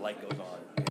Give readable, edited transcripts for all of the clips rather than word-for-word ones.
light goes on.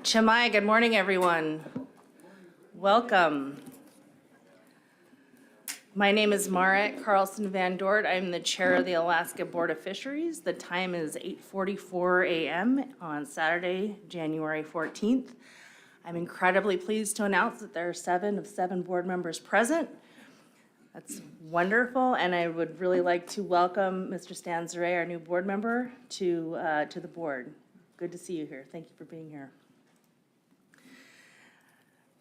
Chamai, good morning, everyone. Welcome. My name is Marit Carlson Van Dort. I'm the chair of the Alaska Board of Fisheries. The time is 8:44 a.m. on Saturday, January 14th. I'm incredibly pleased to announce that there are 7 of 7 board members present. That's wonderful, and I would really like to welcome Mr. Stan Zare, our new board member, to the board. Good to see you here. Thank you for being here.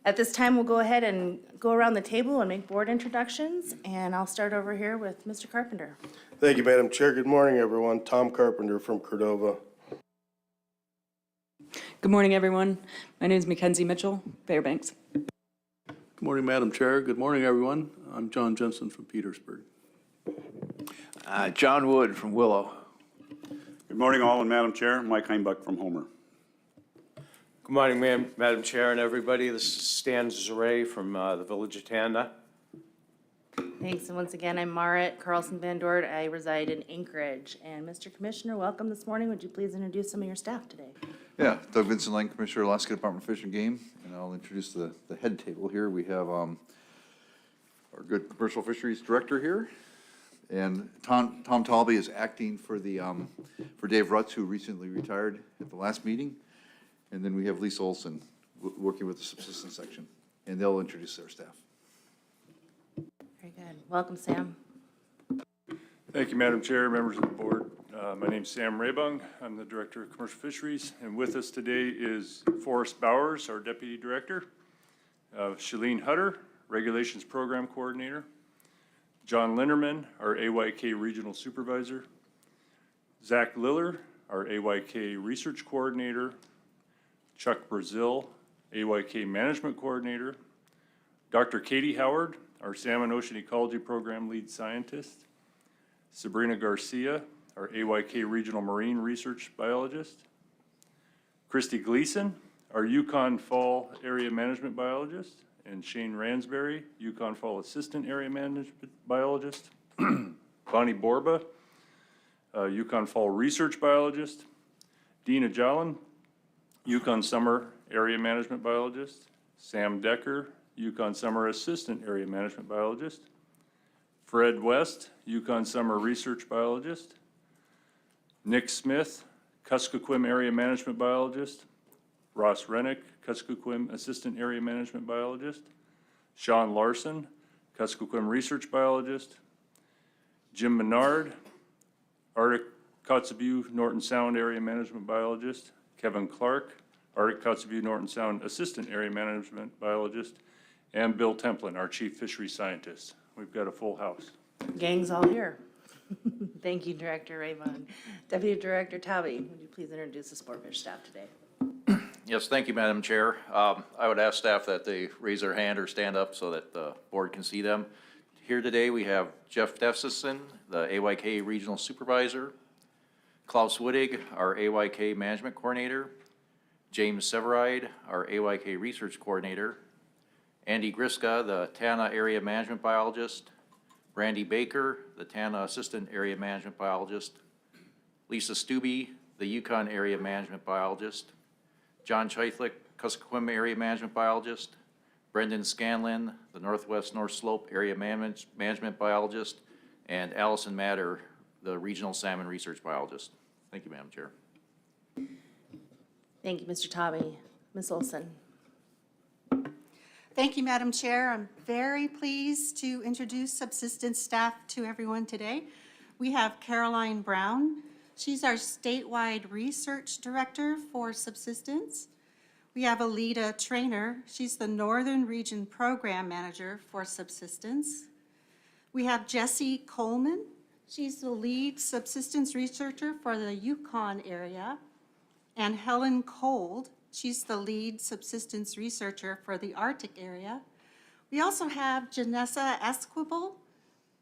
At this time, we'll go ahead and go around the table and make board introductions, and I'll start over here with Mr. Carpenter. Thank you, Madam Chair. Good morning, everyone. Tom Carpenter from Cordova. Good morning, everyone. My name is Mackenzie Mitchell, Fairbanks. Good morning, Madam Chair. Good morning, everyone. I'm John Jensen from Petersburg. John Wood from Willow. Good morning, all, and Madam Chair. Mike Heimbuck from Homer. Good morning, Madam Chair and everybody. This is Stan Zare from the Village of Tanda. Thanks, and once again, I'm Marit Carlson Van Dort. I reside in Anchorage. And Mr. Commissioner, welcome this morning. Would you please introduce some of your staff today? Yeah, Doug Vincent Lang, Commissioner, Alaska Department of Fish and Game, and I'll introduce the head table here. We have our good Commercial Fisheries Director here, and Tom Talby is acting for for Dave Rutz, who recently retired at the last meeting, and then we have Lisa Olson working with the subsistence section, and they'll introduce their staff. Very good. Welcome, Sam. Thank you, Madam Chair, members of the board. My name's Sam Raybung. I'm the Director of Commercial Fisheries, and with us today is Forrest Bowers, our Deputy Director, Shalene Hutter, Regulations Program Coordinator, John Linderman, our AYK Regional Supervisor, Zach Liller, our AYK Research Coordinator, Chuck Brazil, AYK Management Coordinator, Dr. Katie Howard, our Salmon Ocean Ecology Program Lead Scientist, Sabrina Garcia, our AYK Regional Marine Research Biologist, Christy Gleason, our Yukon Fall Area Management Biologist, and Shane Ransberry, Yukon Fall Assistant Area Management Biologist, Bonnie Borba, Yukon Fall Research Biologist, Dina Jolin, Yukon Summer Area Management Biologist, Sam Decker, Yukon Summer Assistant Area Management Biologist, Fred West, Yukon Summer Research Biologist, Nick Smith, Kuskokwim Area Management Biologist, Ross Rennick, Kuskokwim Assistant Area Management Biologist, Sean Larson, Kuskokwim Research Biologist, Jim Menard, Arctic Kotzebue Norton Sound Area Management Biologist, Kevin Clark, Arctic Kotzebue Norton Sound Assistant Area Management Biologist, and Bill Templin, our Chief Fisheries Scientist. We've got a full house. Gang's all here. Thank you, Director Raybung. Deputy Director Tauby, would you please introduce the Sportfish staff today? Yes, thank you, Madam Chair. I would ask staff that they raise their hand or stand up so that the board can see them. Here today we have Jeff Defsison, the AYK Regional Supervisor, Klaus Wittig, our AYK Management Coordinator, James Severide, our AYK Research Coordinator, Andy Griska, the Tana Area Management Biologist, Brandy Baker, the Tana Assistant Area Management Biologist, Lisa Stubbe, the Yukon Area Management Biologist, John Cheithlick, Kuskokwim Area Management Biologist, Brendan Scanlon, the Northwest North Slope Area Management Biologist, and Allison Matter, the Regional Salmon Research Biologist. Thank you, Madam Chair. Thank you, Mr. Tauby. Ms. Olson. Thank you, Madam Chair. I'm very pleased to introduce subsistence staff to everyone today. We have Caroline Brown. She's our statewide research director for subsistence. We have Alita Trainer. She's the Northern Region Program Manager for subsistence. We have Jessie Coleman. She's the lead subsistence researcher for the Yukon area. And Helen Cold. She's the lead subsistence researcher for the Arctic area. We also have Janessa Esquivel.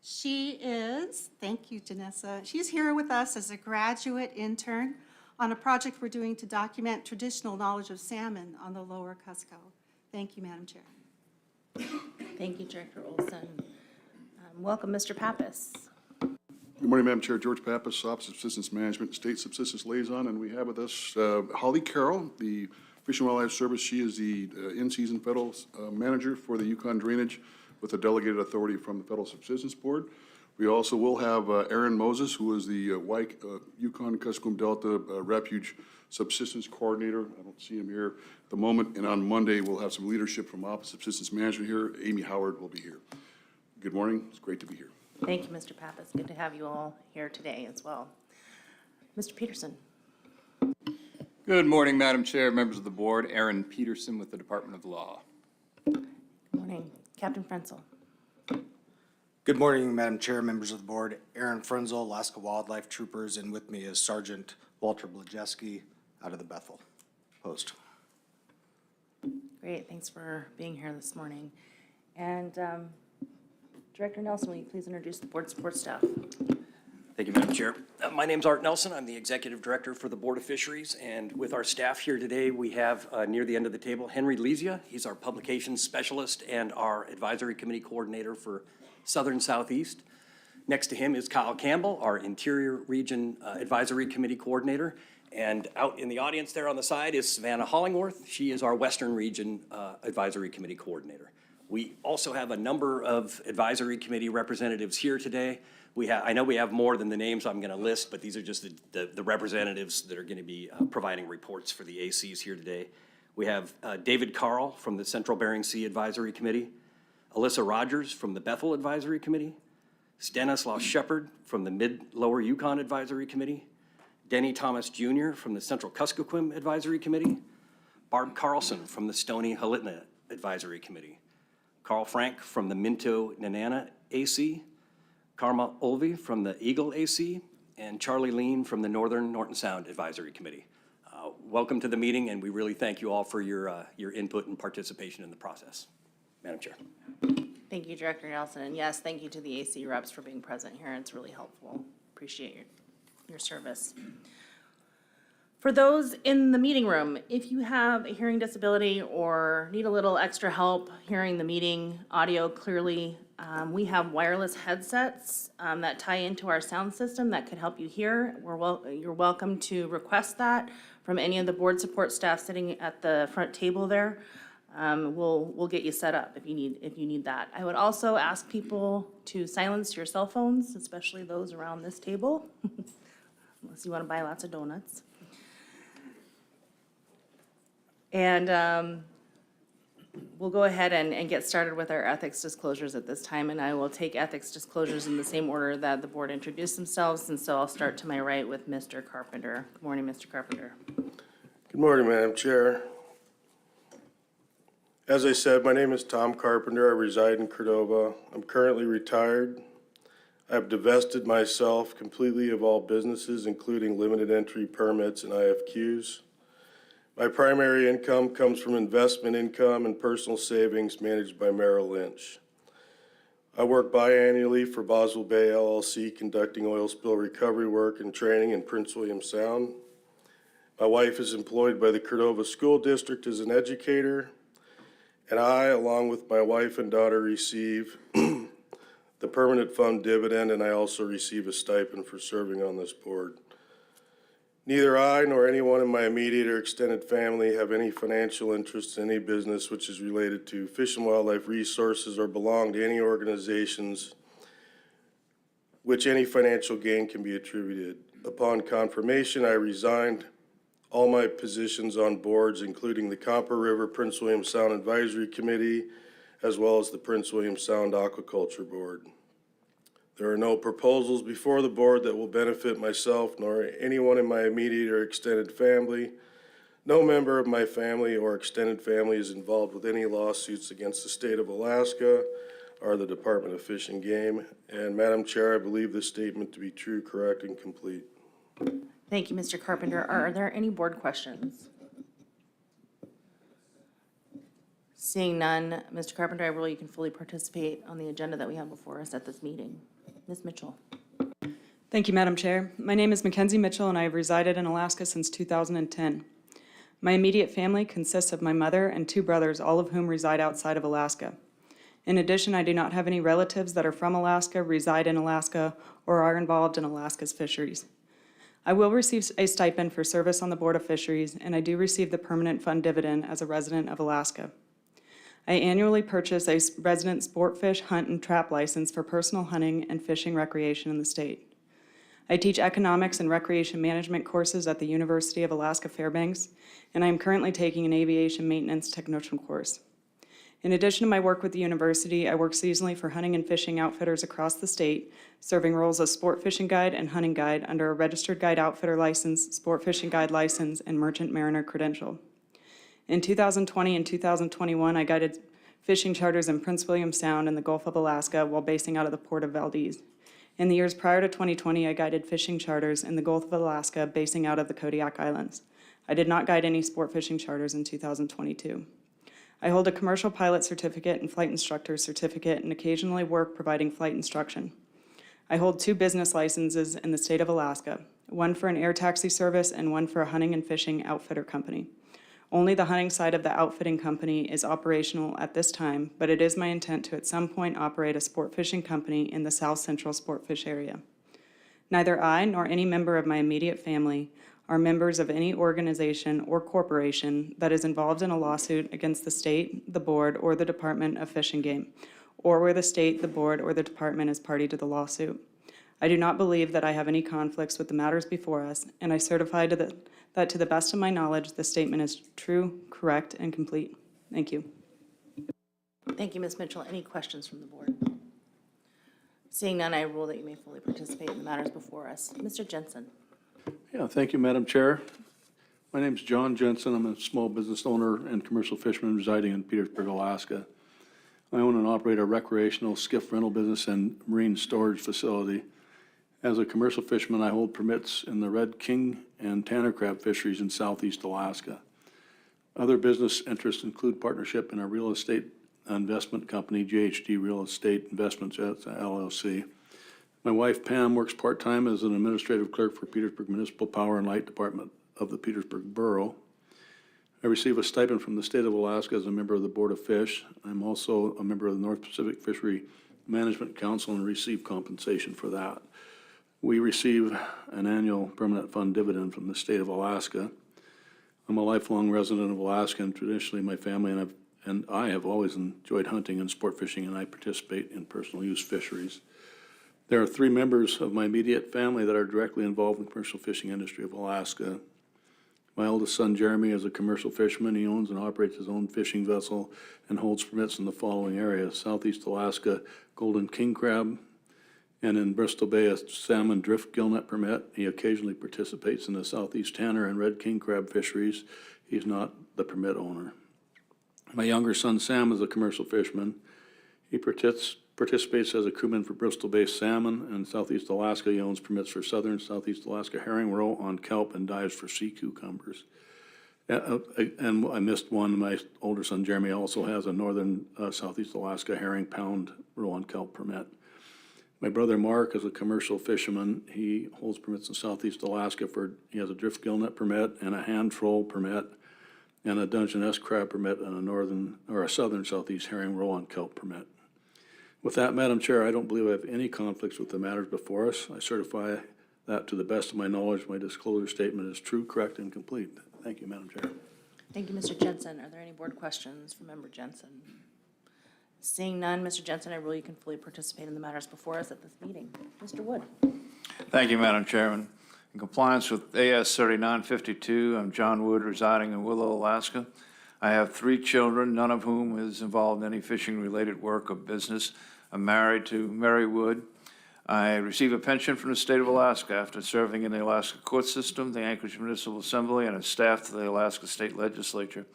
She is, thank you, Janessa. She's here with us as a graduate intern on a project we're doing to document traditional knowledge of salmon on the lower Cusco. Thank you, Madam Chair. Thank you, Director Olson. Welcome, Mr. Pappas. Good morning, Madam Chair. George Pappas, Office of Subsistence Management, State Subsistence Liaison, and we have with us Holly Carroll, the Fish and Wildlife Service. She is the in-season federal manager for the Yukon drainage with a delegated authority from the Federal Subsistence Board. We also will have Aaron Moses, who is the Yukon Kuskokwim Delta Refuge Subsistence Coordinator. I don't see him here at the moment. And on Monday, we'll have some leadership from Office of Subsistence Management here. Amy Howard will be here. Good morning. It's great to be here. Thank you, Mr. Pappas. Good to have you all here today as well. Mr. Peterson. Good morning, Madam Chair, members of the board. Aaron Peterson with the Department of Law. Good morning. Captain Frenzel. Good morning, Madam Chair, members of the board. Aaron Frenzel, Alaska Wildlife Troopers, and with me is Sergeant Walter Blajeski out of the Bethel Post. Great. Thanks for being here this morning. And Director Nelson, will you please introduce the board support staff? Thank you, Madam Chair. My name's Art Nelson. I'm the Executive Director for the Board of Fisheries. And with our staff here today, we have near the end of the table, Henry Lesia. He's our Publications Specialist and our Advisory Committee Coordinator for Southern Southeast. Next to him is Kyle Campbell, our Interior Region Advisory Committee Coordinator. And out in the audience there on the side is Savannah Hollingworth. She is our Western Region Advisory Committee Coordinator. We also have a number of advisory committee representatives here today. I know we have more than the names I'm going to list, but these are just the representatives that are going to be providing reports for the ACs here today. We have David Carl from the Central Bering Sea Advisory Committee, Alyssa Rogers from the Bethel Advisory Committee, Stanislaus Shepard from the Mid-Lower Yukon Advisory Committee, Denny Thomas Jr. from the Central Kuskokwim Advisory Committee, Barb Carlson from the Stony Halitna Advisory Committee, Carl Frank from the Minto Dena'ina AC, Karma Olvi from the Eagle AC, and Charlie Lean from the Northern Norton Sound Advisory Committee. Welcome to the meeting, and we really thank you all for your input and participation in the process. Madam Chair. Thank you, Director Nelson. And yes, thank you to the AC reps for being present here. It's really helpful. Appreciate your service. For those in the meeting room, if you have a hearing disability or need a little extra help hearing the meeting audio clearly, we have wireless headsets that tie into our sound system that could help you hear. You're welcome to request that from any of the board support staff sitting at the front table there. We'll get you set up if you need that. I would also ask people to silence your cell phones, especially those around this table, unless you want to buy lots of donuts. And we'll go ahead and get started with our ethics disclosures at this time, and I will take ethics disclosures in the same order that the board introduced themselves, and so I'll start to my right with Mr. Carpenter. Good morning, Mr. Carpenter. Good morning, Madam Chair. As I said, my name is Tom Carpenter. I reside in Cordova. I'm currently retired. I've divested myself completely of all businesses, including limited entry permits and IFQs. My primary income comes from investment income and personal savings managed by Merrill Lynch. I work biannually for Boswell Bay LLC, conducting oil spill recovery work and training in Prince William Sound. My wife is employed by the Cordova School District as an educator, and I, along with my wife and daughter, receive the permanent fund dividend, and I also receive a stipend for serving on this board. Neither I nor anyone in my immediate or extended family have any financial interest in any business which is related to fish and wildlife resources or belong to any organizations which any financial gain can be attributed. Upon confirmation, I resigned all my positions on boards, including the Copper River Prince William Sound Advisory Committee, as well as the Prince William Sound Aquaculture Board. There are no proposals before the board that will benefit myself nor anyone in my immediate or extended family. No member of my family or extended family is involved with any lawsuits against the state of Alaska or the Department of Fish and Game. And Madam Chair, I believe this statement to be true, correct, and complete. Thank you, Mr. Carpenter. Are there any board questions? Seeing none, Mr. Carpenter, I rule you can fully participate on the agenda that we have before us at this meeting. Ms. Mitchell. Thank you, Madam Chair. My name is Mackenzie Mitchell, and I have resided in Alaska since 2010. My immediate family consists of my mother and 2 brothers, all of whom reside outside of Alaska. In addition, I do not have any relatives that are from Alaska, reside in Alaska, or are involved in Alaska's fisheries. I will receive a stipend for service on the Board of Fisheries, and I do receive the permanent fund dividend as a resident of Alaska. I annually purchase a resident sport fish, hunt, and trap license for personal hunting and fishing recreation in the state. I teach economics and recreation management courses at the University of Alaska Fairbanks, and I am currently taking an aviation maintenance technician course. In addition to my work with the university, I work seasonally for hunting and fishing outfitters across the state, serving roles as sport fishing guide and hunting guide under a registered guide outfitter license, sport fishing guide license, and merchant mariner credential. In 2020 and 2021, I guided fishing charters in Prince William Sound in the Gulf of Alaska while basing out of the Port of Valdez. In the years prior to 2020, I guided fishing charters in the Gulf of Alaska basing out of the Kodiak Islands. I did not guide any sport fishing charters in 2022. I hold a commercial pilot certificate and flight instructor certificate and occasionally work providing flight instruction. I hold 2 business licenses in the state of Alaska, one for an air taxi service and one for a hunting and fishing outfitter company. Only the hunting side of the outfitting company is operational at this time, but it is my intent to at some point operate a sport fishing company in the South Central Sportfish area. Neither I nor any member of my immediate family are members of any organization or corporation that is involved in a lawsuit against the state, the board, or the Department of Fish and Game, or where the state, the board, or the department is party to the lawsuit. I do not believe that I have any conflicts with the matters before us, and I certify that to the best of my knowledge, the statement is true, correct, and complete. Thank you. Thank you, Ms. Mitchell. Any questions from the board? Seeing none, I rule that you may fully participate in the matters before us. Mr. Jensen. Yeah, thank you, Madam Chair. My name's John Jensen. I'm a small business owner and commercial fisherman residing in Petersburg, Alaska. I own and operate a recreational skiff rental business and marine storage facility. As a commercial fisherman, I hold permits in the red king and tanner crab fisheries in southeast Alaska. Other business interests include partnership in a real estate investment company, JHD Real Estate Investments LLC. My wife Pam works part-time as an administrative clerk for Petersburg Municipal Power and Light Department of the Petersburg Borough. I receive a stipend from the state of Alaska as a member of the Board of Fish. I'm also a member of the North Pacific Fishery Management Council and receive compensation for that. We receive an annual permanent fund dividend from the state of Alaska. I'm a lifelong resident of Alaska, and traditionally my family and I have always enjoyed hunting and sport fishing, and I participate in personal use fisheries. There are 3 members of my immediate family that are directly involved in the commercial fishing industry of Alaska. My oldest son, Jeremy, is a commercial fisherman. He owns and operates his own fishing vessel and holds permits in the following areas: Southeast Alaska golden king crab, and in Bristol Bay, a salmon drift gillnet permit. He occasionally participates in the Southeast tanner and red king crab fisheries. He's not the permit owner. My younger son, Sam, is a commercial fisherman. He participates as a crewman for Bristol Bay salmon, and Southeast Alaska. He owns permits for southern Southeast Alaska herring roe on kelp and dives for sea cucumbers. And I missed one. My older son, Jeremy, also has a northern Southeast Alaska herring pound roe on kelp permit. My brother Mark is a commercial fisherman. He holds permits in Southeast Alaska he has a drift gillnet permit and a hand troll permit and a Dungeness crab permit and a southern Southeast herring roe on kelp permit. With that, Madam Chair, I don't believe I have any conflicts with the matters before us. I certify that to the best of my knowledge, my disclosure statement is true, correct, and complete. Thank you, Madam Chair. Thank you, Mr. Jensen. Are there any board questions for Member Jensen? Seeing none, Mr. Jensen, I rule you can fully participate in the matters before us at this meeting. Mr. Wood. Thank you, Madam Chairman. In compliance with AS 3952, I'm John Wood, residing in Willow, Alaska. I have 3 children, none of whom is involved in any fishing-related work or business. I'm married to Mary Wood. I receive a pension from the state of Alaska after serving in the Alaska court system, the Anchorage Municipal Assembly, and as staff to the Alaska State Legislature.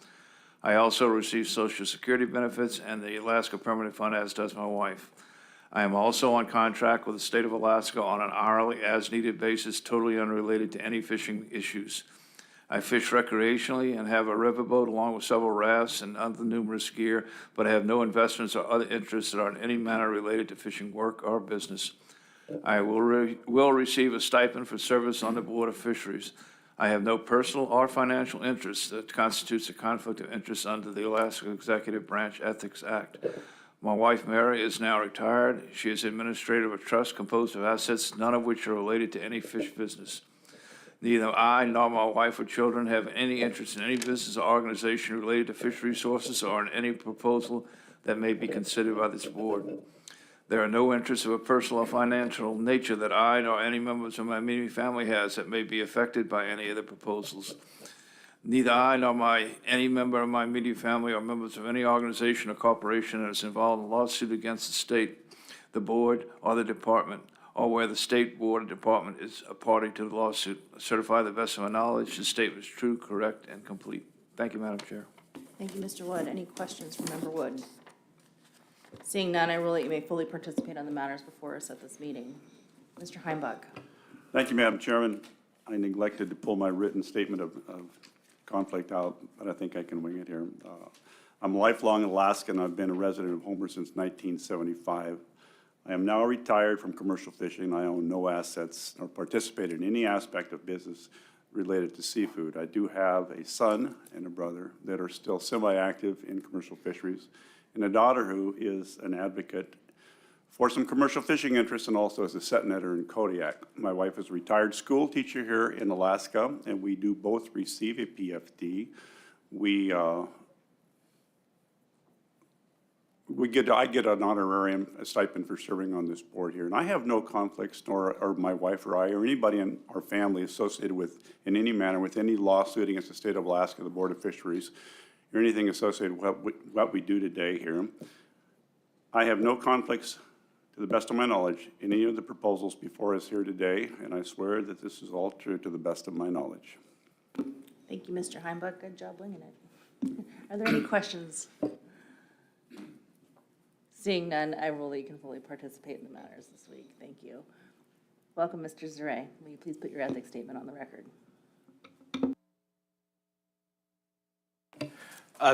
I also receive Social Security benefits and the Alaska Permanent Fund, as does my wife. I am also on contract with the state of Alaska on an hourly, as-needed basis, totally unrelated to any fishing issues. I fish recreationally and have a riverboat along with several rafts and other numerous gear, but I have no investments or other interests that are in any manner related to fishing work or business. I will receive a stipend for service on the Board of Fisheries. I have no personal or financial interest that constitutes a conflict of interest under the Alaska Executive Branch Ethics Act. My wife, Mary, is now retired. She is administrator of a trust composed of assets, none of which are related to any fish business. Neither I nor my wife or children have any interest in any business or organization related to fishery resources or in any proposal that may be considered by this board. There are no interests of a personal or financial nature that I nor any members of my immediate family has that may be affected by any of the proposals. Neither I nor any member of my immediate family or members of any organization or corporation that is involved in a lawsuit against the state, the board, or the department, or where the state, board, or department is a party to the lawsuit. I certify to the best of my knowledge the statement is true, correct, and complete. Thank you, Madam Chair. Thank you, Mr. Wood. Any questions from Member Wood? Seeing none, I rule that you may fully participate on the matters before us at this meeting. Mr. Heimbach. Thank you, Madam Chairman. I neglected to pull my written statement of conflict out, but I think I can wing it here. I'm a lifelong Alaskan. I've been a resident of Homer since 1975. I am now retired from commercial fishing. I own no assets nor participate in any aspect of business related to seafood. I do have a son and a brother that are still semi-active in commercial fisheries, and a daughter who is an advocate for some commercial fishing interests and also as a set netter in Kodiak. My wife is a retired school teacher here in Alaska, and we do both receive a PFD. I get an honorarium, a stipend for serving on this board here. And I have no conflicts, nor my wife or I, or anybody in our family associated with, in any manner, with any lawsuit against the state of Alaska, the Board of Fisheries, or anything associated with what we do today here. I have no conflicts, to the best of my knowledge, in any of the proposals before us here today, and I swear that this is all true to the best of my knowledge. Thank you, Mr. Heimbach. Good job winging it. Are there any questions? Seeing none, I rule that you can fully participate in the matters this week. Thank you. Welcome, Mr. Zare. Will you please put your ethics statement on the record?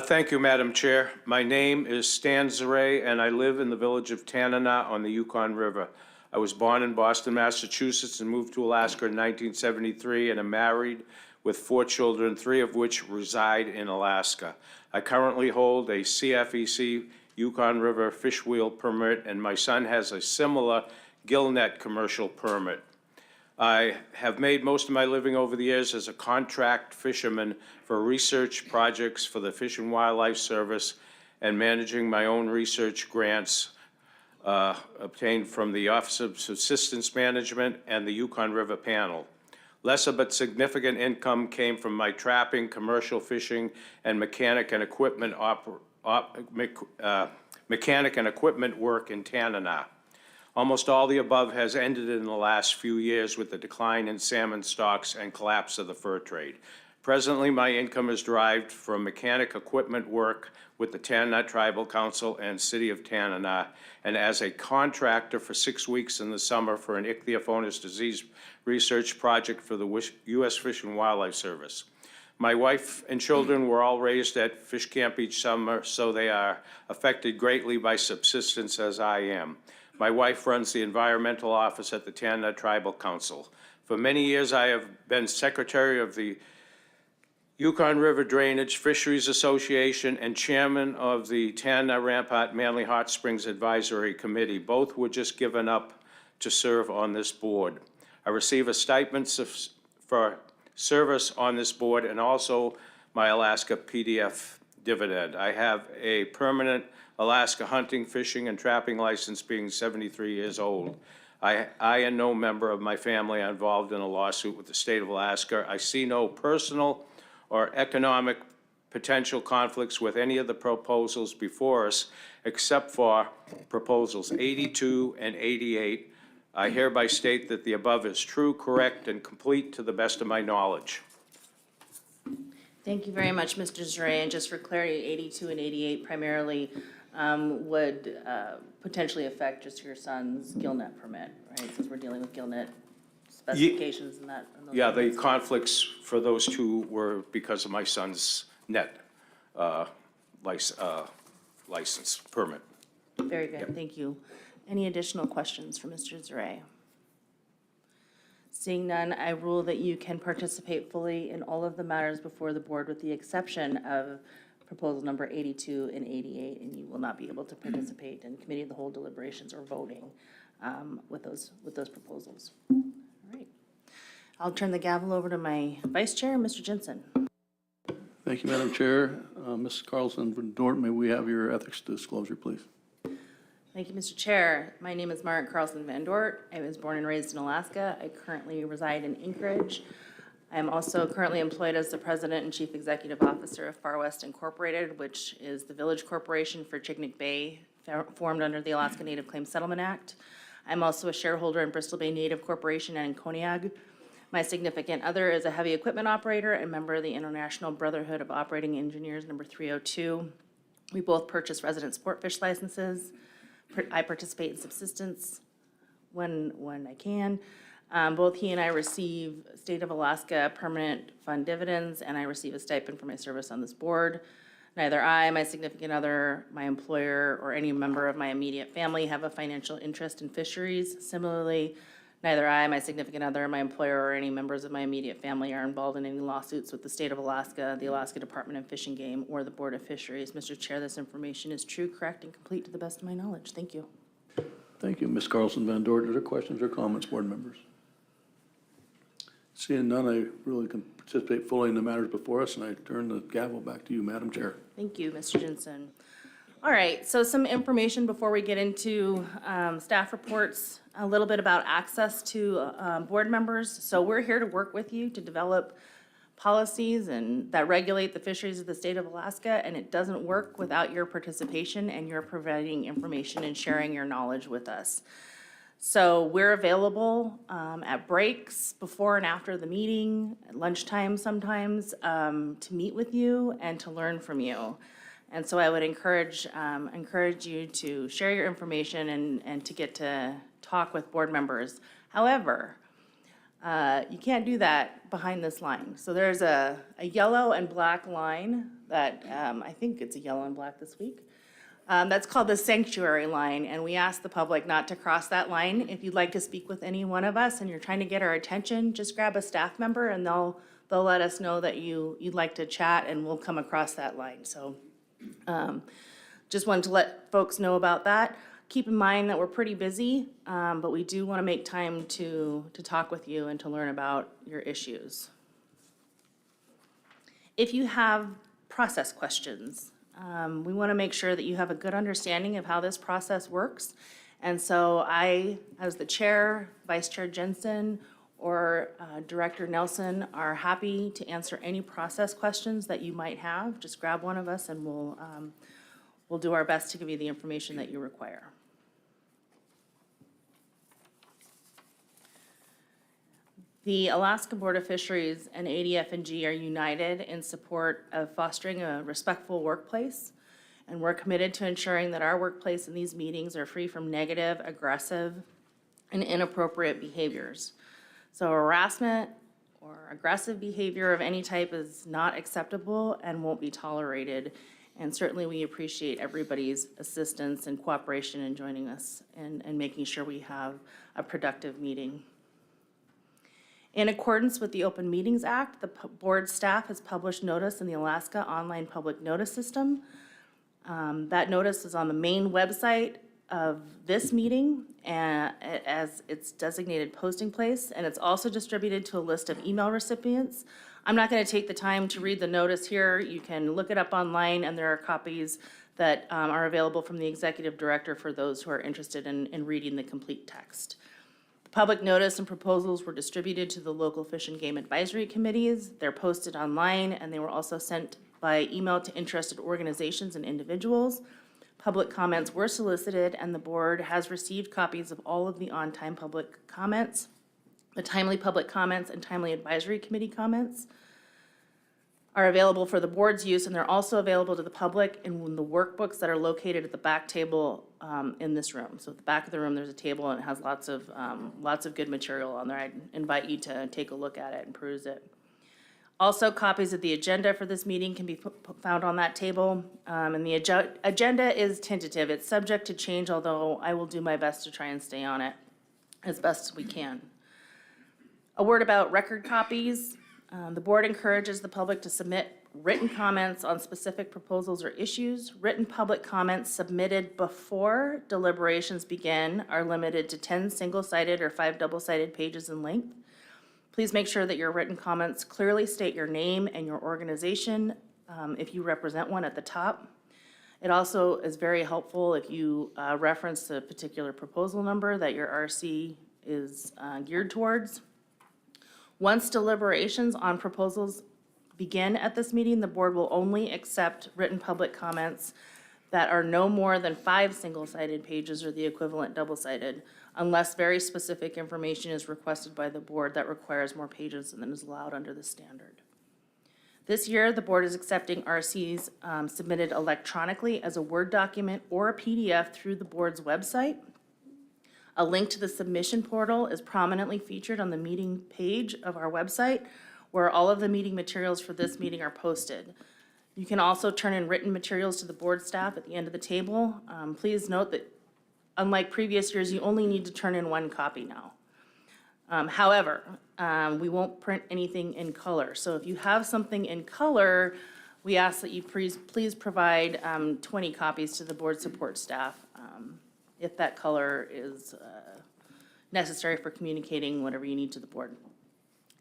Thank you, Madam Chair. My name is Stan Zare, and I live in the village of Dena'ina on the Yukon River. I was born in Boston, Massachusetts, and moved to Alaska in 1973, and am married with 4 children, 3 of which reside in Alaska. I currently hold a CFEC Yukon River fish wheel permit, and my son has a similar gill net commercial permit. I have made most of my living over the years as a contract fisherman for research projects for the Fish and Wildlife Service and managing my own research grants obtained from the Office of Subsistence Management and the Yukon River Panel. Lesser but significant income came from my trapping, commercial fishing, and mechanic and equipment work in Dena'ina. Almost all the above has ended in the last few years with the decline in salmon stocks and collapse of the fur trade. Presently, my income is derived from mechanic equipment work with the Dena'ina Tribal Council and City of Dena'ina, and as a contractor for 6 weeks in the summer for an ichthyophonus disease research project for the U.S. Fish and Wildlife Service. My wife and children were all raised at fish camp each summer, so they are affected greatly by subsistence as I am. My wife runs the environmental office at the Dena'ina Tribal Council. For many years, I have been secretary of the Yukon River Drainage Fisheries Association and chairman of the Dena'ina Rampart Manly Hot Springs Advisory Committee. Both were just given up to serve on this board. I receive a stipend for service on this board and also my Alaska PDF dividend. I have a permanent Alaska hunting, fishing, and trapping license, being 73 years old. I and no member of my family are involved in a lawsuit with the state of Alaska. I see no personal or economic potential conflicts with any of the proposals before us, except for proposals 82 and 88. I hereby state that the above is true, correct, and complete to the best of my knowledge. Thank you very much, Mr. Zare. And just for clarity, 82 and 88 primarily would potentially affect just your son's gillnet permit, right? Since we're dealing with gillnet specifications and that. And Yeah, the conflicts for those two were because of my son's net license permit. Very good, thank you. Any additional questions for Mr. Zare? Seeing none, I rule that you can participate fully in all of the matters before the board with the exception of proposal number 82 and 88, and you will not be able to participate in committee of the whole deliberations or voting with those proposals. All right. I'll turn the gavel over to my vice chair, Mr. Jensen. Thank you, Madam Chair. Ms. Carlson Van Dort, may we have your ethics disclosure, please? Thank you, Mr. Chair. My name is Margaret Carlson Van Dort. I was born and raised in Alaska. I currently reside in Anchorage. I am also currently employed as the President and Chief Executive Officer of Far West Incorporated, which is the village corporation for Chignik Bay, formed under the Alaska Native Claims Settlement Act. I'm also a shareholder in Bristol Bay Native Corporation and in Koniag. My significant other is a heavy equipment operator and member of the International Brotherhood of Operating Engineers, number 302. We both purchase resident sport fish licenses. I participate in subsistence when I can. Both he and I receive State of Alaska permanent fund dividends, and I receive a stipend for my service on this board. Neither I, my significant other, my employer, or any member of my immediate family have a financial interest in fisheries. Similarly, neither I, my significant other, my employer, or any members of my immediate family are involved in any lawsuits with the State of Alaska, the Alaska Department of Fish and Game, or the Board of Fisheries. Mr. Chair, this information is true, correct, and complete to the best of my knowledge. Thank you. Thank you, Ms. Carlson Van Dort. Are there questions or comments, board members? Seeing none, I really can participate fully in the matters before us, and I turn the gavel back to you, Madam Chair. Thank you, Mr. Jensen. All right, so some information before we get into staff reports, a little bit about access to board members. So we're here to work with you to develop policies and that regulate the fisheries of the state of Alaska, and it doesn't work without your participation and your providing information and sharing your knowledge with us. So we're available at breaks, before and after the meeting, at lunchtime sometimes, to meet with you and to learn from you. And so I would encourage you to share your information and to get to talk with board members. However, you can't do that behind this line. So there's a yellow and black line that, I think it's a yellow and black this week. That's called the sanctuary line, and we ask the public not to cross that line. If you'd like to speak with any one of us and you're trying to get our attention, just grab a staff member and they'll let us know that you'd like to chat, and we'll come across that line. So just wanted to let folks know about that. Keep in mind that we're pretty busy, but we do want to make time to talk with you and to learn about your issues. If you have process questions, we want to make sure that you have a good understanding of how this process works. And so I, as the chair, Vice Chair Jensen, or Director Nelson, are happy to answer any process questions that you might have. Just grab one of us and we'll do our best to give you the information that you require. The Alaska Board of Fisheries and ADF&G are united in support of fostering a respectful workplace, and we're committed to ensuring that our workplace and these meetings are free from negative, aggressive, and inappropriate behaviors. So harassment or aggressive behavior of any type is not acceptable and won't be tolerated. And certainly we appreciate everybody's assistance and cooperation in joining us and making sure we have a productive meeting. In accordance with the Open Meetings Act, the board staff has published notice in the Alaska Online Public Notice System. That notice is on the main website of this meeting as its designated posting place, and it's also distributed to a list of email recipients. I'm not going to take the time to read the notice here. You can look it up online, and there are copies that are available from the executive director for those who are interested in reading the complete text. Public notice and proposals were distributed to the local Fish and Game Advisory Committees. They're posted online, and they were also sent by email to interested organizations and individuals. Public comments were solicited, and the board has received copies of all of the on-time public comments, the timely public comments and timely advisory committee comments are available for the board's use, and they're also available to the public in the workbooks that are located at the back table in this room. So at the back of the room, there's a table, and it has lots of good material on there. I'd invite you to take a look at it and peruse it. Also, copies of the agenda for this meeting can be found on that table, and the agenda is tentative. It's subject to change, although I will do my best to try and stay on it as best as we can. A word about record copies. The board encourages the public to submit written comments on specific proposals or issues. Written public comments submitted before deliberations begin are limited to 10 single-sided or 5 double-sided pages in length. Please make sure that your written comments clearly state your name and your organization, if you represent one, at the top. It also is very helpful if you reference the particular proposal number that your RC is geared towards. Once deliberations on proposals begin at this meeting, the board will only accept written public comments that are no more than 5 single-sided pages or the equivalent double-sided, unless very specific information is requested by the board that requires more pages than is allowed under the standard. This year, the board is accepting RCs submitted electronically as a Word document or a PDF through the board's website. A link to the submission portal is prominently featured on the meeting page of our website, where all of the meeting materials for this meeting are posted. You can also turn in written materials to the board staff at the end of the table. Please note that unlike previous years, you only need to turn in 1 copy now. However, we won't print anything in color. So if you have something in color, we ask that you please provide 20 copies to the board support staff if that color is necessary for communicating whatever you need to the board.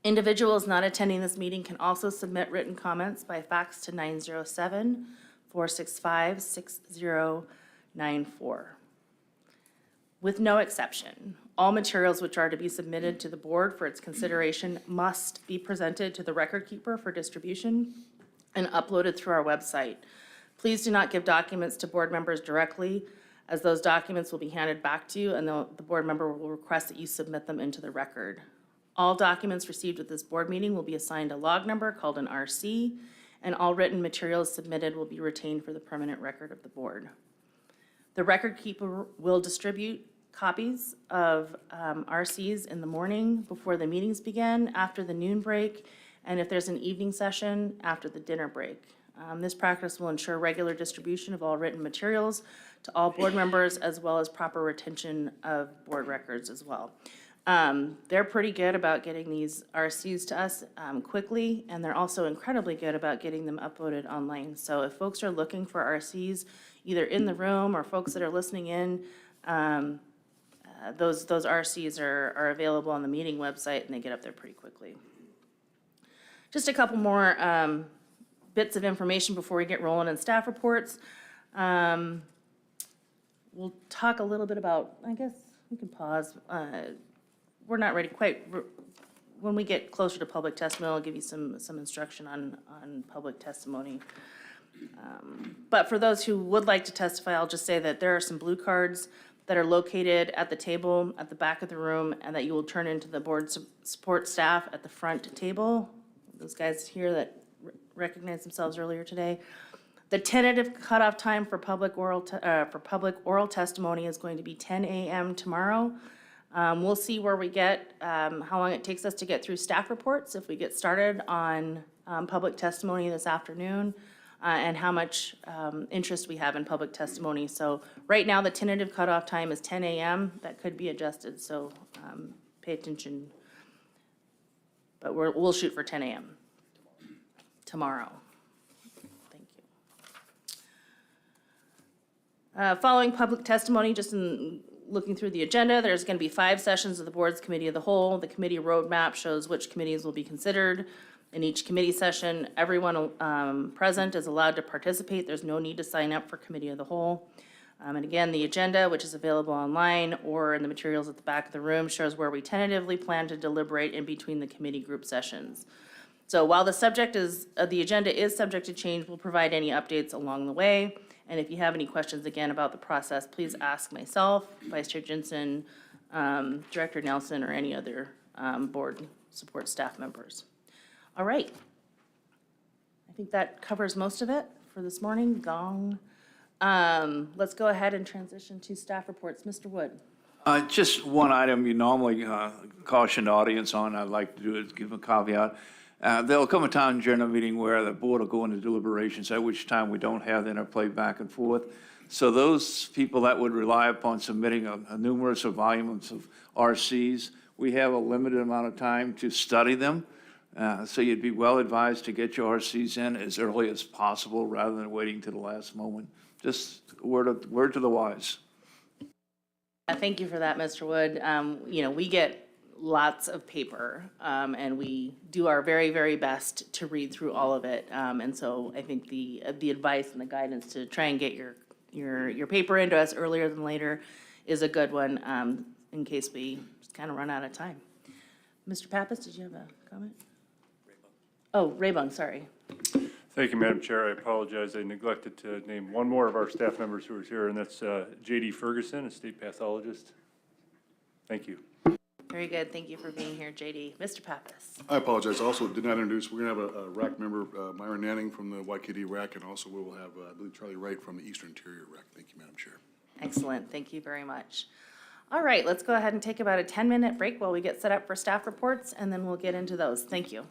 Individuals not attending this meeting can also submit written comments by fax to 907-465-6094. With no exception, all materials which are to be submitted to the board for its consideration must be presented to the record keeper for distribution and uploaded through our website. Please do not give documents to board members directly, as those documents will be handed back to you and the board member will request that you submit them into the record. All documents received at this board meeting will be assigned a log number called an RC, and all written materials submitted will be retained for the permanent record of the board. The record keeper will distribute copies of RCs in the morning before the meetings begin, after the noon break, and if there's an evening session, after the dinner break. This practice will ensure regular distribution of all written materials to all board members, as well as proper retention of board records as well. They're pretty good about getting these RCs to us quickly, and they're also incredibly good about getting them uploaded online. So if folks are looking for RCs, either in the room or folks that are listening in, those RCs are available on the meeting website, and they get up there pretty quickly. Just a couple more bits of information before we get rolling in staff reports. We'll talk a little bit about, I guess we can pause. We're not ready quite. When we get closer to public testimony, I'll give you some instruction on public testimony. But for those who would like to testify, I'll just say that there are some blue cards that are located at the table at the back of the room and that you will turn into the board support staff at the front table. Those guys here that recognized themselves earlier today. The tentative cutoff time for public oral testimony is going to be 10 a.m. tomorrow. We'll see where we get, how long it takes us to get through staff reports if we get started on public testimony this afternoon, and how much interest we have in public testimony. So right now, the tentative cutoff time is 10 a.m. That could be adjusted, so pay attention. But we'll shoot for 10 a.m. tomorrow. Thank you. Following public testimony, just in looking through the agenda, there's going to be 5 sessions of the board's committee of the whole. The committee roadmap shows which committees will be considered. In each committee session, everyone present is allowed to participate. There's no need to sign up for committee of the whole. And again, the agenda, which is available online or in the materials at the back of the room, shows where we tentatively plan to deliberate in between the committee group sessions. So while the subject the agenda is subject to change, we'll provide any updates along the way. And if you have any questions, again, about the process, please ask myself, Vice Chair Jensen, Director Nelson, or any other board support staff members. All right. I think that covers most of it for this morning. Gong. Let's go ahead and transition to staff reports. Mr. Wood. Just one item you normally caution the audience on, I'd like to do is give a caveat. There'll come a time during a meeting where the board will go into deliberations, at which time we don't have the interplay back and forth. So those people that would rely upon submitting a numerous of volumes of RCs, we have a limited amount of time to study them. So you'd be well advised to get your RCs in as early as possible rather than waiting to the last moment. Just word to the wise. Thank you for that, Mr. Wood. You know, we get lots of paper, and we do our very, very best to read through all of it. And so I think the advice and the guidance to try and get your paper into us earlier than later is a good one, in case we just kind of run out of time. Mr. Pappas, did you have a comment? Oh, Raybung, sorry. Thank you, Madam Chair. I apologize. I neglected to name one more of our staff members who is here, and that's J.D. Ferguson, a state pathologist. Thank you. Very good. Thank you for being here, JD. Mr. Pappas. I apologize, also did not introduce, we're going to have a RAC member, Myron Nanning from the YKD RAC, and also we will have, I believe, Charlie Wright from the Eastern Interior RAC. Thank you, Madam Chair. Excellent. Thank you very much. All right, let's go ahead and take about a 10-minute break while we get set up for staff reports, and then we'll get into those. Thank you.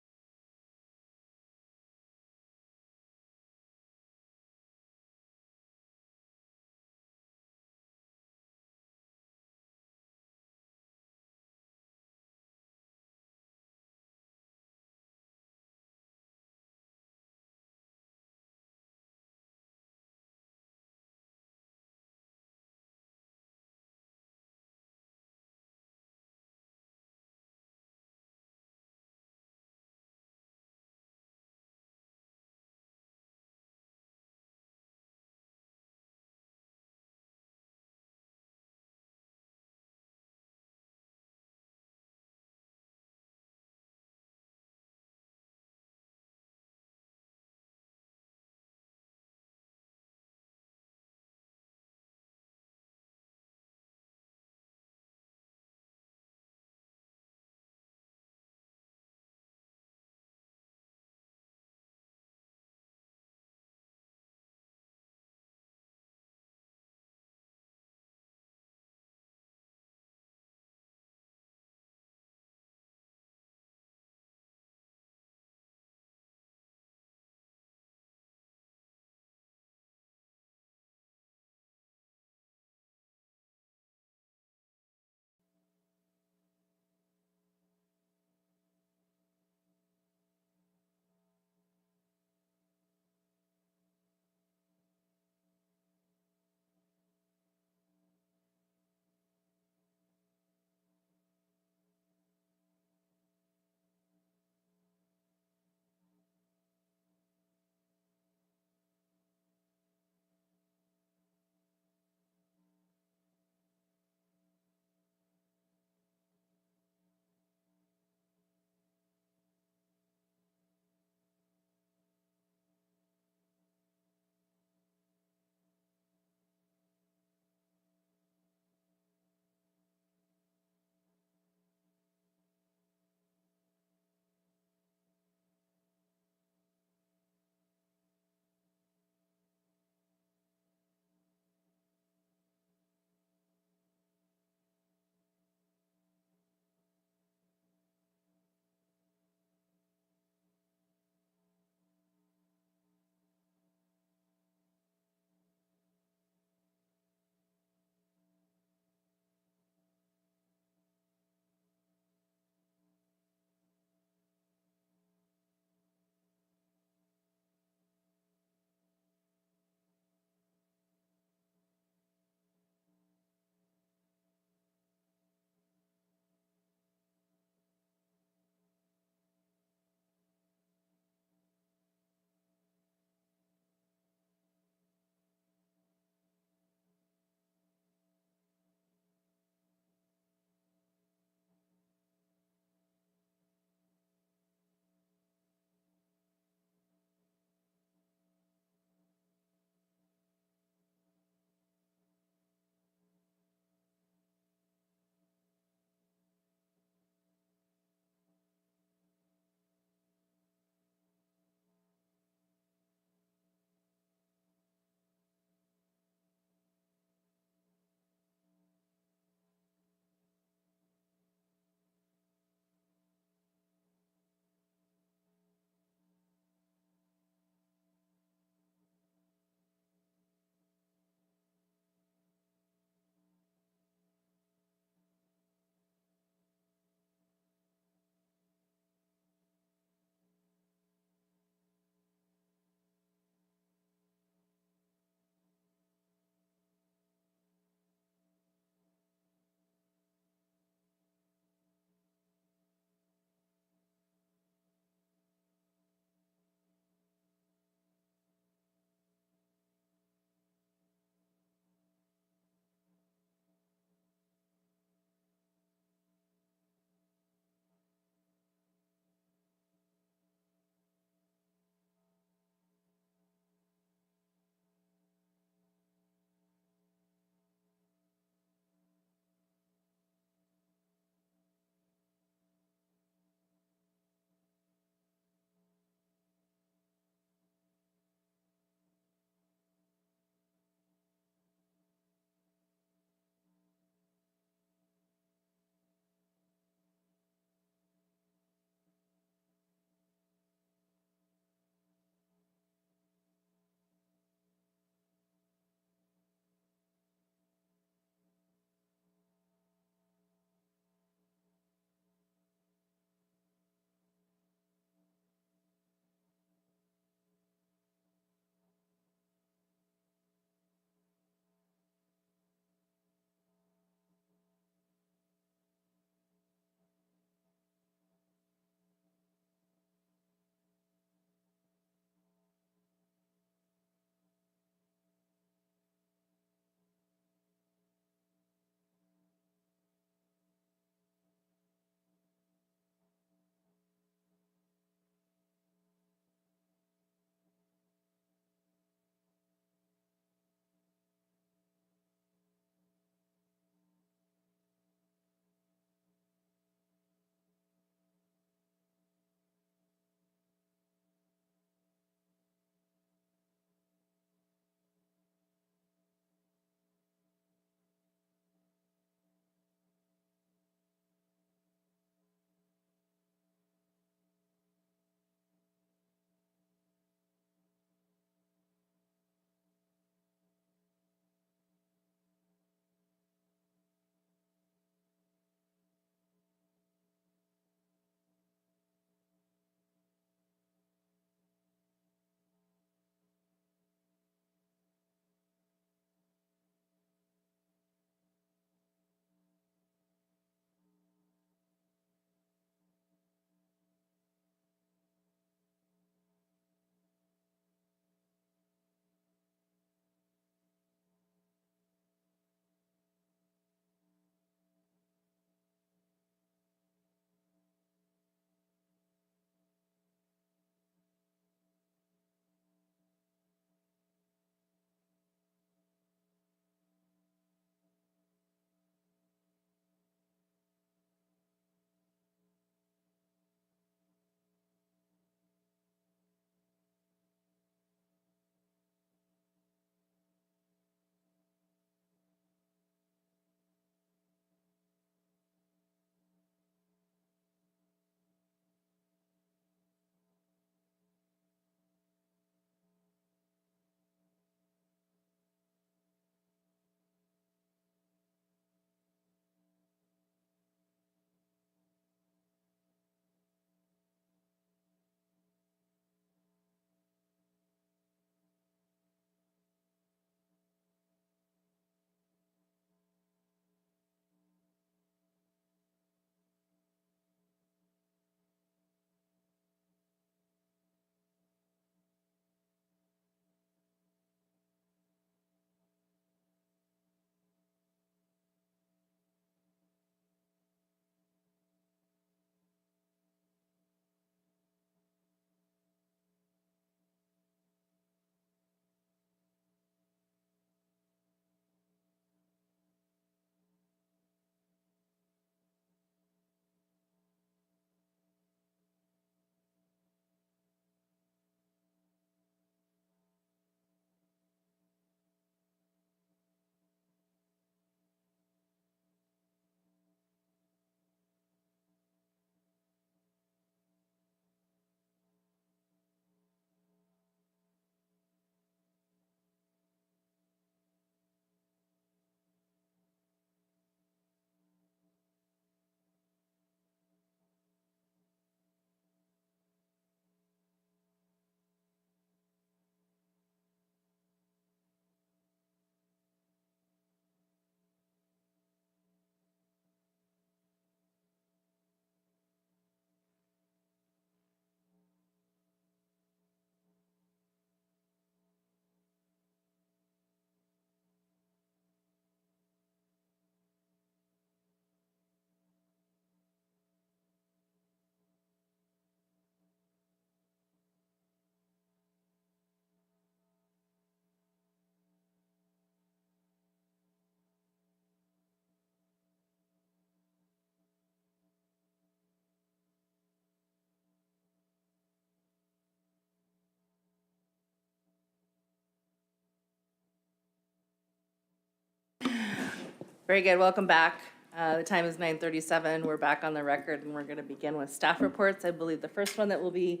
Very good, welcome back. The time is 9:37, we're back on the record, and we're going to begin with staff reports. I believe the first one that we'll be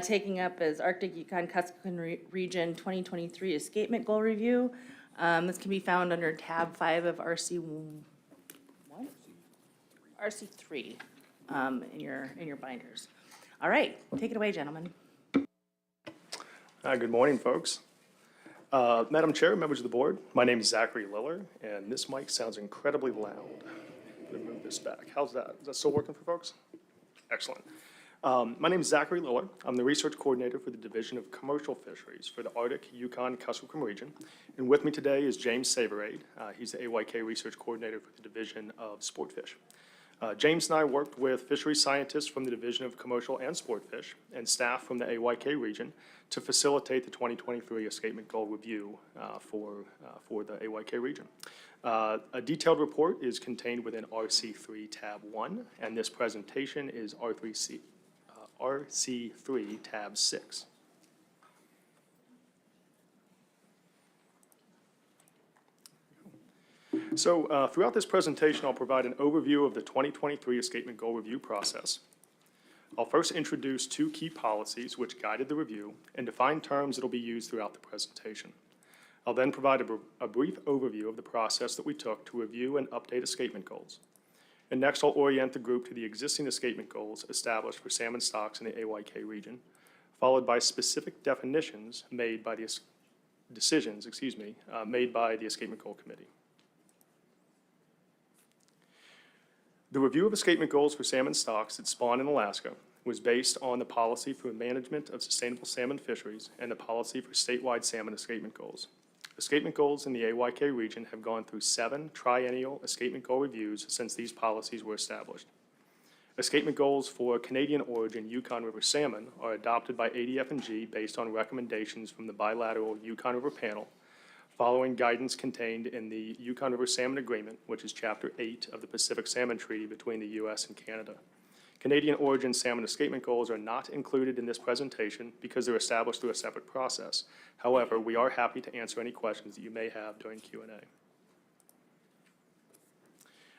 taking up is Arctic Yukon Kuskokwim Region 2023 Escapement Goal Review. This can be found under tab 5 of RC3 in your binders. All right, take it away, gentlemen. Good morning, folks. Madam Chair, members of the board, my name is Zachary Liller, and this mic sounds incredibly loud. I'm going to move this back. How's that? Is that still working for folks? Excellent. My name is Zachary Liller. I'm the research coordinator for the Division of Commercial Fisheries for the Arctic Yukon Kuskokwim region. And with me today is James Saberade. He's the AYK research coordinator for the Division of Sportfish. James and I worked with fisheries scientists from the Division of Commercial and Sportfish and staff from the AYK region to facilitate the 2023 Escapement Goal Review for the AYK region. A detailed report is contained within RC3 tab 1, and this presentation is RC3 tab 6. So throughout this presentation, I'll provide an overview of the 2023 Escapement Goal Review process. I'll first introduce two key policies which guided the review and define terms that will be used throughout the presentation. I'll then provide a brief overview of the process that we took to review and update escapement goals. And next, I'll orient the group to the existing escapement goals established for salmon stocks in the AYK region, followed by specific definitions made by the decisions, made by the Escapement Goal Committee. The review of escapement goals for salmon stocks that spawn in Alaska was based on the policy for management of sustainable salmon fisheries and the policy for statewide salmon escapement goals. Escapement goals in the AYK region have gone through 7 triennial escapement goal reviews since these policies were established. Escapement goals for Canadian origin Yukon River salmon are adopted by ADF&G based on recommendations from the bilateral Yukon River panel, following guidance contained in the Yukon River Salmon Agreement, which is Chapter 8 of the Pacific Salmon Treaty between the U.S. and Canada. Canadian origin salmon escapement goals are not included in this presentation because they're established through a separate process. However, we are happy to answer any questions that you may have during Q&A.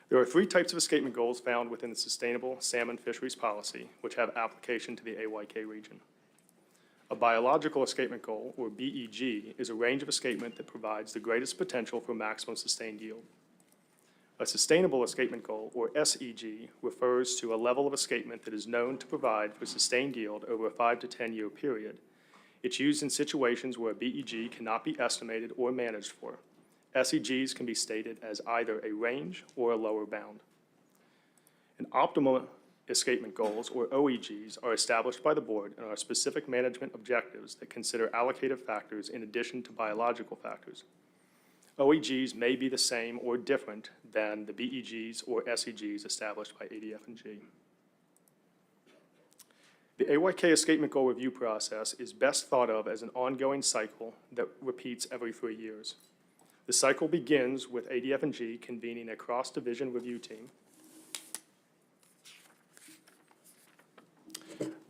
There are 3 types of escapement goals found within the Sustainable Salmon Fisheries Policy, which have application to the AYK region. A biological escapement goal, or BEG, is a range of escapement that provides the greatest potential for maximum sustained yield. A sustainable escapement goal, or SEG, refers to a level of escapement that is known to provide for sustained yield over a 5 to 10 year period. It's used in situations where a BEG cannot be estimated or managed for. SEGs can be stated as either a range or a lower bound. An optimal escapement goals, or OEGs, are established by the board and are specific management objectives that consider allocative factors in addition to biological factors. OEGs may be the same or different than the BEGs or SEGs established by ADF&G. The AYK Escapement Goal Review process is best thought of as an ongoing cycle that repeats every 3 years. The cycle begins with ADF&G convening a cross-division review team.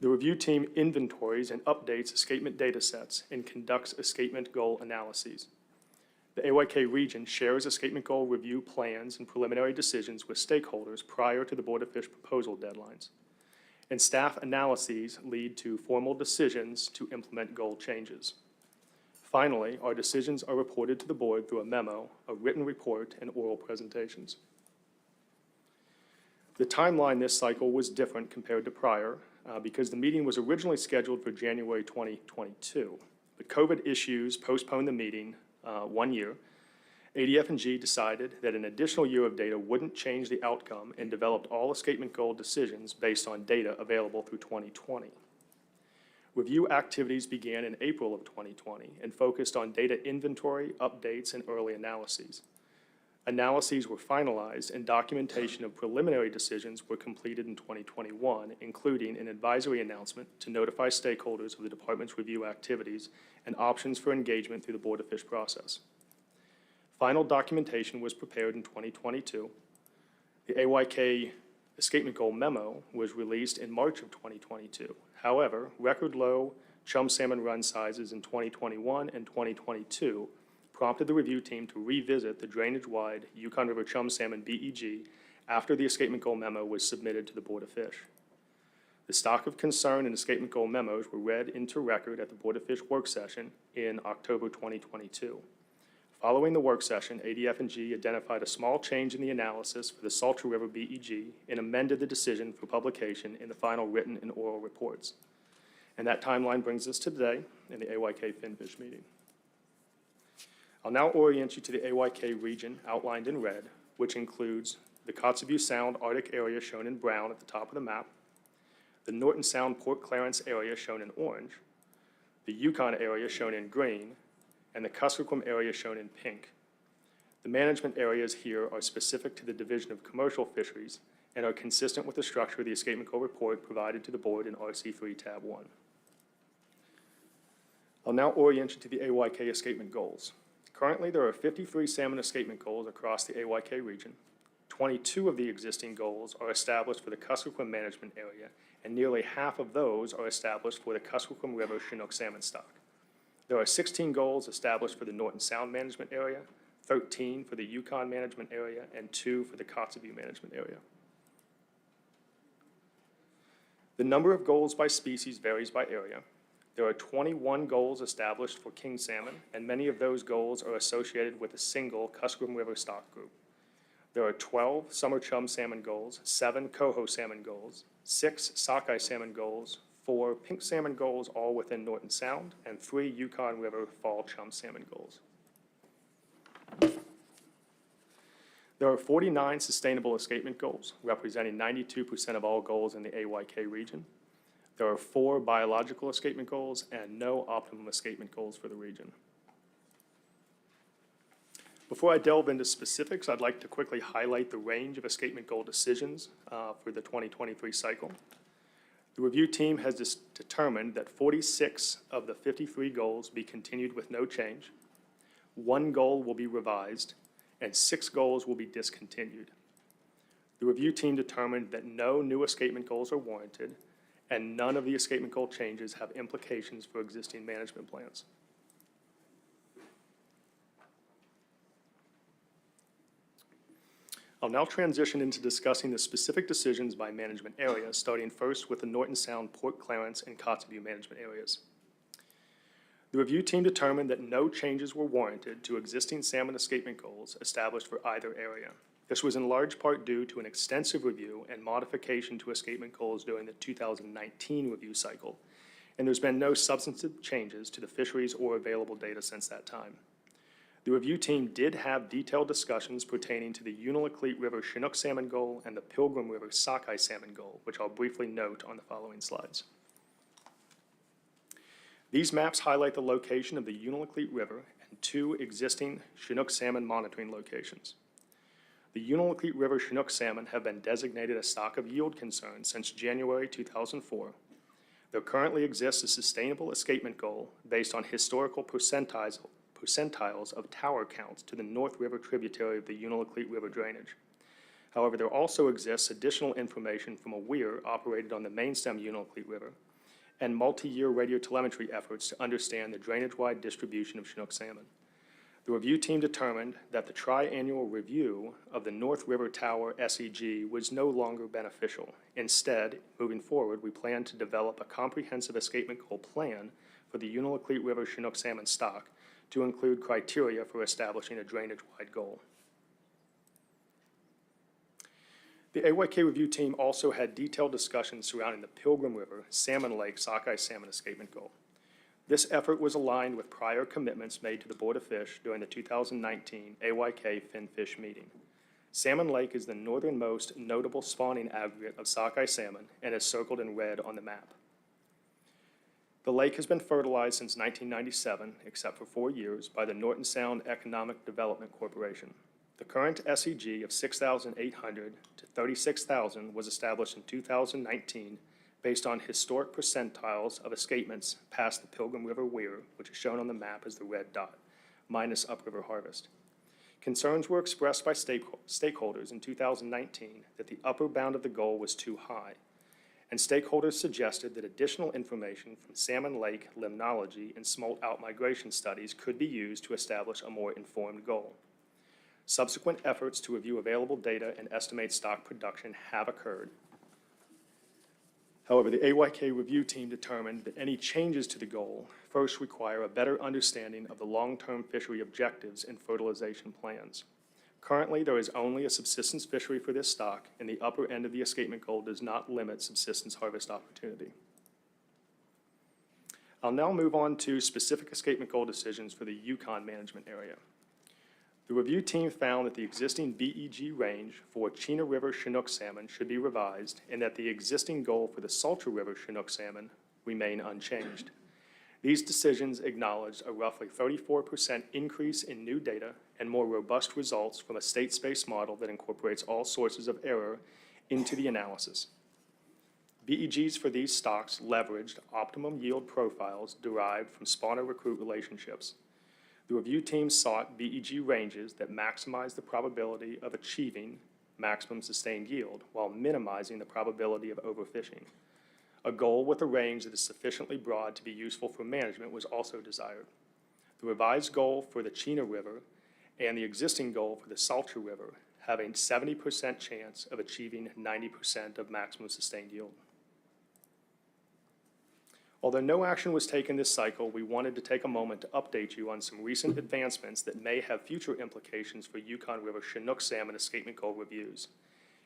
The review team inventories and updates escapement data sets and conducts escapement goal analyses. The AYK region shares escapement goal review plans and preliminary decisions with stakeholders prior to the Board of Fish proposal deadlines. And staff analyses lead to formal decisions to implement goal changes. Finally, our decisions are reported to the board through a memo, a written report, and oral presentations. The timeline this cycle was different compared to prior because the meeting was originally scheduled for January 2022. But COVID issues postponed the meeting 1 year. ADF&G decided that an additional year of data wouldn't change the outcome and developed all escapement goal decisions based on data available through 2020. Review activities began in April of 2020 and focused on data inventory, updates, and early analyses. Analyses were finalized and documentation of preliminary decisions were completed in 2021, including an advisory announcement to notify stakeholders of the department's review activities and options for engagement through the Board of Fish process. Final documentation was prepared in 2022. The AYK Escapement Goal Memo was released in March of 2022. However, record low chum salmon run sizes in 2021 and 2022 prompted the review team to revisit the drainage-wide Yukon River chum salmon BEG after the escapement goal memo was submitted to the Board of Fish. The stock of concern and escapement goal memos were read into record at the Board of Fish work session in October 2022. Following the work session, ADF&G identified a small change in the analysis for the Salter River BEG and amended the decision for publication in the final written and oral reports. And that timeline brings us to today in the AYK Finfish meeting. I'll now orient you to the AYK region outlined in red, which includes the Kotzebue Sound Arctic area shown in brown at the top of the map, the Norton Sound Port Clarence area shown in orange, the Yukon area shown in green, and the Kuskokwim area shown in pink. The management areas here are specific to the Division of Commercial Fisheries and are consistent with the structure of the escapement goal report provided to the board in RC3 Tab 1. I'll now orient you to the AYK escapement goals. Currently, there are 53 salmon escapement goals across the AYK region. 22 of the existing goals are established for the Kuskokwim management area, and nearly half of those are established for the Kuskokwim River Chinook salmon stock. There are 16 goals established for the Norton Sound management area, 13 for the Yukon management area, and 2 for the Kotzebue management area. The number of goals by species varies by area. There are 21 goals established for king salmon, and many of those goals are associated with a single Kuskokwim River stock group. There are 12 summer chum salmon goals, 7 coho salmon goals, 6 sockeye salmon goals, 4 pink salmon goals, all within Norton Sound, and 3 Yukon River fall chum salmon goals. There are 49 sustainable escapement goals, representing 92% of all goals in the AYK region. There are 4 biological escapement goals and no optimum escapement goals for the region. Before I delve into specifics, I'd like to quickly highlight the range of escapement goal decisions for the 2023 cycle. The review team has determined that 46 of the 53 goals be continued with no change, 1 goal will be revised, and 6 goals will be discontinued. The review team determined that no new escapement goals are warranted, and none of the escapement goal changes have implications for existing management plans. I'll now transition into discussing the specific decisions by management area, starting first with the Norton Sound, Port Clarence, and Kotzebue management areas. The review team determined that no changes were warranted to existing salmon escapement goals established for either area. This was in large part due to an extensive review and modification to escapement goals during the 2019 review cycle, and there's been no substantive changes to the fisheries or available data since that time. The review team did have detailed discussions pertaining to the Unalakleet River Chinook salmon goal and the Pilgrim River sockeye salmon goal, which I'll briefly note on the following slides. These maps highlight the location of the Unalakleet River and 2 existing Chinook salmon monitoring locations. The Unalakleet River Chinook salmon have been designated a stock of yield concern since January 2004. There currently exists a sustainable escapement goal based on historical percentiles of tower counts to the North River tributary of the Unalakleet River drainage. However, there also exists additional information from a weir operated on the main stem Unalakleet River and multi-year radiotelemetry efforts to understand the drainage-wide distribution of Chinook salmon. The review team determined that the tri-annual review of the North River Tower SEG was no longer beneficial. Instead, moving forward, we plan to develop a comprehensive escapement goal plan for the Unalakleet River Chinook salmon stock to include criteria for establishing a drainage-wide goal. The AYK review team also had detailed discussions surrounding the Pilgrim River Salmon Lake sockeye salmon escapement goal. This effort was aligned with prior commitments made to the Board of Fish during the 2019 AYK Finfish meeting. Salmon Lake is the northernmost notable spawning aggregate of sockeye salmon and is circled in red on the map. The lake has been fertilized since 1997, except for 4 years, by the Norton Sound Economic Development Corporation. The current SEG of 6,800 to 36,000 was established in 2019 based on historic percentiles of escapements past the Pilgrim River Weir, which is shown on the map as the red dot, minus upriver harvest. Concerns were expressed by stakeholders in 2019 that the upper bound of the goal was too high. and stakeholders suggested that additional information from salmon lake limnology and smolt outmigration studies could be used to establish a more informed goal. Subsequent efforts to review available data and estimate stock production have occurred. However, the AYK review team determined that any changes to the goal first require a better understanding of the long-term fishery objectives and fertilization plans. Currently, there is only a subsistence fishery for this stock, and the upper end of the escapement goal does not limit subsistence harvest opportunity. I'll now move on to specific escapement goal decisions for the Yukon management area. The review team found that the existing BEG range for Chena River Chinook salmon should be revised, and that the existing goal for the Salter River Chinook salmon remain unchanged. These decisions acknowledged a roughly 34% increase in new data and more robust results from a state space model that incorporates all sources of error into the analysis. BEGs for these stocks leveraged optimum yield profiles derived from spawner-recruit relationships. The review team sought BEG ranges that maximize the probability of achieving maximum sustained yield while minimizing the probability of overfishing. A goal with a range that is sufficiently broad to be useful for management was also desired. The revised goal for the Chena River and the existing goal for the Salter River have a 70% chance of achieving 90% of maximum sustained yield. Although no action was taken this cycle, we wanted to take a moment to update you on some recent advancements that may have future implications for Yukon River Chinook salmon escapement goal reviews.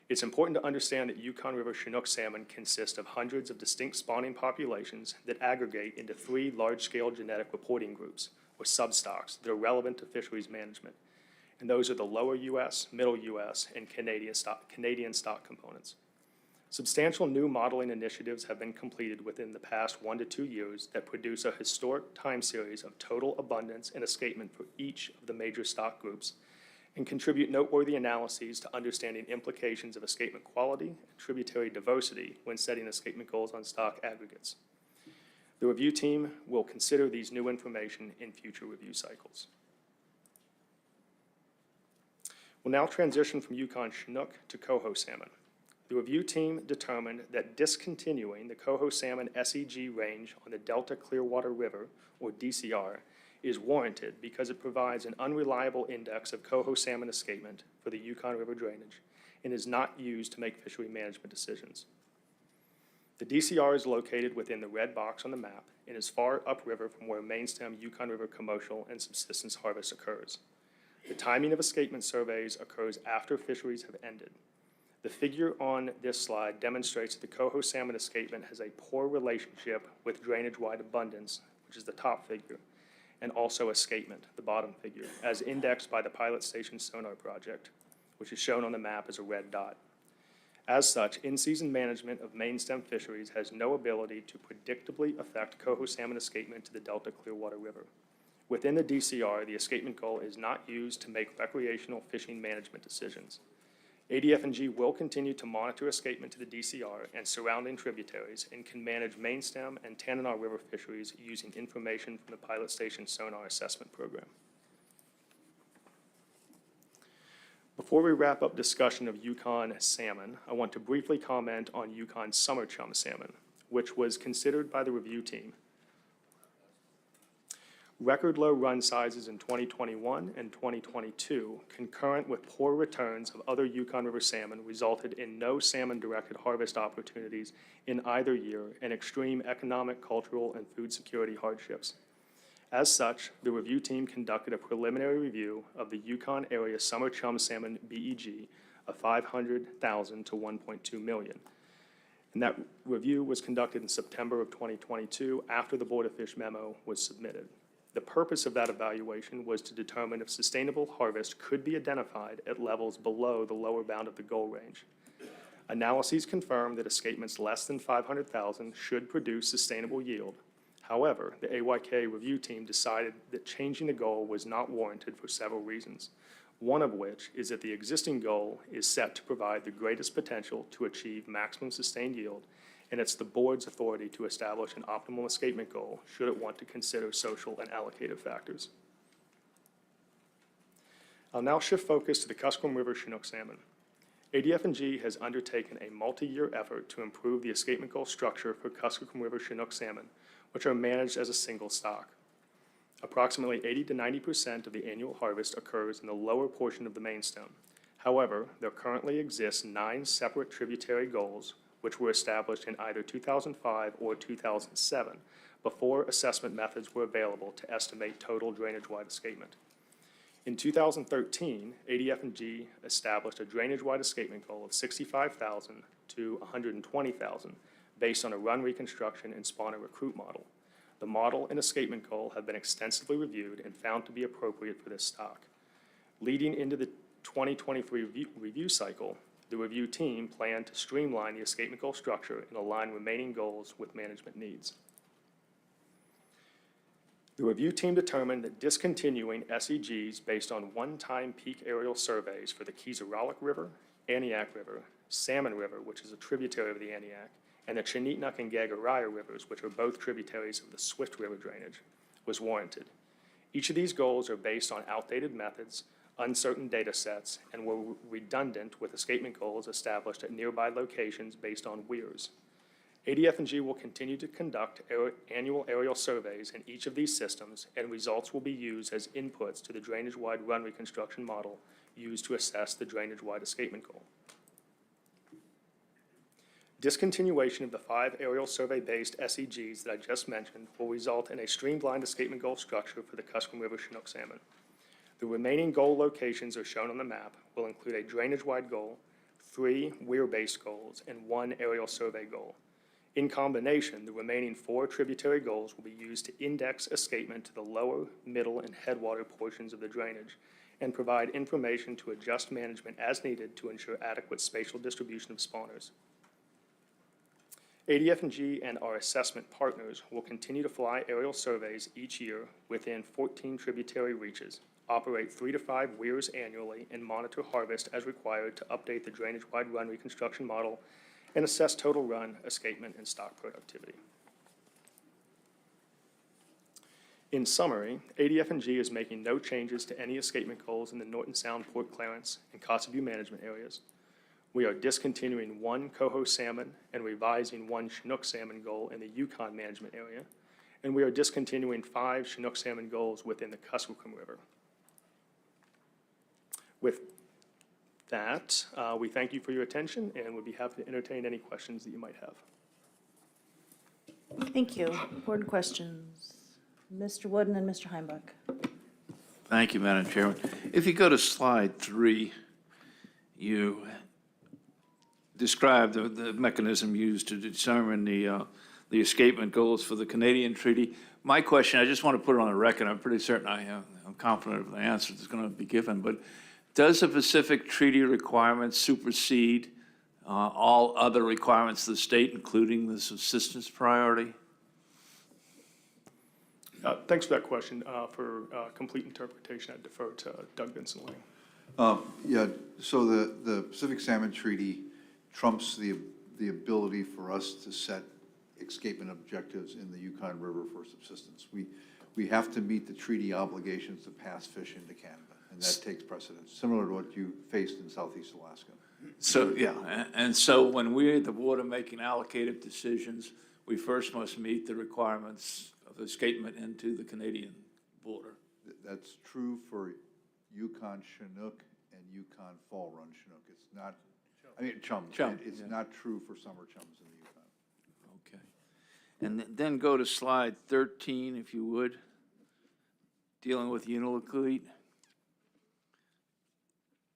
It's important to understand that Yukon River Chinook salmon consist of hundreds of distinct spawning populations that aggregate into 3 large-scale genetic reporting groups, or substocks, that are relevant to fisheries management. And those are the lower U.S., middle U.S., and Canadian stock components. Substantial new modeling initiatives have been completed within the past 1 to 2 years that produce a historic time series of total abundance and escapement for each of the major stock groups, and contribute noteworthy analyses to understanding implications of escapement quality and tributary diversity when setting escapement goals on stock aggregates. The review team will consider these new information in future review cycles. We'll now transition from Yukon Chinook to coho salmon. The review team determined that discontinuing the coho salmon SEG range on the Delta Clearwater River, or DCR, is warranted because it provides an unreliable index of coho salmon escapement for the Yukon River drainage and is not used to make fishery management decisions. The DCR is located within the red box on the map and is far upriver from where mainstem Yukon River commercial and subsistence harvest occurs. The timing of escapement surveys occurs after fisheries have ended. The figure on this slide demonstrates that the coho salmon escapement has a poor relationship with drainage-wide abundance, which is the top figure, and also escapement, the bottom figure, as indexed by the Pilot Station Sonar Project, which is shown on the map as a red dot. As such, in-season management of mainstem fisheries has no ability to predictably affect coho salmon escapement to the Delta Clearwater River. Within the DCR, the escapement goal is not used to make recreational fishing management decisions. ADF&G will continue to monitor escapement to the DCR and surrounding tributaries and can manage mainstem and Tanana River fisheries using information from the Pilot Station Sonar Assessment Program. Before we wrap up discussion of Yukon salmon, I want to briefly comment on Yukon summer chum salmon, which was considered by the review team. Record low run sizes in 2021 and 2022, concurrent with poor returns of other Yukon River salmon, resulted in no salmon-directed harvest opportunities in either year and extreme economic, cultural, and food security hardships. As such, the review team conducted a preliminary review of the Yukon area summer chum salmon BEG of 500,000 to 1.2 million. And that review was conducted in September of 2022 after the Board of Fish memo was submitted. The purpose of that evaluation was to determine if sustainable harvest could be identified at levels below the lower bound of the goal range. Analyses confirmed that escapements less than 500,000 should produce sustainable yield. However, the AYK review team decided that changing the goal was not warranted for several reasons, one of which is that the existing goal is set to provide the greatest potential to achieve maximum sustained yield, and it's the board's authority to establish an optimal escapement goal should it want to consider social and allocative factors. I'll now shift focus to the Kuskokwim River Chinook salmon. ADF&G has undertaken a multi-year effort to improve the escapement goal structure for Kuskokwim River Chinook salmon, which are managed as a single stock. Approximately 80 to 90% of the annual harvest occurs in the lower portion of the mainstem. However, there currently exists 9 separate tributary goals which were established in either 2005 or 2007 before assessment methods were available to estimate total drainage-wide escapement. In 2013, ADF&G established a drainage-wide escapement goal of 65,000 to 120,000 based on a run reconstruction and spawner recruit model. The model and escapement goal have been extensively reviewed and found to be appropriate for this stock. Leading into the 2023 review cycle, the review team planned to streamline the escapement goal structure and align remaining goals with management needs. The review team determined that discontinuing SEGs based on one-time peak aerial surveys for the Kuskokwim River, Aniak River, Salmon River, which is a tributary of the Aniak, and the Chinitnuk and Gagaraya rivers, which are both tributaries of the Swift River drainage, was warranted. Each of these goals are based on outdated methods, uncertain data sets, and were redundant with escapement goals established at nearby locations based on weirs. ADF&G will continue to conduct annual aerial surveys in each of these systems, and results will be used as inputs to the drainage-wide run reconstruction model used to assess the drainage-wide escapement goal. Discontinuation of the 5 aerial survey-based SEGs that I just mentioned will result in a streamlined escapement goal structure for the Kuskokwim River Chinook salmon. The remaining goal locations are shown on the map will include a drainage-wide goal, 3 weir-based goals, and 1 aerial survey goal. In combination, the remaining 4 tributary goals will be used to index escapement to the lower, middle, and headwater portions of the drainage and provide information to adjust management as needed to ensure adequate spatial distribution of spawners. ADF&G and our assessment partners will continue to fly aerial surveys each year within 14 tributary reaches, operate 3 to 5 weirs annually, and monitor harvest as required to update the drainage-wide run reconstruction model and assess total run, escapement, and stock productivity. In summary, ADF&G is making no changes to any escapement goals in the Norton Sound, Port Clarence, and Kotzebue management areas. We are discontinuing 1 coho salmon and revising 1 Chinook salmon goal in the Yukon management area, and we are discontinuing 5 Chinook salmon goals within the Kuskokwim River. With that, we thank you for your attention and would be happy to entertain any questions that you might have. Thank you. Board questions? Mr. Wood and then Mr. Heimbach. Thank you, Madam Chairman. If you go to slide 3, you describe the mechanism used to determine the escapement goals for the Canadian treaty. My question, I just want to put it on the record, I'm pretty certain I'm confident of the answer that's going to be given, but does the Pacific Treaty requirements supersede all other requirements of the state, including the subsistence priority? Thanks for that question. For complete interpretation, I defer to Doug Benson-Lang. Yeah, so the Pacific Salmon Treaty trumps the ability for us to set escapement objectives in the Yukon River for subsistence. We have to meet the treaty obligations to pass fish into Canada, and that takes precedence, similar to what you faced in Southeast Alaska. So, yeah, and so when we're at the board of making allocative decisions, we first must meet the requirements of escapement into the Canadian border. That's true for Yukon Chinook and Yukon Fall Run Chinook. It's not, I mean, chums. It's not true for summer chums in the Yukon. Okay. And then go to slide 13, if you would, dealing with Unalakleet.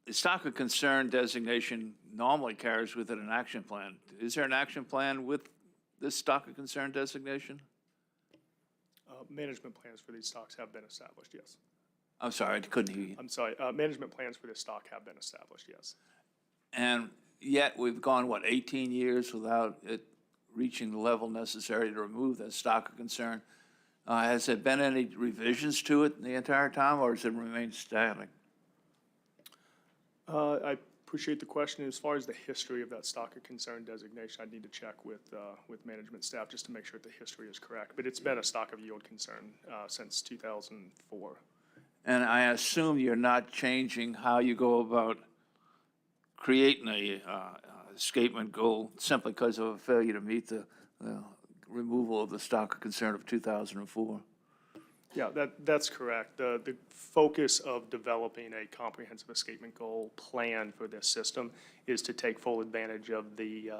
The stock of concern designation normally carries with it an action plan. Is there an action plan with this stock of concern designation? Management plans for these stocks have been established, yes. I'm sorry, I couldn't hear you. I'm sorry, management plans for this stock have been established, yes. And yet we've gone, 18 years without it reaching the level necessary to remove that stock of concern. Has there been any revisions to it the entire time, or has it remained static? I appreciate the question. As far as the history of that stock of concern designation, I'd need to check with management staff just to make sure the history is correct. But it's been a stock of yield concern since 2004. And I assume you're not changing how you go about creating a escapement goal simply because of a failure to meet the removal of the stock of concern of 2004. Yeah, that's correct. The focus of developing a comprehensive escapement goal plan for this system is to take full advantage of the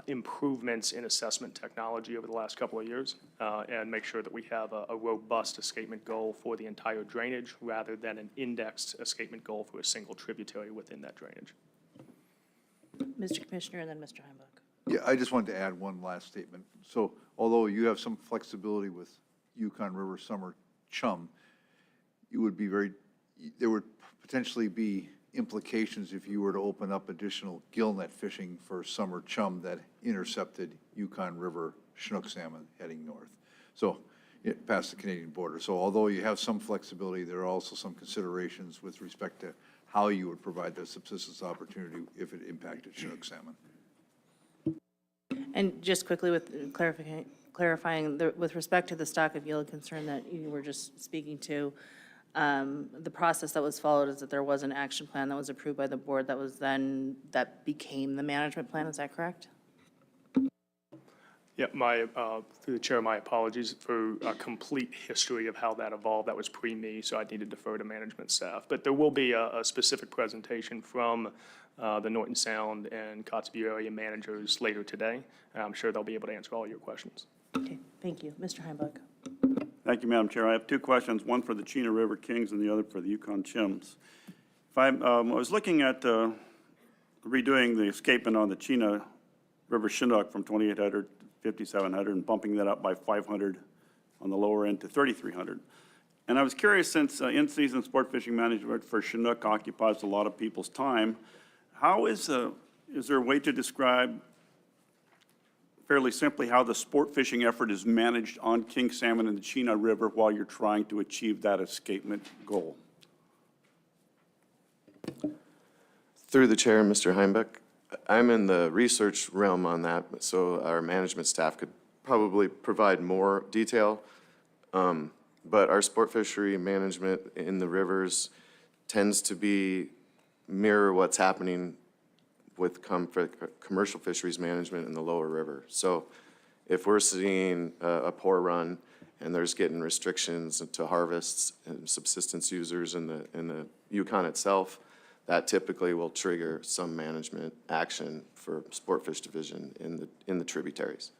improvements in assessment technology over the last couple of years and make sure that we have a robust escapement goal for the entire drainage rather than an indexed escapement goal for a single tributary within that drainage. Mr. Commissioner, and then Mr. Heimbach. Yeah, I just wanted to add one last statement. So although you have some flexibility with Yukon River summer chum, there would potentially be implications if you were to open up additional gillnet fishing for summer chum that intercepted Yukon River Chinook salmon heading north. So, past the Canadian border. So although you have some flexibility, there are also some considerations with respect to how you would provide the subsistence opportunity if it impacted Chinook salmon. And just quickly with clarifying with respect to the stock of yield concern that you were just speaking to, the process that was followed is that there was an action plan that was approved by the board that became the management plan. Is that correct? Yeah, through the chair, my apologies for a complete history of how that evolved. That was pre-me, so I need to defer to management staff. But there will be a specific presentation from the Norton Sound and Kotzebue area managers later today. I'm sure they'll be able to answer all your questions. Okay, thank you. Mr. Heimbach. Thank you, Madam Chair. I have two questions, one for the Chena River Kings and the other for the Yukon Chims. I was looking at redoing the escapement on the Chena River Chinook from 2,800 to 5,700 and bumping that up by 500 on the lower end to 3,300. And I was curious, since in-season sport fishing management for Chinook occupies a lot of people's time, is there a way to describe fairly simply how the sport fishing effort is managed on king salmon in the Chena River while you're trying to achieve that escapement goal? Through the chair, Mr. Heimbach, I'm in the research realm on that, so our management staff could probably provide more detail. But our sport fishery management in the rivers tends to mirror what's happening with commercial fisheries management in the lower river. So if we're seeing a poor run and there's getting restrictions to harvests and subsistence users in the Yukon itself, that typically will trigger some management action for sport fish division in the tributaries.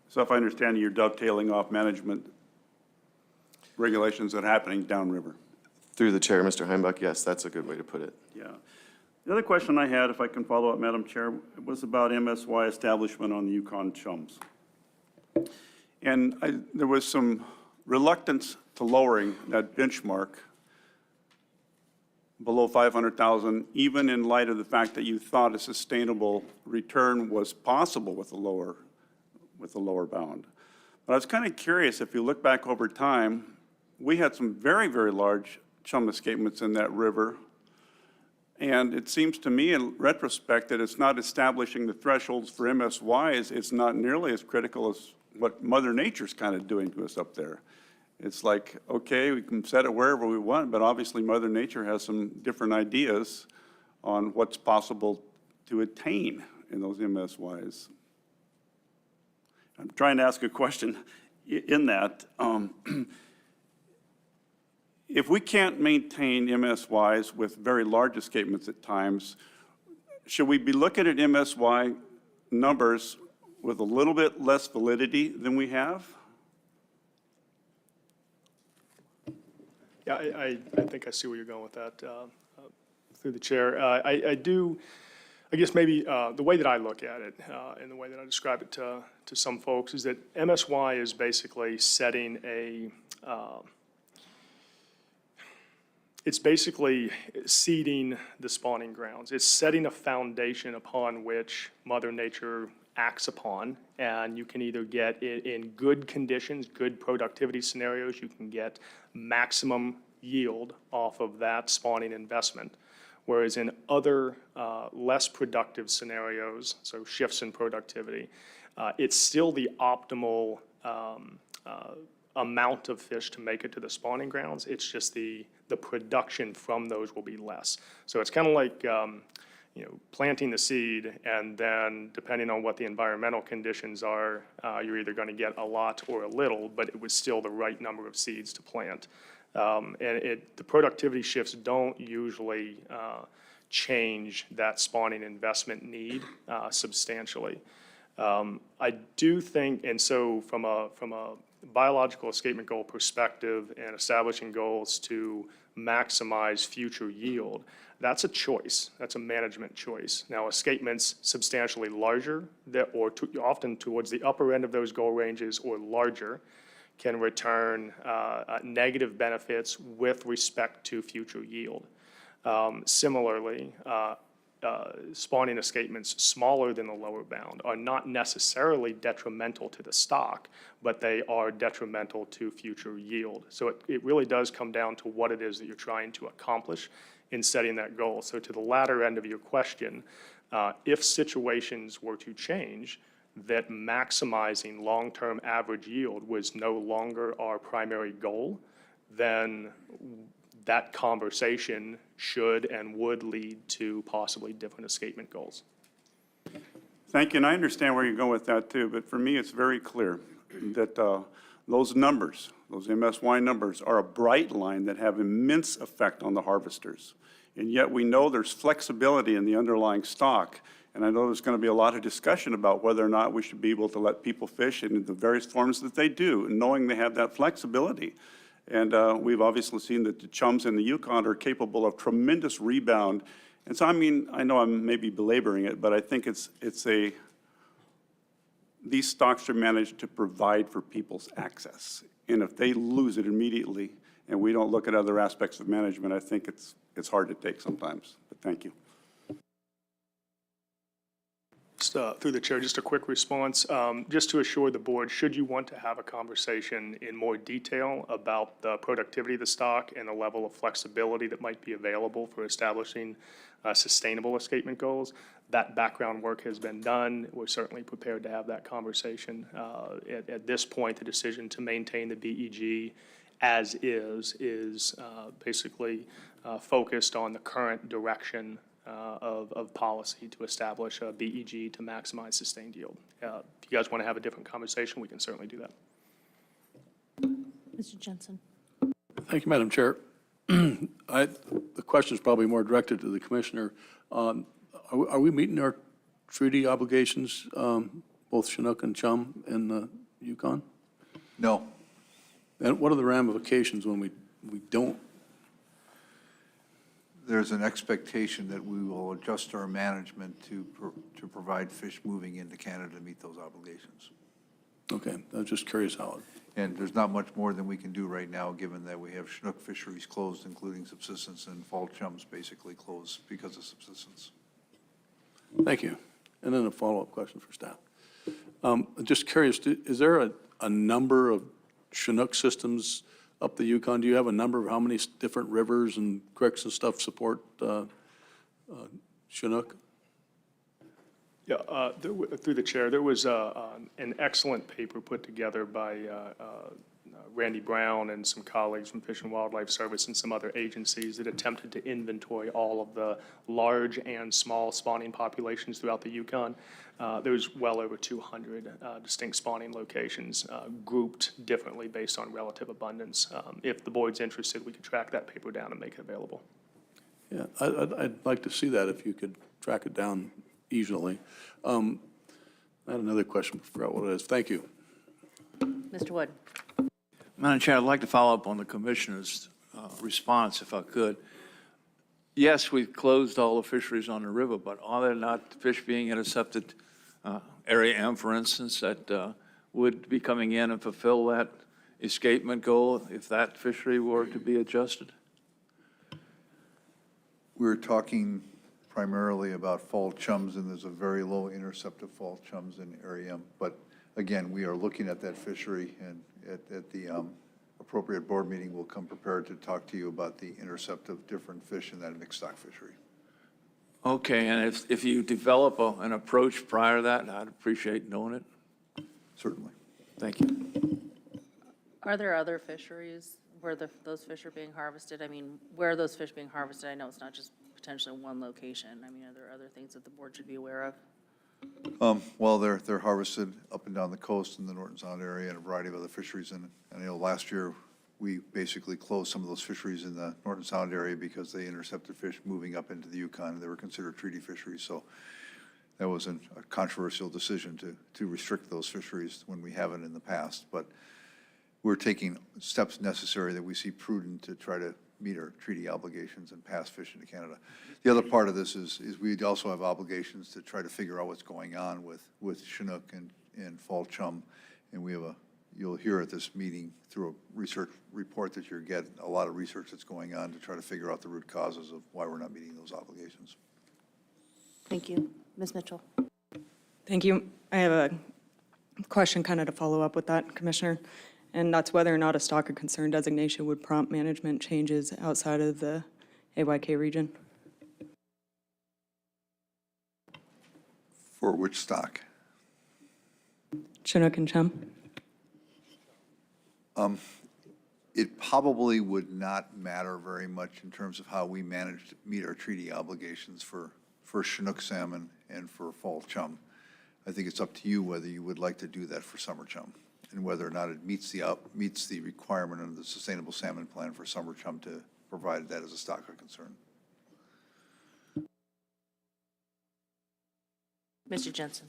So if I understand, you're dovetailing off management regulations that are happening downriver. Through the chair, Mr. Heimbach, yes, that's a good way to put it. Yeah. The other question I had, if I can follow up, Madam Chair, was about MSY establishment on the Yukon chums. And there was some reluctance to lowering that benchmark below 500,000, even in light of the fact that you thought a sustainable return was possible with a lower bound. But I was kind of curious, if you look back over time, we had some very, very large chum escapements in that river. And it seems to me in retrospect that it's not establishing the thresholds for MSYs. It's not nearly as critical as what Mother Nature's kind of doing to us up there. It's like, okay, we can set it wherever we want, but obviously Mother Nature has some different ideas on what's possible to attain in those MSYs. I'm trying to ask a question in that. If we can't maintain MSYs with very large escapements at times, should we be looking at MSY numbers with a little bit less validity than we have? Yeah, I think I see where you're going with that, through the chair. I guess maybe the way that I look at it and the way that I describe it to some folks is that MSY is basically setting it's basically seeding the spawning grounds. It's setting a foundation upon which Mother Nature acts upon, and you can either get in good conditions, good productivity scenarios, you can get maximum yield off of that spawning investment. Whereas in other less productive scenarios, so shifts in productivity, it's still the optimal amount of fish to make it to the spawning grounds. It's just the production from those will be less. So it's kind of like, planting the seed, and then depending on what the environmental conditions are, you're either going to get a lot or a little, but it was still the right number of seeds to plant. And the productivity shifts don't usually change that spawning investment need substantially. I do think, and so from a biological escapement goal perspective and establishing goals to maximize future yield, that's a choice. That's a management choice. Now, escapements substantially larger, often towards the upper end of those goal ranges or larger, can return negative benefits with respect to future yield. Similarly, spawning escapements smaller than the lower bound are not necessarily detrimental to the stock, but they are detrimental to future yield. So it really does come down to what it is that you're trying to accomplish in setting that goal. So to the latter end of your question, if situations were to change, that maximizing long-term average yield was no longer our primary goal, then that conversation should and would lead to possibly different escapement goals. Thank you, and I understand where you're going with that too, but for me, it's very clear that those numbers, those MSY numbers, are a bright line that have immense effect on the harvesters. And yet we know there's flexibility in the underlying stock, and I know there's going to be a lot of discussion about whether or not we should be able to let people fish in the various forms that they do, and knowing they have that flexibility. And we've obviously seen that the chums in the Yukon are capable of tremendous rebound. And so, I mean, I know I'm maybe belaboring it, but I think these stocks are managed to provide for people's access. And if they lose it immediately and we don't look at other aspects of management, I think it's hard to take sometimes. But thank you. Through the chair, just a quick response. Just to assure the board, should you want to have a conversation in more detail about the productivity of the stock and the level of flexibility that might be available for establishing sustainable escapement goals, that background work has been done. We're certainly prepared to have that conversation. At this point, the decision to maintain the BEG as is basically focused on the current direction of policy to establish a BEG to maximize sustained yield. If you guys want to have a different conversation, we can certainly do that. Mr. Jensen. Thank you, Madam Chair. The question is probably more directed to the Commissioner. Are we meeting our treaty obligations, both Chinook and chum in the Yukon? No. And what are the ramifications when we don't? There's an expectation that we will adjust our management to provide fish moving into Canada to meet those obligations. Okay, I was just curious how. And there's not much more than we can do right now, given that we have Chinook fisheries closed, including subsistence, and fall chums basically closed because of subsistence. Thank you. And then a follow-up question for staff. Just curious, is there a number of Chinook systems up the Yukon? Do you have a number of how many different rivers and creeks and stuff support Chinook? Yeah, through the chair, there was an excellent paper put together by Randy Brown and some colleagues from Fish and Wildlife Service and some other agencies that attempted to inventory all of the large and small spawning populations throughout the Yukon. There's well over 200 distinct spawning locations grouped differently based on relative abundance. If the board's interested, we could track that paper down and make it available. Yeah, I'd like to see that if you could track it down easily. I had another question, I forgot what it is. Thank you. Mr. Wood. Madam Chair, I'd like to follow up on the Commissioner's response, if I could. Yes, we've closed all the fisheries on the river, but are there not fish being intercepted, Area M, for instance, that would be coming in and fulfill that escapement goal if that fishery were to be adjusted? We're talking primarily about fall chums, and there's a very low intercept of fall chums in Area M. But again, we are looking at that fishery, and at the appropriate board meeting, we'll come prepared to talk to you about the intercept of different fish in that mixed stock fishery. Okay, and if you develop an approach prior to that, I'd appreciate knowing it. Certainly. Thank you. Are there other fisheries where those fish are being harvested? I mean, where are those fish being harvested? I know it's not just potentially one location. I mean, are there there other things that the board should be aware of? Well, they're harvested up and down the coast in the Norton Sound area and a variety of other fisheries. And I know last year, we basically closed some of those fisheries in the Norton Sound area because they intercepted fish moving up into the Yukon. They were considered treaty fisheries. So that was a controversial decision to restrict those fisheries when we haven't in the past. But we're taking steps necessary that we see prudent to try to meet our treaty obligations and pass fish into Canada. The other part of this is we also have obligations to try to figure out what's going on with Chinook and fall chum. And we have you'll hear at this meeting through a research report that you'll get a lot of research that's going on to try to figure out the root causes of why we're not meeting those obligations. Thank you. Ms. Mitchell? Thank you. I have a question kind of to follow up with that, Commissioner, and that's whether or not a stock of concern designation would prompt management changes outside of the AYK region. For which stock? Chinook and chum? It probably would not matter very much in terms of how we meet our treaty obligations for Chinook salmon and for fall chum. I think it's up to you whether you would like to do that for summer chum and whether or not it meets the requirement of the Sustainable Salmon Plan for summer chum to provide that as a stock of concern. Mr. Jensen?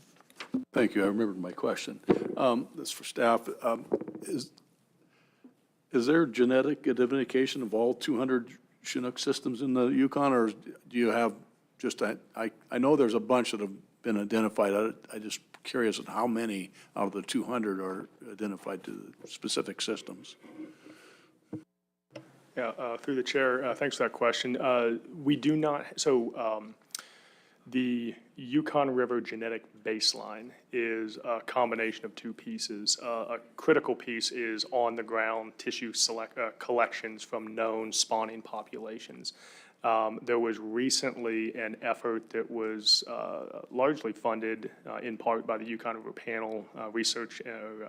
Thank you. I remembered my question. This is for staff. Is there genetic identification of all 200 Chinook systems in the Yukon, or do you have just, I know there's a bunch that have been identified. I just curious on how many out of the 200 are identified to specific systems. Yeah, through the chair, thanks for that question. We do not, the Yukon River genetic baseline is a combination of two pieces. A critical piece is on-the-ground tissue collections from known spawning populations. There was recently an effort that was largely funded in part by the Yukon River Panel Research and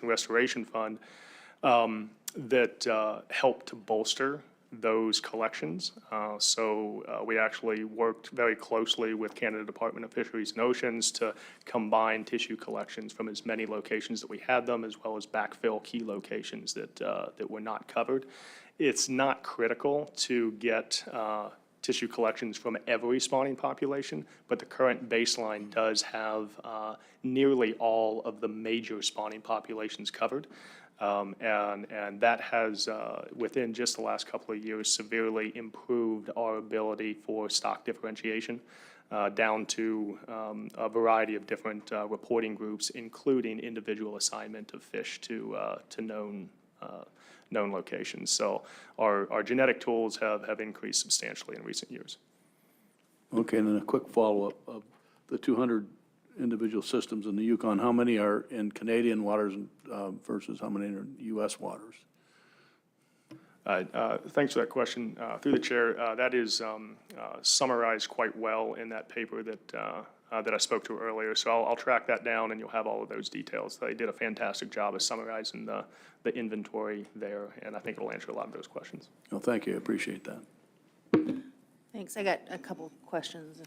Restoration Fund that helped to bolster those collections. We actually worked very closely with Canada Department of Fisheries and Oceans to combine tissue collections from as many locations that we had them, as well as backfill key locations that were not covered. It's not critical to get tissue collections from every spawning population, but the current baseline does have nearly all of the major spawning populations covered. And that has, within just the last couple of years, severely improved our ability for stock differentiation down to a variety of different reporting groups, including individual assignment of fish to known locations. So our genetic tools have increased substantially in recent years. Okay, and then a quick follow-up of the 200 individual systems in the Yukon, how many are in Canadian waters versus how many are in U.S. waters? Thanks for that question. Through the chair, that is summarized quite well in that paper that I spoke to earlier. So I'll track that down and you'll have all of those details. They did a fantastic job of summarizing the inventory there, and I think it'll answer a lot of those questions. Well, thank you. I appreciate that. Thanks. I got a couple questions,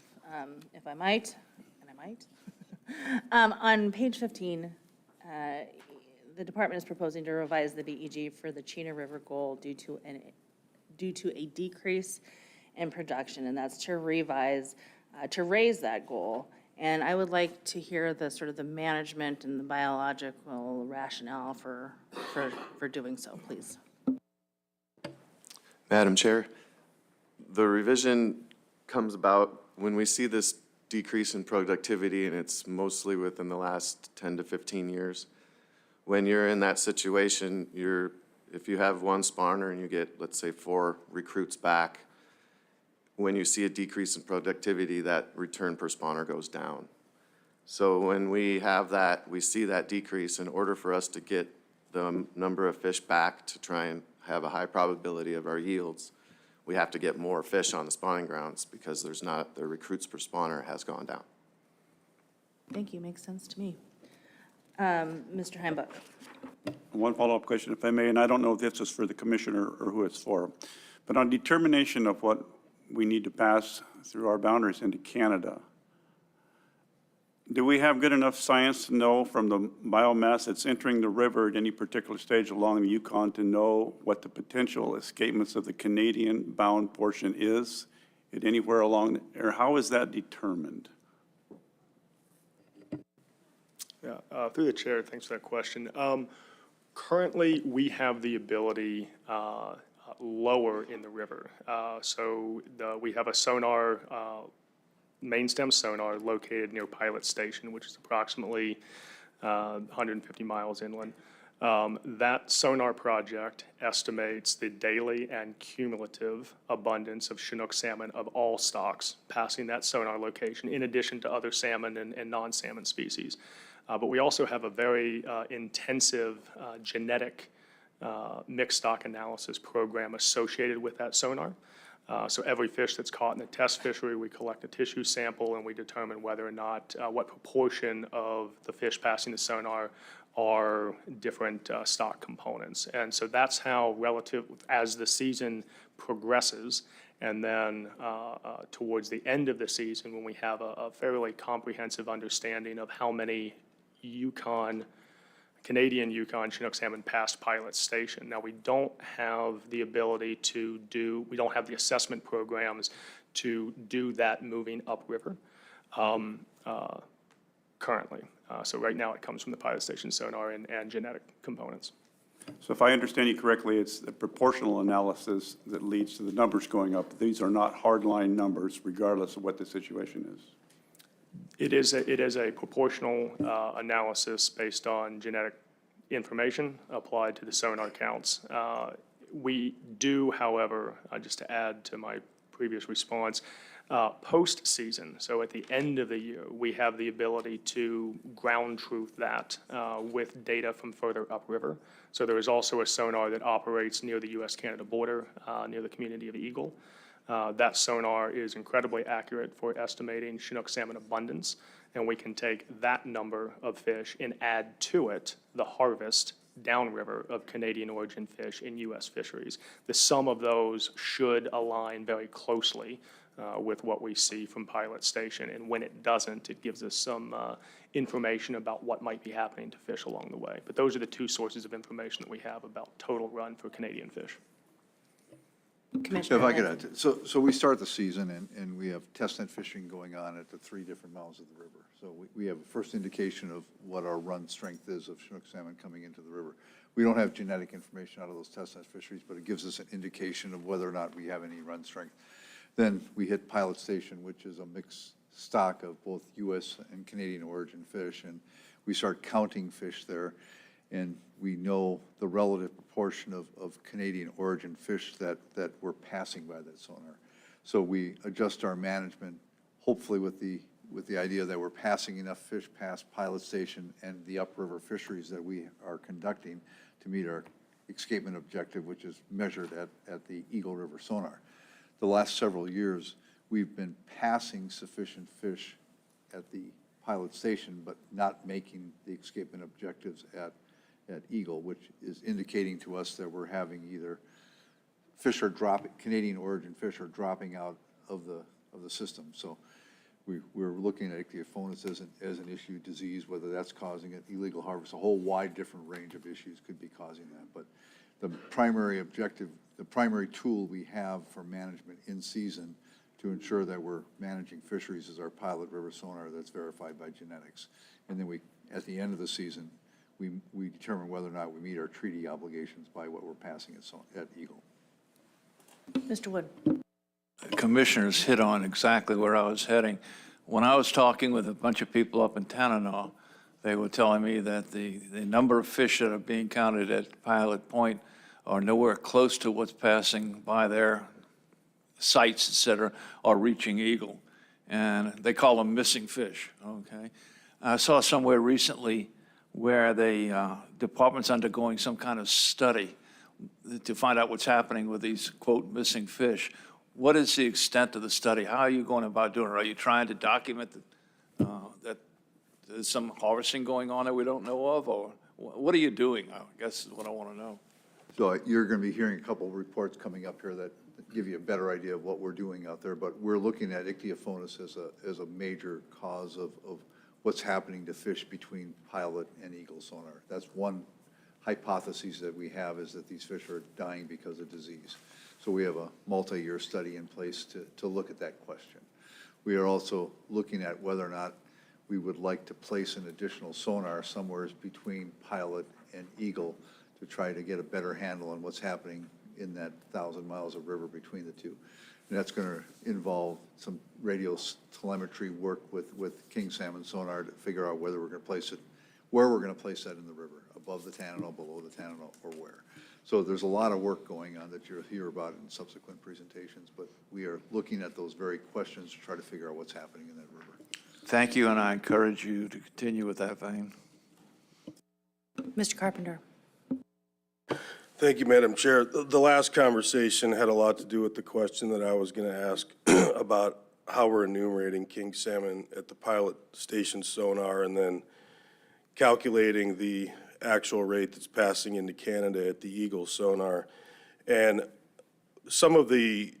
if I might, and I might. On page 15, the department is proposing to revise the BEG for the Chena River goal due to a decrease in production, and that's to raise that goal. And I would like to hear the sort of the management and the biological rationale for doing so, please. Madam Chair, the revision comes about when we see this decrease in productivity, and it's mostly within the last 10 to 15 years. When you're in that situation, if you have one spawner and you get, let's say, 4 recruits back, when you see a decrease in productivity, that return per spawner goes down. So when we have that, we see that decrease, in order for us to get the number of fish back to try and have a high probability of our yields, we have to get more fish on the spawning grounds because the recruits per spawner has gone down. Thank you. Makes sense to me. Mr. Heimbach. One follow-up question, if I may, and I don't know if this is for the commissioner or who it's for, but on determination of what we need to pass through our boundaries into Canada. Do we have good enough science to know from the biomass that's entering the river at any particular stage along the Yukon to know what the potential escapements of the Canadian-bound portion is at anywhere along, or how is that determined? Yeah, through the chair, thanks for that question. Currently, we have the ability lower in the river. We have a sonar, main stem sonar located near Pilot Station, which is approximately 150 miles inland. That sonar project estimates the daily and cumulative abundance of Chinook salmon of all stocks passing that sonar location, in addition to other salmon and non-salmon species. But we also have a very intensive genetic mixed stock analysis program associated with that sonar. So every fish that's caught in a test fishery, we collect a tissue sample and we determine whether or not, what proportion of the fish passing the sonar are different stock components. And so that's how relative, as the season progresses, and then towards the end of the season, when we have a fairly comprehensive understanding of how many Canadian Yukon Chinook salmon past Pilot Station. Now, we don't have the ability we don't have the assessment programs to do that moving upriver currently. So right now, it comes from the Pilot Station sonar and genetic components. So if I understand you correctly, it's the proportional analysis that leads to the numbers going up. These are not hardline numbers regardless of what the situation is. It is a proportional analysis based on genetic information applied to the sonar counts. We do, however, just to add to my previous response, post-season, so at the end of the year, we have the ability to ground truth that with data from further upriver. So there is also a sonar that operates near the U.S.-Canada border, near the community of Eagle. That sonar is incredibly accurate for estimating Chinook salmon abundance, and we can take that number of fish and add to it the harvest downriver of Canadian origin fish in U.S. fisheries. The sum of those should align very closely with what we see from Pilot Station, and when it doesn't, it gives us some information about what might be happening to fish along the way. But those are the two sources of information that we have about total run for Canadian fish. So if I could add, so we start the season and we have test net fishing going on at the 3 different mouths of the river. So we have a first indication of what our run strength is of Chinook salmon coming into the river. We don't have genetic information out of those test net fisheries, but it gives us an indication of whether or not we have any run strength. Then we hit Pilot Station, which is a mixed stock of both U.S. and Canadian origin fish, and we start counting fish there. And we know the relative proportion of Canadian origin fish that we're passing by that sonar. So we adjust our management, hopefully with the idea that we're passing enough fish past Pilot Station and the upriver fisheries that we are conducting to meet our escapement objective, which is measured at the Eagle River sonar. The last several years, we've been passing sufficient fish at the Pilot Station, but not making the escapement objectives at Eagle, which is indicating to us that we're having either Canadian origin fish are dropping out of the system. So we're looking at ichthyophonus as an issue, disease, whether that's causing it, illegal harvest, a whole wide different range of issues could be causing that. But the primary objective, the primary tool we have for management in season to ensure that we're managing fisheries is our Pilot River sonar that's verified by genetics. And then at the end of the season, we determine whether or not we meet our treaty obligations by what we're passing at Eagle. Mr. Wood. Commissioners hit on exactly where I was heading. When I was talking with a bunch of people up in Dena'ina, they were telling me that the number of fish that are being counted at Pilot Point are nowhere close to what's passing by their sites, et cetera, or reaching Eagle. And they call them missing fish, okay? I saw somewhere recently where the department's undergoing some kind of study to find out what's happening with these, quote, missing fish. What is the extent of the study? How are you going about doing it? Are you trying to document that there's some harvesting going on that we don't know of, or what are you doing? I guess is what I want to know. So you're going to be hearing a couple of reports coming up here that give you a better idea of what we're doing out there, but we're looking at ichthyophonus as a major cause of what's happening to fish between pilot and eagle sonar. That's one hypothesis that we have, is that these fish are dying because of disease. So we have a multi-year study in place to look at that question. We are also looking at whether or not we would like to place an additional sonar somewhere between pilot and eagle to try to get a better handle on what's happening in that 1,000 miles of river between the two. And that's going to involve some radio telemetry work with king salmon sonar to figure out whether we're going to place it, where we're going to place that in the river, above the Tanano, below the Tanano, or where. So there's a lot of work going on that you'll hear about in subsequent presentations, but we are looking at those very questions to try to figure out what's happening in that river. Thank you, and I encourage you to continue with that vein. Mr. Carpenter. Thank you, Madam Chair. The last conversation had a lot to do with the question that I was going to ask about how we're enumerating king salmon at the pilot station sonar and then calculating the actual rate that's passing into Canada at the eagle sonar. And some of the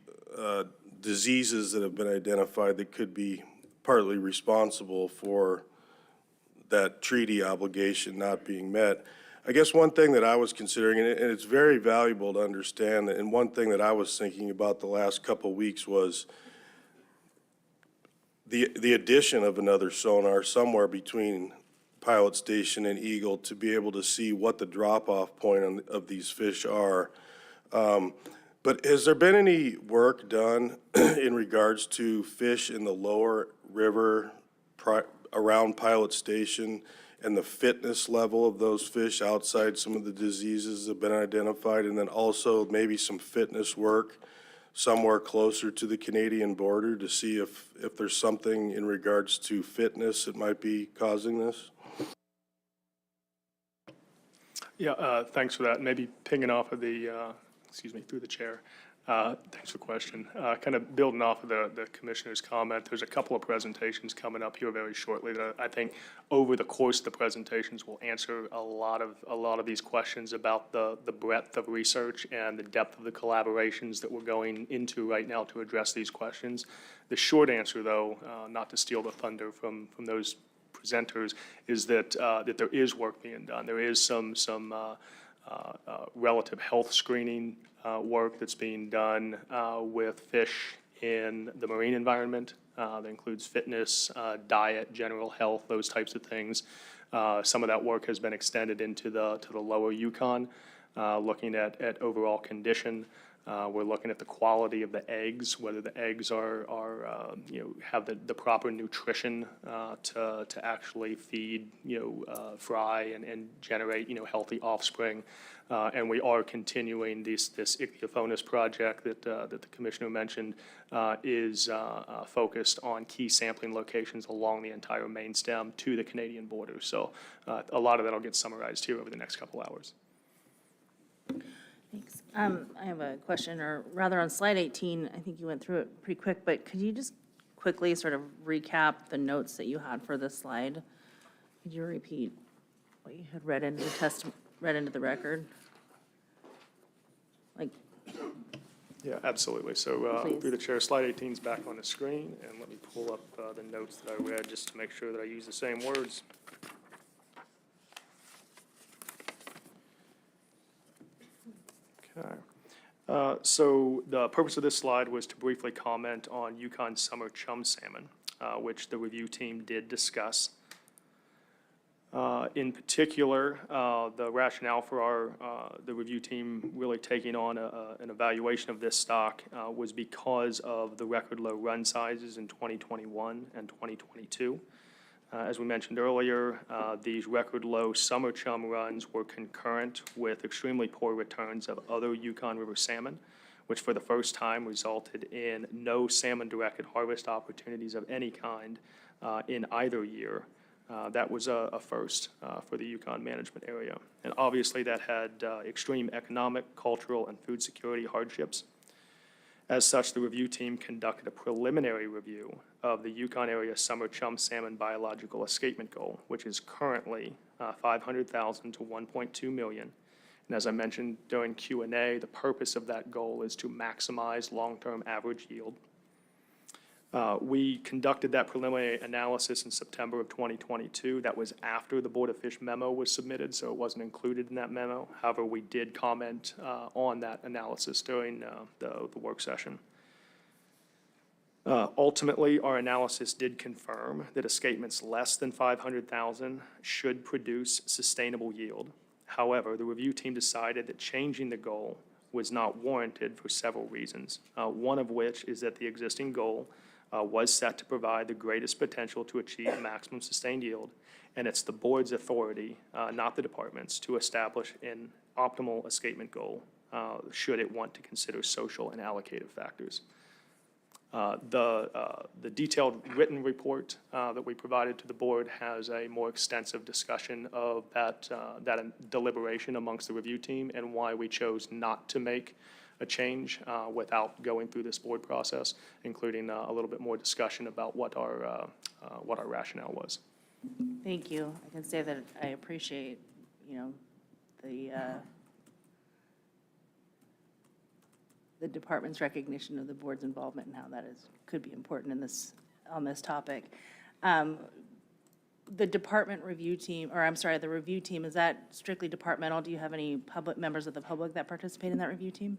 diseases that have been identified that could be partly responsible for that treaty obligation not being met. I guess one thing that I was considering, and it's very valuable to understand, and one thing that I was thinking about the last couple of weeks was the addition of another sonar somewhere between pilot station and eagle to be able to see what the drop-off point of these fish are. But has there been any work done in regards to fish in the lower river around pilot station and the fitness level of those fish outside some of the diseases that have been identified, and then also maybe some fitness work somewhere closer to the Canadian border to see if there's something in regards to fitness that might be causing this? Yeah, thanks for that. Maybe pinging off of the, through the chair. Thanks for the question. Kind of building off of the commissioner's comment, there's a couple of presentations coming up here very shortly that I think over the course of the presentations will answer a lot of these questions about the breadth of research and the depth of the collaborations that we're going into right now to address these questions. The short answer, though, not to steal the thunder from those presenters, is that that there is work being done. There is some relative health screening work that's being done with fish in the marine environment. That includes fitness, diet, general health, those types of things. Some of that work has been extended into the lower Yukon, looking at overall condition. We're looking at the quality of the eggs, whether the eggs are have the proper nutrition to actually feed, fry and generate, healthy offspring. And we are continuing this ichthyophonus project that the commissioner mentioned is focused on key sampling locations along the entire main stem to the Canadian border. So a lot of that will get summarized here over the next couple hours. Thanks. I have a question, or rather on slide 18, I think you went through it pretty quick, but could you just quickly sort of recap the notes that you had for this slide? Could you repeat what you had read into the record? Like, yeah, absolutely. So Please. through the chair, slide 18 is back on the screen, and let me pull up the notes that I read just to make sure that I use the same words. Okay. So the purpose of this slide was to briefly comment on Yukon summer chum salmon, which the review team did discuss. In particular, the rationale for the review team really taking on an evaluation of this stock was because of the record low run sizes in 2021 and 2022. As we mentioned earlier, these record low summer chum runs were concurrent with extremely poor returns of other Yukon River salmon, which for the first time resulted in no salmon-directed harvest opportunities of any kind in either year. That was a first for the Yukon management area. And obviously that had extreme economic, cultural, and food security hardships. As such, the review team conducted a preliminary review of the Yukon area summer chum salmon biological escapement goal, which is currently 500,000 to 1.2 million, And as I mentioned during Q&A, the purpose of that goal is to maximize long-term average yield. We conducted that preliminary analysis in September of 2022. That was after the Board of Fish memo was submitted, so it wasn't included in that memo. However, we did comment on that analysis during the work session. Ultimately, our analysis did confirm that escapements less than 500,000 should produce sustainable yield. However, the review team decided that changing the goal was not warranted for several reasons. One of which is that the existing goal was set to provide the greatest potential to achieve maximum sustained yield, and it's the board's authority, not the department's, to establish an optimal escapement goal should it want to consider social and allocative factors. The detailed written report that we provided to the board has a more extensive discussion of that deliberation amongst the review team and why we chose not to make a change without going through this board process, including a little bit more discussion about what our rationale was. Thank you. I can say that I appreciate, the department's recognition of the board's involvement and how that could be important on this topic. The department review team, the review team, is that strictly departmental? Do you have any members of the public that participate in that review team?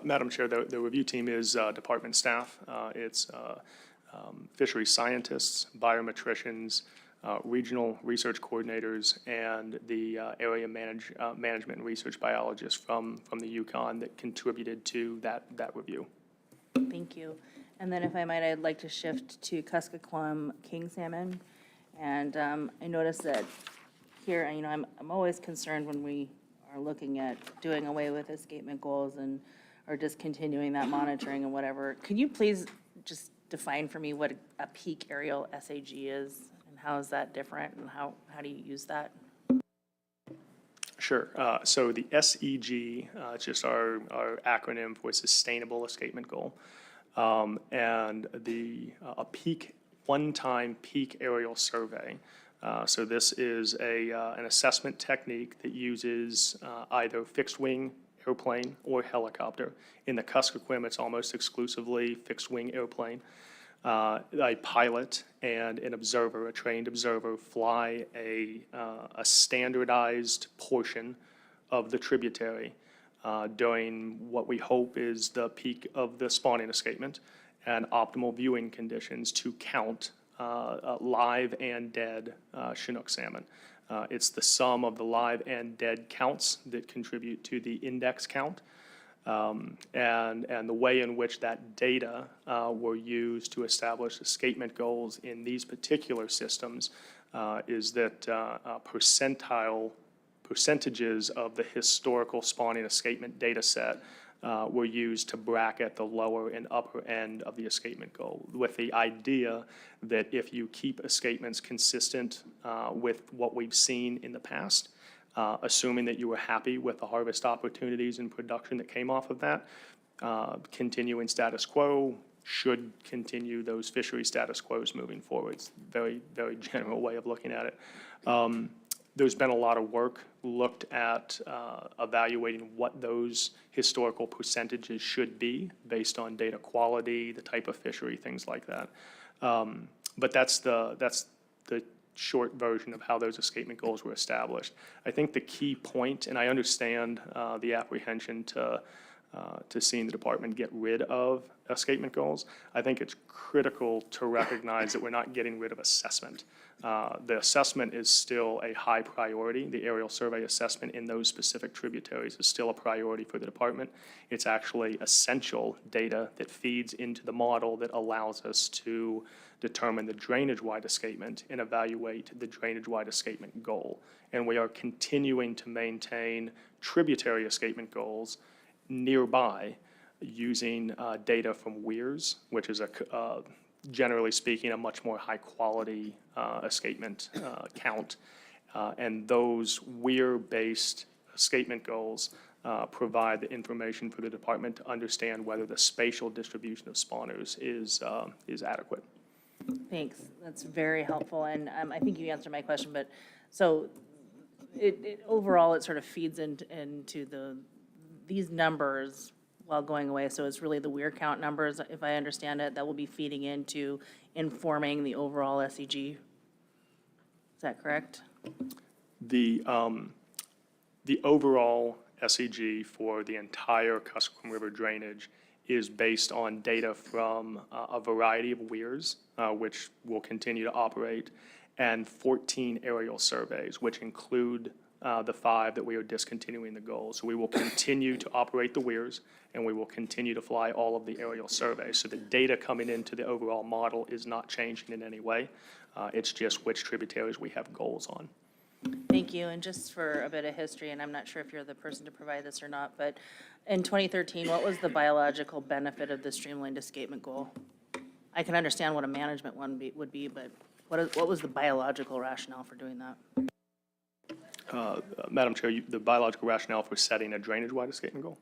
Madam Chair, the review team is department staff. It's fisheries scientists, biometricians, regional research coordinators, and the area management and research biologists from the Yukon that contributed to that review. Thank you. And then if I might, I'd like to shift to Kuskokwim king salmon. And I noticed that here, I'm always concerned when we are looking at doing away with escapement goals or discontinuing that monitoring and whatever. Can you please just define for me what a peak aerial SAG is? How is that different, and how do you use that? Sure. So the SEG, it's just our acronym for Sustainable Escapement Goal, and a peak, one-time peak aerial survey. So this is an assessment technique that uses either fixed-wing airplane or helicopter. In the Kuskokwim, it's almost exclusively fixed-wing airplane. A pilot and an observer, a trained observer, fly a standardized portion of the tributary during what we hope is the peak of the spawning escapement and optimal viewing conditions to count live and dead Chinook salmon. It's the sum of the live and dead counts that contribute to the index count. And the way in which that data were used to establish escapement goals in these particular systems is that percentages of the historical spawning escapement data set were used to bracket the lower and upper end of the escapement goal, with the idea that if you keep escapements consistent with what we've seen in the past, assuming that you were happy with the harvest opportunities and production that came off of that, continuing status quo should continue those fishery status quos moving forward. It's a very, very general way of looking at it. There's been a lot of work looked at evaluating what those historical percentages should be based on data quality, the type of fishery, things like that. But that's the short version of how those escapement goals were established. I think the key point, and I understand the apprehension to seeing the department get rid of escapement goals, I think it's critical to recognize that we're not getting rid of assessment. The assessment is still a high priority. The aerial survey assessment in those specific tributaries is still a priority for the department. It's actually essential data that feeds into the model that allows us to determine the drainage-wide escapement and evaluate the drainage-wide escapement goal. And we are continuing to maintain tributary escapement goals nearby using data from WEIRS, which is generally speaking, a much more high-quality escapement count. And those WEIR-based escapement goals provide the information for the department to understand whether the spatial distribution of spawners is adequate. Thanks. That's very helpful. And I think you answered my question, but so overall, it sort of feeds into these numbers while going away. So it's really the weir count numbers, if I understand it, that will be feeding into informing the overall SEG. Is that correct? The overall SEG for the entire Kuskokwim River drainage is based on data from a variety of weirs, which will continue to operate, and 14 aerial surveys, which include the 5 that we are discontinuing the goal. So we will continue to operate the weirs, and we will continue to fly all of the aerial surveys. So the data coming into the overall model is not changing in any way. It's just which tributaries we have goals on. Thank you. And just for a bit of history, and I'm not sure if you're the person to provide this or not, but in 2013, what was the biological benefit of the streamlined escapement goal? I can understand what a management one would be, but what was the biological rationale for doing that? Madam Chair, the biological rationale for setting a drainage-wide escapement goal?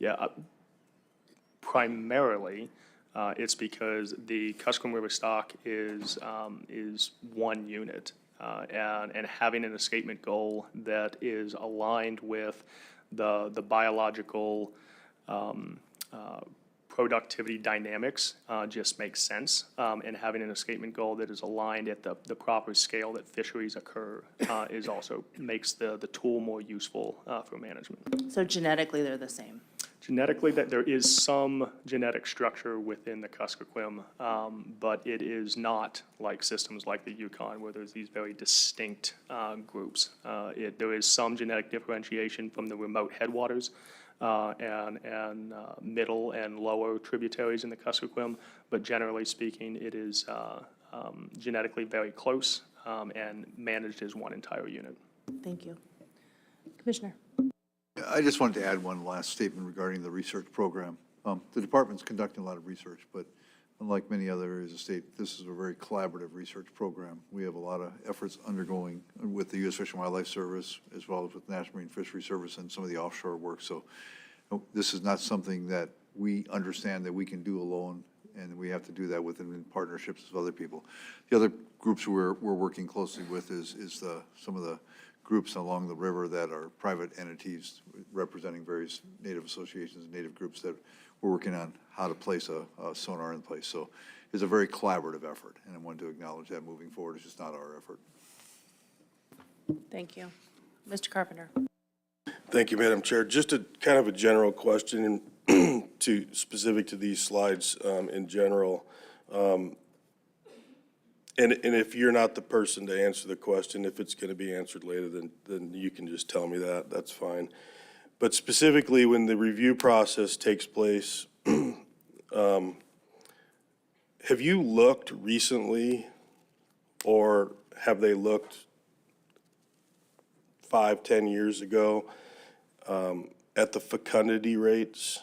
Yeah, primarily, it's because the Kuskokwim River stock is one unit. And having an escapement goal that is aligned with the biological productivity dynamics just makes sense. And having an escapement goal that is aligned at the proper scale that fisheries occur is also makes the tool more useful for management. So genetically, they're the same. Genetically, that there is some genetic structure within the Kuskokwim, but it is not like systems like the Yukon where there's these very distinct groups. There is some genetic differentiation from the remote headwaters and middle and lower tributaries in the Kuskokwim, but generally speaking, it is genetically very close and managed as one entire unit. Thank you. Commissioner. I just wanted to add one last statement regarding the research program. The department's conducting a lot of research, but unlike many other areas of the state, this is a very collaborative research program. We have a lot of efforts undergoing with the U.S. Fish and Wildlife Service, as well as with the National Marine Fisheries Service and some of the offshore work. So this is not something that we understand that we can do alone, and we have to do that within partnerships with other people. The other groups we're working closely with is some of the groups along the river that are private entities representing various Native associations and Native groups that we're working on how to place a sonar in place. So it's a very collaborative effort, and I wanted to acknowledge that moving forward. It's just not our effort. Thank you. Mr. Carpenter. Thank you, Madam Chair. Just a kind of a general question specific to these slides in general. And if you're not the person to answer the question, if it's going to be answered later, then you can just tell me that. That's fine. But specifically, when the review process takes place, have you looked recently, or have they looked 5-10 years ago at the fecundity rates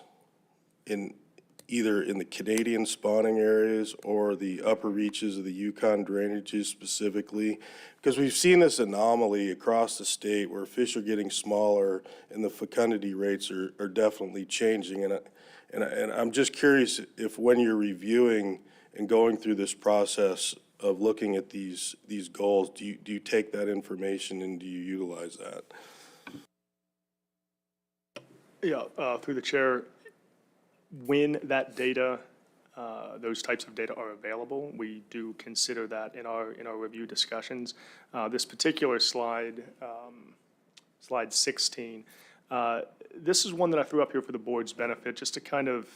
either in the Canadian spawning areas or the upper reaches of the Yukon drainages specifically? Because we've seen this anomaly across the state where fish are getting smaller and the fecundity rates are definitely changing. And I'm just curious if when you're reviewing and going through this process of looking at these goals, do you take that information and do you utilize that? Yeah, through the chair, when that data, those types of data are available, we do consider that in our review discussions. This particular slide, slide 16, this is one that I threw up here for the board's benefit, just to kind of,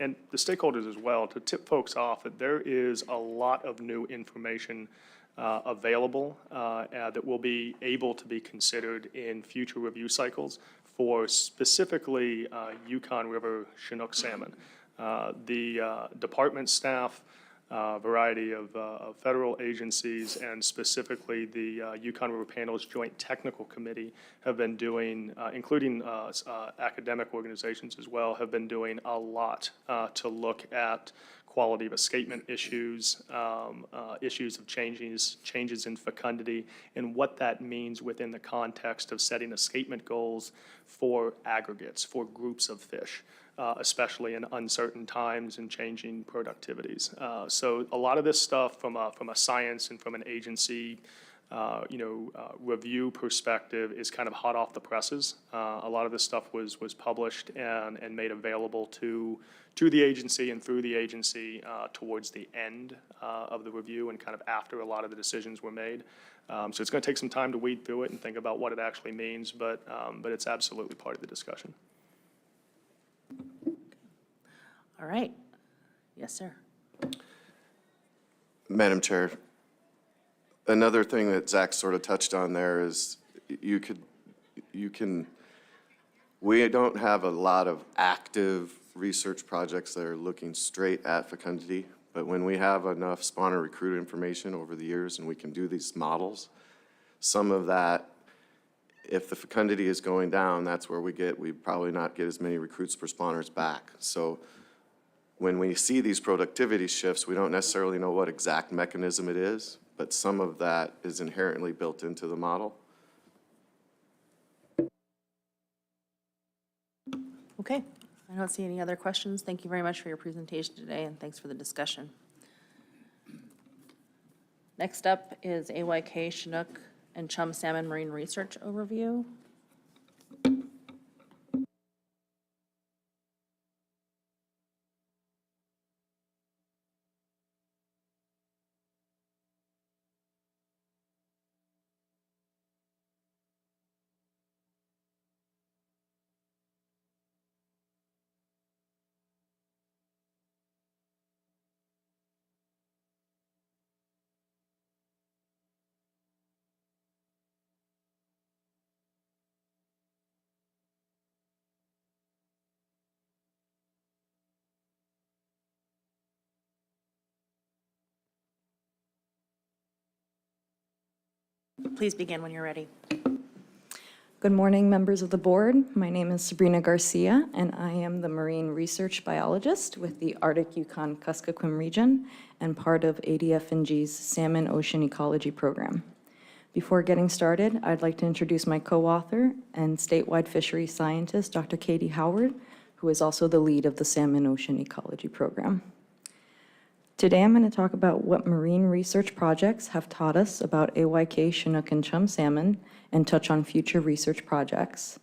and the stakeholders as well, to tip folks off that there is a lot of new information available that will be able to be considered in future review cycles for specifically Yukon River Chinook salmon. The department staff, variety of federal agencies, and specifically the Yukon River Panels Joint Technical Committee have been doing, including academic organizations as well, have been doing a lot to look at quality of escapement issues, issues of changes in fecundity, and what that means within the context of setting escapement goals for aggregates, for groups of fish, especially in uncertain times and changing productivities. So a lot of this stuff from a science and from an agency review perspective is kind of hot off the presses. A lot of this stuff was published and made available to the agency and through the agency towards the end of the review and kind of after a lot of the decisions were made. So it's going to take some time to weed through it and think about what it actually means, but it's absolutely part of the discussion. All right. Yes, sir. Madam Chair, another thing that Zach sort of touched on there is we don't have a lot of active research projects that are looking straight at fecundity, but when we have enough spawner recruit information over the years and we can do these models, some of that, if the fecundity is going down, that's where we probably not get as many recruits per spawners back. So when we see these productivity shifts, we don't necessarily know what exact mechanism it is, but some of that is inherently built into the model. Okay. I don't see any other questions. Thank you very much for your presentation today, and thanks for the discussion. Next up is AYK Chinook and Chum Salmon Marine Research Overview. Please begin when you're ready. Good morning, members of the board. My name is Sabrina Garcia, and I am the marine research biologist with the Arctic Yukon Kuskokwim region and part of ADF&G's Salmon Ocean Ecology Program. Before getting started, I'd like to introduce my co-author and statewide fisheries scientist, Dr. Katie Howard, who is also the lead of the Salmon Ocean Ecology Program. Today, I'm going to talk about what marine research projects have taught us about AYK, Chinook, and Chum salmon, and touch on future research projects.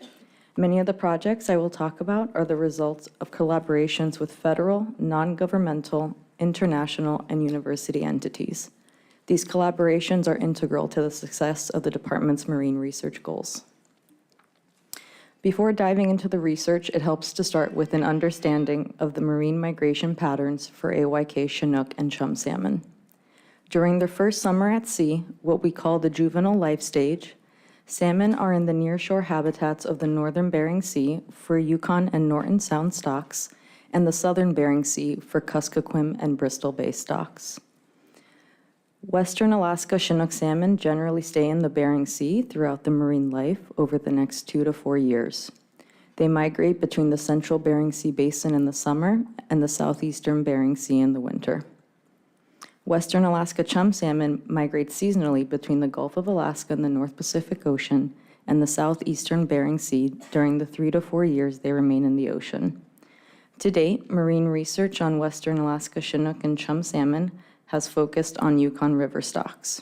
Many of the projects I will talk about are the results of collaborations with federal, non-governmental, international, and university entities. These collaborations are integral to the success of the department's marine research goals. Before diving into the research, it helps to start with an understanding of the marine migration patterns for AYK, Chinook, and Chum salmon. During their first summer at sea, what we call the juvenile life stage, salmon are in the nearshore habitats of the northern Bering Sea for Yukon and Norton Sound stocks, and the southern Bering Sea for Kuskokwim and Bristol Bay stocks. Western Alaska Chinook salmon generally stay in the Bering Sea throughout the marine life over the next 2 to 4 years. They migrate between the central Bering Sea basin in the summer and the southeastern Bering Sea in the winter. Western Alaska chum salmon migrate seasonally between the Gulf of Alaska and the North Pacific Ocean and the southeastern Bering Sea during the 3 to 4 years they remain in the ocean. To date, marine research on Western Alaska Chinook and chum salmon has focused on Yukon River stocks.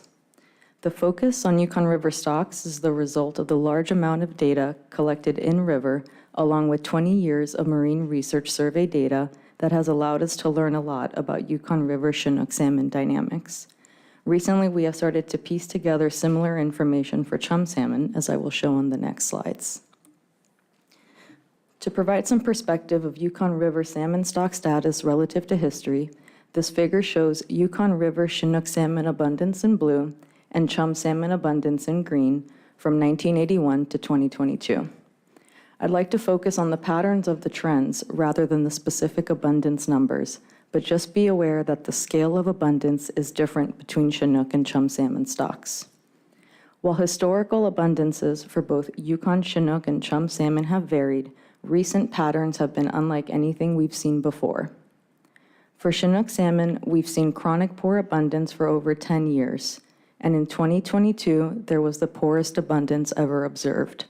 The focus on Yukon River stocks is the result of the large amount of data collected in river, along with 20 years of marine research survey data that has allowed us to learn a lot about Yukon River Chinook salmon dynamics. Recently, we have started to piece together similar information for chum salmon, as I will show on the next slides. To provide some perspective of Yukon River salmon stock status relative to history, this figure shows Yukon River Chinook salmon abundance in blue and chum salmon abundance in green from 1981 to 2022. I'd like to focus on the patterns of the trends rather than the specific abundance numbers, but just be aware that the scale of abundance is different between Chinook and chum salmon stocks. While historical abundances for both Yukon Chinook and chum salmon have varied, recent patterns have been unlike anything we've seen before. For Chinook salmon, we've seen chronic poor abundance for over 10 years, and in 2022, there was the poorest abundance ever observed.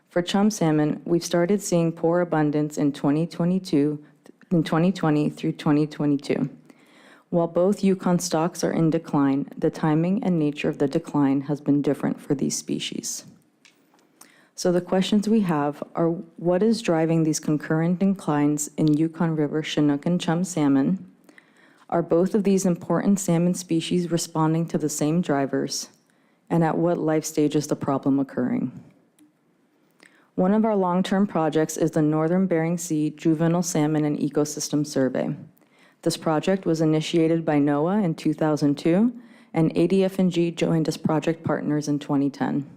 For chum salmon, we've started seeing poor abundance in 2020 through 2022. While both Yukon stocks are in decline, the timing and nature of the decline has been different for these species. So the questions we have are, what is driving these concurrent declines in Yukon River Chinook and chum salmon? Are both of these important salmon species responding to the same drivers? And at what life stage is the problem occurring? One of our long-term projects is the Northern Bering Sea Juvenile Salmon and Ecosystem Survey. This project was initiated by NOAA in 2002, and ADF&G joined as project partners in 2010.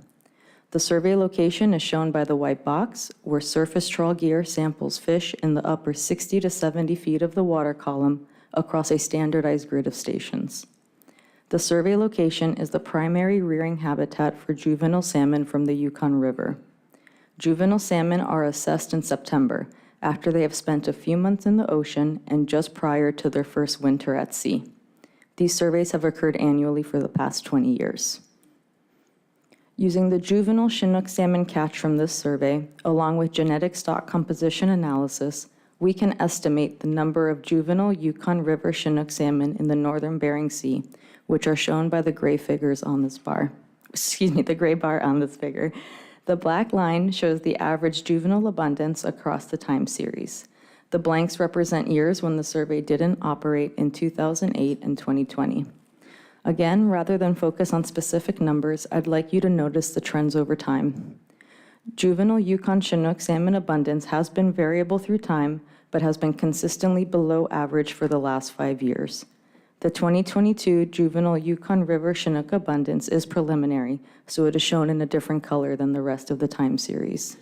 The survey location is shown by the white box, where surface trawl gear samples fish in the upper 60 to 70 feet of the water column across a standardized grid of stations. The survey location is the primary rearing habitat for juvenile salmon from the Yukon River. Juvenile salmon are assessed in September, after they have spent a few months in the ocean and just prior to their first winter at sea. These surveys have occurred annually for the past 20 years. Using the juvenile Chinook salmon catch from this survey, along with genetic stock composition analysis, we can estimate the number of juvenile Yukon River Chinook salmon in the Northern Bering Sea, which are shown by the gray figures on this bar. The gray bar on this figure. The black line shows the average juvenile abundance across the time series. The blanks represent years when the survey didn't operate in 2008 and 2020. Again, rather than focus on specific numbers, I'd like you to notice the trends over time. Juvenile Yukon Chinook salmon abundance has been variable through time, but has been consistently below average for the last 5 years. The 2022 juvenile Yukon River Chinook abundance is preliminary, so it is shown in a different color than the rest of the time series.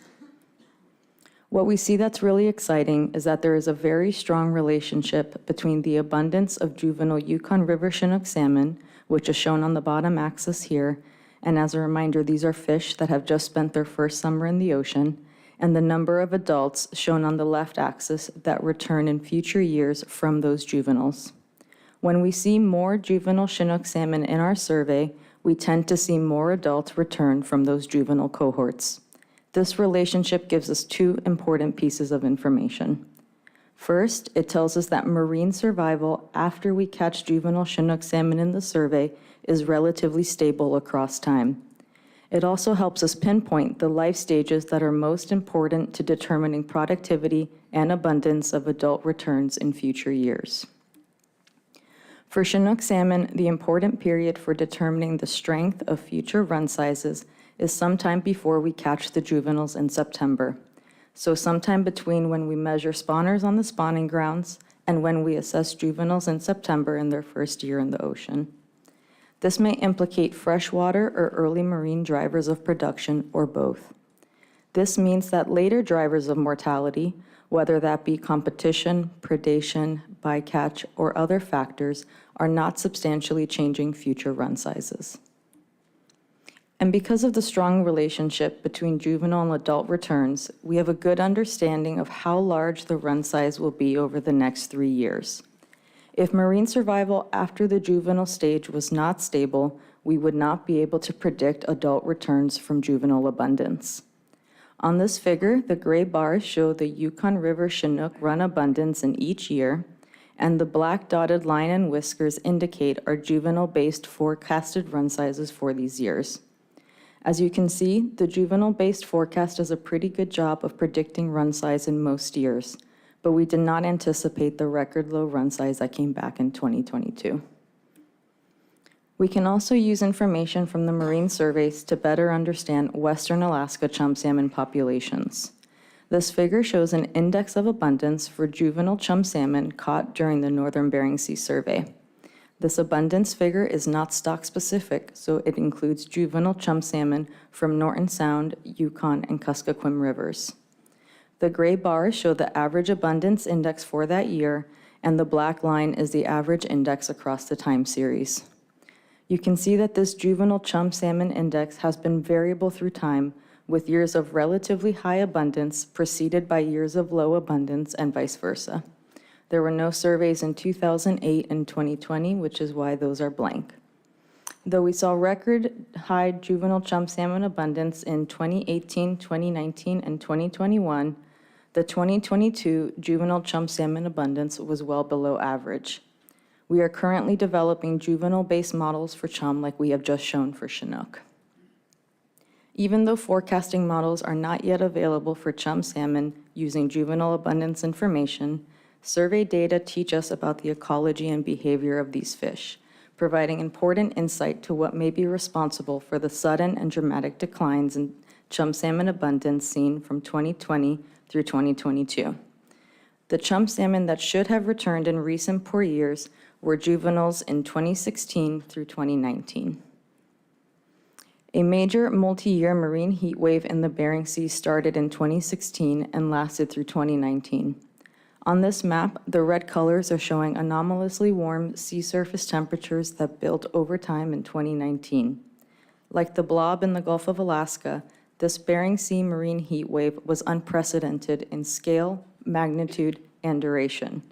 What we see that's really exciting is that there is a very strong relationship between the abundance of juvenile Yukon River Chinook salmon, which is shown on the bottom axis here, and as a reminder, these are fish that have just spent their first summer in the ocean, and the number of adults shown on the left axis that return in future years from those juveniles. When we see more juvenile Chinook salmon in our survey, we tend to see more adults return from those juvenile cohorts. This relationship gives us two important pieces of information. First, it tells us that marine survival after we catch juvenile Chinook salmon in the survey is relatively stable across time. It also helps us pinpoint the life stages that are most important to determining productivity and abundance of adult returns in future years. For Chinook salmon, the important period for determining the strength of future run sizes is sometime before we catch the juveniles in September. So sometime between when we measure spawners on the spawning grounds and when we assess juveniles in September in their first year in the ocean. This may implicate freshwater or early marine drivers of production or both. This means that later drivers of mortality, whether that be competition, predation, bycatch, or other factors, are not substantially changing future run sizes. And because of the strong relationship between juvenile and adult returns, we have a good understanding of how large the run size will be over the next 3 years. If marine survival after the juvenile stage was not stable, we would not be able to predict adult returns from juvenile abundance. On this figure, the gray bars show the Yukon River Chinook run abundance in each year, and the black dotted line and whiskers indicate our juvenile-based forecasted run sizes for these years. As you can see, the juvenile-based forecast does a pretty good job of predicting run size in most years, but we did not anticipate the record low run size that came back in 2022. We can also use information from the marine surveys to better understand Western Alaska chum salmon populations. This figure shows an index of abundance for juvenile chum salmon caught during the Northern Bering Sea survey. This abundance figure is not stock specific, so it includes juvenile chum salmon from Norton Sound, Yukon, and Kuskokwim rivers. The gray bars show the average abundance index for that year, and the black line is the average index across the time series. You can see that this juvenile chum salmon index has been variable through time, with years of relatively high abundance preceded by years of low abundance and vice versa. There were no surveys in 2008 and 2020, which is why those are blank. Though we saw record high juvenile chum salmon abundance in 2018, 2019, and 2021, the 2022 juvenile chum salmon abundance was well below average. We are currently developing juvenile-based models for chum like we have just shown for Chinook. Even though forecasting models are not yet available for chum salmon using juvenile abundance information, survey data teach us about the ecology and behavior of these fish, providing important insight to what may be responsible for the sudden and dramatic declines in chum salmon abundance seen from 2020 through 2022. The chum salmon that should have returned in recent poor years were juveniles in 2016 through 2019. A major multi-year marine heat wave in the Bering Sea started in 2016 and lasted through 2019. On this map, the red colors are showing anomalously warm sea surface temperatures that built over time in 2019. Like the blob in the Gulf of Alaska, this Bering Sea marine heat wave was unprecedented in scale, magnitude, and duration.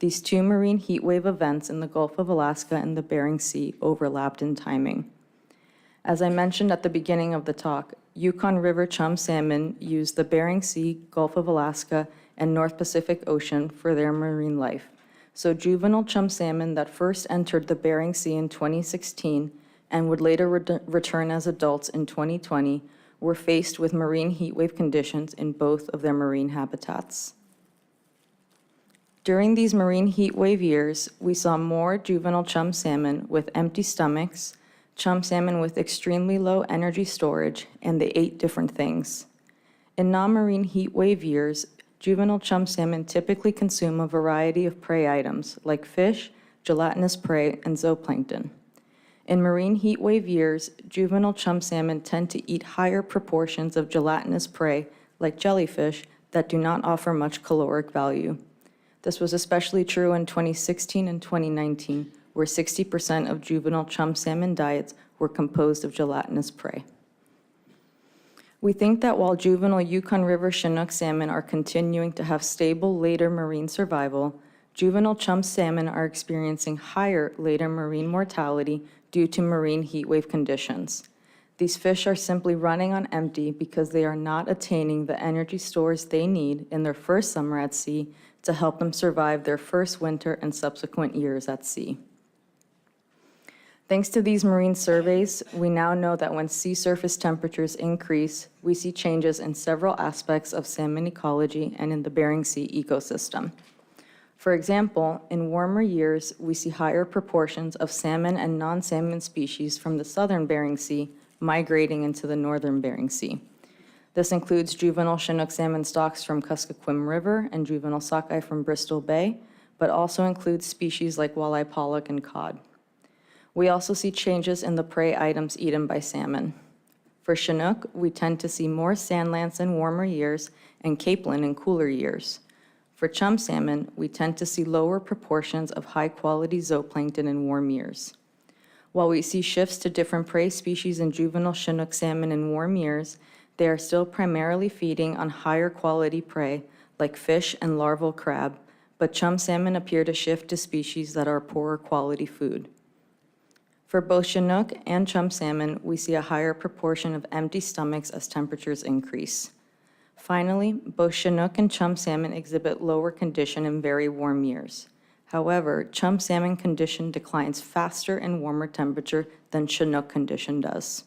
These two marine heat wave events in the Gulf of Alaska and the Bering Sea overlapped in timing. As I mentioned at the beginning of the talk, Yukon River chum salmon use the Bering Sea, Gulf of Alaska, and North Pacific Ocean for their marine life. So juvenile chum salmon that first entered the Bering Sea in 2016 and would later return as adults in 2020 were faced with marine heat wave conditions in both of their marine habitats. During these marine heat wave years, we saw more juvenile chum salmon with empty stomachs, chum salmon with extremely low energy storage, and they ate different things. In non-marine heat wave years, juvenile chum salmon typically consume a variety of prey items like fish, gelatinous prey, and zooplankton. In marine heat wave years, juvenile chum salmon tend to eat higher proportions of gelatinous prey like jellyfish that do not offer much caloric value. This was especially true in 2016 and 2019, where 60% of juvenile chum salmon diets were composed of gelatinous prey. We think that while juvenile Yukon River Chinook salmon are continuing to have stable later marine survival, juvenile chum salmon are experiencing higher later marine mortality due to marine heat wave conditions. These fish are simply running on empty because they are not attaining the energy stores they need in their first summer at sea to help them survive their first winter and subsequent years at sea. Thanks to these marine surveys, we now know that when sea surface temperatures increase, we see changes in several aspects of salmon ecology and in the Bering Sea ecosystem. For example, in warmer years, we see higher proportions of salmon and non-salmon species from the southern Bering Sea migrating into the northern Bering Sea. This includes juvenile Chinook salmon stocks from Kuskokwim River and juvenile sockeye from Bristol Bay, but also includes species like walleye pollock and cod. We also see changes in the prey items eaten by salmon. For Chinook, we tend to see more sand lance in warmer years and capelin in cooler years. For chum salmon, we tend to see lower proportions of high-quality zooplankton in warm years. While we see shifts to different prey species in juvenile Chinook salmon in warm years, they are still primarily feeding on higher quality prey like fish and larval crab, but chum salmon appear to shift to species that are poorer quality food. For both Chinook and chum salmon, we see a higher proportion of empty stomachs as temperatures increase. Finally, both Chinook and chum salmon exhibit lower condition in very warm years. However, chum salmon condition declines faster in warmer temperature than Chinook condition does.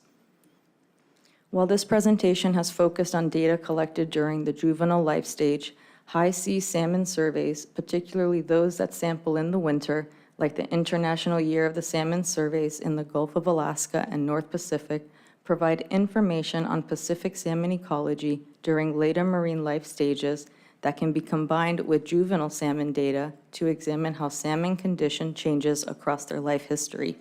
While this presentation has focused on data collected during the juvenile life stage, high sea salmon surveys, particularly those that sample in the winter, like the International Year of the Salmon surveys in the Gulf of Alaska and North Pacific, provide information on Pacific salmon ecology during later marine life stages that can be combined with juvenile salmon data to examine how salmon condition changes across their life history.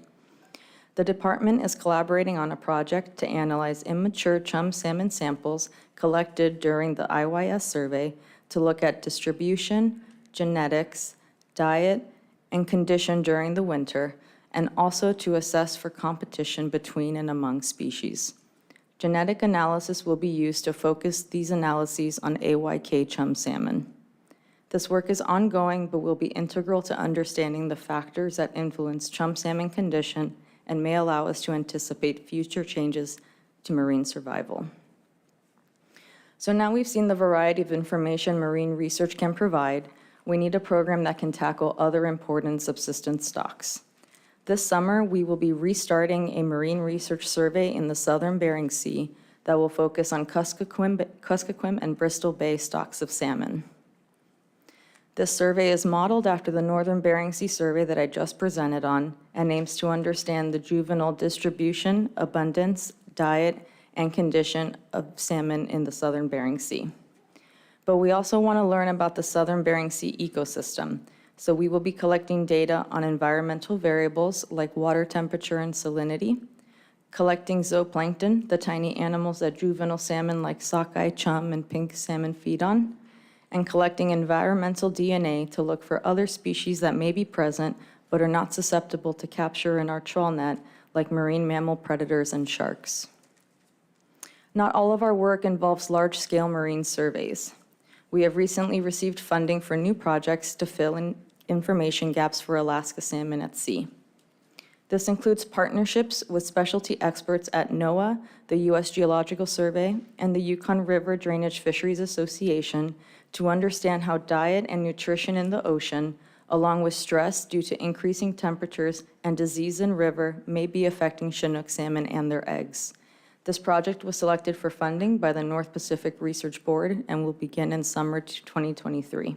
The department is collaborating on a project to analyze immature chum salmon samples collected during the IYS survey to look at distribution, genetics, diet, and condition during the winter, and also to assess for competition between and among species. Genetic analysis will be used to focus these analyses on AYK chum salmon. This work is ongoing, but will be integral to understanding the factors that influence chum salmon condition and may allow us to anticipate future changes to marine survival. So now we've seen the variety of information marine research can provide. we need a program that can tackle other important subsistence stocks. This summer, we will be restarting a marine research survey in the southern Bering Sea that will focus on Kuskokwim and Bristol Bay stocks of salmon. This survey is modeled after the Northern Bering Sea survey that I just presented on and aims to understand the juvenile distribution, abundance, diet, and condition of salmon in the Southern Bering Sea. But we also want to learn about the Southern Bering Sea ecosystem, so we will be collecting data on environmental variables like water temperature and salinity, collecting zooplankton, the tiny animals that juvenile salmon like sockeye, chum, and pink salmon feed on, and collecting environmental DNA to look for other species that may be present but are not susceptible to capture in our trawl net, like marine mammal predators and sharks. Not all of our work involves large-scale marine surveys. We have recently received funding for new projects to fill in information gaps for Alaska salmon at sea. This includes partnerships with specialty experts at NOAA, the U.S. Geological Survey, and the Yukon River Drainage Fisheries Association to understand how diet and nutrition in the ocean, along with stress due to increasing temperatures and disease in river, may be affecting Chinook salmon and their eggs. This project was selected for funding by the North Pacific Research Board and will begin in summer 2023.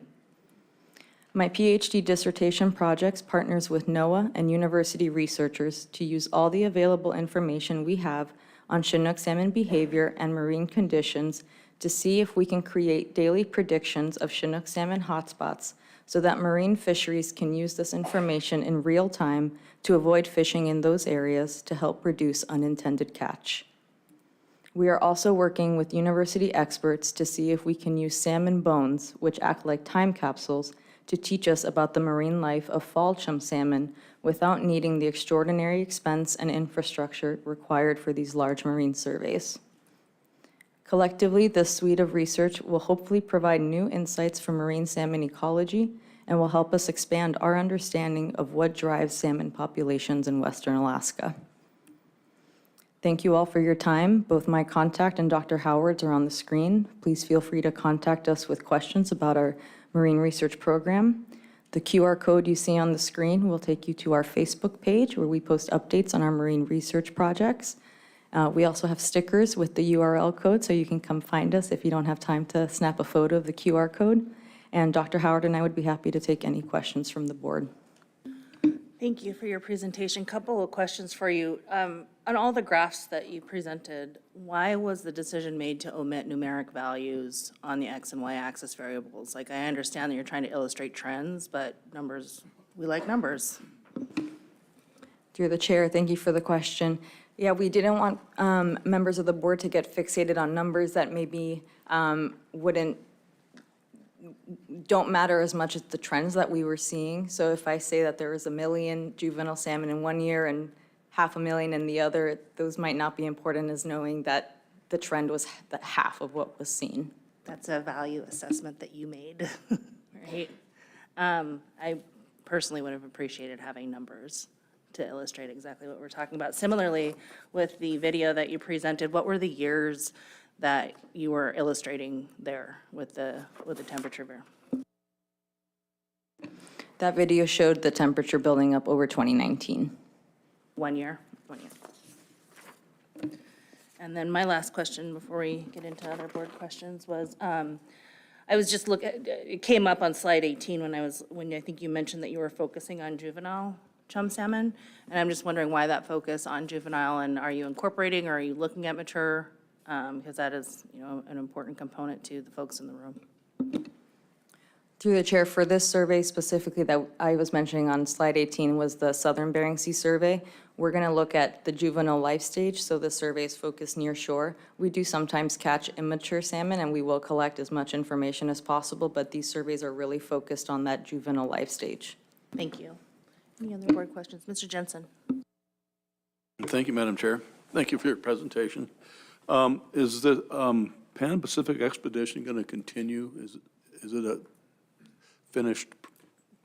My PhD dissertation project partners with NOAA and university researchers to use all the available information we have on Chinook salmon behavior and marine conditions to see if we can create daily predictions of Chinook salmon hotspots so that marine fisheries can use this information in real time to avoid fishing in those areas to help reduce unintended catch. We are also working with university experts to see if we can use salmon bones, which act like time capsules, to teach us about the marine life of fall chum salmon without needing the extraordinary expense and infrastructure required for these large marine surveys. Collectively, this suite of research will hopefully provide new insights for marine salmon ecology and will help us expand our understanding of what drives salmon populations in Western Alaska. Thank you all for your time. Both my contact and Dr. Howard's are on the screen. Please feel free to contact us with questions about our marine research program. The QR code you see on the screen will take you to our Facebook page where we post updates on our marine research projects. We also have stickers with the URL code, so you can come find us if you don't have time to snap a photo of the QR code. And Dr. Howard and I would be happy to take any questions from the board. Thank you for your presentation. Couple of questions for you. On all the graphs that you presented, why was the decision made to omit numeric values on the X and Y axis variables? Like, I understand that you're trying to illustrate trends, but numbers, we like numbers. Through the chair, thank you for the question. Yeah, we didn't want members of the board to get fixated on numbers that maybe don't matter as much as the trends that we were seeing. So if I say that there was 1 million juvenile salmon in one year and 500,000 in the other, those might not be important as knowing that the trend was that half of what was seen. That's a value assessment that you made, right? I personally would have appreciated having numbers to illustrate exactly what we're talking about. Similarly, with the video that you presented, what were the years that you were illustrating there with the temperature there? That video showed the temperature building up over 2019. 1 year? 1 year. And then my last question before we get into other board questions was, I was just it came up on slide 18 when I think you mentioned that you were focusing on juvenile chum salmon, and I'm just wondering why that focus on juvenile, and are you incorporating or are you looking at mature? Because that is, an important component to the folks in the room. Through the chair, for this survey specifically that I was mentioning on slide 18 was the Southern Bering Sea survey. We're going to look at the juvenile life stage, so the survey is focused near shore. We do sometimes catch immature salmon, and we will collect as much information as possible, but these surveys are really focused on that juvenile life stage. Thank you. Any other board questions? Mr. Jensen. Thank you, Madam Chair. Thank you for your presentation. Is the Pan-Pacific expedition going to continue? Is it a finished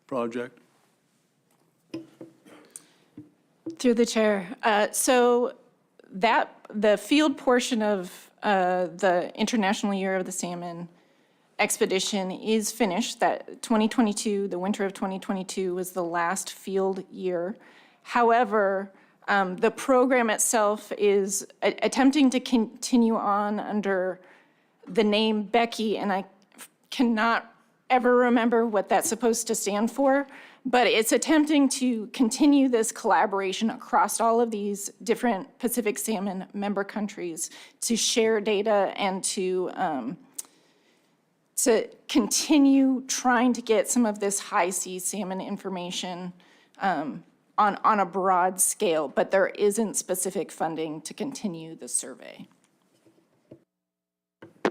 project? Through the chair. So the field portion of the International Year of the Salmon expedition is finished. That 2022, the winter of 2022 was the last field year. However, the program itself is attempting to continue on under the name Becky, and I cannot ever remember what that's supposed to stand for, but it's attempting to continue this collaboration across all of these different Pacific salmon member countries to share data and to continue trying to get some of this high sea salmon information on a broad scale, but there isn't specific funding to continue the survey.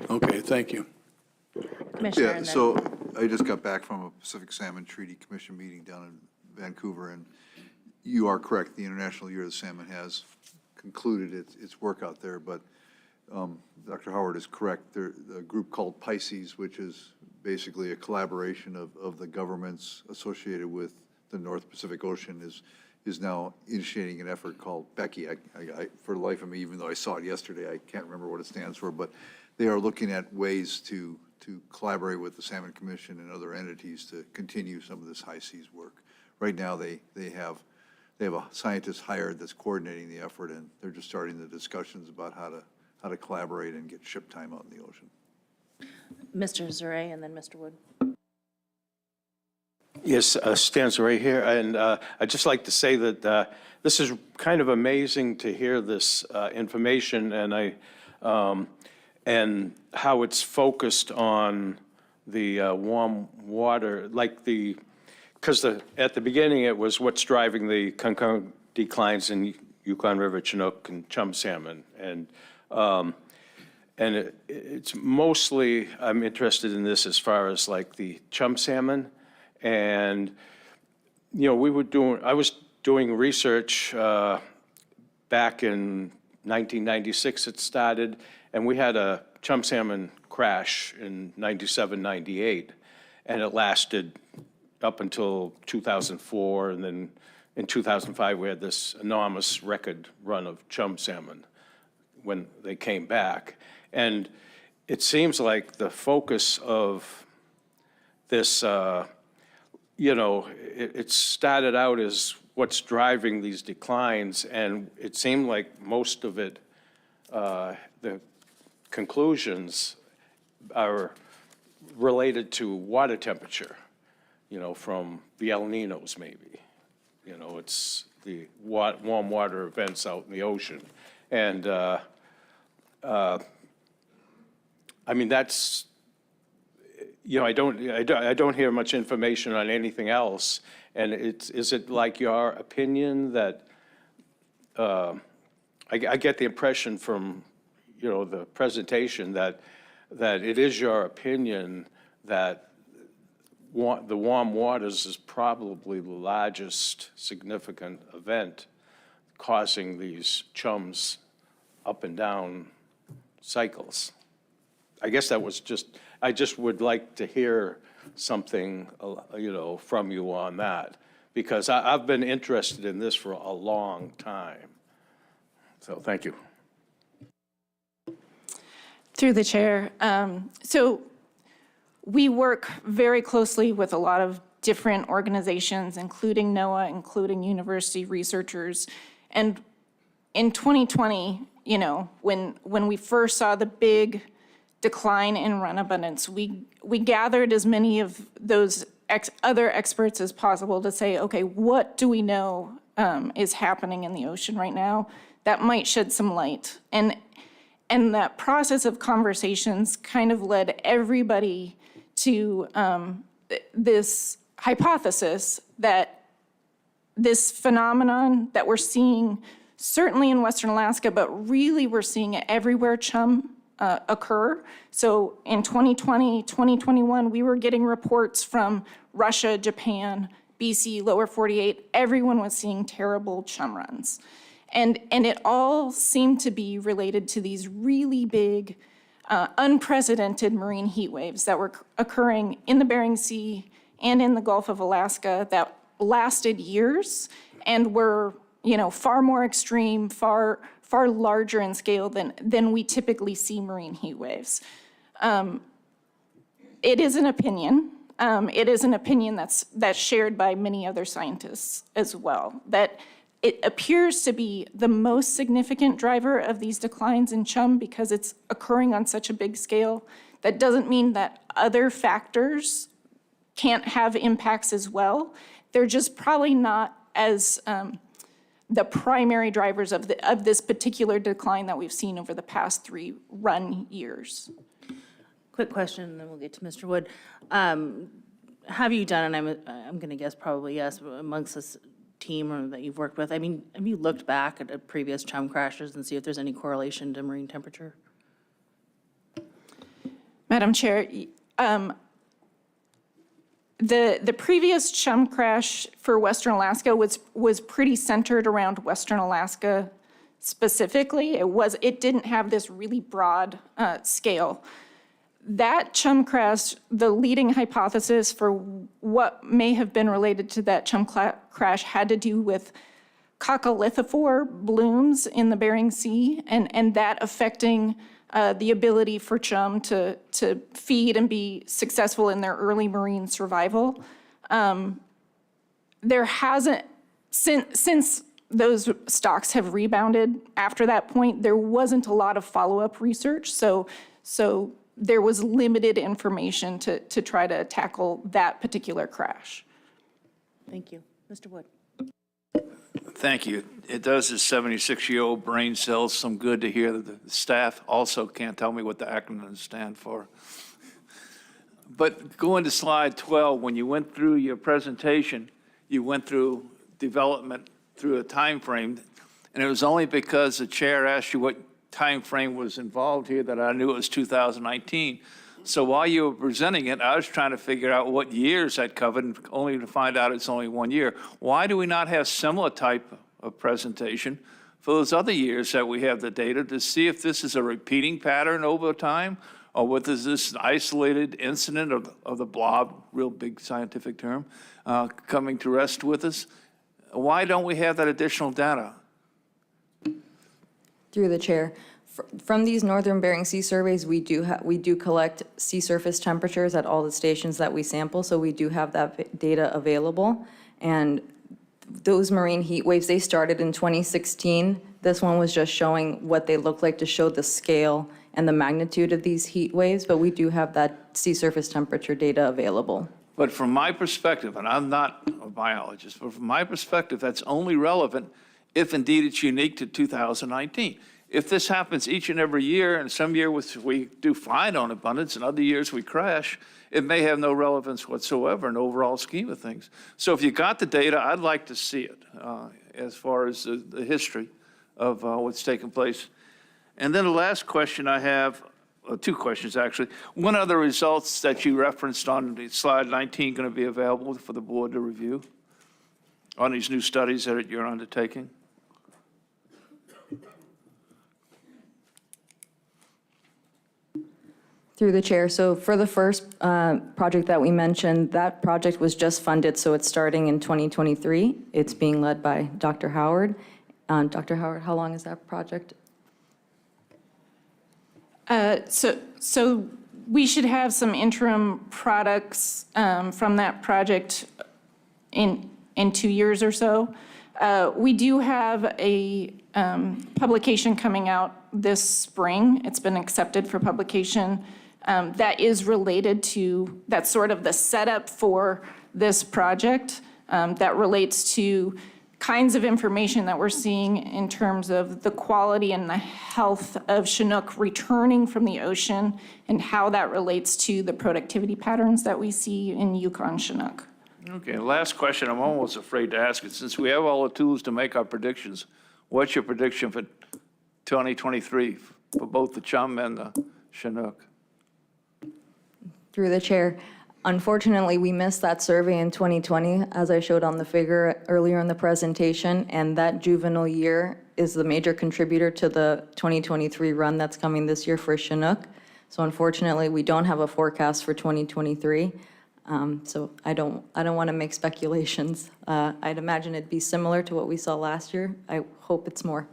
Okay, thank you. Commissioner, Yeah, and then- so I just got back from a Pacific Salmon Treaty Commission meeting down in Vancouver, and you are correct, the International Year of the Salmon has concluded its work out there, but Dr. Howard is correct. There, a group called Pisces, which is basically a collaboration of the governments associated with the North Pacific Ocean, is now initiating an effort called Becky. For the life of me, even though I saw it yesterday, I can't remember what it stands for, but they are looking at ways to collaborate with the Salmon Commission and other entities to continue some of this high seas work. Right now, they have a scientist hired that's coordinating the effort, and they're just starting the discussions about how to collaborate and get ship time out in the ocean. Mr. Zuray and then Mr. Wood. Yes, Stan Zuray here, and I'd just like to say that this is kind of amazing to hear this information, and and how it's focused on the warm water, like because at the beginning it was what's driving the concurrent declines in Yukon River Chinook and chum salmon, and it's mostly, I'm interested in this as far as like the chum salmon, and I was doing research back in 1996 it started, and we had a chum salmon crash in 97, 98, and it lasted up until 2004, and then in 2005 we had this enormous record run of chum salmon when they came back. And it seems like the focus of this, it started out as what's driving these declines, and it seemed like most of it, the conclusions are related to water temperature, from the El Ninos maybe. It's the warm water events out in the ocean. And I mean, that's, I don't hear much information on anything else. And is it like your opinion that, I get the impression from, the presentation that it is your opinion that the warm waters is probably the largest significant event causing these chums up and down cycles. I guess that was I just would like to hear something, from you on that, because I've been interested in this for a long time. So thank you. Through the chair. So we work very closely with a lot of different organizations, including NOAA, including university researchers. And in 2020, when we first saw the big decline in run abundance, we gathered as many of those other experts as possible to say, okay, what do we know is happening in the ocean right now that might shed some light? And that process of conversations kind of led everybody to this hypothesis that this phenomenon that we're seeing, certainly in Western Alaska, but really we're seeing it everywhere chum occur. So in 2020, 2021, we were getting reports from Russia, Japan, BC, lower 48. Everyone was seeing terrible chum runs. And it all seemed to be related to these really big, unprecedented marine heat waves that were occurring in the Bering Sea and in the Gulf of Alaska that lasted years and were, far more extreme, far larger in scale than we typically see marine heat waves. it is an opinion. It is an opinion that's shared by many other scientists as well, that it appears to be the most significant driver of these declines in chum because it's occurring on such a big scale. That doesn't mean that other factors can't have impacts as well. They're just probably not as the primary drivers of this particular decline that we've seen over the past 3 run years. Quick question, and then we'll get to Mr. Wood. Have you done, and I'm going to guess probably yes, amongst this team or that you've worked with, I mean, have you looked back at previous chum crashes and see if there's any correlation to marine temperature? Madam Chair, the previous chum crash for Western Alaska was pretty centered around Western Alaska specifically. It didn't have this really broad scale. That chum crash, the leading hypothesis for what may have been related to that chum crash had to do with coccolithophore blooms in the Bering Sea and that affecting the ability for chum to feed and be successful in their early marine survival. There hasn't, since those stocks have rebounded after that point, there wasn't a lot of follow-up research. So there was limited information to try to tackle that particular crash. Thank you. Mr. Wood. Thank you. It does his 76-year-old brain cells some good to hear that the staff also can't tell me what the acronyms stand for. But going to slide 12, when you went through your presentation, you went through development through a time frame, and it was only because the chair asked you what time frame was involved here that I knew it was 2019. So while you were presenting it, I was trying to figure out what years that covered, and only to find out it's only 1 year. Why do we not have similar type of presentation for those other years that we have the data to see if this is a repeating pattern over time, or whether this is an isolated incident of the blob, real big scientific term, coming to rest with us? Why don't we have that additional data? Through the chair, from these Northern Bering Sea surveys, we do collect sea surface temperatures at all the stations that we sample, so we do have that data available. And those marine heat waves, they started in 2016. This one was just showing what they look like to show the scale and the magnitude of these heat waves, but we do have that sea surface temperature data available. But from my perspective, and I'm not a biologist, but from my perspective, that's only relevant if indeed it's unique to 2019. If this happens each and every year, and some years we do fine on abundance, and other years we crash, it may have no relevance whatsoever in the overall scheme of things. So if you got the data, I'd like to see it as far as the history of what's taken place. And then the last question I have, 2 questions actually. When are the results that you referenced on the slide 19 going to be available for the board to review on these new studies that you're undertaking? Through the chair, so for the first project that we mentioned, that project was just funded, so it's starting in 2023. It's being led by Dr. Howard. Dr. Howard, how long is that project? So we should have some interim products from that project in 2 years or so. We do have a publication coming out this spring. It's been accepted for publication. That is related to, that's sort of the setup for this project that relates to kinds of information that we're seeing in terms of the quality and the health of Chinook returning from the ocean and how that relates to the productivity patterns that we see in Yukon Chinook. Okay, last question. I'm almost afraid to ask it. Since we have all the tools to make our predictions, what's your prediction for 2023 for both the chum and the Chinook? Through the chair, unfortunately, we missed that survey in 2020, as I showed on the figure earlier in the presentation, and that juvenile year is the major contributor to the 2023 run that's coming this year for Chinook. So unfortunately, we don't have a forecast for 2023. So I don't want to make speculations. I'd imagine it'd be similar to what we saw last year. I hope it's more.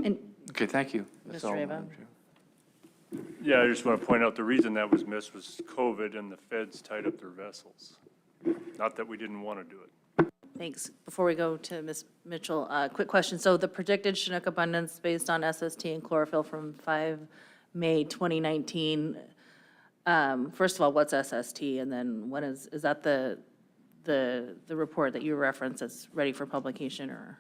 And Okay, thank you. That's Mr. all, Reba? Madam Chair. Yeah, I just want to point out the reason that was missed was COVID and the feds tied up their vessels. Not that we didn't want to do it. Thanks. Before we go to Ms. Mitchell, quick question. So the predicted Chinook abundance based on SST and chlorophyll from 5 May 2019, first of all, what's SST? And then when is that the report that you referenced that's ready for publication, or?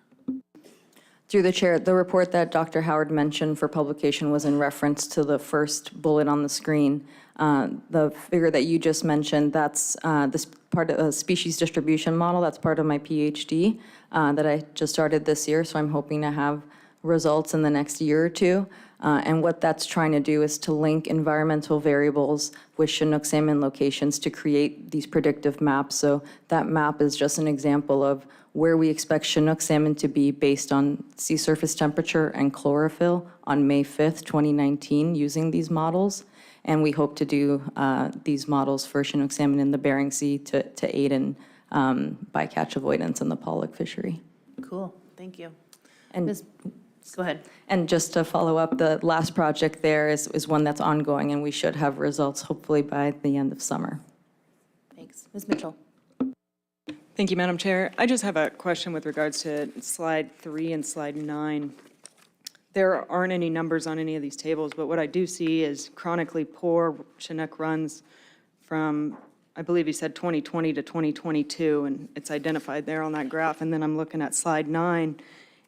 Through the chair, the report that Dr. Howard mentioned for publication was in reference to the first bullet on the screen. The figure that you just mentioned, that's this part of a species distribution model. That's part of my PhD that I just started this year, so I'm hoping to have results in the next year or two. And what that's trying to do is to link environmental variables with Chinook salmon locations to create these predictive maps. So that map is just an example of where we expect Chinook salmon to be based on sea surface temperature and chlorophyll on May 5th, 2019, using these models. And we hope to do these models for Chinook salmon in the Bering Sea to aid in bycatch avoidance in the pollock fishery. Cool, thank you. And go ahead. And just to follow up, the last project there is one that's ongoing, and we should have results hopefully by the end of summer. Thanks. Ms. Mitchell. Thank you, Madam Chair. I just have a question with regards to slide 3 and slide 9. There aren't any numbers on any of these tables, but what I do see is chronically poor Chinook runs from, I believe he said 2020 to 2022, and it's identified there on that graph. And then I'm looking at slide 9,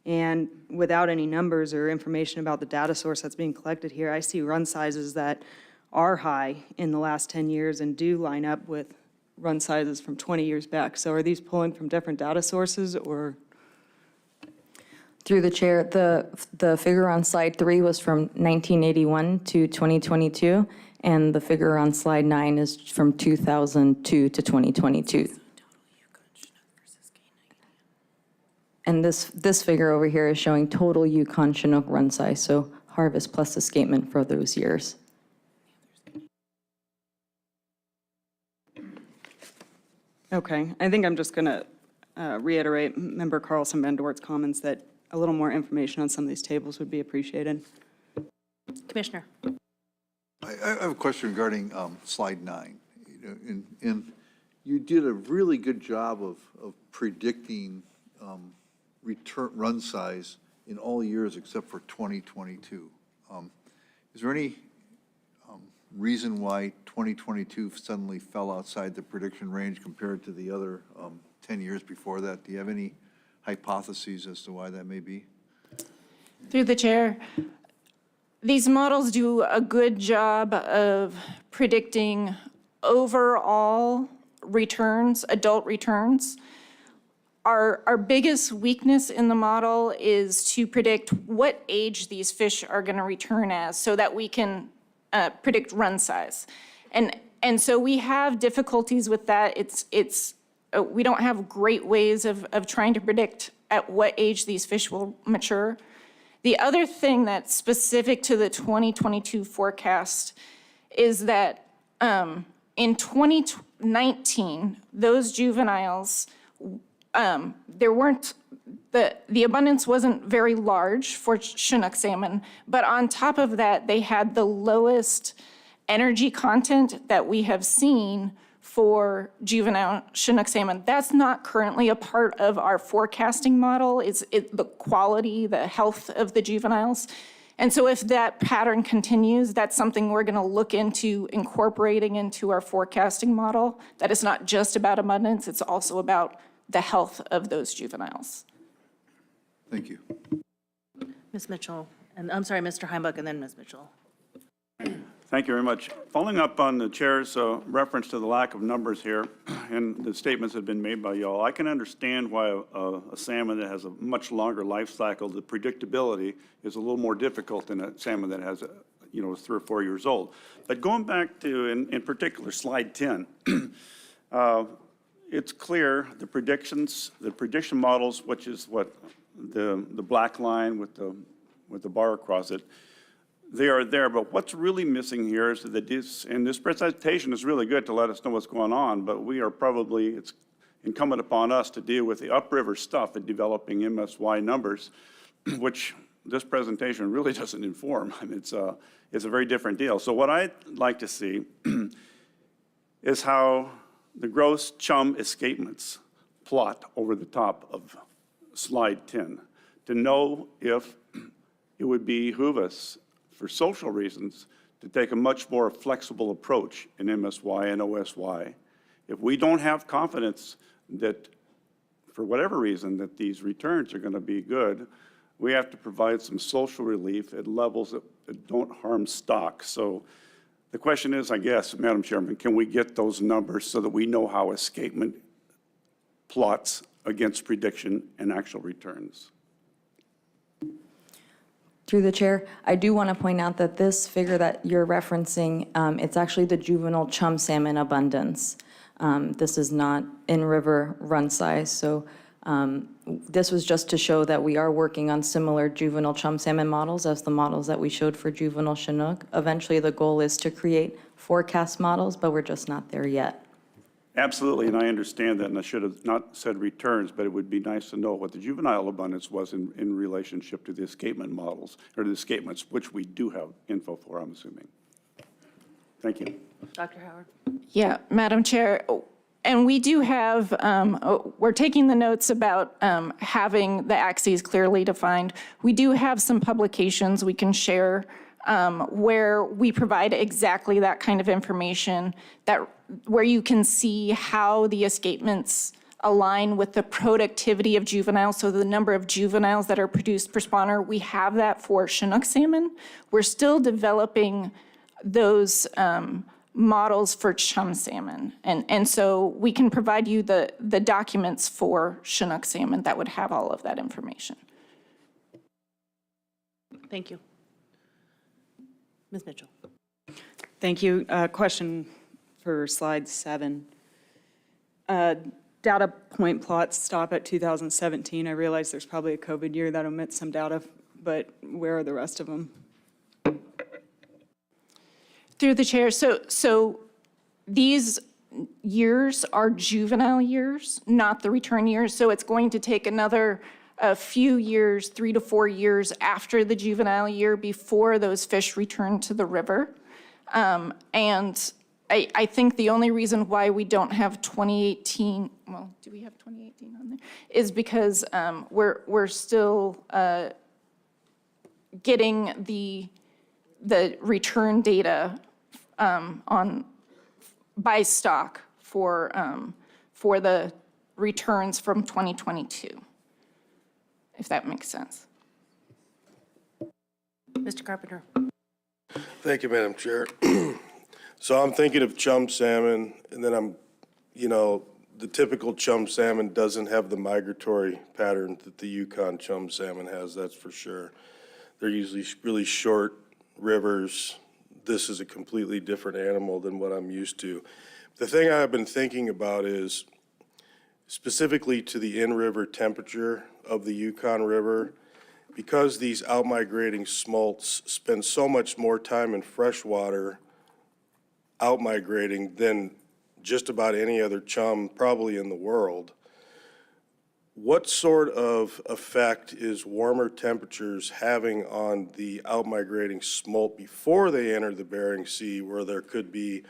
and without any numbers or information about the data source that's being collected here, I see run sizes that are high in the last 10 years and do line up with run sizes from 20 years back. So are these pulling from different data sources, or? Through the chair, the figure on slide 3 was from 1981 to 2022, and the figure on slide 9 is from 2002 to 2022. And this figure over here is showing total Yukon Chinook run size, so harvest plus escapement for those years. Okay, I think I'm just going to reiterate Member Carlson Van Dort's comments that a little more information on some of these tables would be appreciated. Commissioner. I have a question regarding slide 9. You know, and you did a really good job of predicting return run size in all years except for 2022. Is there any reason why 2022 suddenly fell outside the prediction range compared to the other 10 years before that? Do you have any hypotheses as to why that may be? Through the chair, these models do a good job of predicting overall returns, adult returns. Our biggest weakness in the model is to predict what age these fish are going to return as so that we can predict run size. And so we have difficulties with that. We don't have great ways of trying to predict at what age these fish will mature. The other thing that's specific to the 2022 forecast is that in 2019, those juveniles, there weren't, the abundance wasn't very large for Chinook salmon, but on top of that, they had the lowest energy content that we have seen for juvenile Chinook salmon. That's not currently a part of our forecasting model. It's the quality, the health of the juveniles. And so if that pattern continues, that's something we're going to look into incorporating into our forecasting model. That is not just about abundance, it's also about the health of those juveniles. Thank you. Ms. Mitchell, and I'm sorry, Mr. Heimbach, and then Ms. Mitchell. Thank you very much. Following up on the chair's reference to the lack of numbers here and the statements that have been made by y'all, I can understand why a salmon that has a much longer life cycle, the predictability is a little more difficult than a salmon that has, is 3 or 4 years old. But going back to, in particular, slide 10, it's clear the prediction models, which is what the black line with the bar across it, they are there, but what's really missing here is that this presentation is really good to let us know what's going on, but it's incumbent upon us to deal with the upriver stuff and developing MSY numbers, which this presentation really doesn't inform. I mean, it's a very different deal. So what I'd like to see is how the gross chum escapements plot over the top of slide 10 to know if it would behoove us, for social reasons, to take a much more flexible approach in MSY and OSY. If we don't have confidence that, for whatever reason, that these returns are going to be good, we have to provide some social relief at levels that don't harm stock. So the question is, I guess, Madam Chairman, can we get those numbers so that we know how escapement plots against prediction and actual returns? Through the chair, I do want to point out that this figure that you're referencing, it's actually the juvenile chum salmon abundance. This is not in-river run size, so this was just to show that we are working on similar juvenile chum salmon models as the models that we showed for juvenile Chinook. Eventually, the goal is to create forecast models, but we're just not there yet. Absolutely, and I understand that, and I should have not said returns, but it would be nice to know what the juvenile abundance was in relationship to the escapement models, or the escapements, which we do have info for, I'm assuming. Thank you. Dr. Howard? Yeah, Madam Chair, and we do have, we're taking the notes about having the axes clearly defined. We do have some publications we can share where we provide exactly that kind of information, where you can see how the escapements align with the productivity of juveniles, so the number of juveniles that are produced per spawner. We have that for Chinook salmon. We're still developing those models for chum salmon. And so we can provide you the documents for Chinook salmon that would have all of that information. Thank you. Ms. Mitchell? Thank you. Question for slide 7. Data point plots stop at 2017. I realize there's probably a COVID year that omits some data, but where are the rest of them? Through the chair, so these years are juvenile years, not the return years. So it's going to take a few years, 3 to 4 years after the juvenile year before those fish return to the river. And I think the only reason why we don't have 2018, well, do we have 2018 on there? Is because we're still getting the return data by stock for the returns from 2022, if that makes sense. Mr. Carpenter? Thank you, Madam Chair. So I'm thinking of chum salmon, and then the typical chum salmon doesn't have the migratory pattern that the Yukon chum salmon has, that's for sure. They're usually really short rivers. This is a completely different animal than what I'm used to. The thing I've been thinking about is specifically to the in-river temperature of the Yukon River, because these out-migrating smolts spend so much more time in freshwater out-migrating than just about any other chum probably in the world. What sort of effect is warmer temperatures having on the out-migrating smolt before they enter the Bering Sea, where there could be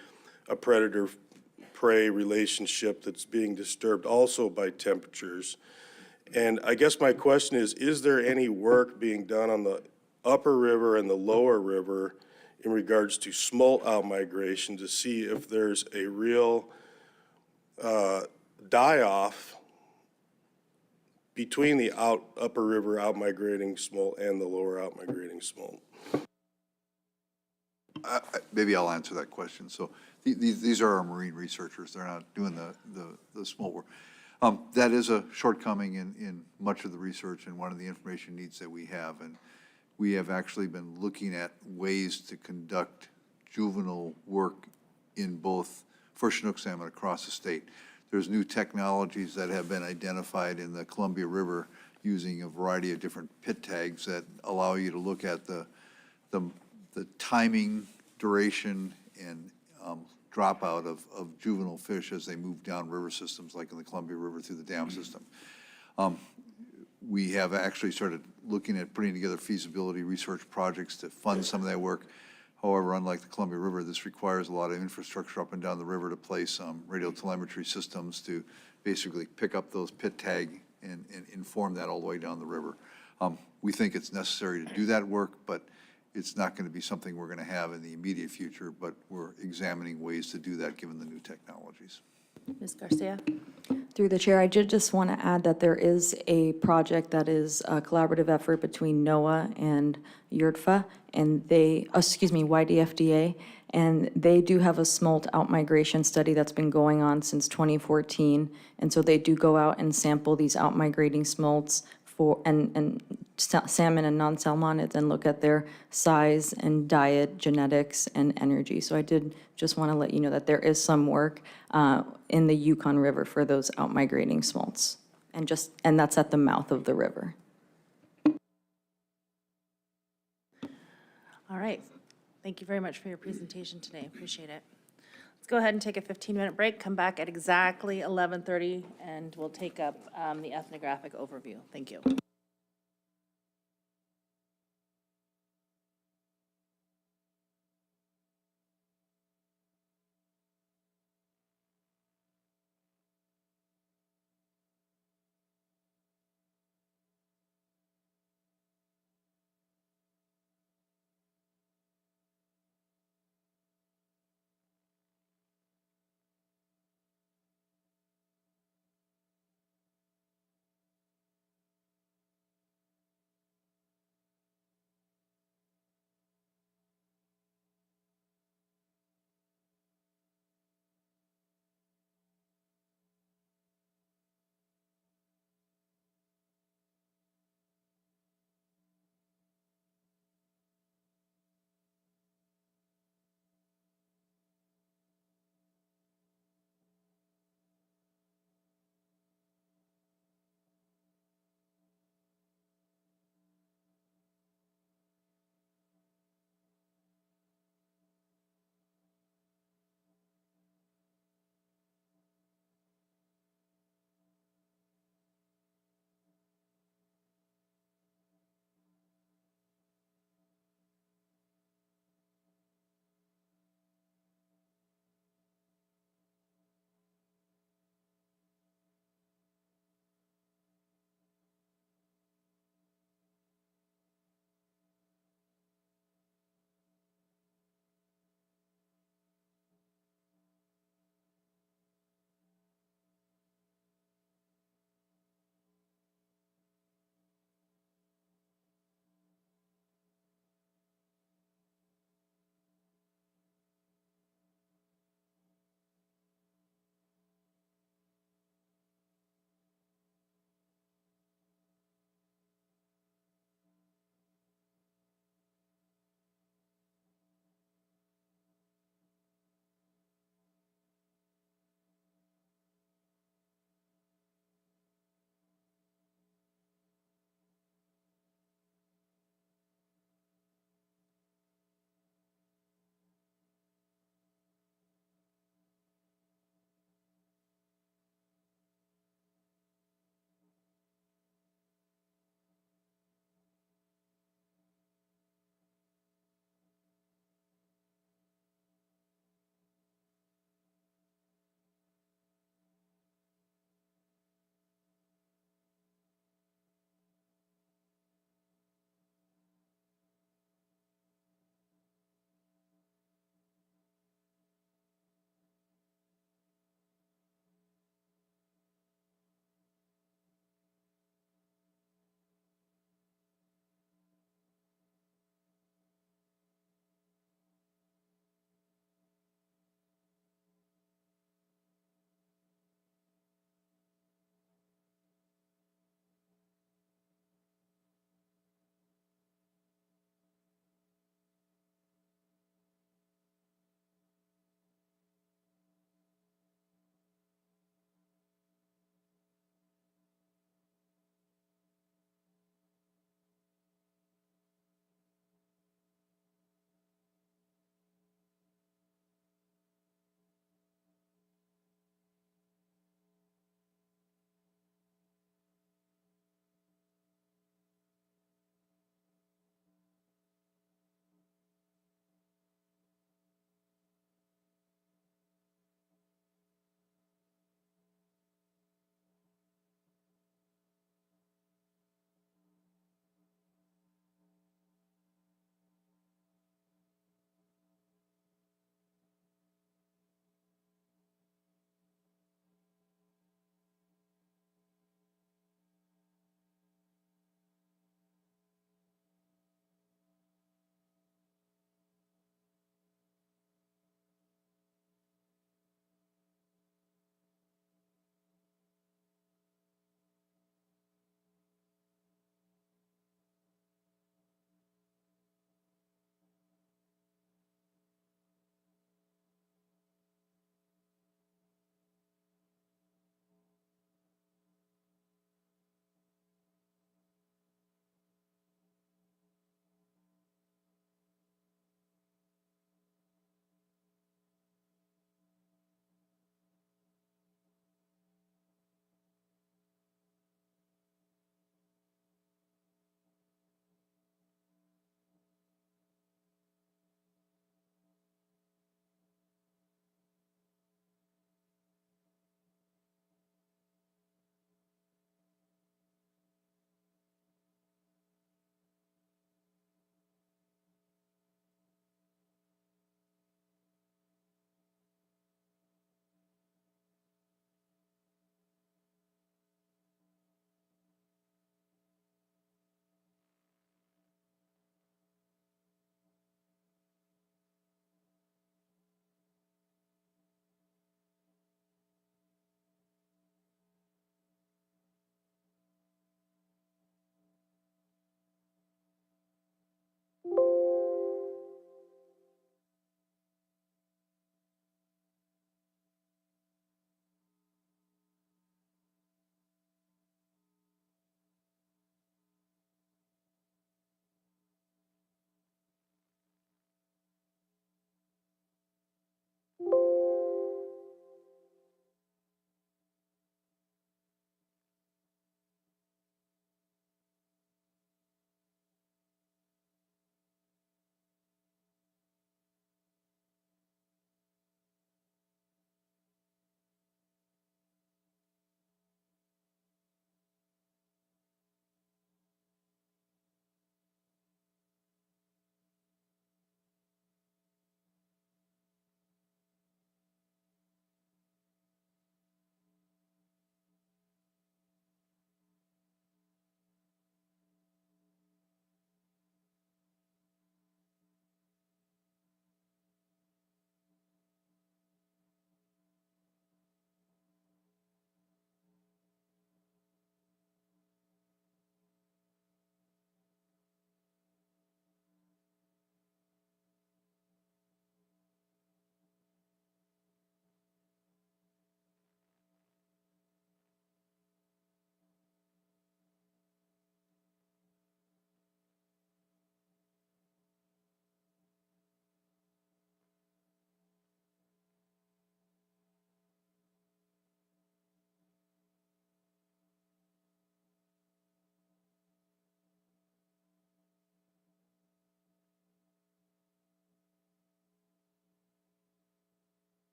a predator-prey relationship that's being disturbed also by temperatures? And I guess my question is there any work being done on the upper river and the lower river in regards to smolt out-migration to see if there's a real die-off between the upper river out-migrating smolt and the lower out-migrating smolt? Maybe I'll answer that question. So these are our marine researchers. They're not doing the smolt work. That is a shortcoming in much of the research and one of the information needs that we have. And we have actually been looking at ways to conduct juvenile work in both for Chinook salmon across the state. There's new technologies that have been identified in the Columbia River using a variety of different pit tags that allow you to look at the timing, duration, and dropout of juvenile fish as they move down river systems like in the Columbia River through the dam system. We have actually started looking at putting together feasibility research projects to fund some of that work. However, unlike the Columbia River, this requires a lot of infrastructure up and down the river to place radio telemetry systems to basically pick up those pit tag and inform that all the way down the river. We think it's necessary to do that work, but it's not going to be something we're going to have in the immediate future, but we're examining ways to do that given the new technologies. Ms. Garcia? Through the chair, I did just want to add that there is a project that is a collaborative effort between NOAA and YDFA, and YDFDA, and they do have a smolt outmigration study that's been going on since 2014, and so they do go out and sample these outmigrating smolts and salmon and non-salmonids and look at their size and diet, genetics, and energy. So I did just want to let you know that there is some work in the Yukon River for those outmigrating smolts, and that's at the mouth of the river. All right. Thank you very much for your presentation today. Appreciate it. Let's go ahead and take a 15-minute break, come back at exactly 11:30, and we'll take up the ethnographic overview. Thank you.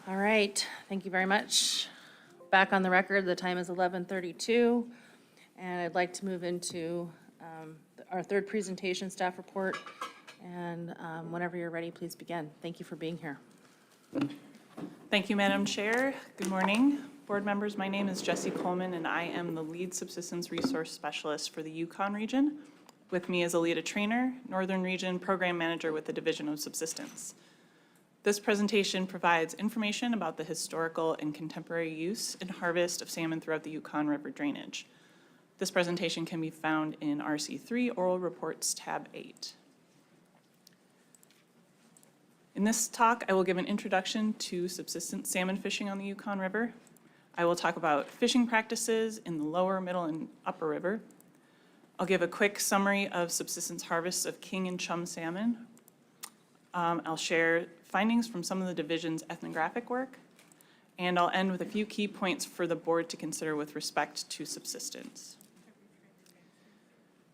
All right, thank you very much. Back on the record, the time is 11:32, and I'd like to move into our third presentation, staff report. And whenever you're ready, please begin. Thank you for being here. Thank you, Madam Chair. Good morning, board members. My name is Jessie Coleman, and I am the lead subsistence resource specialist for the Yukon region. With me is Alita Trainer, Northern Region Program Manager with the Division of Subsistence. This presentation provides information about the historical and contemporary use and harvest of salmon throughout the Yukon River drainage. This presentation can be found in RC3 Oral Reports, tab 8. In this talk, I will give an introduction to subsistence salmon fishing on the Yukon River. I will talk about fishing practices in the lower, middle, and upper river. I'll give a quick summary of subsistence harvests of king and chum salmon. I'll share findings from some of the division's ethnographic work, and I'll end with a few key points for the board to consider with respect to subsistence.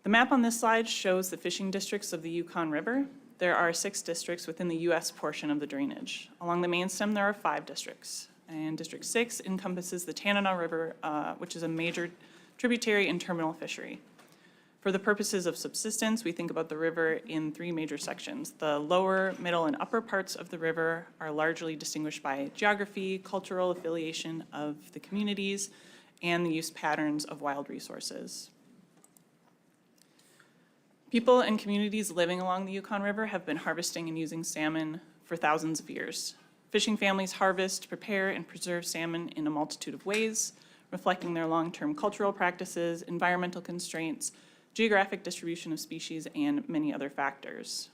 The map on this slide shows the fishing districts of the Yukon River. There are 6 districts within the U.S. portion of the drainage. Along the main stem, there are 5 districts, and District 6 encompasses the Dena'ina River, which is a major tributary and terminal fishery. For the purposes of subsistence, we think about the river in 3 major sections. The lower, middle, and upper parts of the river are largely distinguished by geography, cultural affiliation of the communities, and the use patterns of wild resources. People and communities living along the Yukon River have been harvesting and using salmon for thousands of years. Fishing families harvest, prepare, and preserve salmon in a multitude of ways, reflecting their long-term cultural practices, environmental constraints, geographic distribution of species, and many other factors.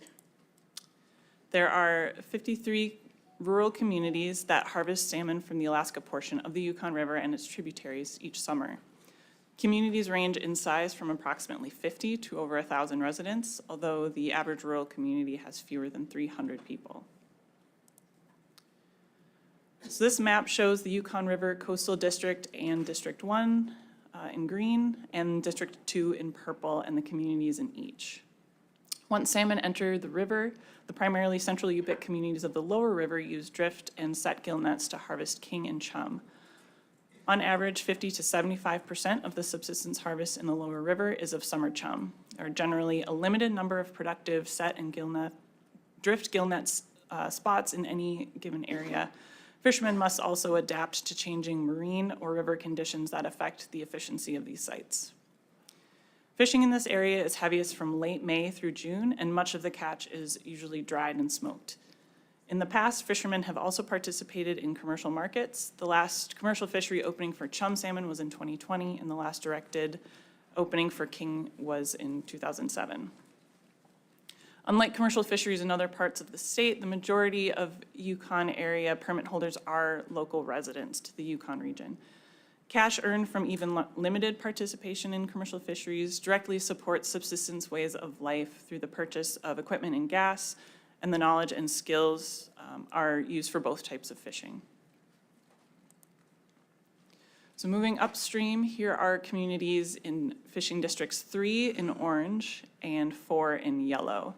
There are 53 rural communities that harvest salmon from the Alaska portion of the Yukon River and its tributaries each summer. Communities range in size from approximately 50 to over 1,000 residents, although the average rural community has fewer than 300 people. So this map shows the Yukon River Coastal District and District 1 in green, and District 2 in purple, and the communities in each. Once salmon enter the river, the primarily central Yupik communities of the lower river use drift and set gill nets to harvest king and chum. On average, 50 to 75% of the subsistence harvest in the lower river is of summer chum. There are generally a limited number of productive set and drift gill net spots in any given area. Fishermen must also adapt to changing marine or river conditions that affect the efficiency of these sites. Fishing in this area is heaviest from late May through June, and much of the catch is usually dried and smoked. In the past, fishermen have also participated in commercial markets. The last commercial fishery opening for chum salmon was in 2020, and the last directed opening for king was in 2007. Unlike commercial fisheries in other parts of the state, the majority of Yukon area permit holders are local residents to the Yukon region. Cash earned from even limited participation in commercial fisheries directly supports subsistence ways of life through the purchase of equipment and gas, and the knowledge and skills are used for both types of fishing. So moving upstream, here are communities in fishing districts 3 in orange and 4 in yellow.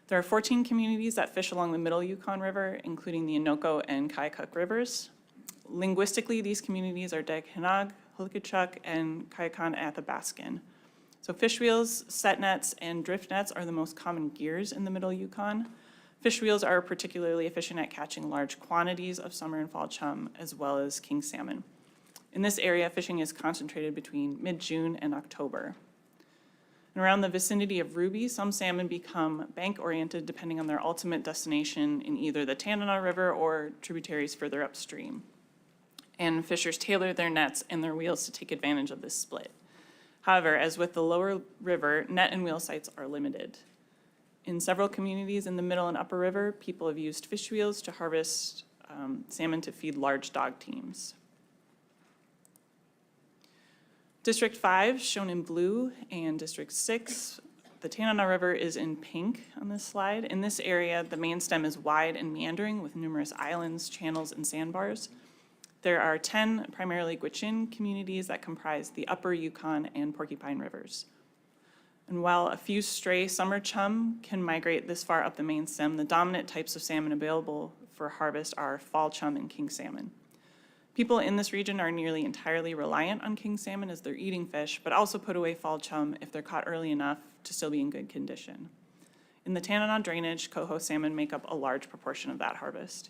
There are 14 communities that fish along the middle Yukon River, including the Inoko and Kayakuk rivers. Linguistically, these communities are Dena'ina, Hulikachuk, and Kayakan Athabaskan. So fish reels, set nets, and drift nets are the most common gears in the middle Yukon. Fish reels are particularly efficient at catching large quantities of summer and fall chum, as well as king salmon. In this area, fishing is concentrated between mid-June and October. And around the vicinity of Ruby, some salmon become bank-oriented depending on their ultimate destination in either the Dena'ina River or tributaries further upstream. And fishers tailor their nets and their wheels to take advantage of this split. However, as with the lower river, net and wheel sites are limited. In several communities in the middle and upper river, people have used fish wheels to harvest salmon to feed large dog teams. District 5, shown in blue, and District 6, the Dena'ina River, is in pink on this slide. In this area, the main stem is wide and meandering with numerous islands, channels, and sandbars. There are 10 primarily Gwich'in communities that comprise the upper Yukon and Porcupine rivers. And while a few stray summer chum can migrate this far up the main stem, the dominant types of salmon available for harvest are fall chum and king salmon. People in this region are nearly entirely reliant on king salmon as their eating fish, but also put away fall chum if they're caught early enough to still be in good condition. In the Dena'ina drainage, coho salmon make up a large proportion of that harvest.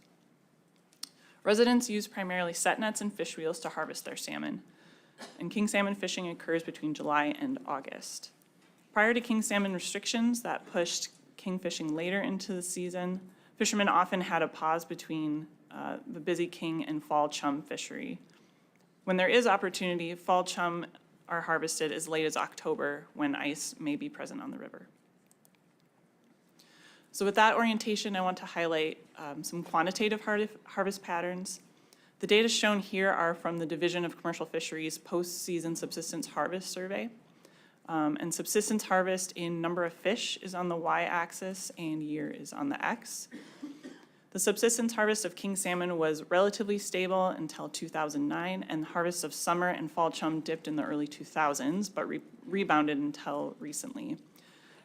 Residents use primarily set nets and fish reels to harvest their salmon, and king salmon fishing occurs between July and August. Prior to king salmon restrictions that pushed king fishing later into the season, fishermen often had a pause between the busy king and fall chum fishery. When there is opportunity, fall chum are harvested as late as October when ice may be present on the river. So with that orientation, I want to highlight some quantitative harvest patterns. The data shown here are from the Division of Commercial Fisheries Post-Season Subsistence Harvest Survey. And subsistence harvest in number of fish is on the y-axis and year is on the x. The subsistence harvest of king salmon was relatively stable until 2009, and harvests of summer and fall chum dipped in the early 2000s, but rebounded until recently.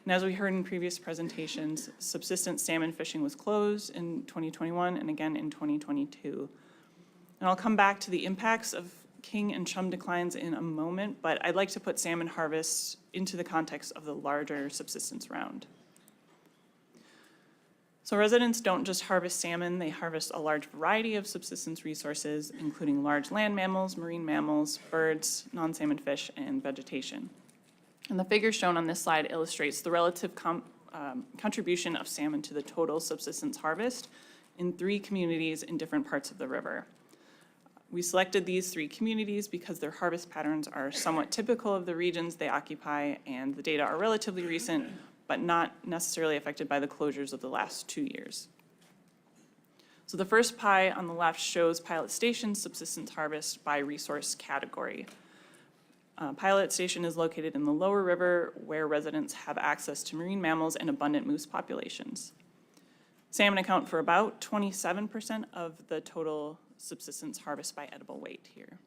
And as we heard in previous presentations, subsistence salmon fishing was closed in 2021 and again in 2022. And I'll come back to the impacts of king and chum declines in a moment, but I'd like to put salmon harvests into the context of the larger subsistence round. So residents don't just harvest salmon, they harvest a large variety of subsistence resources, including large land mammals, marine mammals, birds, non-salmon fish, and vegetation. And the figure shown on this slide illustrates the relative contribution of salmon to the total subsistence harvest in 3 communities in different parts of the river. We selected these 3 communities because their harvest patterns are somewhat typical of the regions they occupy, and the data are relatively recent, but not necessarily affected by the closures of the last 2 years. So the first pie on the left shows Pilot Station's subsistence harvest by resource category. Pilot Station is located in the lower river where residents have access to marine mammals and abundant moose populations. Salmon account for about 27% of the total subsistence harvest by edible weight here.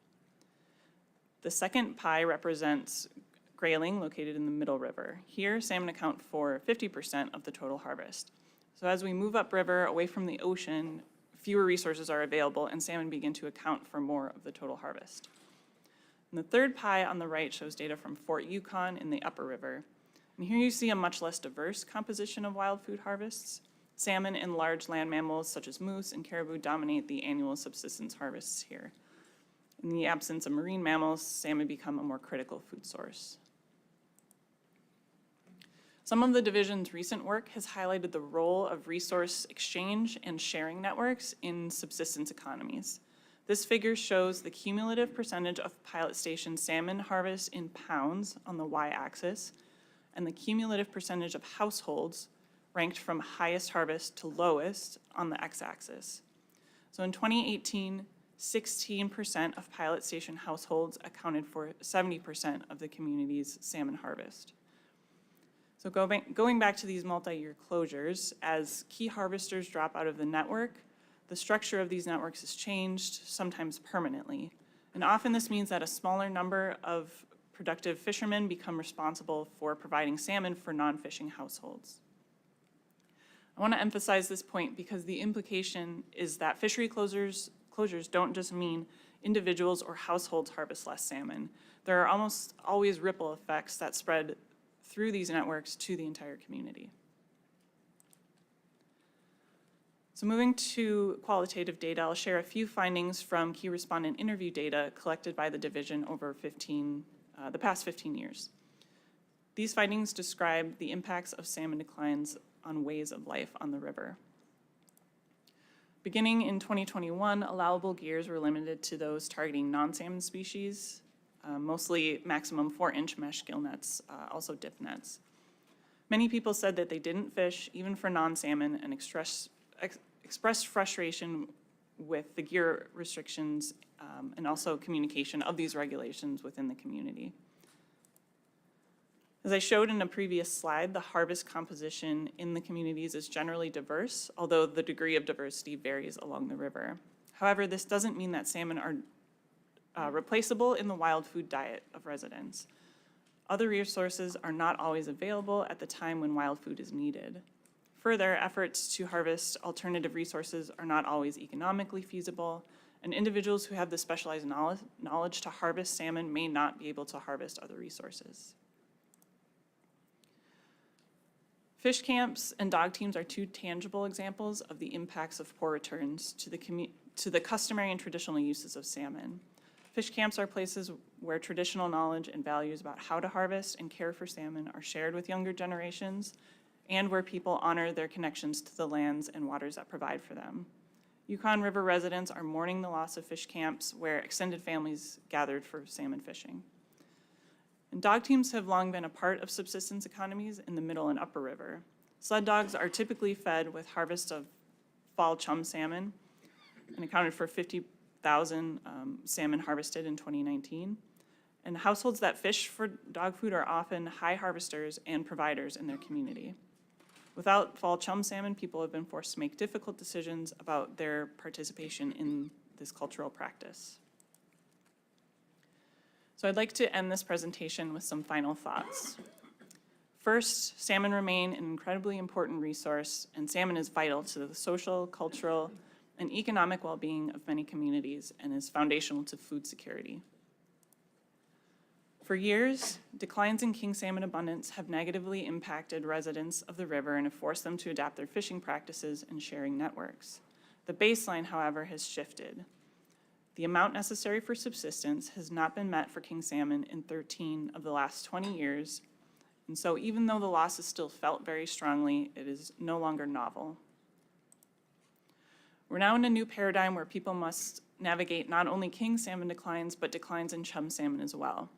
The second pie represents Grayling, located in the middle river. Here, salmon account for 50% of the total harvest. So as we move upriver, away from the ocean, fewer resources are available and salmon begin to account for more of the total harvest. And the third pie on the right shows data from Fort Yukon in the upper river. And here you see a much less diverse composition of wild food harvests. Salmon and large land mammals such as moose and caribou dominate the annual subsistence harvests here. In the absence of marine mammals, salmon become a more critical food source. Some of the division's recent work has highlighted the role of resource exchange and sharing networks in subsistence economies. This figure shows the cumulative percentage of Pilot Station salmon harvest in pounds on the y-axis and the cumulative percentage of households ranked from highest harvest to lowest on the x-axis. So in 2018, 16% of Pilot Station households accounted for 70% of the community's salmon harvest. So going back to these multi-year closures, as key harvesters drop out of the network, the structure of these networks has changed, sometimes permanently. And often this means that a smaller number of productive fishermen become responsible for providing salmon for non-fishing households. I want to emphasize this point because the implication is that fishery closures don't just mean individuals or households harvest less salmon. There are almost always ripple effects that spread through these networks to the entire community. So moving to qualitative data, I'll share a few findings from key respondent interview data collected by the division over the past 15 years. These findings describe the impacts of salmon declines on ways of life on the river. Beginning in 2021, allowable gears were limited to those targeting non-salmon species, mostly maximum 4-inch mesh gill nets, also dip nets. Many people said that they didn't fish, even for non-salmon, and expressed frustration with the gear restrictions and also communication of these regulations within the community. As I showed in a previous slide, the harvest composition in the communities is generally diverse, although the degree of diversity varies along the river. However, this doesn't mean that salmon are replaceable in the wild food diet of residents. Other resources are not always available at the time when wild food is needed. Further, efforts to harvest alternative resources are not always economically feasible, and individuals who have the specialized knowledge to harvest salmon may not be able to harvest other resources. Fish camps and dog teams are two tangible examples of the impacts of poor returns to the customary and traditional uses of salmon. Fish camps are places where traditional knowledge and values about how to harvest and care for salmon are shared with younger generations, and where people honor their connections to the lands and waters that provide for them. Yukon River residents are mourning the loss of fish camps where extended families gathered for salmon fishing. And dog teams have long been a part of subsistence economies in the Middle and Upper River. Sled dogs are typically fed with harvest of fall chum salmon and accounted for 50,000 salmon harvested in 2019. And households that fish for dog food are often high harvesters and providers in their community. Without fall chum salmon, people have been forced to make difficult decisions about their participation in this cultural practice. So I'd like to end this presentation with some final thoughts. First, salmon remain an incredibly important resource, and salmon is vital to the social, cultural, and economic well-being of many communities and is foundational to food security. For years, declines in king salmon abundance have negatively impacted residents of the river and have forced them to adapt their fishing practices and sharing networks. The baseline, however, has shifted. The amount necessary for subsistence has not been met for king salmon in 13 of the last 20 years, and so even though the loss is still felt very strongly, it is no longer novel. We're now in a new paradigm where people must navigate not only king salmon declines, but declines in chum salmon as well.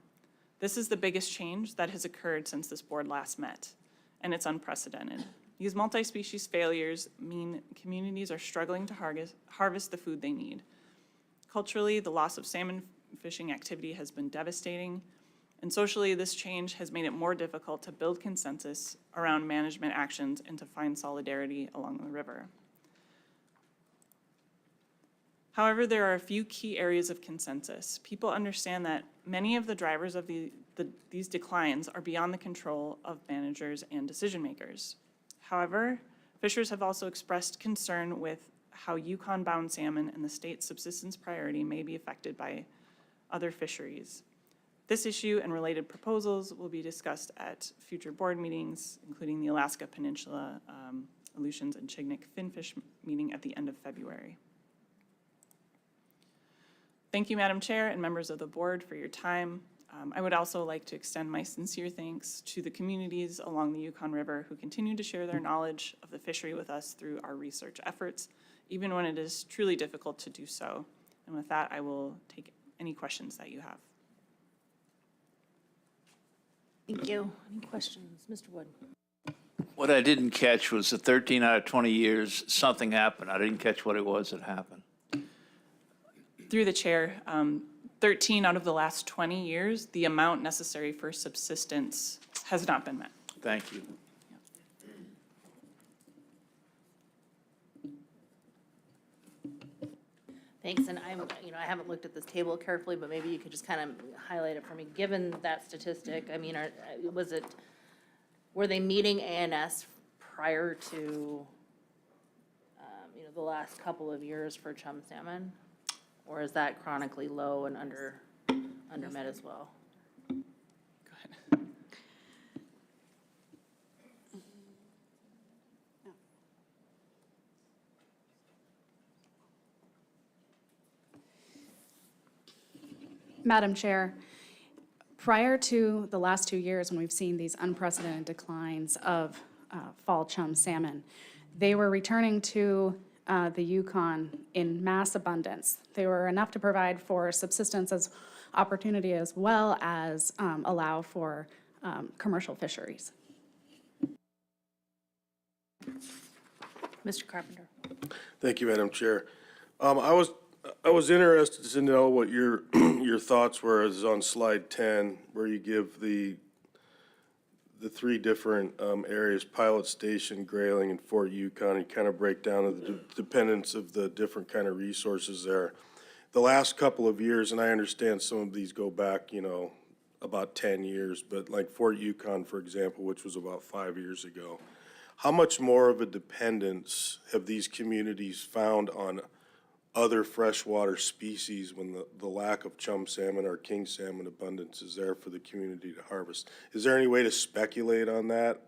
This is the biggest change that has occurred since this board last met, and it's unprecedented. These multi-species failures mean communities are struggling to harvest the food they need. Culturally, the loss of salmon fishing activity has been devastating, and socially, this change has made it more difficult to build consensus around management actions and to find solidarity along the river. However, there are a few key areas of consensus. People understand that many of the drivers of these declines are beyond the control of managers and decision makers. However, fishers have also expressed concern with how Yukon-bound salmon and the state's subsistence priority may be affected by other fisheries. This issue and related proposals will be discussed at future board meetings, including the Alaska Peninsula Aleutians and Chignik Finfish meeting at the end of February. Thank you, Madam Chair and members of the board, for your time. I would also like to extend my sincere thanks to the communities along the Yukon River who continue to share their knowledge of the fishery with us through our research efforts, even when it is truly difficult to do so. And with that, I will take any questions that you have. Thank you. Any questions? Mr. Wood? What I didn't catch was the 13 out of 20 years, something happened. I didn't catch what it was that happened. Through the chair, 13 out of the last 20 years, the amount necessary for subsistence has not been met. Thank you. Thanks, and I haven't looked at this table carefully, but maybe you could just kind of highlight it for me. Given that statistic, I mean, were they meeting ANS prior to, the last couple of years for chum salmon? Or is that chronically low and under-met as well? Go ahead. Madam Chair, prior to the last 2 years when we've seen these unprecedented declines of fall chum salmon, they were returning to the Yukon in mass abundance. They were enough to provide for subsistence as opportunity as well as allow for commercial fisheries. Mr. Carpenter. Thank you, Madam Chair. I was interested to know what your thoughts were as on slide 10, where you give the three different areas, Pilot Station, Grayling, and Fort Yukon, and kind of break down the dependence of the different kind of resources there. The last couple of years, and I understand some of these go back, about 10 years, but like Fort Yukon, for example, which was about 5 years ago, how much more of a dependence have these communities found on other freshwater species when the lack of chum salmon or king salmon abundance is there for the community to harvest? Is there any way to speculate on that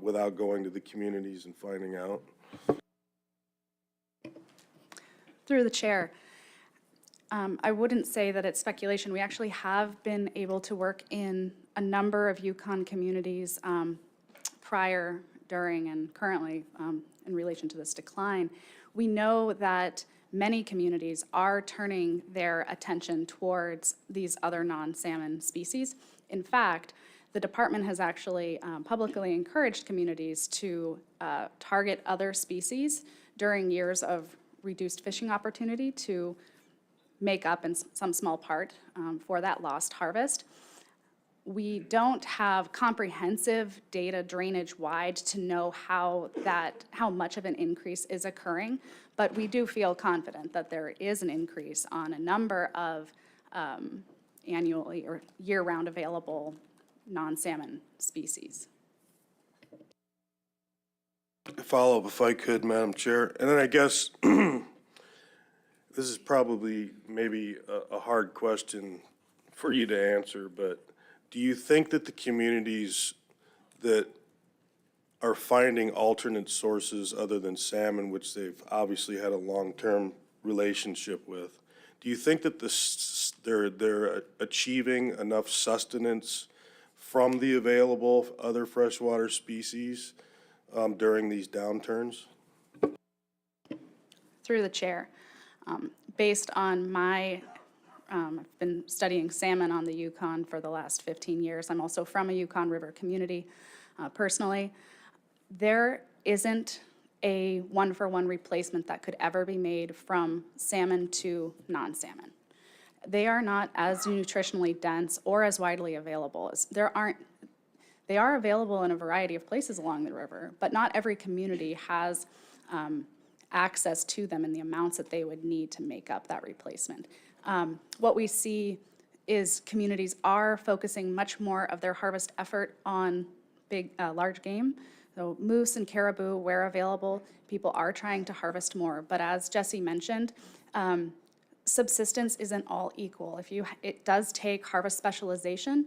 without going to the communities and finding out? Through the chair, I wouldn't say that it's speculation. We actually have been able to work in a number of Yukon communities prior, during, and currently in relation to this decline. We know that many communities are turning their attention towards these other non-salmon species. In fact, the department has actually publicly encouraged communities to target other species during years of reduced fishing opportunity to make up in some small part for that lost harvest. We don't have comprehensive data drainage-wide to know how much of an increase is occurring, but we do feel confident that there is an increase on a number of annually or year-round available non-salmon species. Follow up if I could, Madam Chair. And then I guess this is probably maybe a hard question for you to answer, but do you think that the communities that are finding alternate sources other than salmon, which they've obviously had a long-term relationship with, do you think that they're achieving enough sustenance from the available other freshwater species during these downturns? Through the chair, based on my I've been studying salmon on the Yukon for the last 15 years. I'm also from a Yukon River community personally. There isn't a one-for-one replacement that could ever be made from salmon to non-salmon. They are not as nutritionally dense or as widely available. They are available in a variety of places along the river, but not every community has access to them in the amounts that they would need to make up that replacement. What we see is communities are focusing much more of their harvest effort on large game. So moose and caribou, where available, people are trying to harvest more. But as Jesse mentioned, subsistence isn't all equal. It does take harvest specialization.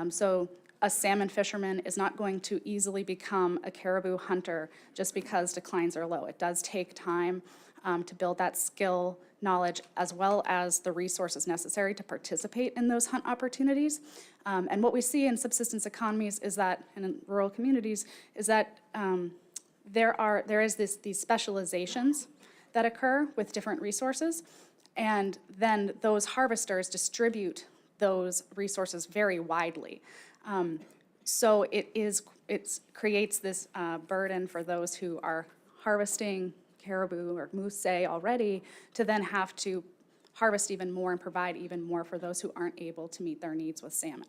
So a salmon fisherman is not going to easily become a caribou hunter just because declines are low. It does take time to build that skill, knowledge, as well as the resources necessary to participate in those hunt opportunities. And what we see in subsistence economies is that, and in rural communities, is that there is these specializations that occur with different resources, and then those harvesters distribute those resources very widely. So it creates this burden for those who are harvesting caribou or moose, say, already, to then have to harvest even more and provide even more for those who aren't able to meet their needs with salmon.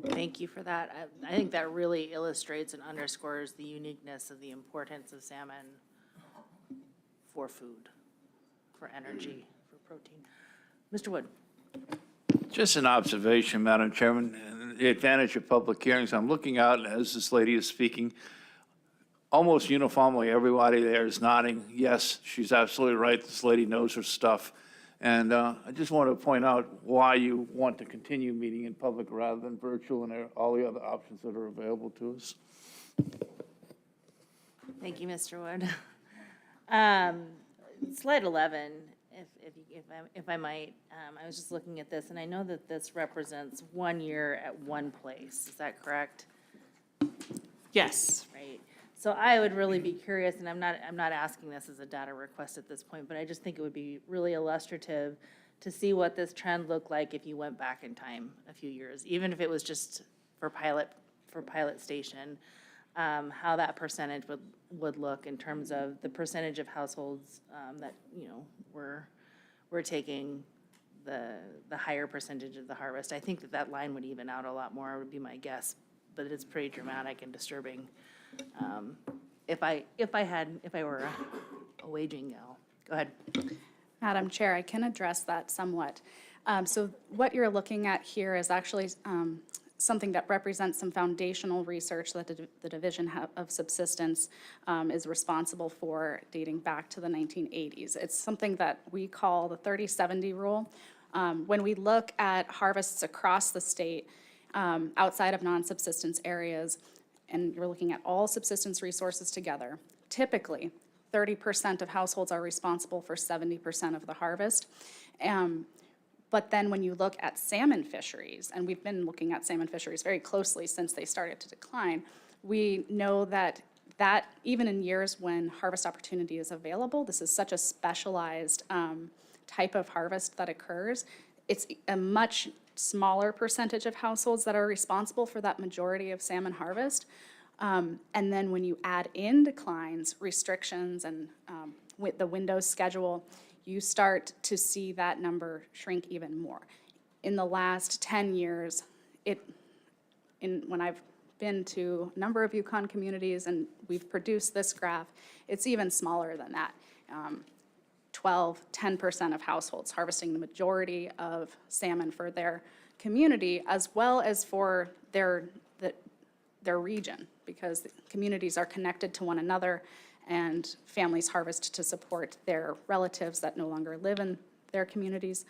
Thank you for that. I think that really illustrates and underscores the uniqueness of the importance of salmon for food, for energy, for protein. Mr. Wood. Just an observation, Madam Chairman, and the advantage of public hearings. I'm looking out, as this lady is speaking, almost uniformly, everybody there is nodding, yes, she's absolutely right, this lady knows her stuff. And I just want to point out why you want to continue meeting in public rather than virtual and all the other options that are available to us. Thank you, Mr. Wood. Slide 11, if I might, I was just looking at this, and I know that this represents 1 year at one place. Is that correct? Yes. Right. So I would really be curious, and I'm not asking this as a data request at this point, but I just think it would be really illustrative to see what this trend looked like if you went back in time a few years, even if it was just for pilot station, how that percentage would look in terms of the percentage of households that were taking the higher percentage of the harvest. I think that line would even out a lot more, would be my guess, but it's pretty dramatic and disturbing. If I were a waging gal. Go ahead. Madam Chair, I can address that somewhat. So what you're looking at here is actually something that represents some foundational research that the Division of Subsistence is responsible for dating back to the 1980s. It's something that we call the 30-70 rule. When we look at harvests across the state, outside of non-subsistence areas, and you're looking at all subsistence resources together, typically 30% of households are responsible for 70% of the harvest. But then when you look at salmon fisheries, and we've been looking at salmon fisheries very closely since they started to decline, we know that even in years when harvest opportunity is available, this is such a specialized type of harvest that occurs. It's a much smaller percentage of households that are responsible for that majority of salmon harvest. And then when you add in declines, restrictions, and with the window schedule, you start to see that number shrink even more. In the last 10 years, when I've been to a number of Yukon communities and we've produced this graph, it's even smaller than that. 10% of households harvesting the majority of salmon for their community, as well as for their region, because communities are connected to one another and families harvest to support their relatives that no longer live in their communities.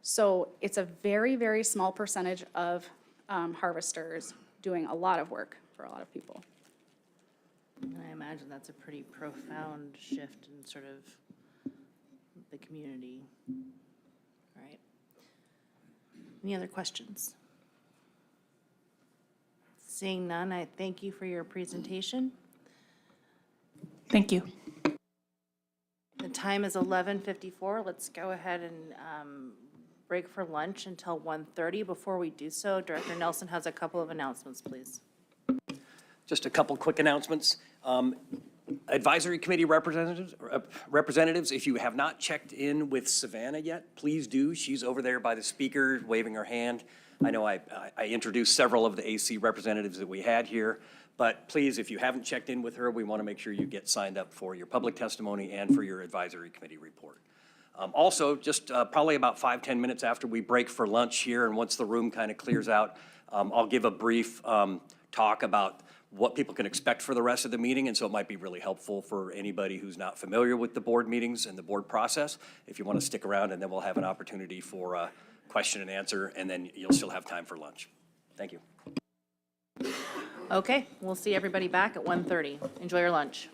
So it's a very, very small percentage of harvesters doing a lot of work for a lot of people. I imagine that's a pretty profound shift in sort of the community. All right. Any other questions? Seeing none, I thank you for your presentation. Thank you. The time is 11:54. Let's go ahead and break for lunch until 1:30. Before we do so, Director Nelson has a couple of announcements, please. Just a couple quick announcements. Advisory committee representatives, if you have not checked in with Savannah yet, please do. She's over there by the speaker waving her hand. I know I introduced several of the AC representatives that we had here, but please, if you haven't checked in with her, we want to make sure you get signed up for your public testimony and for your advisory committee report. Also, just probably about 5-10 minutes after we break for lunch here, and once the room kind of clears out, I'll give a brief talk about what people can expect for the rest of the meeting, and so it might be really helpful for anybody who's not familiar with the board meetings and the board process, if you want to stick around, and then we'll have an opportunity for question and answer, and then you'll still have time for lunch. Thank you. Okay, we'll see everybody back at 1:30. Enjoy your lunch.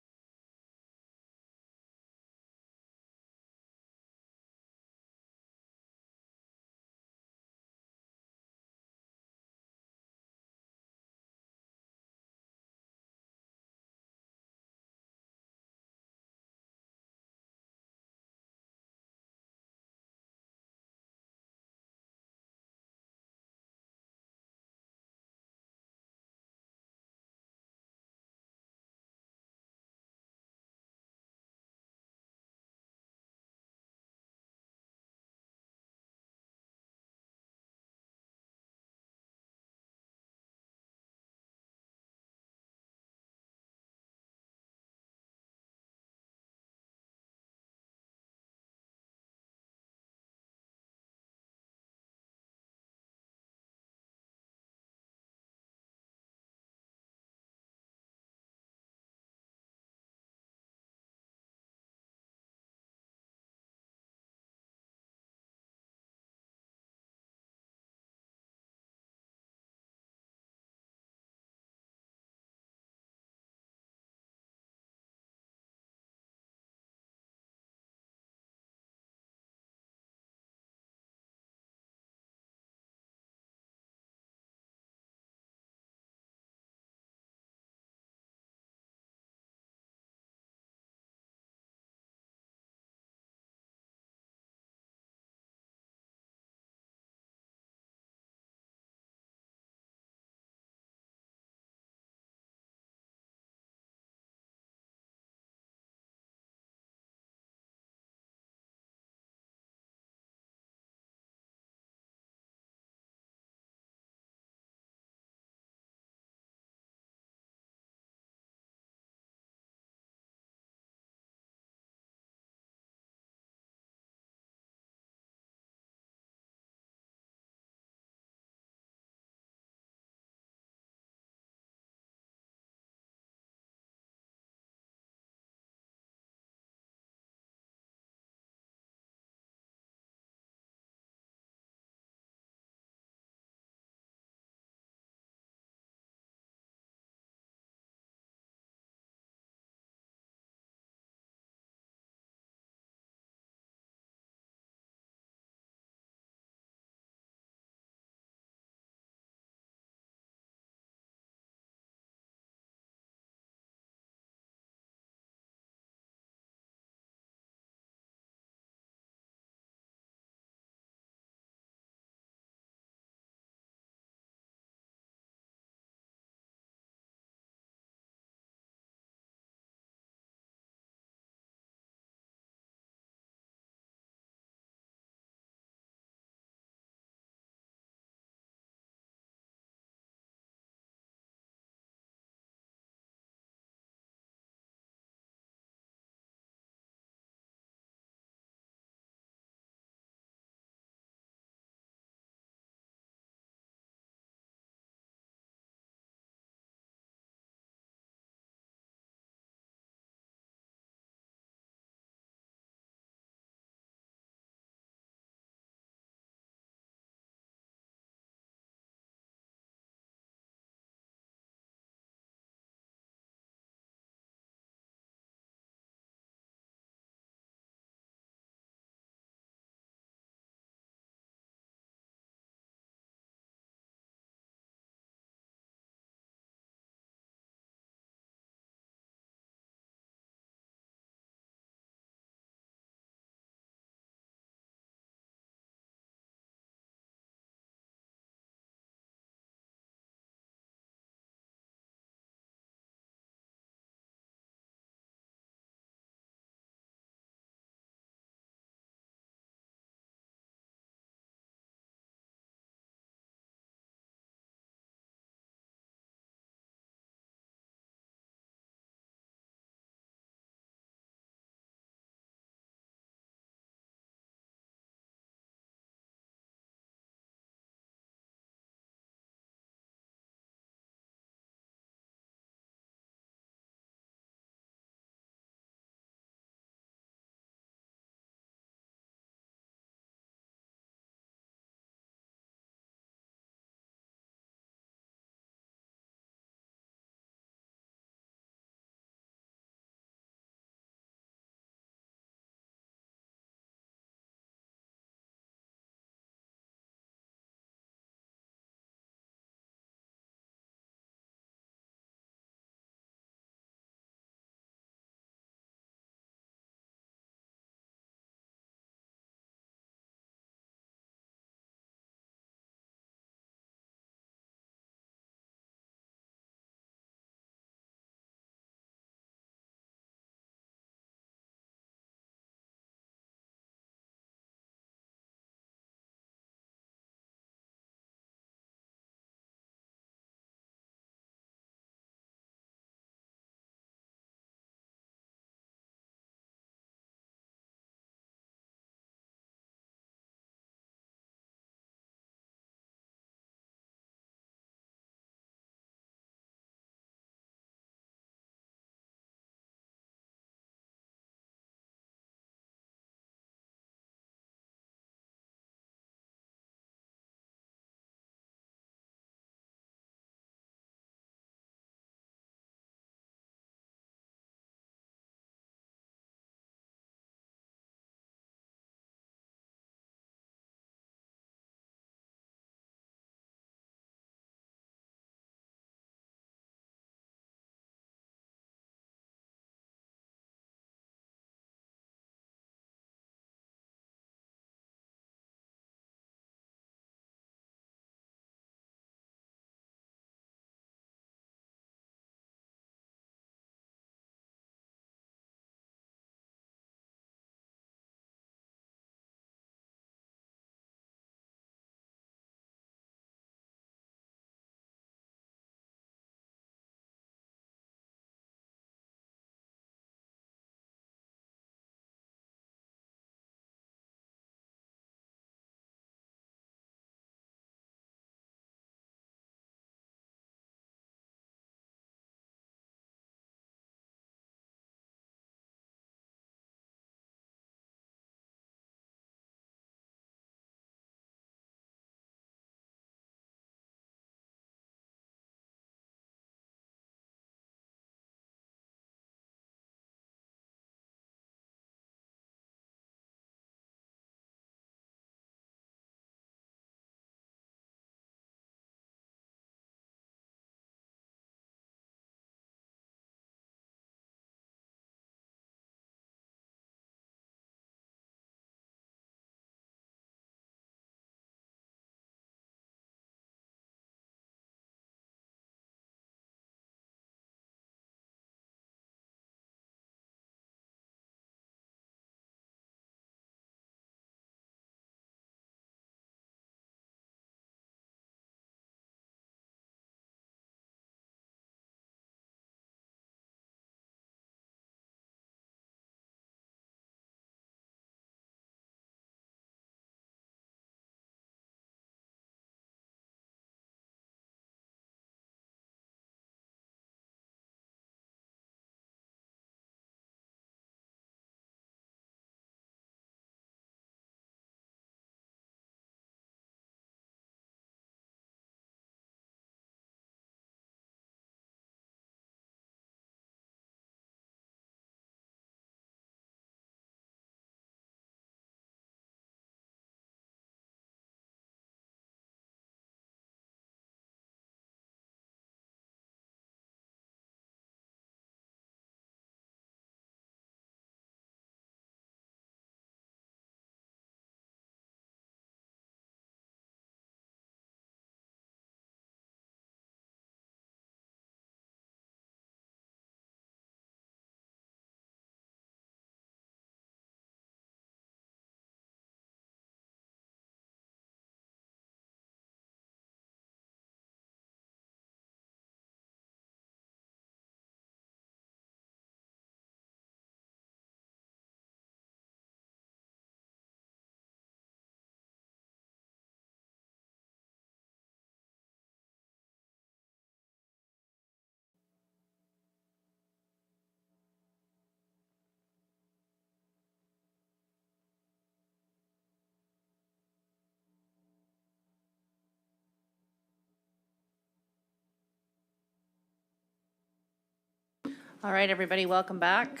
All right, everybody, welcome back.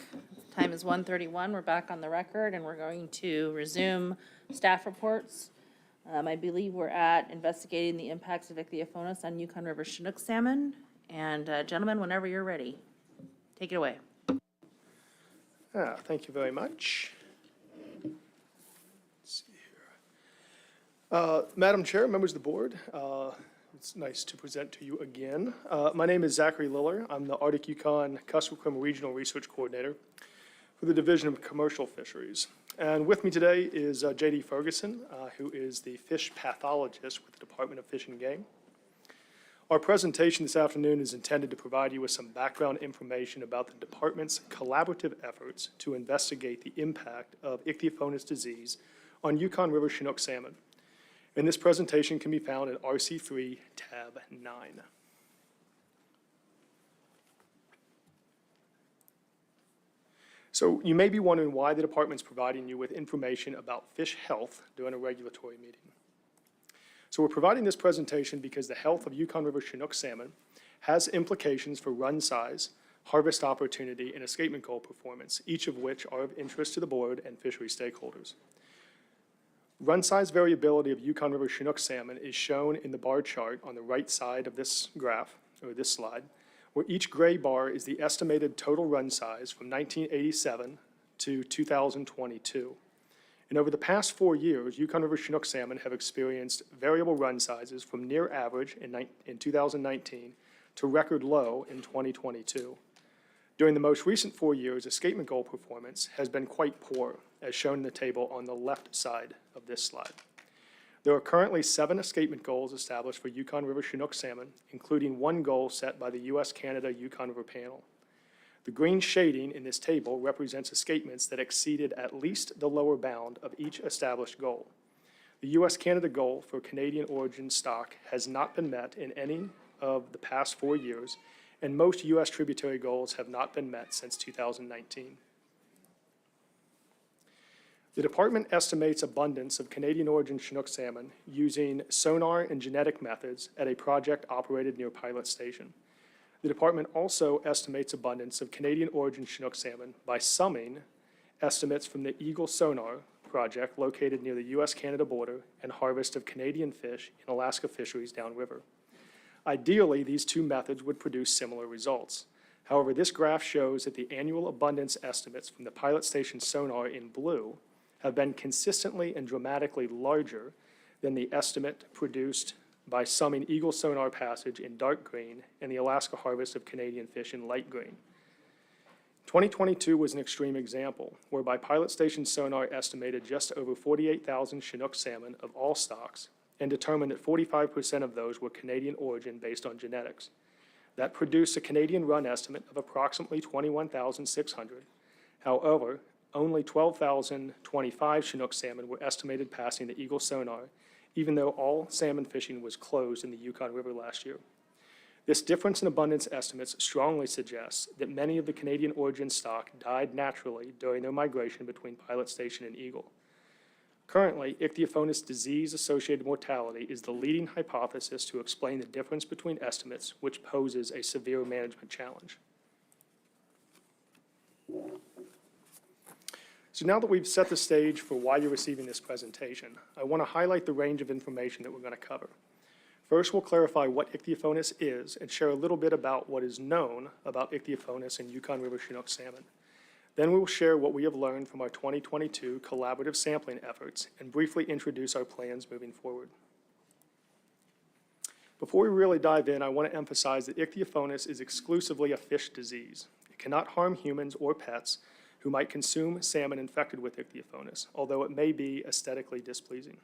Time is 1:31. We're back on the record, and we're going to resume staff reports. I believe we're at investigating the impacts of ichthyophonus on Yukon River Chinook salmon. And gentlemen, whenever you're ready, take it away. Thank you very much. Let's see here. Madam Chair, members of the board, it's nice to present to you again. My name is Zachary Liller. I'm the Arctic Yukon Kuskokwim Regional Research Coordinator for the Division of Commercial Fisheries. And with me today is J.D. Ferguson, who is the fish pathologist with the Department of Fish and Game. Our presentation this afternoon is intended to provide you with some background information about the department's collaborative efforts to investigate the impact of ichthyophonus disease on Yukon River Chinook salmon. And this presentation can be found in RC3 tab 9. So you may be wondering why the department's providing you with information about fish health during a regulatory meeting. So we're providing this presentation because the health of Yukon River Chinook salmon has implications for run size, harvest opportunity, and escapement goal performance, each of which are of interest to the board and fishery stakeholders. Run size variability of Yukon River Chinook salmon is shown in the bar chart on the right side of this graph, or this slide, where each gray bar is the estimated total run size from 1987 to 2022. And over the past 4 years, Yukon River Chinook salmon have experienced variable run sizes from near average in 2019 to record low in 2022. During the most recent 4 years, escapement goal performance has been quite poor, as shown in the table on the left side of this slide. There are currently 7 escapement goals established for Yukon River Chinook salmon, including 1 goal set by the U.S.-Canada Yukon River Panel. The green shading in this table represents escapements that exceeded at least the lower bound of each established goal. The U.S.-Canada goal for Canadian origin stock has not been met in any of the past 4 years, and most U.S. tributary goals have not been met since 2019. The department estimates abundance of Canadian origin Chinook salmon using sonar and genetic methods at a project operated near Pilot Station. The department also estimates abundance of Canadian origin Chinook salmon by summing estimates from the Eagle Sonar project located near the U.S.-Canada border and harvest of Canadian fish in Alaska fisheries downriver. Ideally, these 2 methods would produce similar results. However, this graph shows that the annual abundance estimates from the Pilot Station sonar in blue have been consistently and dramatically larger than the estimate produced by summing Eagle Sonar passage in dark green and the Alaska harvest of Canadian fish in light green. 2022 was an extreme example, whereby Pilot Station sonar estimated just over 48,000 Chinook salmon of all stocks and determined that 45% of those were Canadian origin based on genetics. That produced a Canadian run estimate of approximately 21,600. However, only 12,025 Chinook salmon were estimated passing the Eagle Sonar, even though all salmon fishing was closed in the Yukon River last year. This difference in abundance estimates strongly suggests that many of the Canadian origin stock died naturally during their migration between Pilot Station and Eagle. Currently, ichthyophonus disease-associated mortality is the leading hypothesis to explain the difference between estimates, which poses a severe management challenge. So now that we've set the stage for why you're receiving this presentation, I want to highlight the range of information that we're going to cover. First, we'll clarify what ichthyophonus is and share a little bit about what is known about ichthyophonus and Yukon River Chinook salmon. Then we will share what we have learned from our 2022 collaborative sampling efforts and briefly introduce our plans moving forward. Before we really dive in, I want to emphasize that ichthyophonus is exclusively a fish disease. It cannot harm humans or pets who might consume salmon infected with ichthyophonus, although it may be aesthetically displeasing.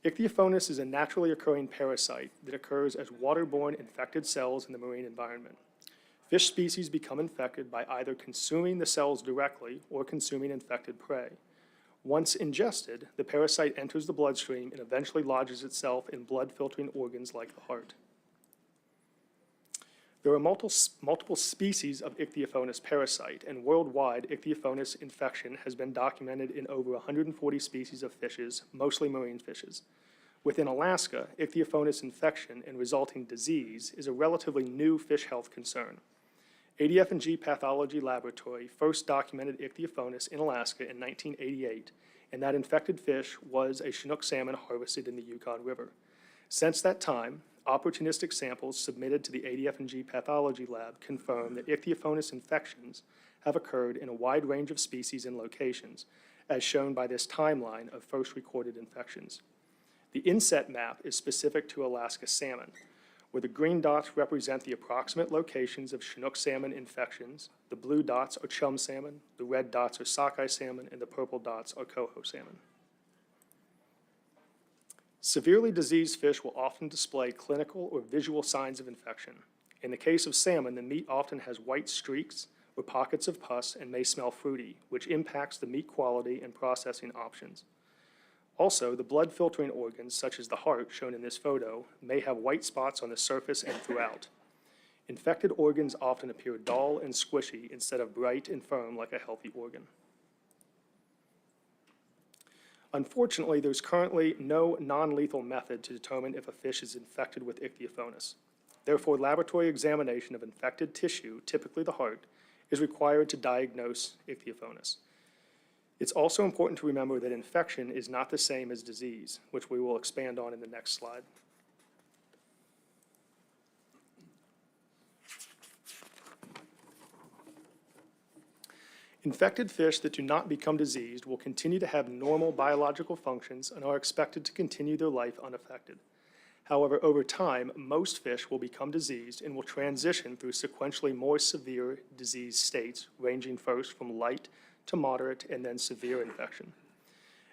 Ichthyophonus is a naturally occurring parasite that occurs as waterborne infected cells in the marine environment. Fish species become infected by either consuming the cells directly or consuming infected prey. Once ingested, the parasite enters the bloodstream and eventually lodges itself in blood-filtering organs like the heart. There are multiple species of ichthyophonus parasite, and worldwide, ichthyophonus infection has been documented in over 140 species of fishes, mostly marine fishes. Within Alaska, ichthyophonus infection and resulting disease is a relatively new fish health concern. ADF&G Pathology Laboratory first documented ichthyophonus in Alaska in 1988, and that infected fish was a Chinook salmon harvested in the Yukon River. Since that time, opportunistic samples submitted to the ADF&G Pathology Lab confirm that ichthyophonus infections have occurred in a wide range of species and locations, as shown by this timeline of first recorded infections. The inset map is specific to Alaska salmon, where the green dots represent the approximate locations of Chinook salmon infections, the blue dots are chum salmon, the red dots are sockeye salmon, and the purple dots are coho salmon. Severely diseased fish will often display clinical or visual signs of infection. In the case of salmon, the meat often has white streaks or pockets of pus and may smell fruity, which impacts the meat quality and processing options. Also, the blood filtering organs, such as the heart shown in this photo, may have white spots on the surface and throughout. Infected organs often appear dull and squishy instead of bright and firm like a healthy organ. Unfortunately, there's currently no non-lethal method to determine if a fish is infected with ichthyophonus. Therefore, laboratory examination of infected tissue, typically the heart, is required to diagnose ichthyophonus. It's also important to remember that infection is not the same as disease, which we will expand on in the next slide. Infected fish that do not become diseased will continue to have normal biological functions and are expected to continue their life unaffected. However, over time, most fish will become diseased and will transition through sequentially more severe disease states, ranging first from light to moderate and then severe infection.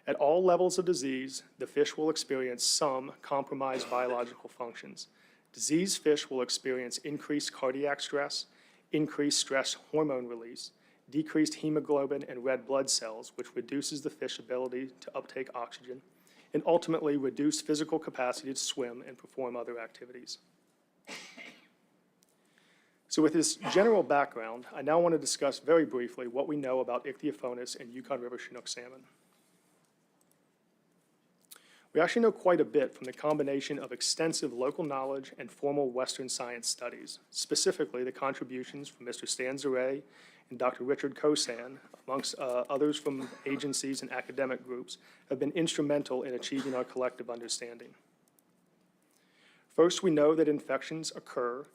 At all levels of disease, the fish will experience some compromised biological functions. Diseased fish will experience increased cardiac stress, increased stress hormone release, decreased hemoglobin and red blood cells, which reduces the fish's ability to uptake oxygen, and ultimately reduce physical capacity to swim and perform other activities. So with this general background, I now want to discuss very briefly what we know about ichthyophonus and Yukon River Chinook salmon. We actually know quite a bit from the combination of extensive local knowledge and formal Western science studies, specifically the contributions from Mr. Stan Zaray and Dr. Richard Kosan, amongst others from agencies and academic groups, have been instrumental in achieving our collective understanding. First, we know that infections occur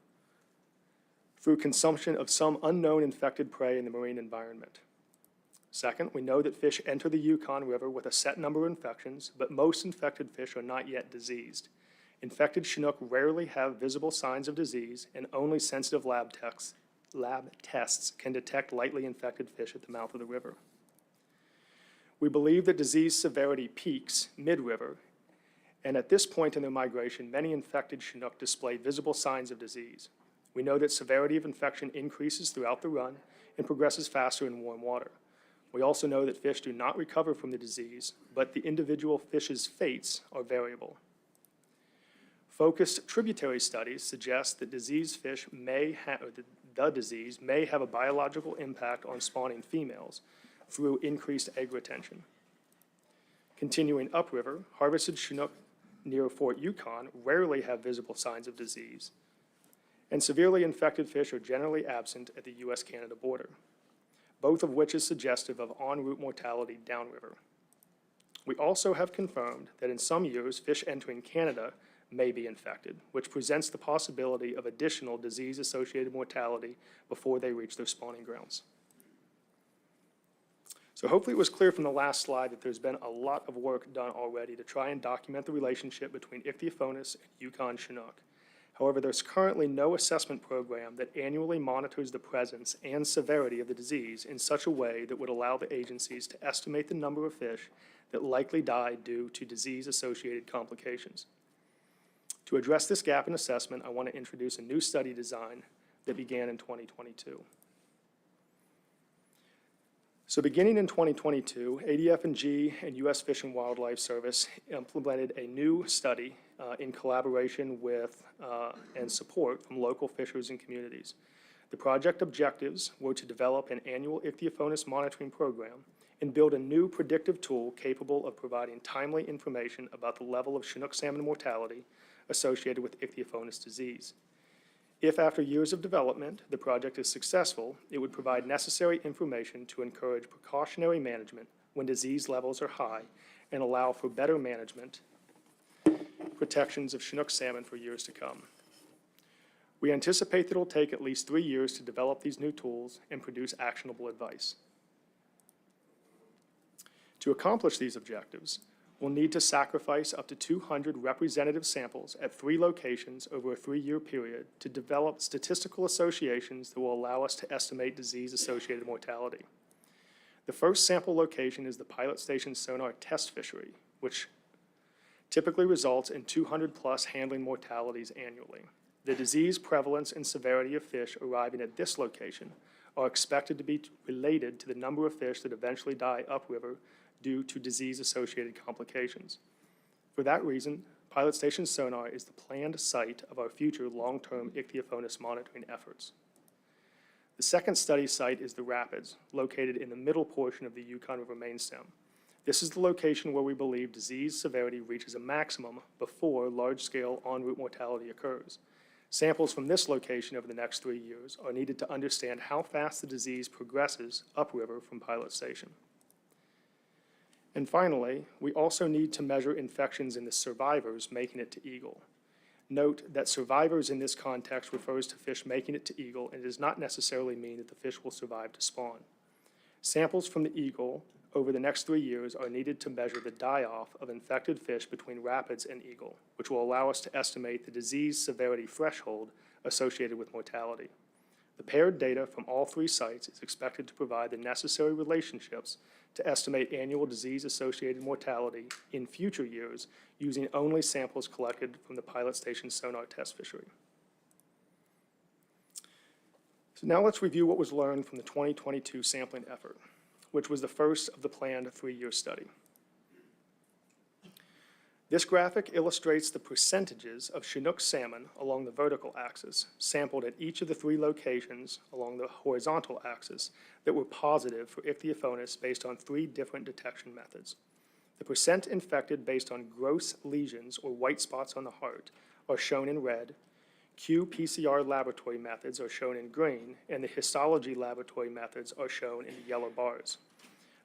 through consumption of some unknown infected prey in the marine environment. Second, we know that fish enter the Yukon River with a set number of infections, but most infected fish are not yet diseased. Infected Chinook rarely have visible signs of disease, and only sensitive lab tests can detect lightly infected fish at the mouth of the river. We believe that disease severity peaks mid-river, and at this point in their migration, many infected Chinook display visible signs of disease. We know that severity of infection increases throughout the run and progresses faster in warm water. We also know that fish do not recover from the disease, but the individual fish's fates are variable. Focused tributary studies suggest that diseased fish the disease may have a biological impact on spawning females through increased egg retention. Continuing upriver, harvested Chinook near Fort Yukon rarely have visible signs of disease, and severely infected fish are generally absent at the U.S.-Canada border, both of which is suggestive of en route mortality downriver. We also have confirmed that in some years, fish entering Canada may be infected, which presents the possibility of additional disease-associated mortality before they reach their spawning grounds. So hopefully it was clear from the last slide that there's been a lot of work done already to try and document the relationship between ichthyophonus and Yukon Chinook. However, there's currently no assessment program that annually monitors the presence and severity of the disease in such a way that would allow the agencies to estimate the number of fish that likely die due to disease-associated complications. To address this gap in assessment, I want to introduce a new study design that began in 2022. So beginning in 2022, ADF&G and U.S. Fish and Wildlife Service implemented a new study in collaboration with and support from local fishers and communities. The project objectives were to develop an annual ichthyophonus monitoring program and build a new predictive tool capable of providing timely information about the level of Chinook salmon mortality associated with ichthyophonus disease. If after years of development, the project is successful, it would provide necessary information to encourage precautionary management when disease levels are high and allow for better management protections of Chinook salmon for years to come. We anticipate that it will take at least 3 years to develop these new tools and produce actionable advice. To accomplish these objectives, we'll need to sacrifice up to 200 representative samples at 3 locations over a 3-year period to develop statistical associations that will allow us to estimate disease-associated mortality. The first sample location is the Pilot Station Sonar Test Fishery, which typically results in 200+ handling mortalities annually. The disease prevalence and severity of fish arriving at this location are expected to be related to the number of fish that eventually die upriver due to disease-associated complications. For that reason, Pilot Station Sonar is the planned site of our future long-term ichthyophonus monitoring efforts. The second study site is the Rapids, located in the middle portion of the Yukon River main stem. This is the location where we believe disease severity reaches a maximum before large-scale en route mortality occurs. Samples from this location over the next 3 years are needed to understand how fast the disease progresses upriver from Pilot Station. And finally, we also need to measure infections in the survivors making it to eagle. Note that survivors in this context refers to fish making it to eagle and does not necessarily mean that the fish will survive to spawn. Samples from the eagle over the next 3 years are needed to measure the die-off of infected fish between rapids and eagle, which will allow us to estimate the disease severity threshold associated with mortality. The paired data from all 3 sites is expected to provide the necessary relationships to estimate annual disease-associated mortality in future years using only samples collected from the Pilot Station Sonar Test Fishery. So now let's review what was learned from the 2022 sampling effort, which was the first of the planned 3-year study. This graphic illustrates the percentages of Chinook salmon along the vertical axis, sampled at each of the 3 locations along the horizontal axis that were positive for ichthyophonus based on 3 different detection methods. The percent infected based on gross lesions or white spots on the heart are shown in red, qPCR laboratory methods are shown in green, and the histology laboratory methods are shown in the yellow bars.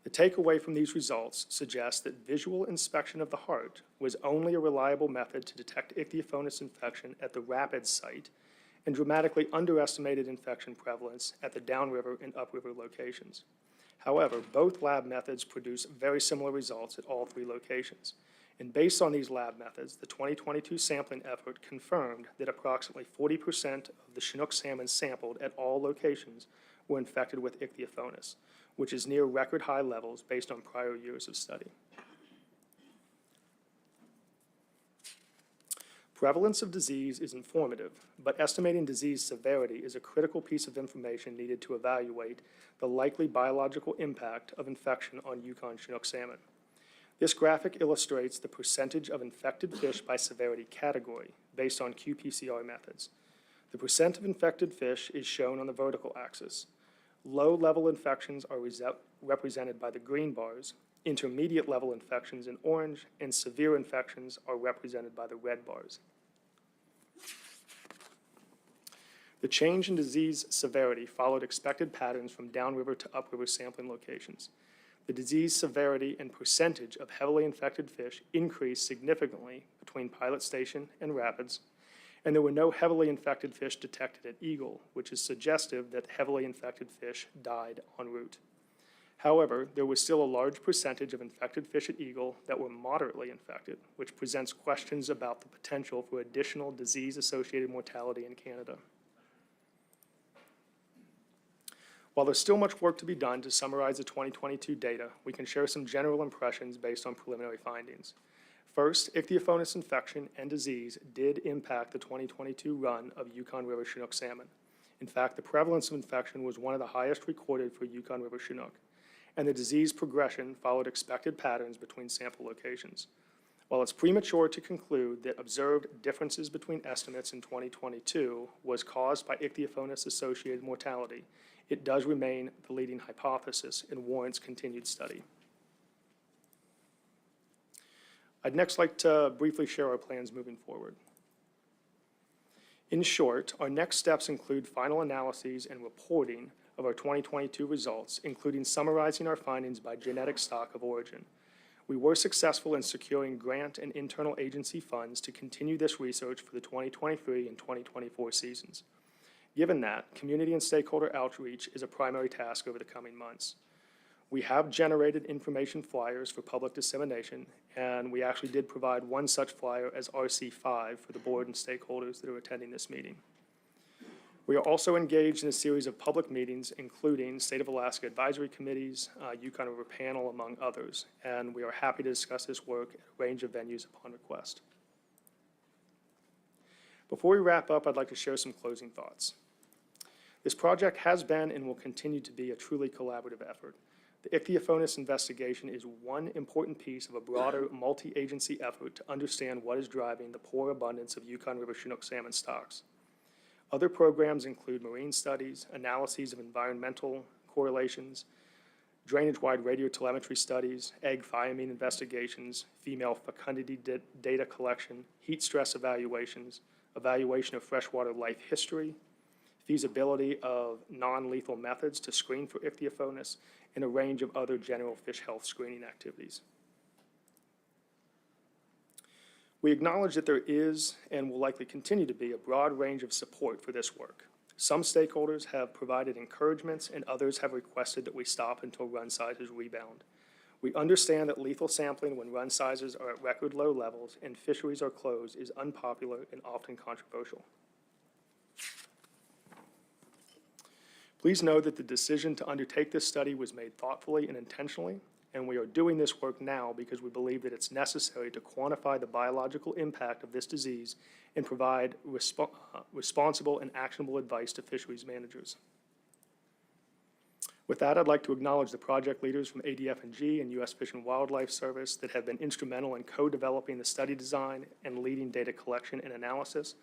The takeaway from these results suggests that visual inspection of the heart was only a reliable method to detect ichthyophonus infection at the Rapids site and dramatically underestimated infection prevalence at the downriver and upriver locations. However, both lab methods produce very similar results at all 3 locations. And based on these lab methods, the 2022 sampling effort confirmed that approximately 40% of the Chinook salmon sampled at all locations were infected with ichthyophonus, which is near record high levels based on prior years of study. Prevalence of disease is informative, but estimating disease severity is a critical piece of information needed to evaluate the likely biological impact of infection on Yukon Chinook salmon. This graphic illustrates the percentage of infected fish by severity category based on qPCR methods. The percent of infected fish is shown on the vertical axis. Low-level infections are represented by the green bars, intermediate-level infections in orange, and severe infections are represented by the red bars. The change in disease severity followed expected patterns from downriver to upriver sampling locations. The disease severity and percentage of heavily infected fish increased significantly between Pilot Station and Rapids, and there were no heavily infected fish detected at Eagle, which is suggestive that heavily infected fish died en route. However, there was still a large percentage of infected fish at Eagle that were moderately infected, which presents questions about the potential for additional disease-associated mortality in Canada. While there's still much work to be done to summarize the 2022 data, we can share some general impressions based on preliminary findings. First, ichthyophonus infection and disease did impact the 2022 run of Yukon River Chinook salmon. In fact, the prevalence of infection was one of the highest recorded for Yukon River Chinook, and the disease progression followed expected patterns between sample locations. While it's premature to conclude that observed differences between estimates in 2022 was caused by ichthyophonus-associated mortality, it does remain the leading hypothesis and warrants continued study. I'd next like to briefly share our plans moving forward. In short, our next steps include final analyses and reporting of our 2022 results, including summarizing our findings by genetic stock of origin. We were successful in securing grant and internal agency funds to continue this research for the 2023 and 2024 seasons. Given that, community and stakeholder outreach is a primary task over the coming months. We have generated information flyers for public dissemination, and we actually did provide one such flyer as RC5 for the board and stakeholders that are attending this meeting. We are also engaged in a series of public meetings, including State of Alaska Advisory Committees, Yukon River Panel, among others, and we are happy to discuss this work at a range of venues upon request. Before we wrap up, I'd like to share some closing thoughts. This project has been and will continue to be a truly collaborative effort. The ichthyophonus investigation is one important piece of a broader multi-agency effort to understand what is driving the poor abundance of Yukon River Chinook salmon stocks. Other programs include marine studies, analyses of environmental correlations, drainage-wide radiotelemetry studies, egg thiamine investigations, female fecundity data collection, heat stress evaluations, evaluation of freshwater life history, feasibility of non-lethal methods to screen for ichthyophonus, and a range of other general fish health screening activities. We acknowledge that there is and will likely continue to be a broad range of support for this work. Some stakeholders have provided encouragements and others have requested that we stop until run sizes rebound. We understand that lethal sampling when run sizes are at record low levels and fisheries are closed is unpopular and often controversial. Please know that the decision to undertake this study was made thoughtfully and intentionally, and we are doing this work now because we believe that it's necessary to quantify the biological impact of this disease and provide responsible and actionable advice to fisheries managers. With that, I'd like to acknowledge the project leaders from ADF&G and U.S. Fish and Wildlife Service that have been instrumental in co-developing the study design and leading data collection and analysis.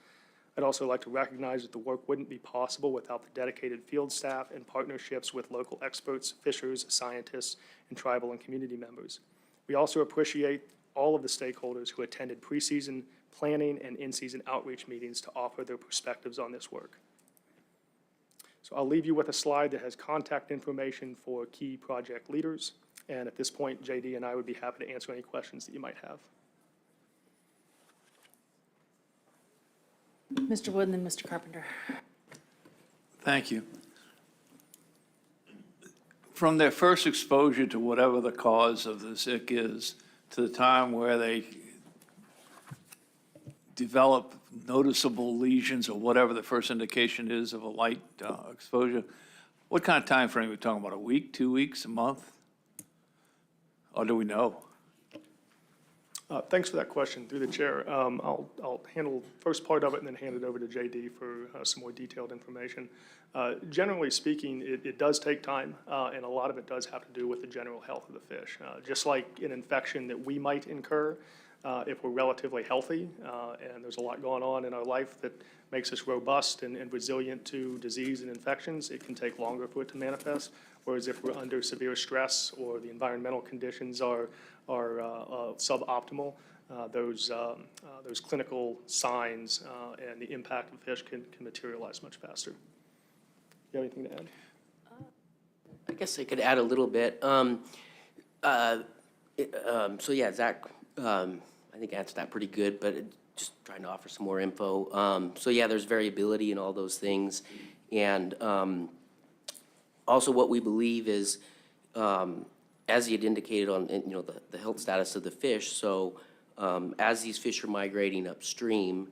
I'd also like to recognize that the work wouldn't be possible without the dedicated field staff and partnerships with local experts, fishers, scientists, and tribal and community members. We also appreciate all of the stakeholders who attended preseason planning and in-season outreach meetings to offer their perspectives on this work. So I'll leave you with a slide that has contact information for key project leaders. And at this point, JD and I would be happy to answer any questions that you might have. Mr. Wood and then Mr. Carpenter. Thank you. From their first exposure to whatever the cause of this ick is, to the time where they develop noticeable lesions or whatever the first indication is of a light exposure, what kind of time frame are we talking about? A week, 2 weeks, a month? Or do we know? Thanks for that question through the chair. I'll handle the first part of it and then hand it over to JD for some more detailed information. Generally speaking, it does take time, and a lot of it does have to do with the general health of the fish. Just like an infection that we might incur if we're relatively healthy, and there's a lot going on in our life that makes us robust and resilient to disease and infections, it can take longer for it to manifest. Whereas if we're under severe stress or the environmental conditions are suboptimal, those clinical signs and the impact of fish can materialize much faster. You have anything to add? I guess I could add a little bit. So yeah, Zach, I think answered that pretty good, but just trying to offer some more info. So yeah, there's variability in all those things, and also what we believe is, as he had indicated on the health status of the fish. So as these fish are migrating upstream,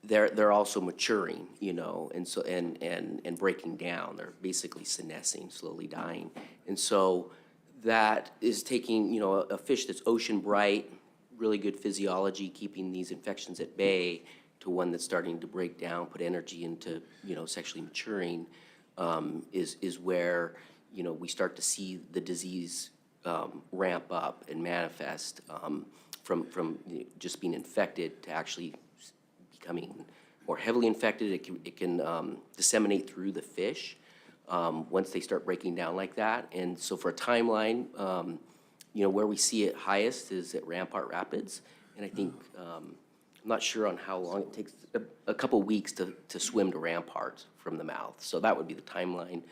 they're also maturing, and so and breaking down. They're basically senescing, slowly dying, and so that is taking a fish that's ocean bright, really good physiology, keeping these infections at bay, to one that's starting to break down, put energy into sexually maturing, is where we start to see the disease ramp up and manifest from just being infected to actually becoming more heavily infected. It can disseminate through the fish once they start breaking down like that. And so for a timeline, where we see it highest is at Rampart Rapids. And I think, I'm not sure on how long it takes, a couple weeks to swim to Rampart from the mouth. So that would be the timeline.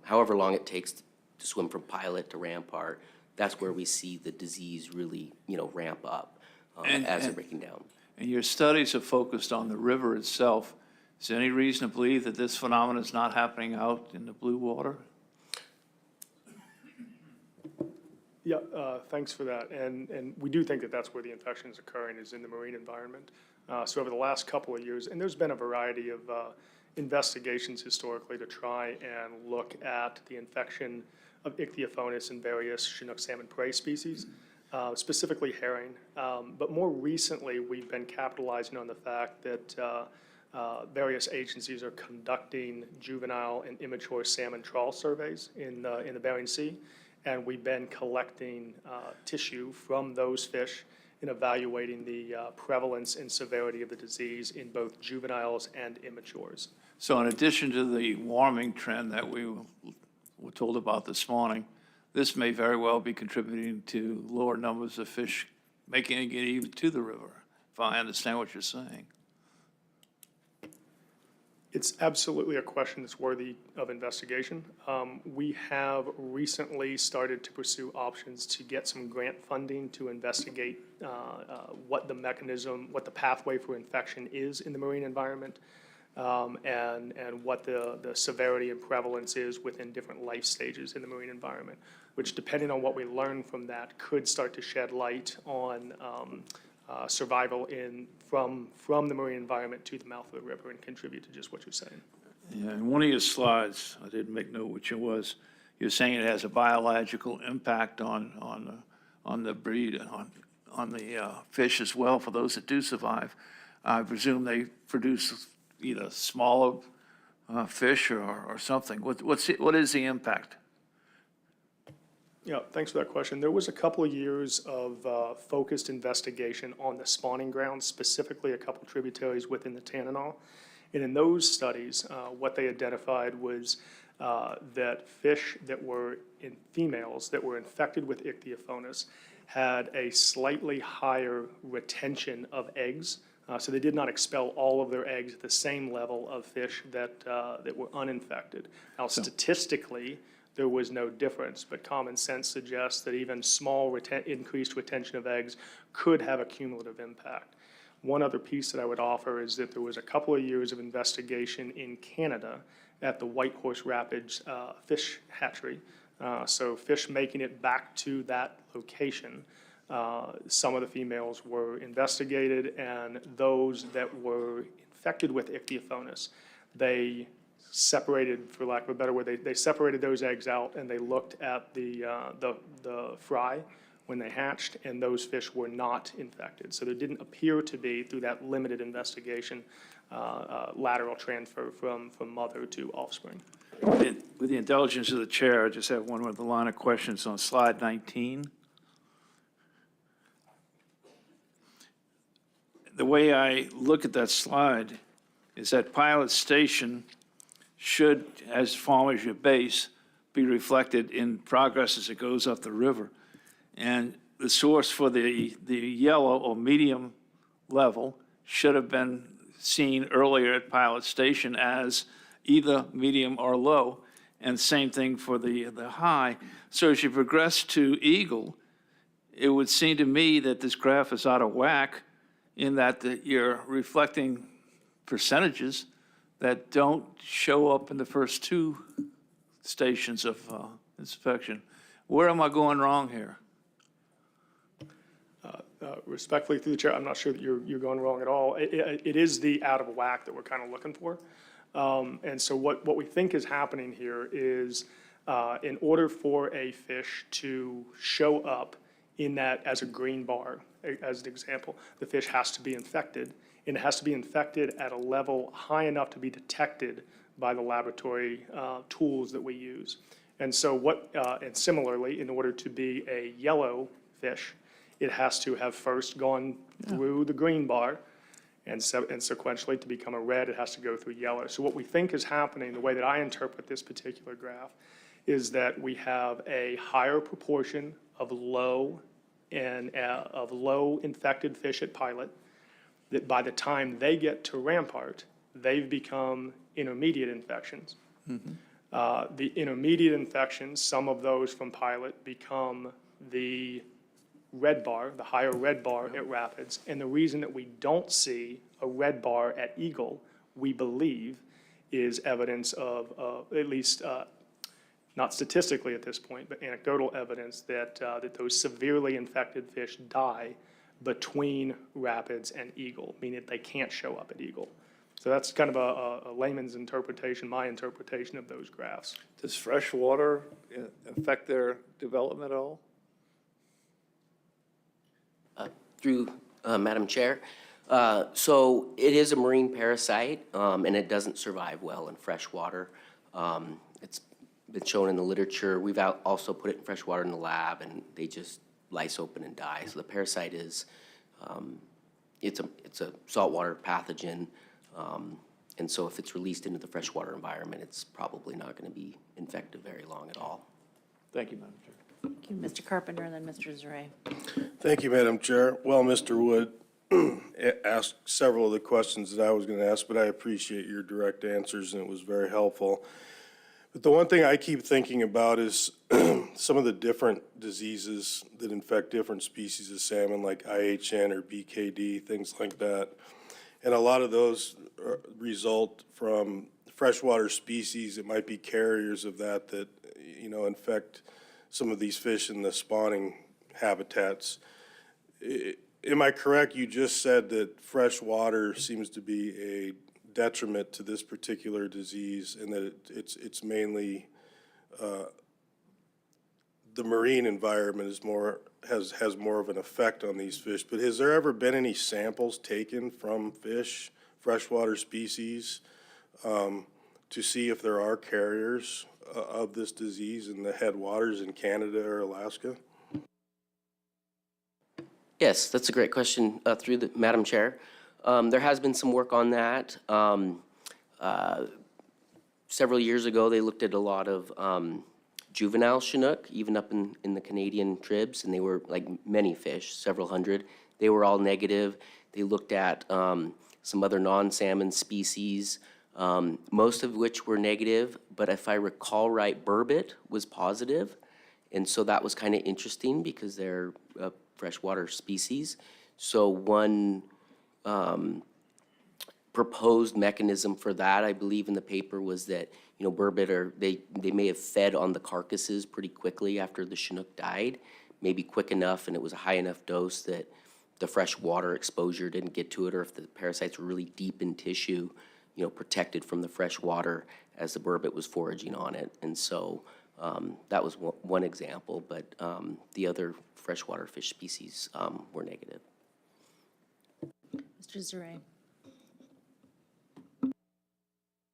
However long it takes to swim from Pilot to Rampart, that's where we see the disease really, ramp up as they're breaking down. And your studies have focused on the river itself. Is there any reason to believe that this phenomenon is not happening out in the blue water? Yeah, thanks for that. And we do think that that's where the infection is occurring, is in the marine environment. So over the last couple of years, and there's been a variety of investigations historically to try and look at the infection of ichthyophonus in various Chinook salmon prey species, specifically herring. But more recently, we've been capitalizing on the fact that various agencies are conducting juvenile and immature salmon trawl surveys in the Bering Sea. And we've been collecting tissue from those fish and evaluating the prevalence and severity of the disease in both juveniles and immatures. So in addition to the warming trend that we were told about this morning, this may very well be contributing to lower numbers of fish making it even to the river, if I understand what you're saying. It's absolutely a question that's worthy of investigation. We have recently started to pursue options to get some grant funding to investigate what the mechanism, what the pathway for infection is in the marine environment, and what the severity and prevalence is within different life stages in the marine environment, which, depending on what we learn from that, could start to shed light on survival from the marine environment to the mouth of the river and contribute to just what you're saying. Yeah, in one of your slides, I didn't make note which it was, you're saying it has a biological impact on the breed, on the fish as well, for those that do survive. I presume they produce either smaller fish or something. What is the impact? Yeah, thanks for that question. There was a couple of years of focused investigation on the spawning grounds, specifically a couple tributaries within the Dena'ina. And in those studies, what they identified was that fish that were in females that were infected with ichthyophonus had a slightly higher retention of eggs. So they did not expel all of their eggs at the same level of fish that were uninfected. Now, statistically, there was no difference, but common sense suggests that even small increased retention of eggs could have a cumulative impact. One other piece that I would offer is that there was a couple of years of investigation in Canada at the Whitehorse Rapids fish hatchery. So fish making it back to that location. Some of the females were investigated, and those that were infected with ichthyophonus, they separated, for lack of a better word, they separated those eggs out, and they looked at the fry when they hatched, and those fish were not infected. So there didn't appear to be, through that limited investigation, lateral transfer from mother to offspring. With the indulgence of the chair, I just have one with the line of questions on slide 19. The way I look at that slide is that Pilot Station should, as far as your base, be reflected in progress as it goes up the river. And the source for the yellow or medium level should have been seen earlier at Pilot Station as either medium or low, and same thing for the high. So as you progress to Eagle, it would seem to me that this graph is out of whack in that you're reflecting percentages that don't show up in the first two stations of inspection. Where am I going wrong here? Respectfully, through the chair, I'm not sure that you're going wrong at all. It is the out of whack that we're kind of looking for. And so what we think is happening here is in order for a fish to show up in that as a green bar, as an example, the fish has to be infected, and it has to be infected at a level high enough to be detected by the laboratory tools that we use. And so and similarly, in order to be a yellow fish, it has to have first gone through the green bar, and sequentially to become a red, it has to go through yellow. So what we think is happening, the way that I interpret this particular graph, is that we have a higher proportion of low infected fish at Pilot, that by the time they get to Rampart, they've become intermediate infections. The intermediate infections, some of those from pilot, become the red bar, the higher red bar at Rapids. And the reason that we don't see a red bar at Eagle, we believe, is evidence of, at least not statistically at this point, but anecdotal evidence that, that those severely infected fish die between Rapids and Eagle, meaning that they can't show up at Eagle. So that's kind of a layman's interpretation, my interpretation of those graphs. Does fresh water affect their development at all? Through Madam Chair. So it is a marine parasite, and it doesn't survive well in fresh water. It's been shown in the literature. We've also put it in fresh water in the lab, and they just lice open and die. So the parasite is, it's a saltwater pathogen, and so if it's released into the freshwater environment, it's probably not going to be infective very long at all. Thank you, Madam Chair. Thank you, Mr. Carpenter, and then Mr. Zaret. Thank you, Madam Chair. Well, Mr. Wood asked several of the questions that I was going to ask, but I appreciate your direct answers, and it was very helpful. But the one thing I keep thinking about is some of the different diseases that infect different species of salmon, like IHN or BKD, things like that. And a lot of those result from freshwater species. It might be carriers of that, you know, infect some of these fish in the spawning habitats. Am I correct? You just said that fresh water seems to be a detriment to this particular disease, and that it's mainly the marine environment is has more of an effect on these fish. But has there ever been any samples taken from fish, freshwater species, to see if there are carriers of this disease in the headwaters in Canada or Alaska? Yes, that's a great question through the Madam Chair. There has been some work on that. Several years ago, they looked at a lot of juvenile Chinook, even up in the Canadian tribs, and they were like many fish, several hundred. They were all negative. They looked at some other non-salmon species, most of which were negative, but if I recall right, burbot was positive. And so that was kind of interesting because they're a freshwater species. So one proposed mechanism for that, I believe in the paper, was that, you know, burbot they may have fed on the carcasses pretty quickly after the Chinook died, maybe quick enough, and it was a high enough dose that the freshwater exposure didn't get to it, or if the parasites were really deep in tissue, you know, protected from the fresh water as the burbot was foraging on it. And so that was one example, but the other freshwater fish species were negative. Mr. Zaret.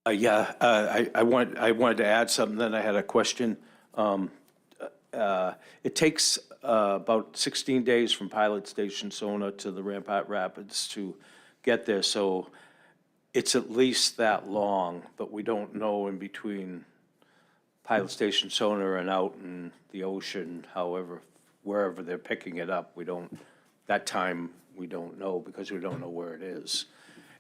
I wanted to add something, then I had a question. It takes about 16 days from Pilot Station Sona to the Rampart Rapids to get there, so it's at least that long, but we don't know in between Pilot Station Sona and out in the ocean, however, wherever they're picking it up, that time we don't know because we don't know where it is.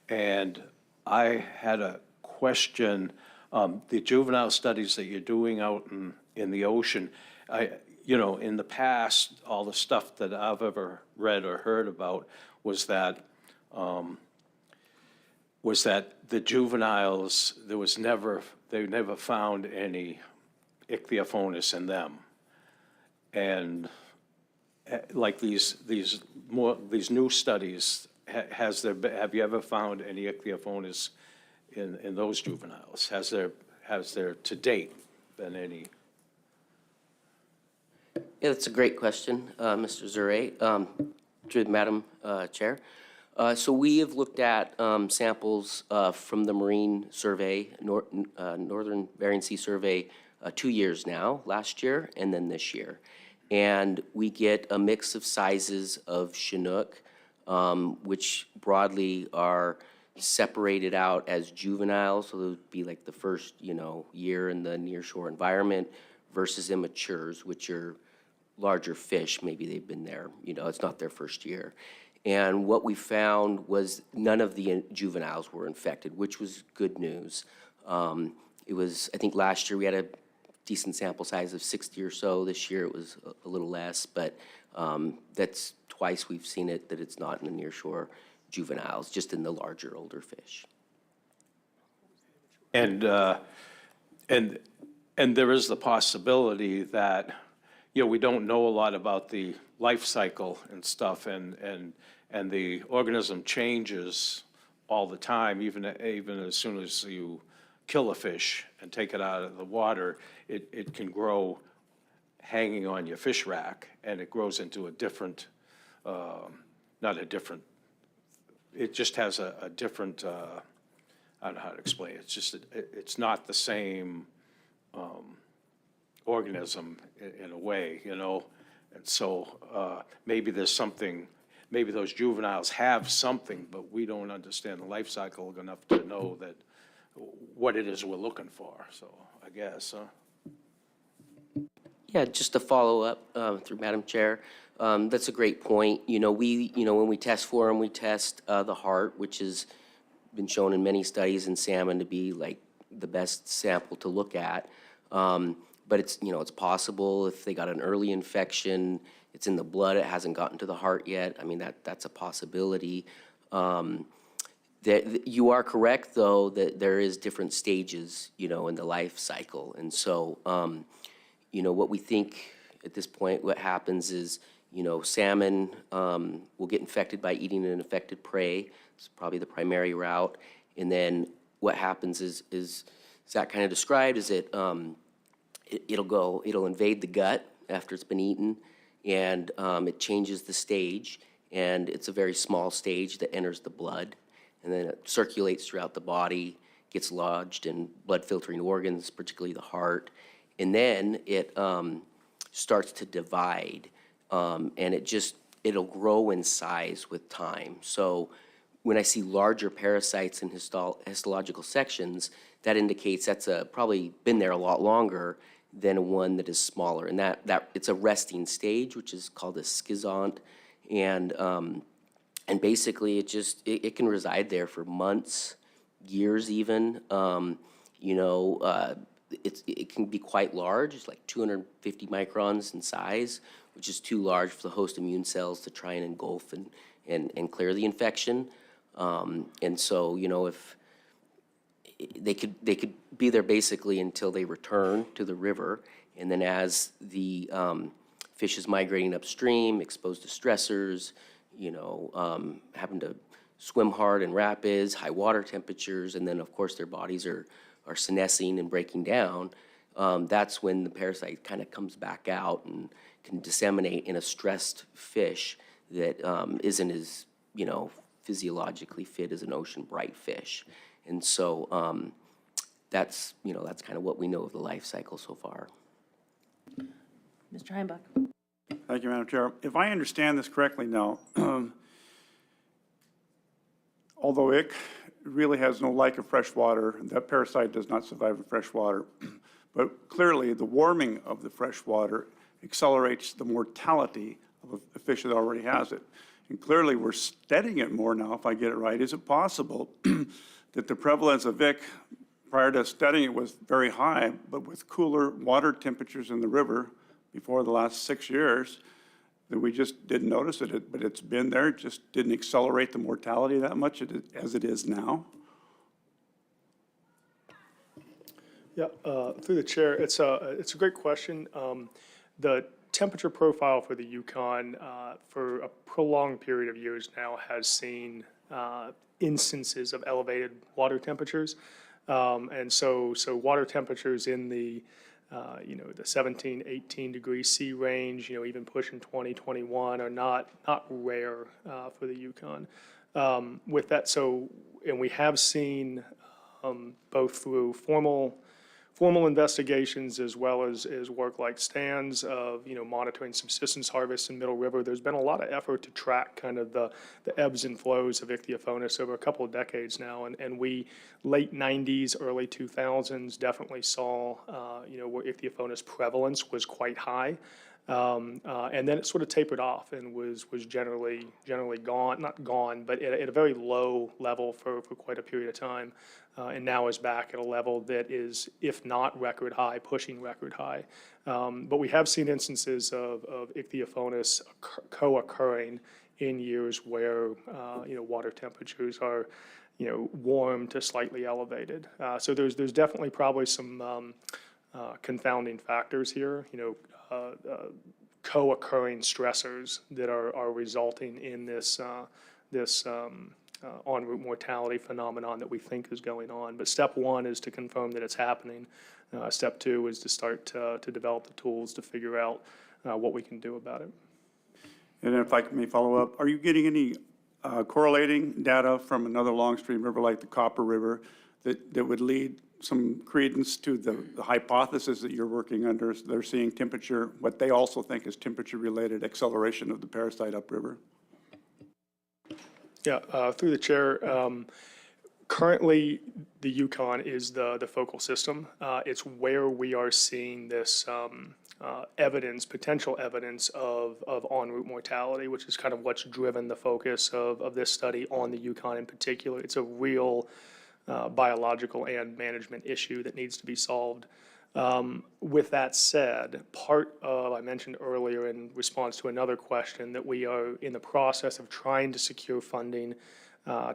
And I had a question, the juvenile studies that you're doing out in the ocean, you know, in the past, all the stuff that I've ever read or heard about was that the juveniles, they never found any ichthyophonus in them. And like these new studies, have you ever found any ichthyophonus in those juveniles? Has there to date been any? Yeah, that's a great question, Mr. Zaret, to Madam Chair. So we have looked at samples from the Marine Survey, Northern Bering Sea Survey, 2 years now, last year and then this year. And we get a mix of sizes of Chinook, which broadly are separated out as juveniles, so those would be like the first, you know, year in the nearshore environment, versus immatures, which are larger fish. Maybe they've been there, you know, it's not their first year. And what we found was none of the juveniles were infected, which was good news. It was, I think last year we had a decent sample size of 60 or so. This year it was a little less, but that's twice we've seen it, that it's not in the nearshore juveniles, just in the larger, older fish. And there is the possibility that, you know, we don't know a lot about the life cycle and stuff, and the organism changes all the time, even as soon as you kill a fish and take it out of the water, it can grow hanging on your fish rack, and it grows into a different, not a different, it just has a different, I don't know how to explain it. It's just, it's not the same organism in a way, you know? And so maybe there's something, maybe those juveniles have something, but we don't understand the life cycle enough to know that what it is we're looking for, so I guess. Yeah, just to follow up through Madam Chair, that's a great point. You know, when we test for them, we test the heart, which has been shown in many studies in salmon to be like the best sample to look at. But it's, you know, it's possible if they got an early infection, it's in the blood, it hasn't gotten to the heart yet. I mean, that's a possibility. You are correct, though, that there is different stages, you know, in the life cycle. And so, you know, what we think at this point, what happens is, you know, salmon will get infected by eating an infected prey. It's probably the primary route. And then what happens is Zach kind of described, is it'll invade the gut after it's been eaten, and it changes the stage, and it's a very small stage that enters the blood, and then it circulates throughout the body, gets lodged in blood filtering organs, particularly the heart, and then it starts to divide, and it'll grow in size with time. So when I see larger parasites in histological sections, that indicates that's probably been there a lot longer than one that is smaller, and that it's a resting stage, which is called a schizont, and basically it can reside there for months, years even. You know, it can be quite large. It's like 250 microns in size, which is too large for the host immune cells to try and engulf and clear the infection. And so, you know, if they could be there basically until they return to the river, and then as the fish is migrating upstream, exposed to stressors, you know, having to swim hard in rapids, high water temperatures, and then of course their bodies are senescing and breaking down, that's when the parasite kind of comes back out and can disseminate in a stressed fish that isn't as, you know, physiologically fit as an ocean bright fish. And so that's, you know, that's kind of what we know of the life cycle so far. Mr. Heimbach. Thank you, Madam Chair. If I understand this correctly now, although it really has no like of fresh water, that parasite does not survive in fresh water, but clearly the warming of the fresh water accelerates the mortality of a fish that already has it. And clearly we're studying it more now, if I get it right. Is it possible that the prevalence of ick prior to studying it was very high, but with cooler water temperatures in the river before the last 6 years, that we just didn't notice it, but it's been there, it just didn't accelerate the mortality that much as it is now? Yeah, through the chair, it's a great question. The temperature profile for the Yukon for a prolonged period of years now has seen instances of elevated water temperatures. And so water temperatures in the, you know, the 17, 18 degrees C range, you know, even pushing 20, 21 are not rare for the Yukon. With that, and we have seen both through formal investigations as well as work like stands of, you know, monitoring subsistence harvests in Middle River. There's been a lot of effort to track kind of the ebbs and flows of Ichthyophonus over a couple of decades now. And we, late 90s, early 2000s, definitely saw, you know, where Ichthyophonus prevalence was quite high. And then it sort of tapered off and was generally gone, not gone, but at a very low level for quite a period of time. And now is back at a level that is, if not record high, pushing record high. But we have seen instances of ichthyophonus co-occurring in years where, water temperatures are, warm to slightly elevated. So there's definitely probably some confounding factors here, co-occurring stressors that are resulting in this en route mortality phenomenon that we think is going on. But step one is to confirm that it's happening. Step two is to start to develop the tools to figure out what we can do about it. And if I may follow up, are you getting any correlating data from another long-stream river like the Copper River that would lead some credence to the hypothesis that you're working under? They're seeing temperature, what they also think is temperature-related acceleration of the parasite upriver. Yeah, through the chair, currently the Yukon is the focal system. It's where we are seeing this potential evidence of en route mortality, which is kind of what's driven the focus of this study on the Yukon in particular. It's a real biological and management issue that needs to be solved. With that said, I mentioned earlier in response to another question that we are in the process of trying to secure funding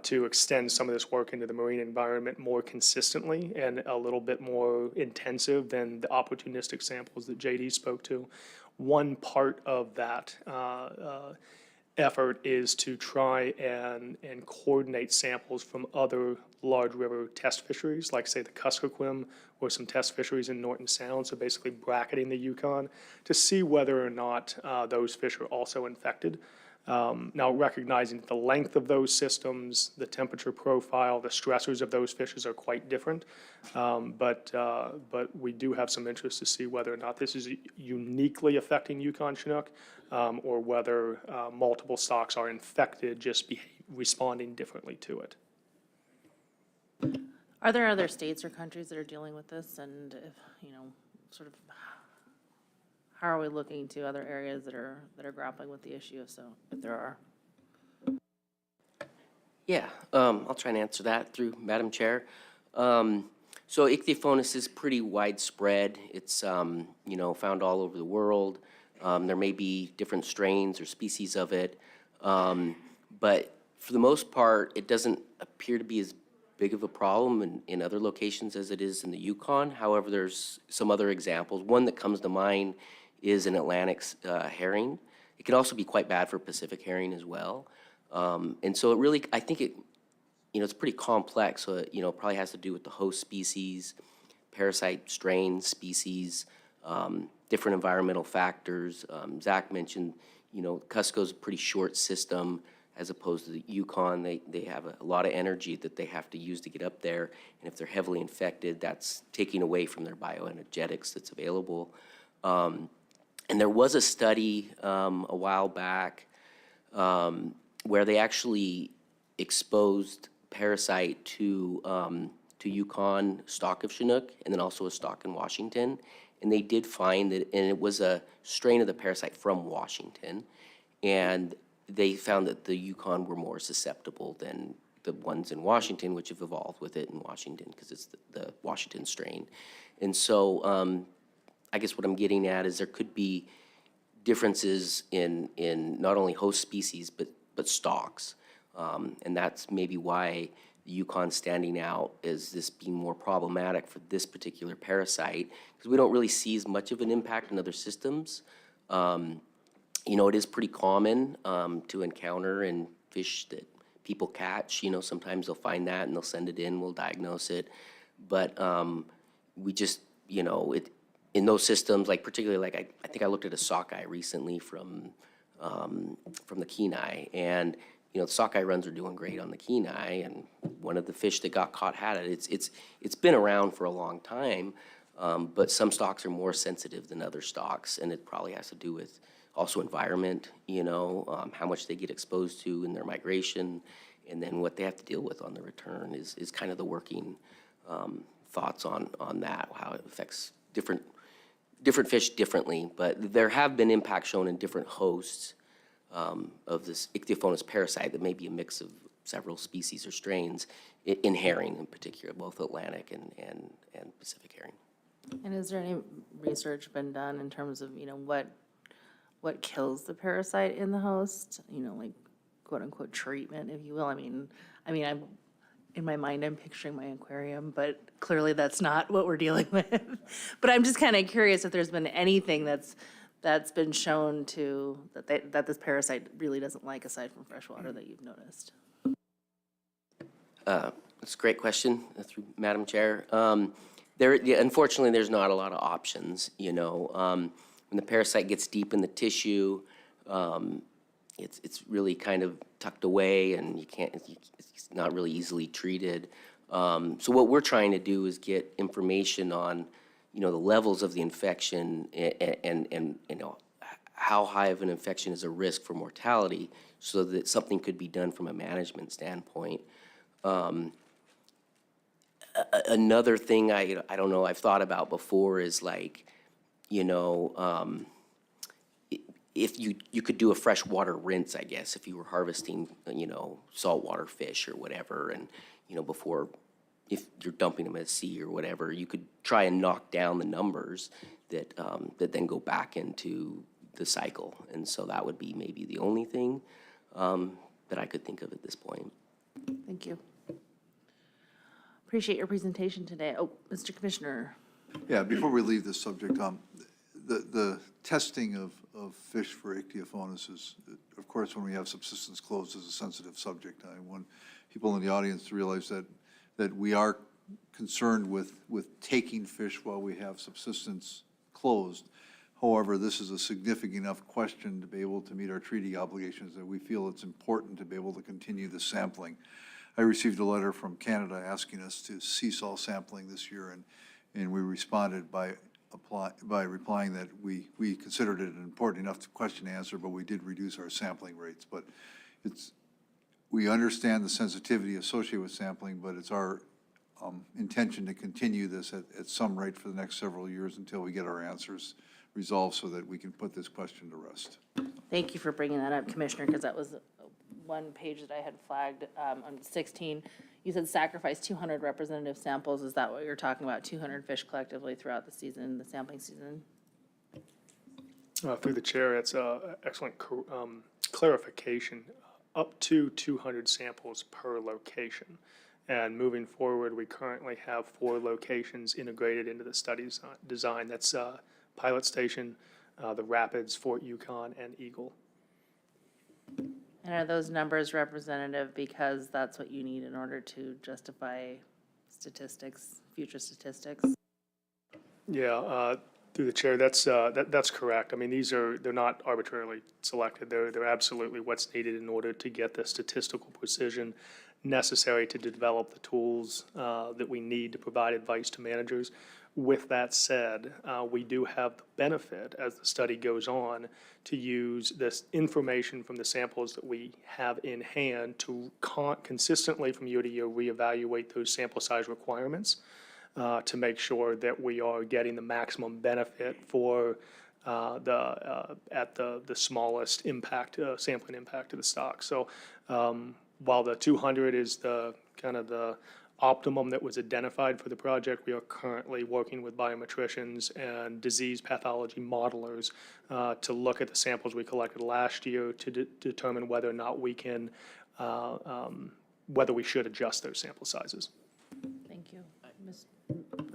to extend some of this work into the marine environment more consistently and a little bit more intensive than the opportunistic samples that JD spoke to. One part of that effort is to try and coordinate samples from other large river test fisheries, like say the Kuskokwim or some test fisheries in Norton Sound, so basically bracketing the Yukon, to see whether or not those fish are also infected. Now, recognizing that the length of those systems, the temperature profile, the stressors of those fishes are quite different, but we do have some interest to see whether or not this is uniquely affecting Yukon Chinook, or whether multiple stocks are infected, just responding differently to it. Are there other states or countries that are dealing with this? And if, sort of, how are we looking to other areas that are grappling with the issue, if there are? Yeah, I'll try and answer that through Madam Chair. So ichthyophonus is pretty widespread. It's, found all over the world. There may be different strains or species of it, but for the most part, it doesn't appear to be as big of a problem in other locations as it is in the Yukon. However, there's some other examples. One that comes to mind is an Atlantic herring. It can also be quite bad for Pacific herring as well. And so it really, I think it's pretty complex. So it, probably has to do with the host species, parasite strain species, different environmental factors. Zach mentioned, Cusco's a pretty short system as opposed to the Yukon. They have a lot of energy that they have to use to get up there. And if they're heavily infected, that's taking away from their bioenergetics that's available. And there was a study a while back where they actually exposed parasite to Yukon stock of Chinook and then also a stock in Washington. And they did find that, and it was a strain of the parasite from Washington, and they found that the Yukon were more susceptible than the ones in Washington, which have evolved with it in Washington because it's the Washington strain. And so I guess what I'm getting at is there could be differences in not only host species, but stocks. And that's maybe why the Yukon's standing out as this being more problematic for this particular parasite, because we don't really see as much of an impact in other systems. It is pretty common to encounter in fish that people catch. Sometimes they'll find that and they'll send it in, we'll diagnose it. But we just, in those systems, like particularly like I think I looked at a sockeye recently from the Kenai, and the sockeye runs are doing great on the Kenai, and one of the fish that got caught had it. It's been around for a long time, but some stocks are more sensitive than other stocks, and it probably has to do with also environment, how much they get exposed to in their migration, and then what they have to deal with on the return is kind of the working thoughts on that, how it affects different different fish differently, but there have been impacts shown in different hosts of this ichthyophonus parasite that may be a mix of several species or strains in herring in particular, both Atlantic and Pacific herring. And is there any research been done in terms of, what kills the parasite in the host? Like quote-unquote treatment, if you will. I mean, I'm, in my mind, I'm picturing my aquarium, but clearly that's not what we're dealing with. But I'm just kind of curious if there's been anything that's been shown that this parasite really doesn't like, aside from freshwater, that you've noticed. That's a great question, through Madam Chair. Unfortunately, there's not a lot of options, When the parasite gets deep in the tissue, it's really kind of tucked away and it's not really easily treated. So what we're trying to do is get information on, the levels of the infection and how high of an infection is a risk for mortality, so that something could be done from a management standpoint. Another thing I don't know, I've thought about before is like, if you could do a freshwater rinse, I guess, if you were harvesting, saltwater fish or whatever, and, before, if you're dumping them at sea or whatever, you could try and knock down the numbers that then go back into the cycle. And so that would be maybe the only thing that I could think of at this point. Thank you. Appreciate your presentation today. Oh, Mr. Commissioner. Yeah, before we leave this subject, the testing of fish for ichthyophonus is, of course, when we have subsistence closed, is a sensitive subject. I want people in the audience to realize that we are concerned with taking fish while we have subsistence closed. However, this is a significant enough question to be able to meet our treaty obligations that we feel it's important to be able to continue the sampling. I received a letter from Canada asking us to cease all sampling this year, and we responded by replying that we considered it an important enough question to answer, but we did reduce our sampling rates. But we understand the sensitivity associated with sampling, but it's our intention to continue this at some rate for the next several years until we get our answers resolved so that we can put this question to rest. Thank you for bringing that up, Commissioner, because that was one page that I had flagged on 16. You said sacrifice 200 representative samples. Is that what you're talking about, 200 fish collectively throughout the season, the sampling season? Through the chair, it's excellent clarification. Up to 200 samples per location. And moving forward, we currently have 4 locations integrated into the study design. That's Pilot Station, the Rapids, Fort Yukon, and Eagle. And are those numbers representative because that's what you need in order to justify statistics, future statistics? Yeah, through the chair, that's correct. I mean, they're not arbitrarily selected. They're absolutely what's needed in order to get the statistical precision necessary to develop the tools that we need to provide advice to managers. With that said, we do have the benefit, as the study goes on, to use this information from the samples that we have in hand to consistently from year to year reevaluate those sample size requirements to make sure that we are getting the maximum benefit for at the smallest impact, sampling impact of the stock. So while the 200 is the kind of the optimum that was identified for the project, we are currently working with biometricians and disease pathology modelers to look at the samples we collected last year to determine whether or not we can, whether we should adjust those sample sizes. Thank you.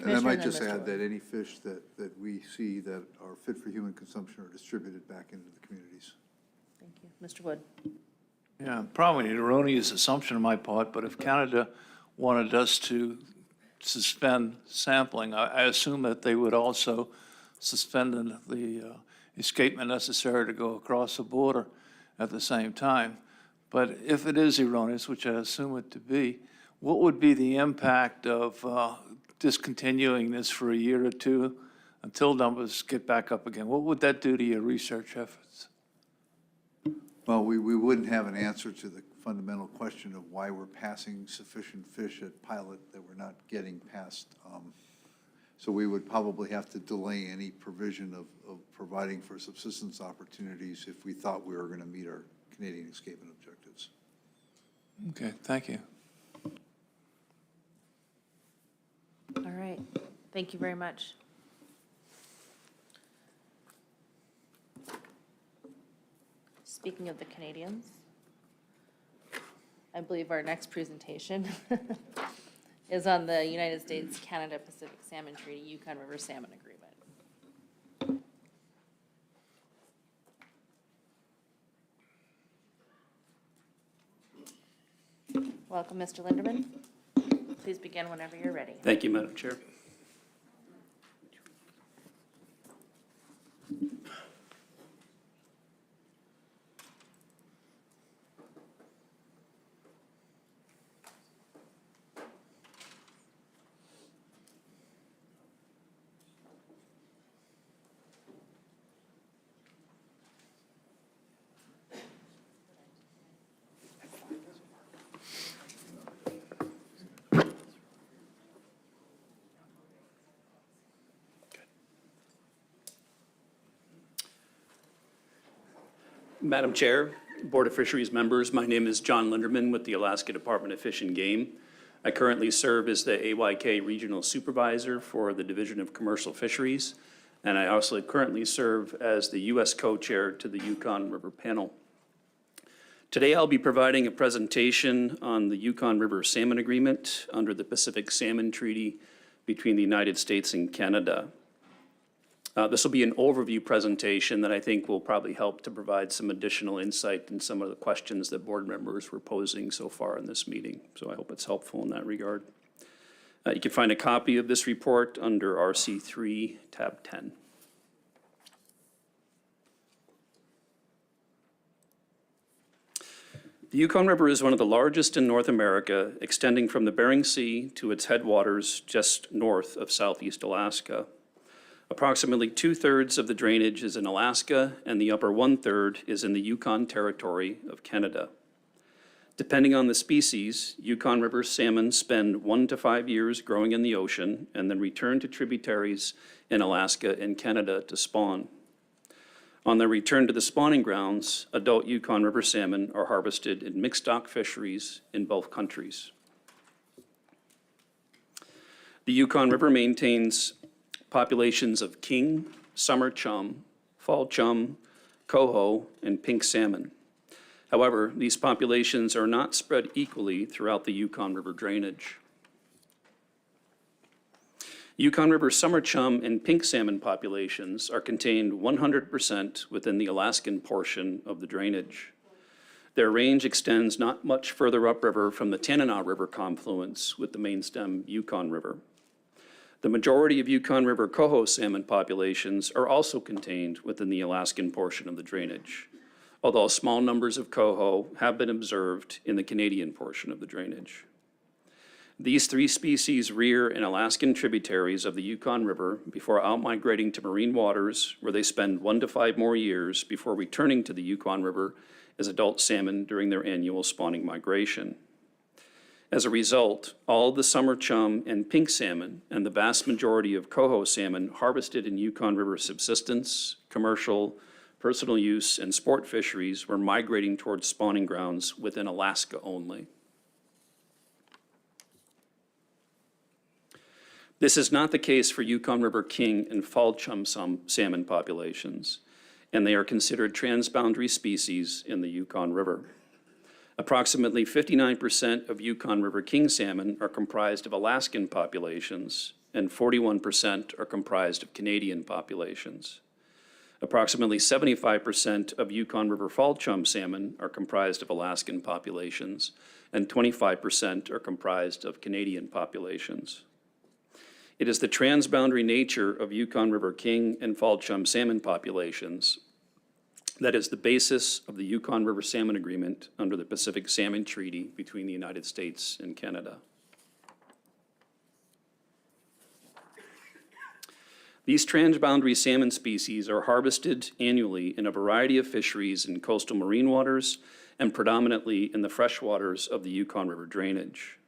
And I might just add that any fish that we see that are fit for human consumption are distributed back into the communities. Thank you. Mr. Wood. Yeah, probably an erroneous assumption on my part, but if Canada wanted us to suspend sampling, I assume that they would also suspend the escapement necessary to go across the border at the same time. But if it is erroneous, which I assume it to be, what would be the impact of discontinuing this for a year or two until numbers get back up again? What would that do to your research efforts? Well, we wouldn't have an answer to the fundamental question of why we're passing sufficient fish at Pilot that we're not getting past So we would probably have to delay any provision of providing for subsistence opportunities if we thought we were going to meet our Canadian escapement objectives. Okay, thank you. All right, thank you very much. Speaking of the Canadians, I believe our next presentation is on the United States-Canada Pacific Salmon Treaty, Yukon River Salmon Agreement. Welcome, Mr. Linderman. Please begin whenever you're ready. Thank you, Madam Chair. Madam Chair, Board of Fisheries members, my name is John Linderman with the Alaska Department of Fish and Game. I currently serve as the AYK Regional Supervisor for the Division of Commercial Fisheries, and I also currently serve as the U.S. Co-Chair to the Yukon River Panel. Today I'll be providing a presentation on the Yukon River Salmon Agreement under the Pacific Salmon Treaty between the United States and Canada. This will be an overview presentation that I think will probably help to provide some additional insight in some of the questions that board members were posing so far in this meeting. So I hope it's helpful in that regard. You can find a copy of this report under RC3, tab 10. The Yukon River is one of the largest in North America, extending from the Bering Sea to its headwaters just north of southeast Alaska. Approximately 2/3 of the drainage is in Alaska, and the upper 1/3 is in the Yukon Territory of Canada. Depending on the species, Yukon River salmon spend 1 to 5 years growing in the ocean and then return to tributaries in Alaska and Canada to spawn. On their return to the spawning grounds, adult Yukon River salmon are harvested in mixed stock fisheries in both countries. The Yukon River maintains populations of king, summer chum, fall chum, coho, and pink salmon. However, these populations are not spread equally throughout the Yukon River drainage. Yukon River summer chum and pink salmon populations are contained 100% within the Alaskan portion of the drainage. Their range extends not much further upriver from the Dena'ina River confluence with the main stem Yukon River. The majority of Yukon River coho salmon populations are also contained within the Alaskan portion of the drainage, although small numbers of coho have been observed in the Canadian portion of the drainage. These 3 species rear in Alaskan tributaries of the Yukon River before outmigrating to marine waters, where they spend 1 to 5 more years before returning to the Yukon River as adult salmon during their annual spawning migration. As a result, all the summer chum and pink salmon and the vast majority of coho salmon harvested in Yukon River subsistence, commercial, personal use, and sport fisheries were migrating towards spawning grounds within Alaska only. This is not the case for Yukon River king and fall chum salmon populations, and they are considered transboundary species in the Yukon River. Approximately 59% of Yukon River king salmon are comprised of Alaskan populations, and 41% are comprised of Canadian populations. Approximately 75% of Yukon River fall chum salmon are comprised of Alaskan populations, and 25% are comprised of Canadian populations. It is the transboundary nature of Yukon River king and fall chum salmon populations that is the basis of the Yukon River Salmon Agreement under the Pacific Salmon Treaty between the United States and Canada. These transboundary salmon species are harvested annually in a variety of fisheries in coastal marine waters and predominantly in the freshwaters of the Yukon River drainage.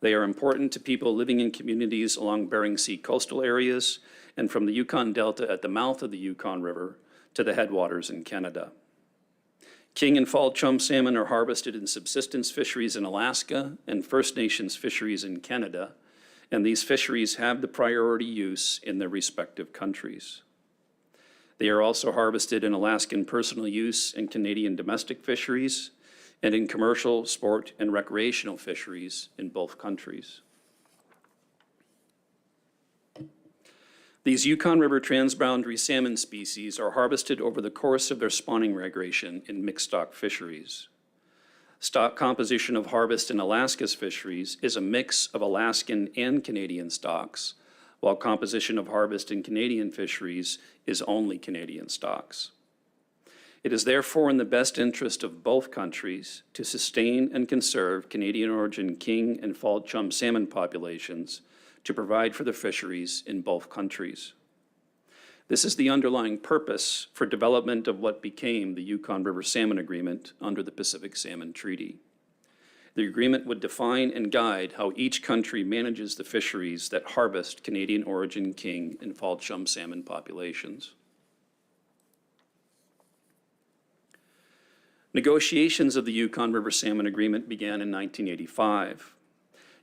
They are important to people living in communities along Bering Sea coastal areas and from the Yukon Delta at the mouth of the Yukon River to the headwaters in Canada. King and fall chum salmon are harvested in subsistence fisheries in Alaska and First Nations fisheries in Canada, and these fisheries have the priority use in their respective countries. They are also harvested in Alaskan personal use and Canadian domestic fisheries, and in commercial, sport, and recreational fisheries in both countries. These Yukon River transboundary salmon species are harvested over the course of their spawning migration in mixed stock fisheries. Stock composition of harvest in Alaska's fisheries is a mix of Alaskan and Canadian stocks, while composition of harvest in Canadian fisheries is only Canadian stocks. It is therefore in the best interest of both countries to sustain and conserve Canadian origin king and fall chum salmon populations to provide for the fisheries in both countries. This is the underlying purpose for development of what became the Yukon River Salmon Agreement under the Pacific Salmon Treaty. The agreement would define and guide how each country manages the fisheries that harvest Canadian origin king and fall chum salmon populations. Negotiations of the Yukon River Salmon Agreement began in 1985.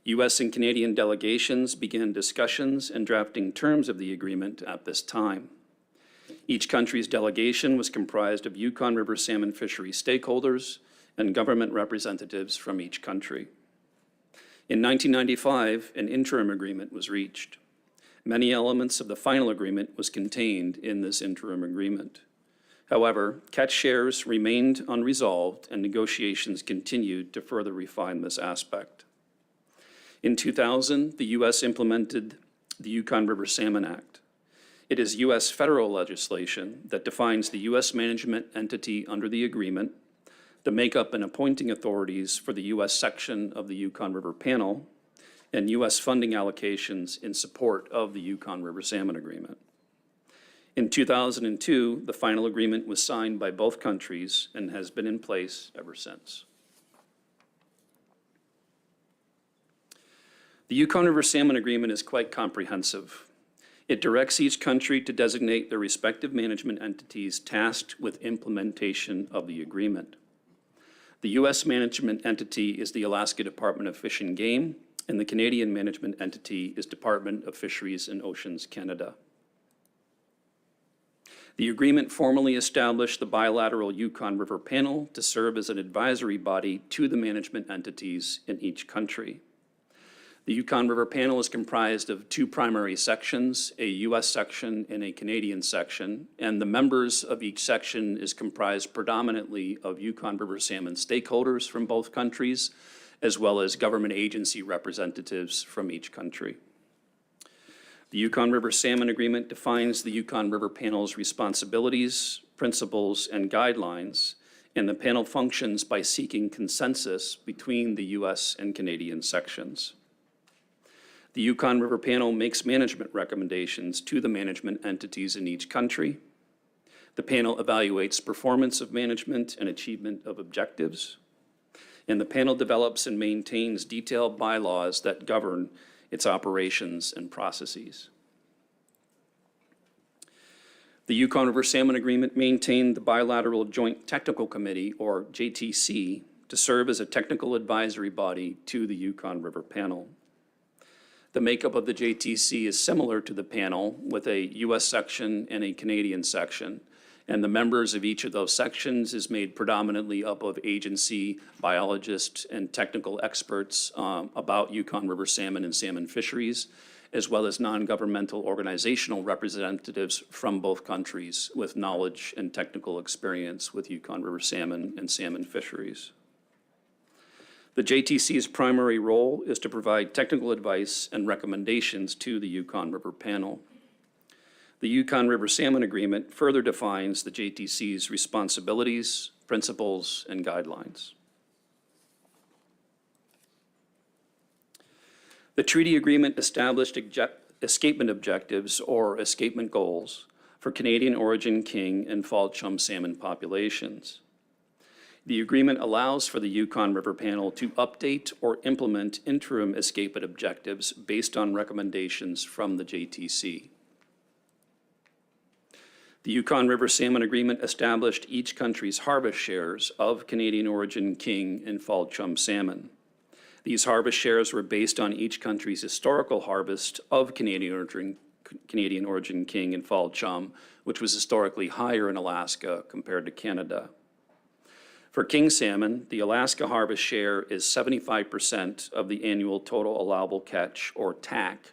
U.S. and Canadian delegations began discussions and drafting terms of the agreement at this time. Each country's delegation was comprised of Yukon River salmon fishery stakeholders and government representatives from each country. In 1995, an interim agreement was reached. Many elements of the final agreement was contained in this interim agreement. However, catch shares remained unresolved and negotiations continued to further refine this aspect. In 2000, the U.S. implemented the Yukon River Salmon Act. It is U.S. federal legislation that defines the U.S. management entity under the agreement, the makeup and appointing authorities for the U.S. section of the Yukon River Panel, and U.S. funding allocations in support of the Yukon River Salmon Agreement. In 2002, the final agreement was signed by both countries and has been in place ever since. The Yukon River Salmon Agreement is quite comprehensive. It directs each country to designate their respective management entities tasked with implementation of the agreement. The U.S. management entity is the Alaska Department of Fish and Game, and the Canadian management entity is Department of Fisheries and Oceans Canada. The agreement formally established the bilateral Yukon River Panel to serve as an advisory body to the management entities in each country. The Yukon River Panel is comprised of two primary sections, a U.S. section and a Canadian section, and the members of each section is comprised predominantly of Yukon River salmon stakeholders from both countries, as well as government agency representatives from each country. The Yukon River Salmon Agreement defines the Yukon River Panel's responsibilities, principles, and guidelines, and the panel functions by seeking consensus between the U.S. and Canadian sections. The Yukon River Panel makes management recommendations to the management entities in each country. The panel evaluates performance of management and achievement of objectives. And the panel develops and maintains detailed bylaws that govern its operations and processes. The Yukon River Salmon Agreement maintained the Bilateral Joint Technical Committee, or JTC, to serve as a technical advisory body to the Yukon River Panel. The makeup of the JTC is similar to the panel, with a U.S. section and a Canadian section, and the members of each of those sections is made predominantly up of agency, biologists, and technical experts about Yukon River salmon and salmon fisheries, as well as non-governmental organizational representatives from both countries with knowledge and technical experience with Yukon River salmon and salmon fisheries. The JTC's primary role is to provide technical advice and recommendations to the Yukon River Panel. The Yukon River Salmon Agreement further defines the JTC's responsibilities, principles, and guidelines. The treaty agreement established escapement objectives, or escapement goals, for Canadian origin king and fall chum salmon populations. The agreement allows for the Yukon River Panel to update or implement interim escapement objectives based on recommendations from the JTC. The Yukon River Salmon Agreement established each country's harvest shares of Canadian origin king and fall chum salmon. These harvest shares were based on each country's historical harvest of Canadian origin king and fall chum, which was historically higher in Alaska compared to Canada. For king salmon, the Alaska harvest share is 75% of the annual total allowable catch, or TAC,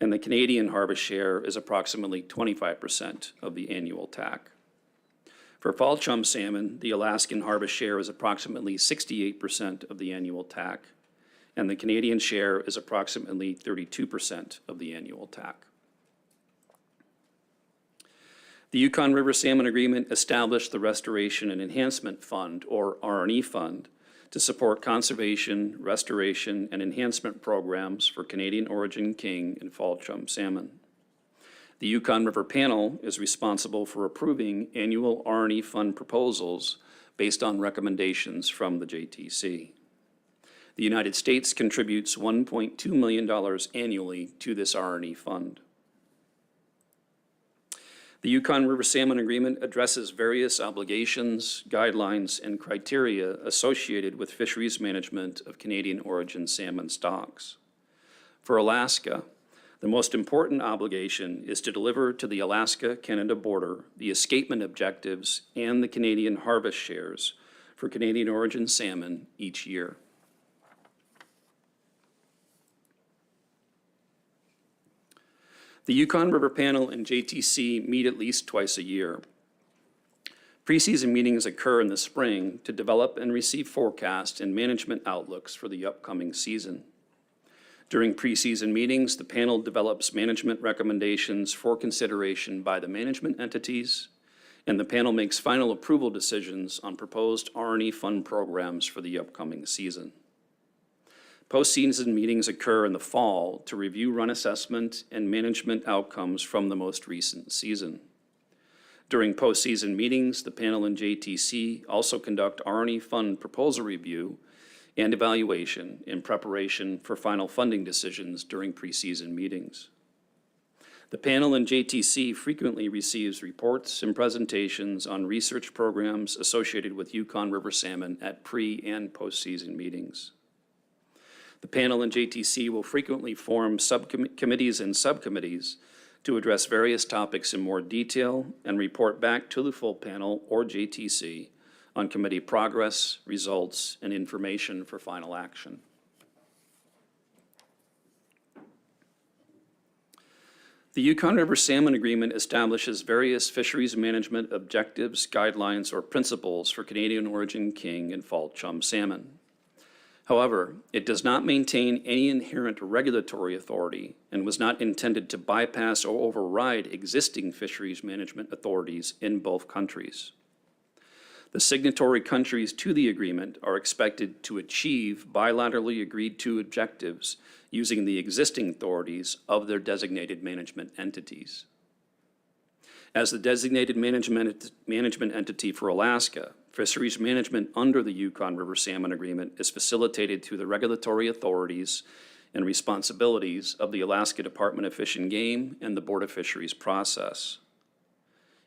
and the Canadian harvest share is approximately 25% of the annual TAC. For fall chum salmon, the Alaskan harvest share is approximately 68% of the annual TAC, and the Canadian share is approximately 32% of the annual TAC. The Yukon River Salmon Agreement established the Restoration and Enhancement Fund, or R&E Fund, to support conservation, restoration, and enhancement programs for Canadian origin king and fall chum salmon. The Yukon River Panel is responsible for approving annual R&E Fund proposals based on recommendations from the JTC. The United States contributes $1.2 million annually to this R&E Fund. The Yukon River Salmon Agreement addresses various obligations, guidelines, and criteria associated with fisheries management of Canadian origin salmon stocks. For Alaska, the most important obligation is to deliver to the Alaska-Canada border the escapement objectives and the Canadian harvest shares for Canadian origin salmon each year. The Yukon River Panel and JTC meet at least twice a year. Preseason meetings occur in the spring to develop and receive forecasts and management outlooks for the upcoming season. During preseason meetings, the panel develops management recommendations for consideration by the management entities, and the panel makes final approval decisions on proposed R&E Fund programs for the upcoming season. Postseason meetings occur in the fall to review run assessment and management outcomes from the most recent season. During postseason meetings, the panel and JTC also conduct R&E Fund proposal review and evaluation in preparation for final funding decisions during preseason meetings. The panel and JTC frequently receives reports and presentations on research programs associated with Yukon River salmon at pre- and postseason meetings. The panel and JTC will frequently form subcommittees and subcommittees to address various topics in more detail and report back to the full panel or JTC on committee progress, results, and information for final action. The Yukon River Salmon Agreement establishes various fisheries management objectives, guidelines, or principles for Canadian origin king and fall chum salmon. However, it does not maintain any inherent regulatory authority and was not intended to bypass or override existing fisheries management authorities in both countries. The signatory countries to the agreement are expected to achieve bilaterally agreed to objectives using the existing authorities of their designated management entities. As the designated management entity for Alaska, fisheries management under the Yukon River Salmon Agreement is facilitated through the regulatory authorities and responsibilities of the Alaska Department of Fish and Game and the Board of Fisheries process.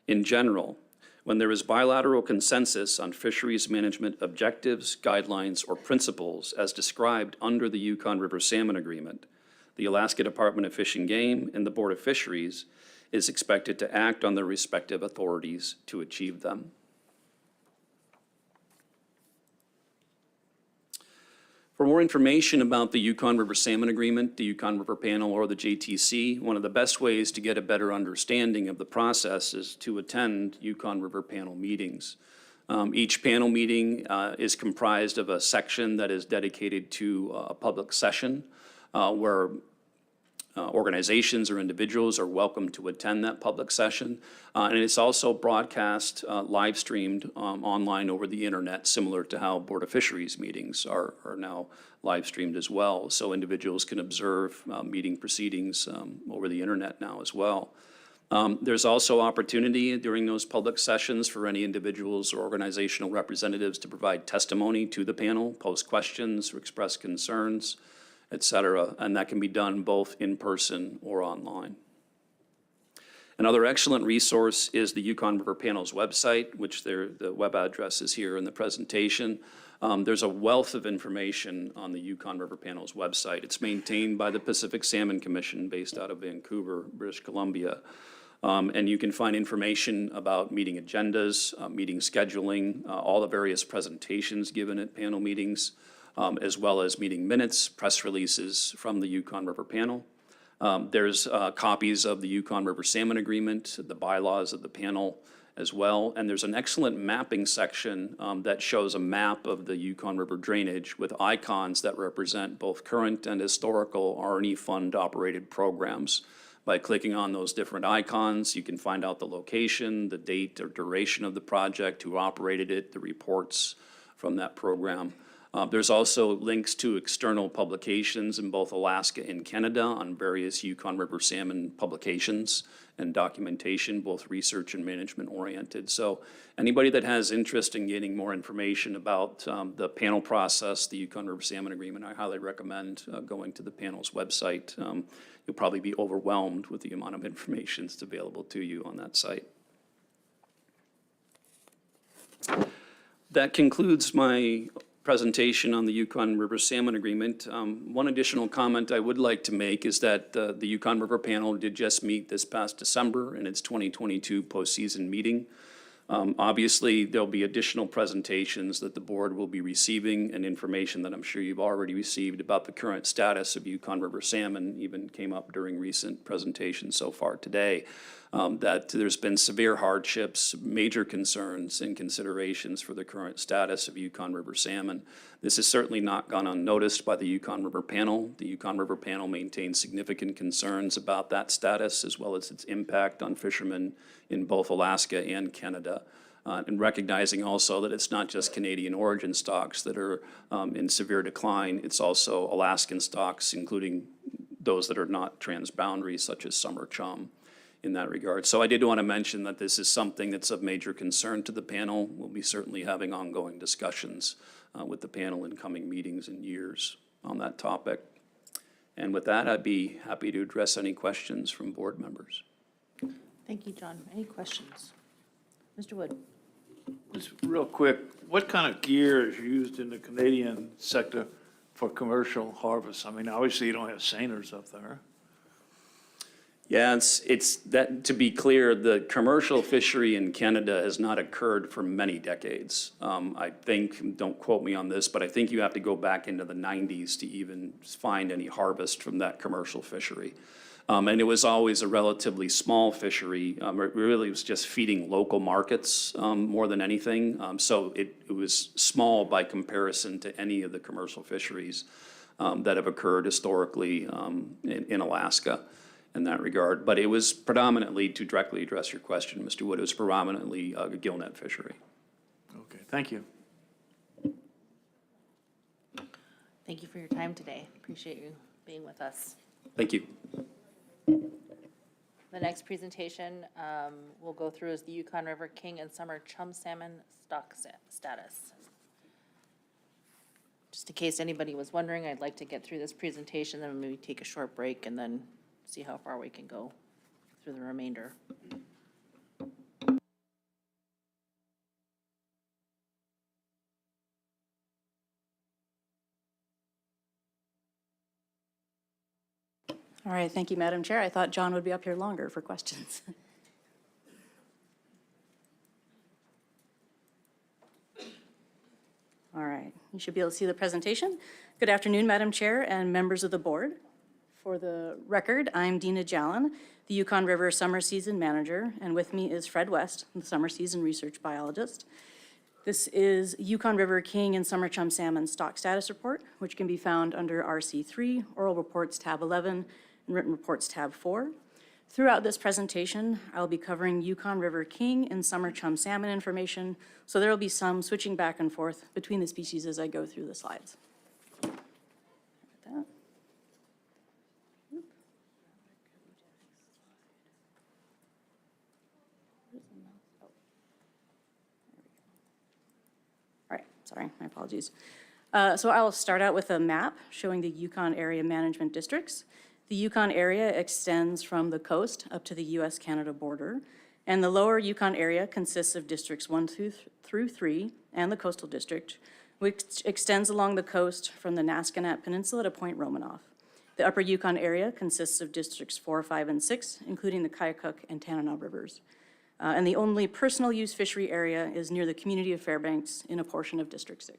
In general, when there is bilateral consensus on fisheries management objectives, guidelines, or principles as described under the Yukon River Salmon Agreement, the Alaska Department of Fish and Game and the Board of Fisheries is expected to act on their respective authorities to achieve them. For more information about the Yukon River Salmon Agreement, the Yukon River Panel, or the JTC, one of the best ways to get a better understanding of the process is to attend Yukon River Panel meetings. Each panel meeting is comprised of a section that is dedicated to a public session where organizations or individuals are welcome to attend that public session. And it's also broadcast, live streamed online over the internet, similar to how Board of Fisheries meetings are now live streamed as well. So individuals can observe meeting proceedings over the internet now as well. There's also opportunity during those public sessions for any individuals or organizational representatives to provide testimony to the panel, post questions, or express concerns, et cetera, and that can be done both in person or online. Another excellent resource is the Yukon River Panel's website, which the web address is here in the presentation. There's a wealth of information on the Yukon River Panel's website. It's maintained by the Pacific Salmon Commission based out of Vancouver, British Columbia. And you can find information about meeting agendas, meeting scheduling, all the various presentations given at panel meetings, as well as meeting minutes, press releases from the Yukon River Panel. There's copies of the Yukon River Salmon Agreement, the bylaws of the panel as well, and there's an excellent mapping section that shows a map of the Yukon River drainage with icons that represent both current and historical R&E Fund operated programs. By clicking on those different icons, you can find out the location, the date or duration of the project, who operated it, the reports from that program. There's also links to external publications in both Alaska and Canada on various Yukon River salmon publications and documentation, both research and management oriented. So anybody that has interest in getting more information about the panel process, the Yukon River Salmon Agreement, I highly recommend going to the panel's website. You'll probably be overwhelmed with the amount of information that's available to you on that site. That concludes my presentation on the Yukon River Salmon Agreement. One additional comment I would like to make is that the Yukon River Panel did just meet this past December in its 2022 postseason meeting. Obviously, there'll be additional presentations that the board will be receiving and information that I'm sure you've already received about the current status of Yukon River salmon, even came up during recent presentations so far today, that there's been severe hardships, major concerns and considerations for the current status of Yukon River salmon. This has certainly not gone unnoticed by the Yukon River Panel. The Yukon River Panel maintains significant concerns about that status as well as its impact on fishermen in both Alaska and Canada. And recognizing also that it's not just Canadian origin stocks that are in severe decline, it's also Alaskan stocks, including those that are not transboundary, such as summer chum in that regard. So I did want to mention that this is something that's of major concern to the panel. We'll be certainly having ongoing discussions with the panel in coming meetings and years on that topic. And with that, I'd be happy to address any questions from board members. Thank you, John. Any questions? Mr. Wood? Just real quick, what kind of gear is used in the Canadian sector for commercial harvest? I mean, obviously you don't have seiners up there. Yeah, it's that, to be clear, the commercial fishery in Canada has not occurred for many decades. I think, don't quote me on this, but I think you have to go back into the 90s to even find any harvest from that commercial fishery. And it was always a relatively small fishery. It really was just feeding local markets more than anything. So it was small by comparison to any of the commercial fisheries that have occurred historically in Alaska in that regard. But it was predominantly, to directly address your question, Mr. Wood, it was predominantly a gillnet fishery. Okay, thank you. Thank you for your time today. Appreciate you being with us. Thank you. The next presentation we'll go through is the Yukon River King and Summer Chum Salmon stock status. Just in case anybody was wondering, I'd like to get through this presentation, then maybe take a short break and then see how far we can go through the remainder. All right, thank you, Madam Chair. I thought John would be up here longer for questions. All right, you should be able to see the presentation. Good afternoon, Madam Chair and members of the board. For the record, I'm Dina Jallin, the Yukon River Summer Season Manager, and with me is Fred West, the Summer Season Research Biologist. This is Yukon River King and Summer Chum Salmon Stock Status Report, which can be found under RC3, Oral Reports tab 11, and Written Reports tab 4. Throughout this presentation, I'll be covering Yukon River King and Summer Chum Salmon information, so there will be some switching back and forth between the species as I go through the slides. sorry, my apologies. So I'll start out with a map showing the Yukon area management districts. The Yukon area extends from the coast up to the US-Canada border, and the lower Yukon area consists of districts 1 through 3 and the coastal district, which extends along the coast from the Naskanat Peninsula to Point Romanoff. The upper Yukon area consists of districts 4, 5, and 6, including the Kayakuk and Tanana rivers. And the only personal use fishery area is near the community of Fairbanks in a portion of District 6.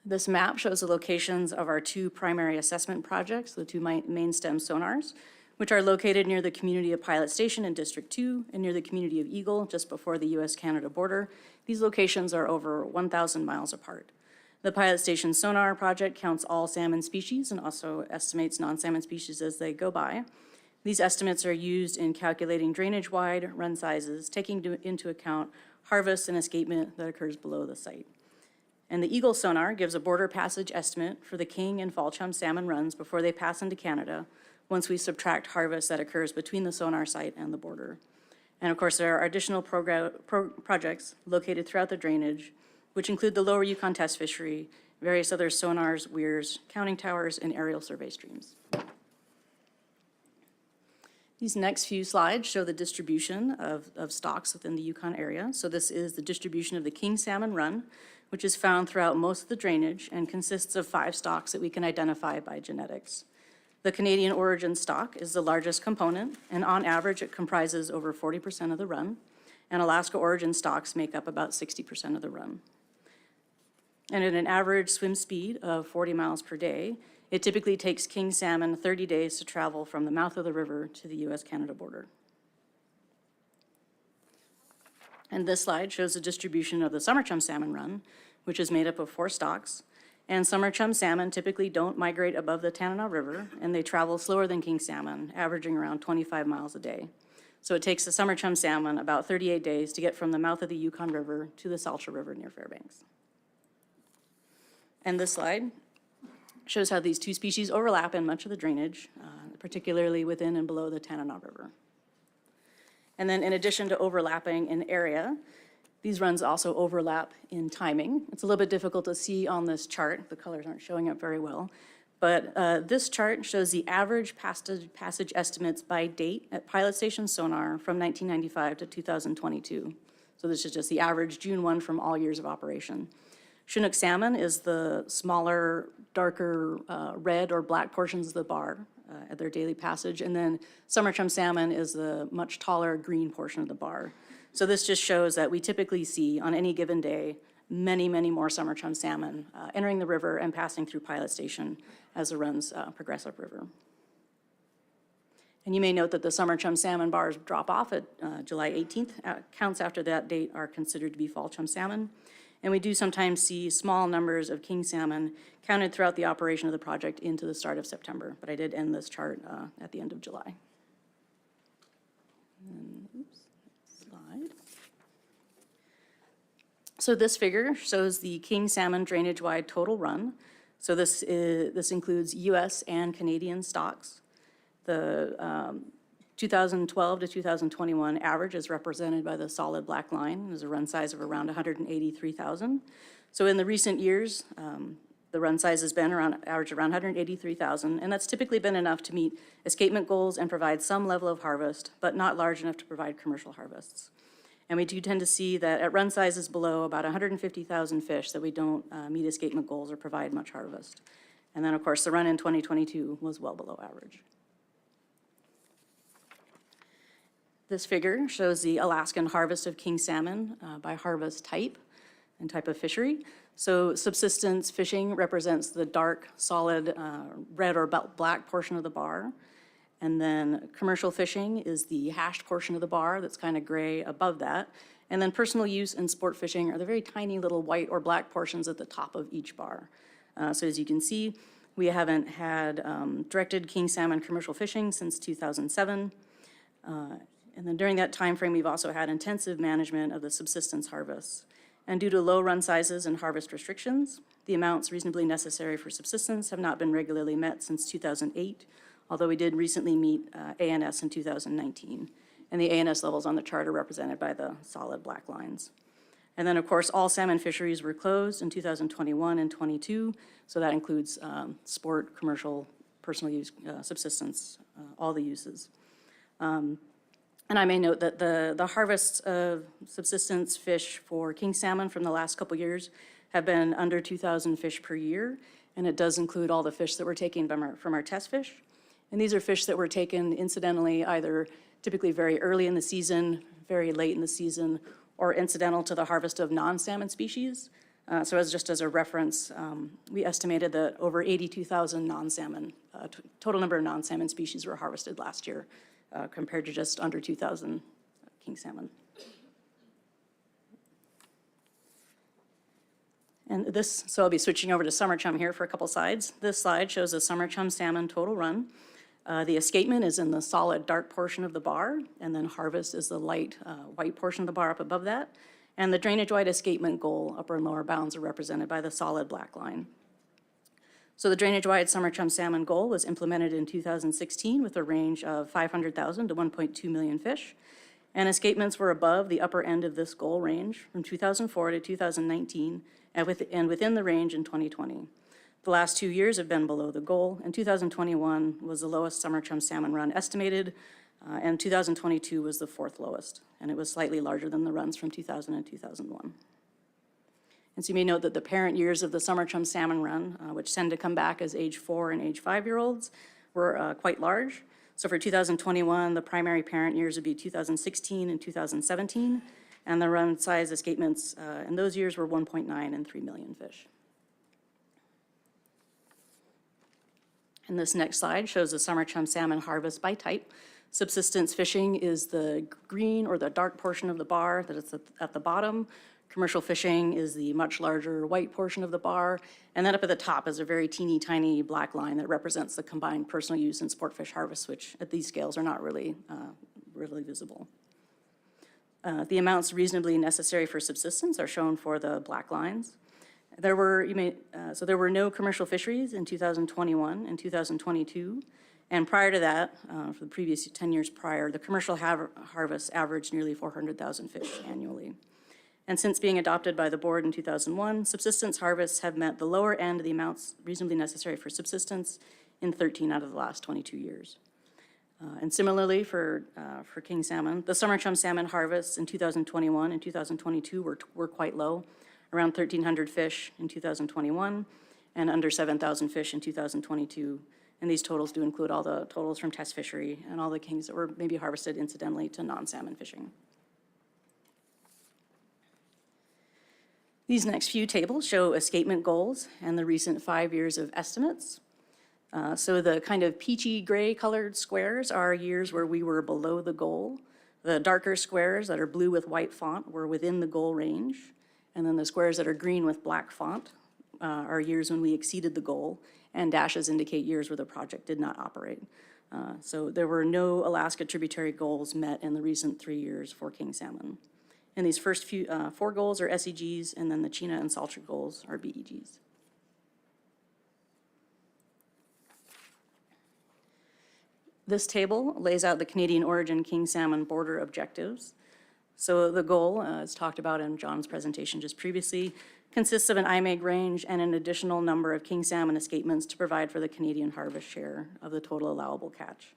This map shows the locations of our 2 primary assessment projects, the 2 main stem sonars, which are located near the community of Pilot Station in District 2 and near the community of Eagle, just before the US-Canada border. These locations are over 1,000 miles apart. The Pilot Station sonar project counts all salmon species and also estimates non-salmon species as they go by. These estimates are used in calculating drainage wide, run sizes, taking into account harvest and escapement that occurs below the site. And the Eagle sonar gives a border passage estimate for the king and fall chum salmon runs before they pass into Canada, once we subtract harvest that occurs between the sonar site and the border. And of course, there are additional projects located throughout the drainage, which include the Lower Yukon Test Fishery, various other sonars, weirs, counting towers, and aerial survey streams. These next few slides show the distribution of stocks within the Yukon area. So this is the distribution of the king salmon run, which is found throughout most of the drainage and consists of 5 stocks that we can identify by genetics. The Canadian origin stock is the largest component, and on average, it comprises over 40% of the run, and Alaska origin stocks make up about 60% of the run. And at an average swim speed of 40 miles per day, it typically takes king salmon 30 days to travel from the mouth of the river to the US-Canada border. And this slide shows the distribution of the summer chum salmon run, which is made up of 4 stocks. And summer chum salmon typically don't migrate above the Tanana River, and they travel slower than king salmon, averaging around 25 miles a day. So it takes the summer chum salmon about 38 days to get from the mouth of the Yukon River to the Salcha River near Fairbanks. And this slide shows how these 2 species overlap in much of the drainage, particularly within and below the Tanana River. And then in addition to overlapping in area, these runs also overlap in timing. It's a little bit difficult to see on this chart. The colors aren't showing up very well. But this chart shows the average passage estimates by date at Pilot Station sonar from 1995 to 2022. So this is just the average June 1 from all years of operation. Chinook salmon is the smaller, darker red or black portions of the bar at their daily passage. And then summer chum salmon is the much taller green portion of the bar. So this just shows that we typically see on any given day many, many more summer chum salmon entering the river and passing through Pilot Station as the runs progress upriver. And you may note that the summer chum salmon bars drop off at July 18th. Counts after that date are considered to be fall chum salmon. And we do sometimes see small numbers of king salmon counted throughout the operation of the project into the start of September. But I did end this chart at the end of July. Slide. So this figure shows the king salmon drainage-wide total run. So this includes U.S. and Canadian stocks. The 2012 to 2021 average is represented by the solid black line. There's a run size of around 183,000. So in the recent years, the run size has been average around 183,000, and that's typically been enough to meet escapement goals and provide some level of harvest, but not large enough to provide commercial harvests. And we do tend to see that at run sizes below about 150,000 fish that we don't meet escapement goals or provide much harvest. And then, of course, the run in 2022 was well below average. This figure shows the Alaskan harvest of king salmon by harvest type and type of fishery. So subsistence fishing represents the dark, solid red or black portion of the bar. And then commercial fishing is the hashed portion of the bar that's kind of gray above that. And then personal use and sport fishing are the very tiny little white or black portions at the top of each bar. So as you can see, we haven't had directed king salmon commercial fishing since 2007. And then during that time frame, we've also had intensive management of the subsistence harvests. And due to low run sizes and harvest restrictions, the amounts reasonably necessary for subsistence have not been regularly met since 2008, although we did recently meet ANS in 2019. And the ANS levels on the chart are represented by the solid black lines. And then, of course, all salmon fisheries were closed in 2021 and 22, so that includes sport, commercial, personal use, subsistence, all the uses. And I may note that the harvests of subsistence fish for king salmon from the last couple years have been under 2,000 fish per year, and it does include all the fish that were taken from our test fish. And these are fish that were taken incidentally, either typically very early in the season, very late in the season, or incidental to the harvest of non-salmon species. So just as a reference, we estimated that over 82,000 non-salmon, total number of non-salmon species were harvested last year, compared to just under 2,000 king salmon. And this, so I'll be switching over to summer chum here for a couple slides. This slide shows the summer chum salmon total run. The escapement is in the solid dark portion of the bar, and then harvest is the light white portion of the bar up above that. And the drainage-wide escapement goal, upper and lower bounds, are represented by the solid black line. So the drainage-wide summer chum salmon goal was implemented in 2016 with a range of 500,000 to 1.2 million fish. And escapements were above the upper end of this goal range from 2004 to 2019, and within the range in 2020. The last 2 years have been below the goal, and 2021 was the lowest summer chum salmon run estimated, and 2022 was the fourth lowest, and it was slightly larger than the runs from 2000 and 2001. And so you may note that the parent years of the summer chum salmon run, which tend to come back as age 4 and age 5-year-olds, were quite large. So for 2021, the primary parent years would be 2016 and 2017, and the run size escapements in those years were 1.9 and 3 million fish. And this next slide shows the summer chum salmon harvest by type. Subsistence fishing is the green or the dark portion of the bar that is at the bottom. Commercial fishing is the much larger white portion of the bar. And then up at the top is a very teeny tiny black line that represents the combined personal use and sport fish harvests, which at these scales are not really visible. The amounts reasonably necessary for subsistence are shown for the black lines. There were no commercial fisheries in 2021 and 2022. And prior to that, for the previous 10 years prior, the commercial harvest averaged nearly 400,000 fish annually. And since being adopted by the board in 2001, subsistence harvests have met the lower end of the amounts reasonably necessary for subsistence in 13 out of the last 22 years. And similarly for king salmon, the summer chum salmon harvests in 2021 and 2022 were quite low, around 1,300 fish in 2021 and under 7,000 fish in 2022. And these totals do include all the totals from test fishery and all the kings that were maybe harvested incidentally to non-salmon fishing. These next few tables show escapement goals and the recent 5 years of estimates. So the kind of peachy gray colored squares are years where we were below the goal. The darker squares that are blue with white font were within the goal range. And then the squares that are green with black font are years when we exceeded the goal, and dashes indicate years where the project did not operate. So there were no Alaska tributary goals met in the recent 3 years for king salmon. And these first 4 goals are SEGs, and then the Chena and Saltchuk goals are BEGs. This table lays out the Canadian origin king salmon border objectives. So the goal, as talked about in John's presentation just previously, consists of an IMEG range and an additional number of king salmon escapements to provide for the Canadian harvest share of the total allowable catch.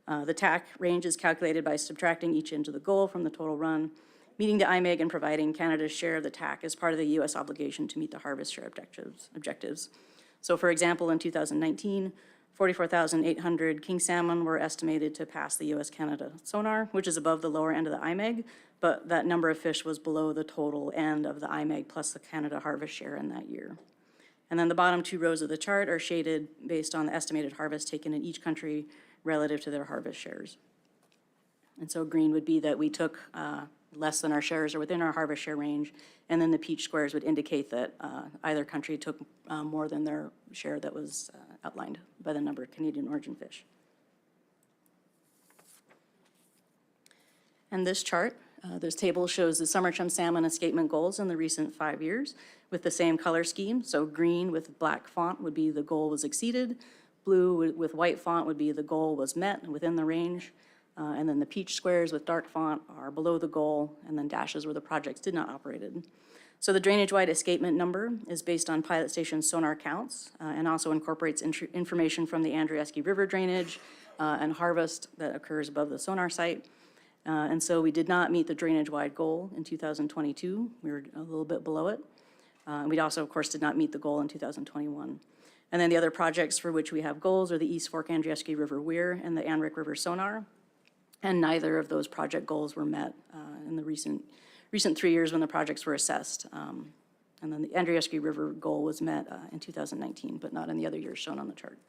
The TAC range is calculated by subtracting each end of the goal from the total run, meeting the IMEG and providing Canada's share of the TAC as part of the U.S. obligation to meet the harvest share objectives. So for example, in 2019, 44,800 king salmon were estimated to pass the U.S.-Canada sonar, which is above the lower end of the IMEG, but that number of fish was below the total end of the IMEG plus the Canada harvest share in that year. And then the bottom 2 rows of the chart are shaded based on the estimated harvest taken in each country relative to their harvest shares. And so green would be that we took less than our shares or within our harvest share range, and then the peach squares would indicate that either country took more than their share that was outlined by the number of Canadian origin fish. And this chart, this table shows the summer chum salmon escapement goals in the recent 5 years with the same color scheme. So green with black font would be the goal was exceeded. Blue with white font would be the goal was met within the range. And then the peach squares with dark font are below the goal, and then dashes where the projects did not operated. So the drainage-wide escapement number is based on pilot station sonar counts and also incorporates information from the Andrieski River drainage and harvest that occurs above the sonar site. And so we did not meet the drainage-wide goal in 2022. We were a little bit below it. And we also, of course, did not meet the goal in 2021. And then the other projects for which we have goals are the East Fork Andrieski River Weir and the Anric River Sonar. And neither of those project goals were met in the recent 3 years when the projects were assessed. And then the Andrieski River goal was met in 2019, but not in the other years shown on the chart.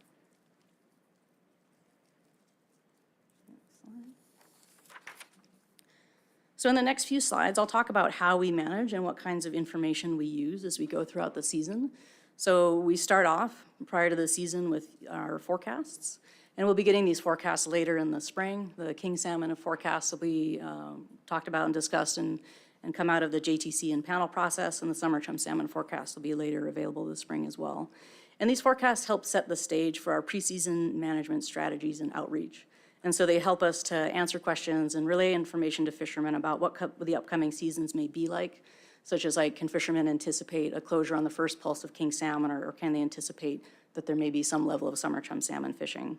So in the next few slides, I'll talk about how we manage and what kinds of information we use as we go throughout the season. So we start off prior to the season with our forecasts, and we'll be getting these forecasts later in the spring. The king salmon forecasts will be talked about and discussed and come out of the JTC and panel process, and the summer chum salmon forecast will be later available this spring as well. And these forecasts help set the stage for our preseason management strategies and outreach. And so they help us to answer questions and relay information to fishermen about what the upcoming seasons may be like, such as like, can fishermen anticipate a closure on the first pulse of king salmon, or can they anticipate that there may be some level of summer chum salmon fishing?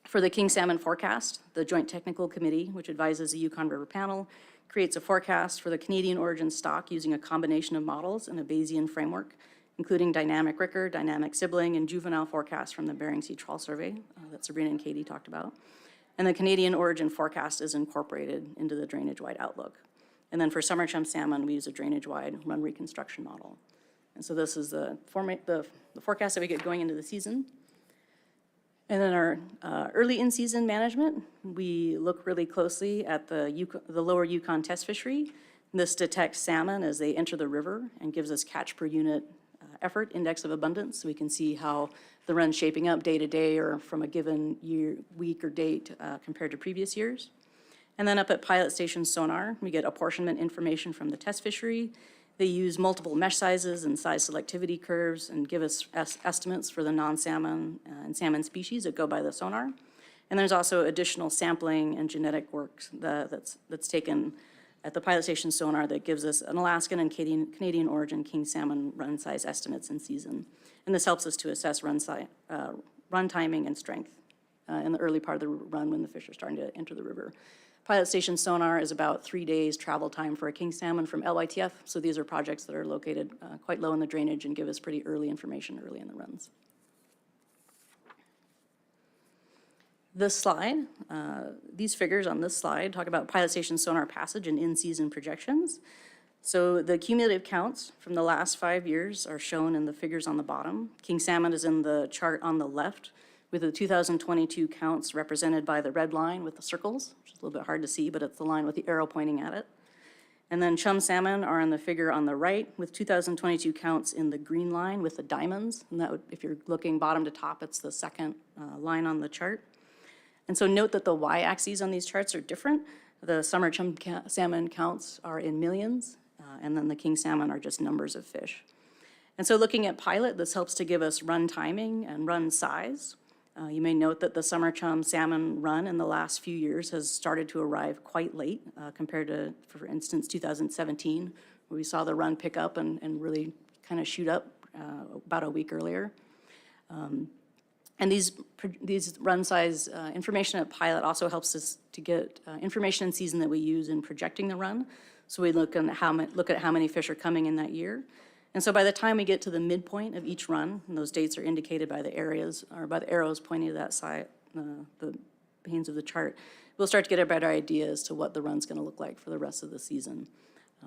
For the king salmon forecast, the Joint Technical Committee, which advises the Yukon River Panel, creates a forecast for the Canadian origin stock using a combination of models and a Bayesian framework, including dynamic Ricker, dynamic sibling, and juvenile forecasts from the Bering Sea Trawl Survey that Sabrina and Katie talked about. And the Canadian origin forecast is incorporated into the drainage-wide outlook. And then for summer chum salmon, we use a drainage-wide run reconstruction model. And so this is the forecast that we get going into the season. And then our early in-season management, we look really closely at the lower Yukon test fishery. This detects salmon as they enter the river and gives us catch per unit effort, index of abundance, so we can see how the run's shaping up day to day or from a given year, week, or date compared to previous years. And then up at pilot station sonar, we get apportionment information from the test fishery. They use multiple mesh sizes and size selectivity curves and give us estimates for the non-salmon and salmon species that go by the sonar. And there's also additional sampling and genetic work that's taken at the pilot station sonar that gives us an Alaskan and Canadian origin king salmon run size estimates in season. And this helps us to assess run timing and strength in the early part of the run when the fish are starting to enter the river. Pilot station sonar is about 3 days travel time for a king salmon from LYTF. So these are projects that are located quite low in the drainage and give us pretty early information early in the runs. This slide, these figures on this slide talk about pilot station sonar passage and in-season projections. So the cumulative counts from the last 5 years are shown in the figures on the bottom. King salmon is in the chart on the left, with the 2022 counts represented by the red line with the circles, which is a little bit hard to see, but it's the line with the arrow pointing at it. And then chum salmon are in the figure on the right, with 2022 counts in the green line with the diamonds. And that would, if you're looking bottom to top, it's the second line on the chart. And so note that the y-axes on these charts are different. The summer chum salmon counts are in millions, and then the king salmon are just numbers of fish. And so looking at pilot, this helps to give us run timing and run size. You may note that the summer chum salmon run in the last few years has started to arrive quite late compared to, for instance, 2017, where we saw the run pick up and really kind of shoot up about a week earlier. And these run size information at pilot also helps us to get information in season that we use in projecting the run. So we look at how many fish are coming in that year. And so by the time we get to the midpoint of each run, and those dates are indicated by the areas or by the arrows pointing to that side, the panes of the chart, we'll start to get a better idea as to what the run's going to look like for the rest of the season.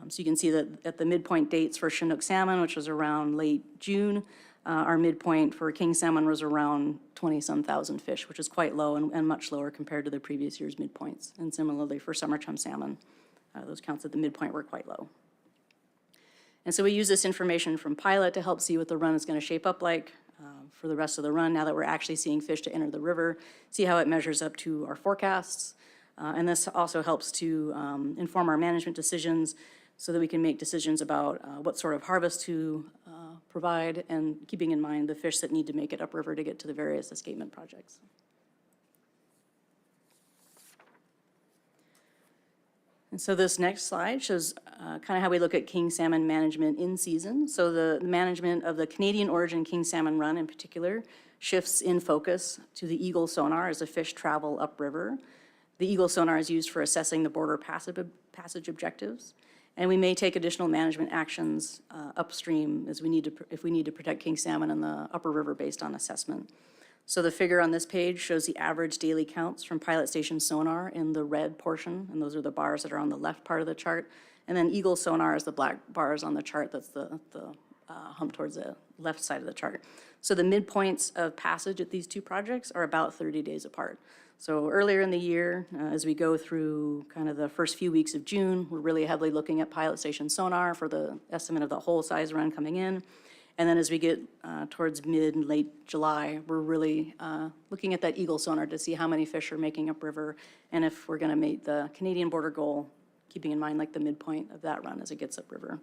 So you can see that at the midpoint dates for Chinook salmon, which was around late June, our midpoint for king salmon was around 20-some thousand fish, which is quite low and much lower compared to the previous year's midpoints. And similarly for summer chum salmon, those counts at the midpoint were quite low. And so we use this information from pilot to help see what the run is going to shape up like for the rest of the run, now that we're actually seeing fish to enter the river, see how it measures up to our forecasts. And this also helps to inform our management decisions so that we can make decisions about what sort of harvest to provide, and keeping in mind the fish that need to make it upriver to get to the various escapement projects. And so this next slide shows kind of how we look at king salmon management in season. So the management of the Canadian origin king salmon run in particular shifts in focus to the Eagle sonar as the fish travel upriver. The Eagle sonar is used for assessing the border passage objectives. And we may take additional management actions upstream if we need to protect king salmon in the upper river based on assessment. So the figure on this page shows the average daily counts from pilot station sonar in the red portion, and those are the bars that are on the left part of the chart. And then Eagle sonar is the black bars on the chart, that's the hump towards the left side of the chart. So the midpoints of passage at these two projects are about 30 days apart. So earlier in the year, as we go through kind of the first few weeks of June, we're really heavily looking at pilot station sonar for the estimate of the whole size run coming in. And then as we get towards mid and late July, we're really looking at that Eagle sonar to see how many fish are making upriver and if we're going to meet the Canadian border goal, keeping in mind like the midpoint of that run as it gets upriver.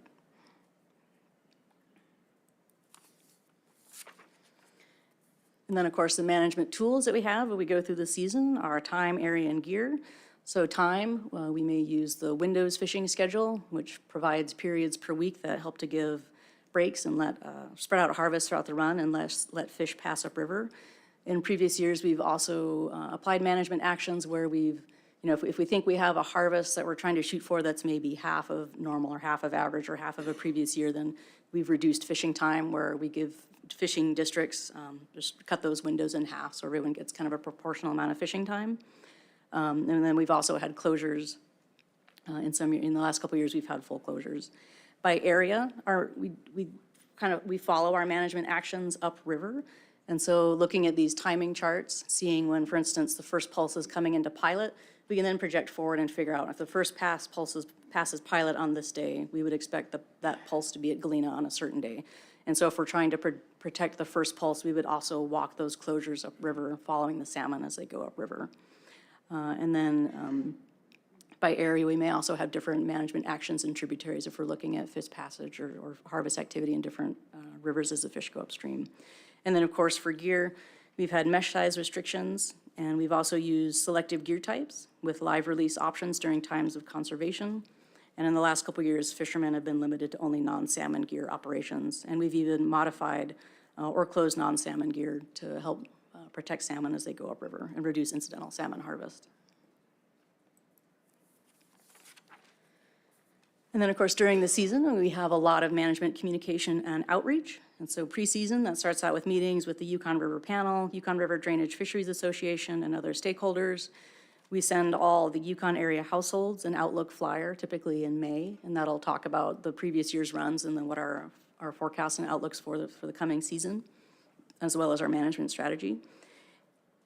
And then, of course, the management tools that we have as we go through the season are time, area, and gear. So time, we may use the Windows fishing schedule, which provides periods per week that help to give breaks and spread out harvest throughout the run and let fish pass upriver. In previous years, we've also applied management actions where we've, if we think we have a harvest that we're trying to shoot for that's maybe half of normal or half of average or half of a previous year, then we've reduced fishing time where we give fishing districts, just cut those windows in half so everyone gets kind of a proportional amount of fishing time. And then we've also had closures. In the last couple of years, we've had full closures. By area, we follow our management actions upriver. And so looking at these timing charts, seeing when, for instance, the first pulse is coming into pilot, we can then project forward and figure out if the first passes pilot on this day, we would expect that pulse to be at Galena on a certain day. And so if we're trying to protect the first pulse, we would also walk those closures upriver following the salmon as they go upriver. And then by area, we may also have different management actions and tributaries if we're looking at fish passage or harvest activity in different rivers as the fish go upstream. And then, of course, for gear, we've had mesh size restrictions, and we've also used selective gear types with live release options during times of conservation. And in the last couple of years, fishermen have been limited to only non-salmon gear operations, and we've even modified or closed non-salmon gear to help protect salmon as they go upriver and reduce incidental salmon harvest. And then, of course, during the season, we have a lot of management communication and outreach. And so preseason, that starts out with meetings with the Yukon River Panel, Yukon River Drainage Fisheries Association, and other stakeholders. We send all the Yukon area households an Outlook flyer, typically in May, and that'll talk about the previous year's runs and then what our forecasts and outlooks for the coming season, as well as our management strategy.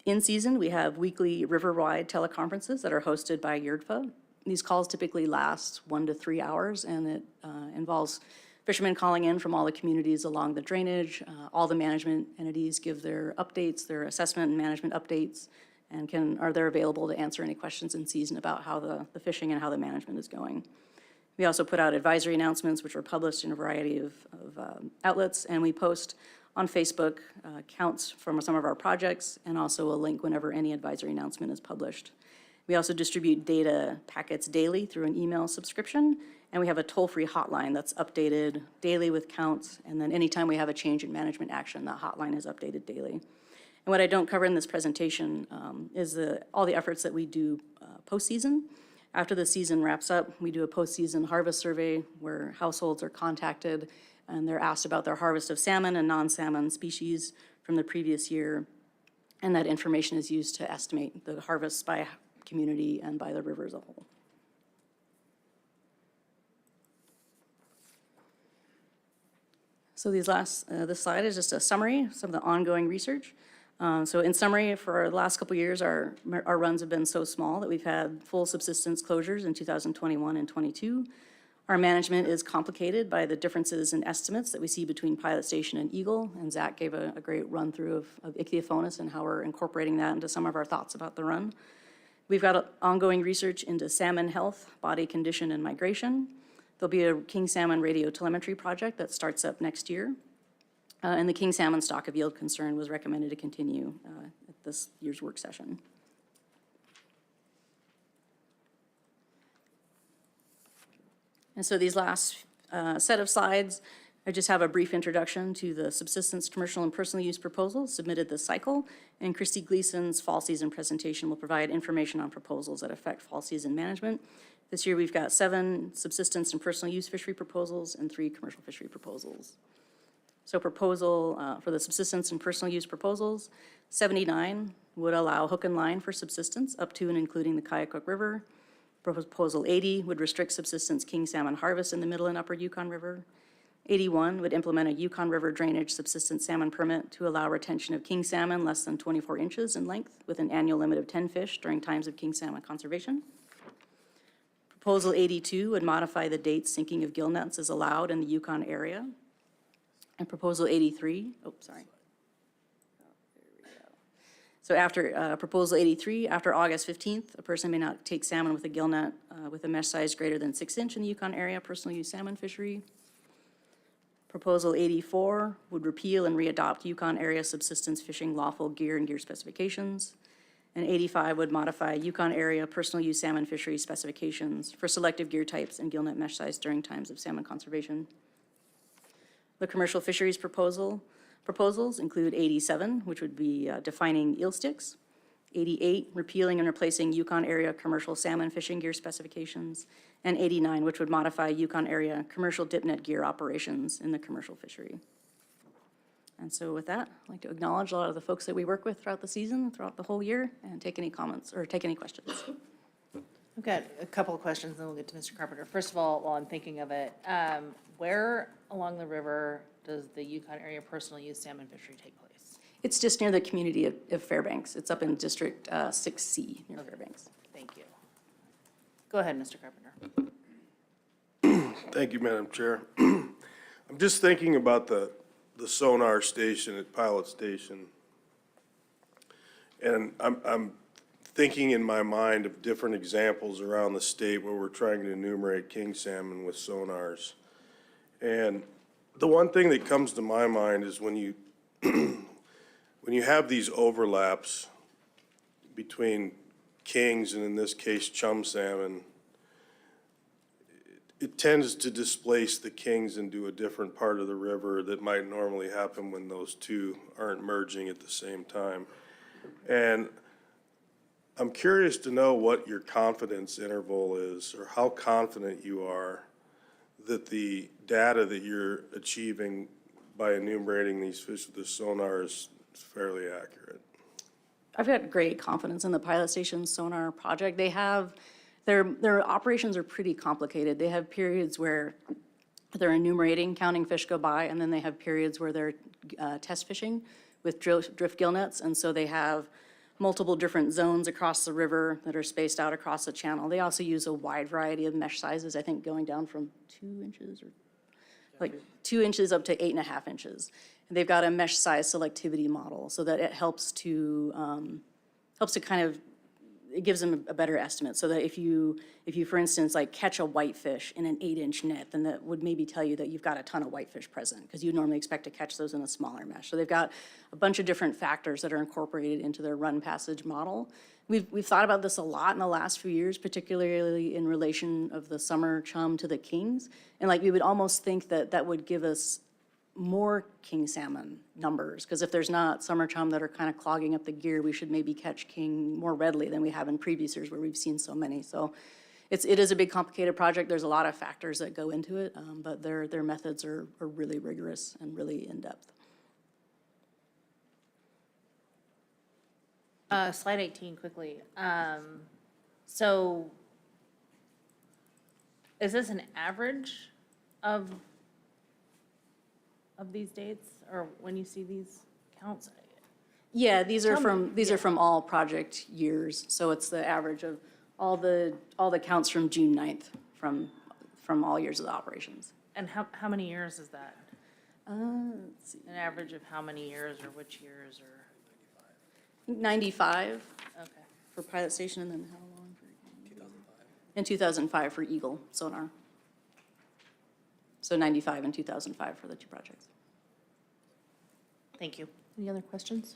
In season, we have weekly river-wide teleconferences that are hosted by YRDFA. These calls typically last 1 to 3 hours, and it involves fishermen calling in from all the communities along the drainage. All the management entities give their updates, their assessment and management updates, and are there available to answer any questions in season about how the fishing and how the management is going. We also put out advisory announcements, which are published in a variety of outlets, and we post on Facebook counts from some of our projects and also a link whenever any advisory announcement is published. We also distribute data packets daily through an email subscription, and we have a toll-free hotline that's updated daily with counts, and then anytime we have a change in management action, that hotline is updated daily. And what I don't cover in this presentation is all the efforts that we do postseason. After the season wraps up, we do a postseason harvest survey where households are contacted and they're asked about their harvest of salmon and non-salmon species from the previous year, and that information is used to estimate the harvests by community and by the river as a whole. So this slide is just a summary of some of the ongoing research. So in summary, for the last couple of years, our runs have been so small that we've had full subsistence closures in 2021 and 22. Our management is complicated by the differences in estimates that we see between Pilot Station and Eagle, and Zach gave a great run through of ichthyophonus and how we're incorporating that into some of our thoughts about the run. We've got ongoing research into salmon health, body condition, and migration. There'll be a king salmon radio telemetry project that starts up next year. And the king salmon stock of yield concern was recommended to continue at this year's work session. And so these last set of slides, I just have a brief introduction to the subsistence, commercial, and personal use proposals submitted this cycle. And Christy Gleason's fall season presentation will provide information on proposals that affect fall season management. This year, we've got 7 subsistence and personal use fishery proposals and 3 commercial fishery proposals. So proposal for the subsistence and personal use proposals, 79 would allow hook and line for subsistence up to and including the Kuskokwim River. Proposal 80 would restrict subsistence king salmon harvest in the middle and upper Yukon River. 81 would implement a Yukon River drainage subsistence salmon permit to allow retention of king salmon less than 24 inches in length with an annual limit of 10 fish during times of king salmon conservation. Proposal 82 would modify the date sinking of gill nets is allowed in the Yukon area. And Proposal 83, So after Proposal 83, after August 15th, a person may not take salmon with a gill net with a mesh size greater than 6 inch in the Yukon area personal use salmon fishery. Proposal 84 would repeal and readopt Yukon area subsistence fishing lawful gear and gear specifications. And 85 would modify Yukon area personal use salmon fishery specifications for selective gear types and gill net mesh size during times of salmon conservation. The commercial fisheries proposals include 87, which would be defining eel sticks, 88, repealing and replacing Yukon area commercial salmon fishing gear specifications, and 89, which would modify Yukon area commercial dip net gear operations in the commercial fishery. And so with that, I'd like to acknowledge a lot of the folks that we work with throughout the season, throughout the whole year, and take any comments or take any questions. I've got a couple of questions, then we'll get to Mr. Carpenter. First of all, while I'm thinking of it, where along the river does the Yukon area personal use salmon fishery take place? It's just near the community of Fairbanks. It's up in District 6C near Fairbanks. Thank you. Go ahead, Mr. Carpenter. Thank you, Madam Chair. I'm just thinking about the sonar station at Pilot Station. And I'm thinking in my mind of different examples around the state where we're trying to enumerate king salmon with sonars. And the one thing that comes to my mind is when you when you have these overlaps between kings and in this case chum salmon, it tends to displace the kings into a different part of the river that might normally happen when those two aren't merging at the same time. And I'm curious to know what your confidence interval is, or how confident you are that the data that you're achieving by enumerating these fish with the sonar is fairly accurate. I've got great confidence in the Pilot Station sonar project. They have, their operations are pretty complicated. They have periods where they're enumerating, counting fish go by, and then they have periods where they're test fishing with drift gill nets. And so they have multiple different zones across the river that are spaced out across the channel. They also use a wide variety of mesh sizes, I think going down from 2 inches or like 2 inches up to 8.5 inches. And they've got a mesh size selectivity model so that it helps to kind of, it gives them a better estimate. So that if you, for instance, like catch a whitefish in an 8-inch net, then that would maybe tell you that you've got a ton of whitefish present because you normally expect to catch those in a smaller mesh. So they've got a bunch of different factors that are incorporated into their run passage model. We've thought about this a lot in the last few years, particularly in relation of the summer chum to the kings. And like we would almost think that that would give us more king salmon numbers, because if there's not summer chum that are kind of clogging up the gear, we should maybe catch king more readily than we have in previous years where we've seen so many. So it is a big complicated project. There's a lot of factors that go into it, but their methods are really rigorous and really in-depth. Slide 18 quickly. So is this an average of these dates, or when you see these counts? Yeah, these are from all project years. So it's the average of all the counts from June 9th from all years of the operations. And how many years is that? Let's see. An average of how many years, or which years, or? 95. Okay. For Pilot Station, and then how long for? 2005. And 2005 for Eagle sonar. So 95 and 2005 for the two projects. Thank you. Any other questions?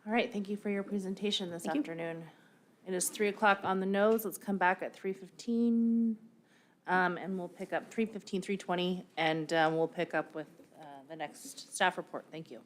All right, thank you for your presentation this afternoon. It is 3 o'clock on the nose. Let's come back at 3:15. And we'll pick up 3:15, 3:20, and we'll pick up with the next staff report. Thank you.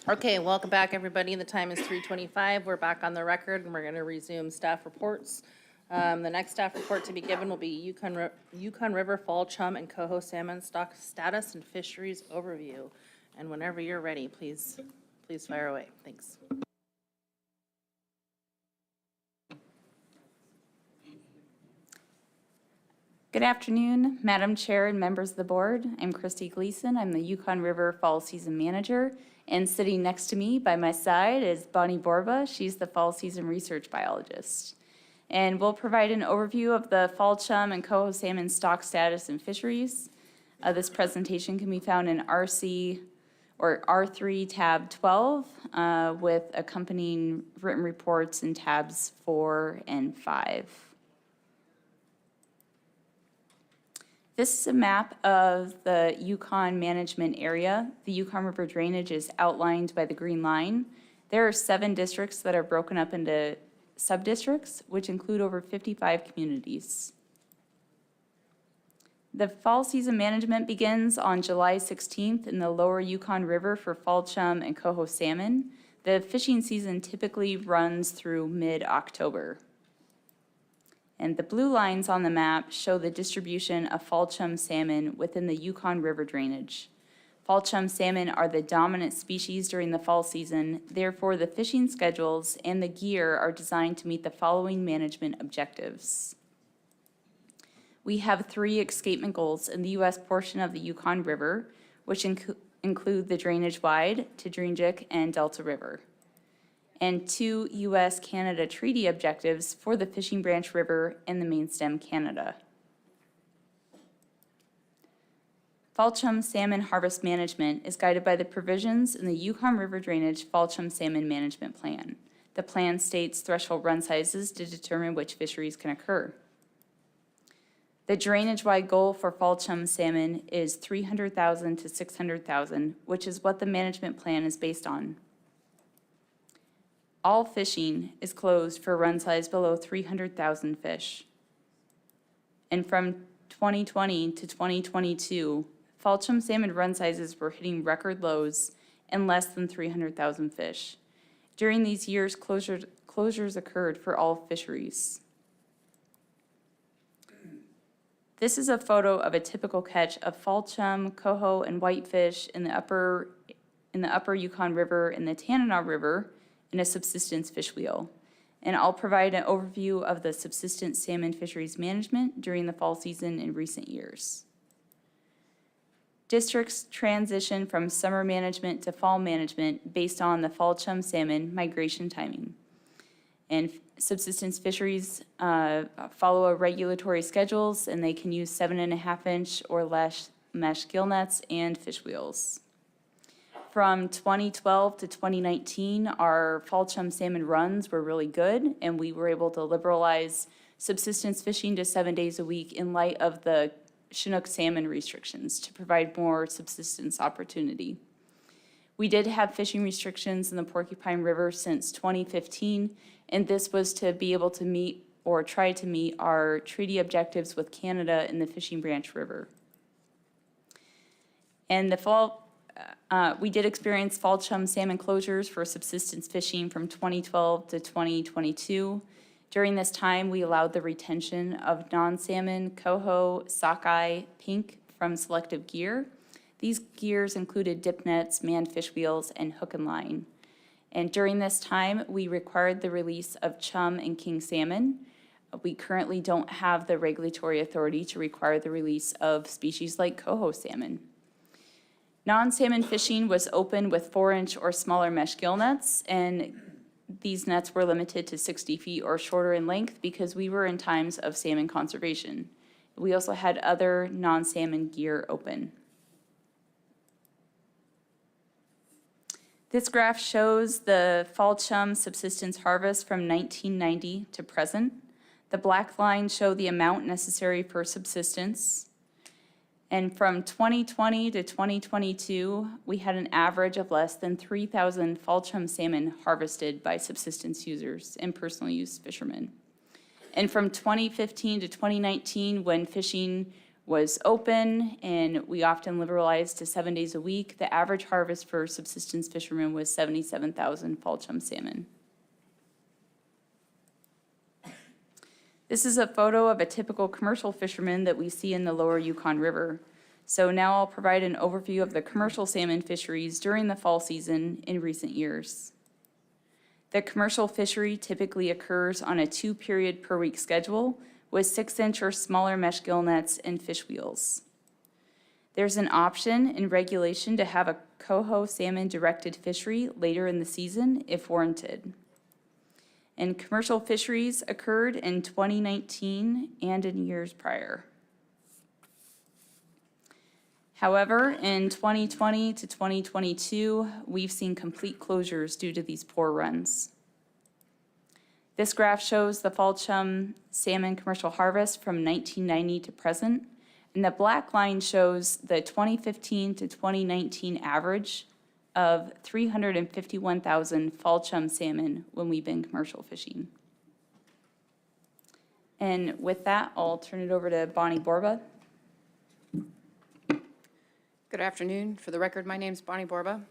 Okay, welcome back, everybody. The time is 3:25. We're back on the record, and we're going to resume staff reports. The next staff report to be given will be Yukon River Fall Chum and Coho Salmon Stock Status and Fisheries Overview. And whenever you're ready, please fire away. Thanks. Good afternoon, Madam Chair and members of the board. I'm Christy Gleason. I'm the Yukon River Fall Season Manager. And sitting next to me by my side is Bonnie Borba. She's the Fall Season Research Biologist. And we'll provide an overview of the fall chum and coho salmon stock status and fisheries. This presentation can be found in RC or R3 tab 12 with accompanying written reports in tabs 4 and 5. This is a map of the Yukon management area. The Yukon River drainage is outlined by the green line. There are 7 districts that are broken up into sub-districts, which include over 55 communities. The fall season management begins on July 16th in the lower Yukon River for fall chum and coho salmon. The fishing season typically runs through mid-October. And the blue lines on the map show the distribution of fall chum salmon within the Yukon River drainage. Fall chum salmon are the dominant species during the fall season. Therefore, the fishing schedules and the gear are designed to meet the following management objectives. We have 3 escapement goals in the U.S. portion of the Yukon River, which include the drainage-wide, Tadrinjik, and Delta River, and 2 U.S.-Canada treaty objectives for the Fishing Branch River and the Main Stem Canada. Fall chum salmon harvest management is guided by the provisions in the Yukon River Drainage Fall Chum Salmon Management Plan. The plan states threshold run sizes to determine which fisheries can occur. The drainage-wide goal for fall chum salmon is 300,000 to 600,000, which is what the management plan is based on. All fishing is closed for run size below 300,000 fish. And from 2020 to 2022, fall chum salmon run sizes were hitting record lows and less than 300,000 fish. During these years, closures occurred for all fisheries. This is a photo of a typical catch of fall chum, coho, and whitefish in the upper Yukon River and the Dena'ina River in a subsistence fish wheel. And I'll provide an overview of the subsistence salmon fisheries management during the fall season in recent years. Districts transition from summer management to fall management based on the fall chum salmon migration timing. And subsistence fisheries follow a regulatory schedules, and they can use 7.5-inch or less mesh gill nets and fish wheels. From 2012 to 2019, our fall chum salmon runs were really good, and we were able to liberalize subsistence fishing to 7 days a week in light of the Chinook salmon restrictions to provide more subsistence opportunity. We did have fishing restrictions in the Porcupine River since 2015, and this was to be able to meet or try to meet our treaty objectives with Canada in the Fishing Branch River. And the fall, we did experience fall chum salmon closures for subsistence fishing from 2012 to 2022. During this time, we allowed the retention of non-salmon, coho, sockeye, pink from selective gear. These gears included dip nets, manned fish wheels, and hook and line. And during this time, we required the release of chum and king salmon. We currently don't have the regulatory authority to require the release of species like coho salmon. Non-salmon fishing was open with 4-inch or smaller mesh gill nets, and these nets were limited to 60 feet or shorter in length because we were in times of salmon conservation. We also had other non-salmon gear open. This graph shows the fall chum subsistence harvest from 1990 to present. The black lines show the amount necessary for subsistence. And from 2020 to 2022, we had an average of less than 3,000 fall chum salmon harvested by subsistence users and personal use fishermen. And from 2015 to 2019, when fishing was open, and we often liberalized to 7 days a week, the average harvest for subsistence fishermen was 77,000 fall chum salmon. This is a photo of a typical commercial fisherman that we see in the lower Yukon River. So now I'll provide an overview of the commercial salmon fisheries during the fall season in recent years. The commercial fishery typically occurs on a 2-period per week schedule with 6-inch or smaller mesh gill nets and fish wheels. There's an option in regulation to have a coho salmon directed fishery later in the season if warranted. And commercial fisheries occurred in 2019 and in years prior. However, in 2020 to 2022, we've seen complete closures due to these poor runs. This graph shows the fall chum salmon commercial harvest from 1990 to present, and the black line shows the 2015 to 2019 average of 351,000 fall chum salmon when we've been commercial fishing. And with that, I'll turn it over to Bonnie Borba. Good afternoon. For the record, my name's Bonnie Borba.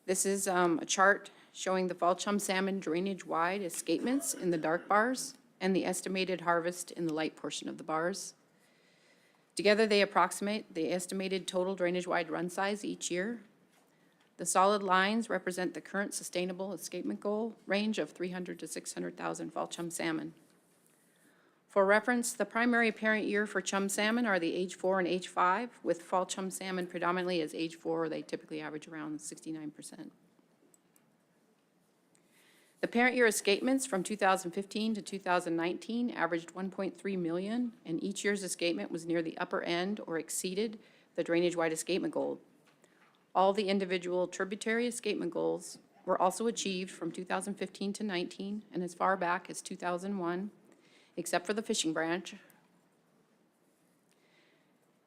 This is a chart showing the fall chum salmon drainage-wide escapements in the dark bars and the estimated harvest in the light portion of the bars. Together, they approximate the estimated total drainage-wide run size each year. The solid lines represent the current sustainable escapement goal range of 300 to 600,000 fall chum salmon. For reference, the primary parent year for chum salmon are the age 4 and age 5, with fall chum salmon predominantly as age 4, they typically average around 69%. The parent year escapements from 2015 to 2019 averaged 1.3 million, and each year's escapement was near the upper end or exceeded the drainage-wide escapement goal. All the individual tributary escapement goals were also achieved from 2015 to 19 and as far back as 2001, except for the fishing branch.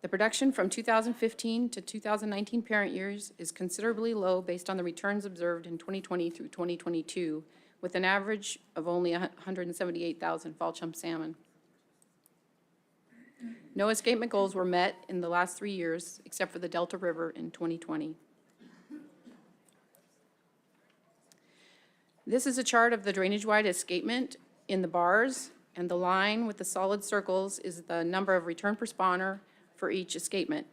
The production from 2015 to 2019 parent years is considerably low based on the returns observed in 2020 through 2022, with an average of only 178,000 fall chum salmon. No escapement goals were met in the last 3 years, except for the Delta River in 2020. This is a chart of the drainage-wide escapement in the bars, and the line with the solid circles is the number of return per spawner for each escapement.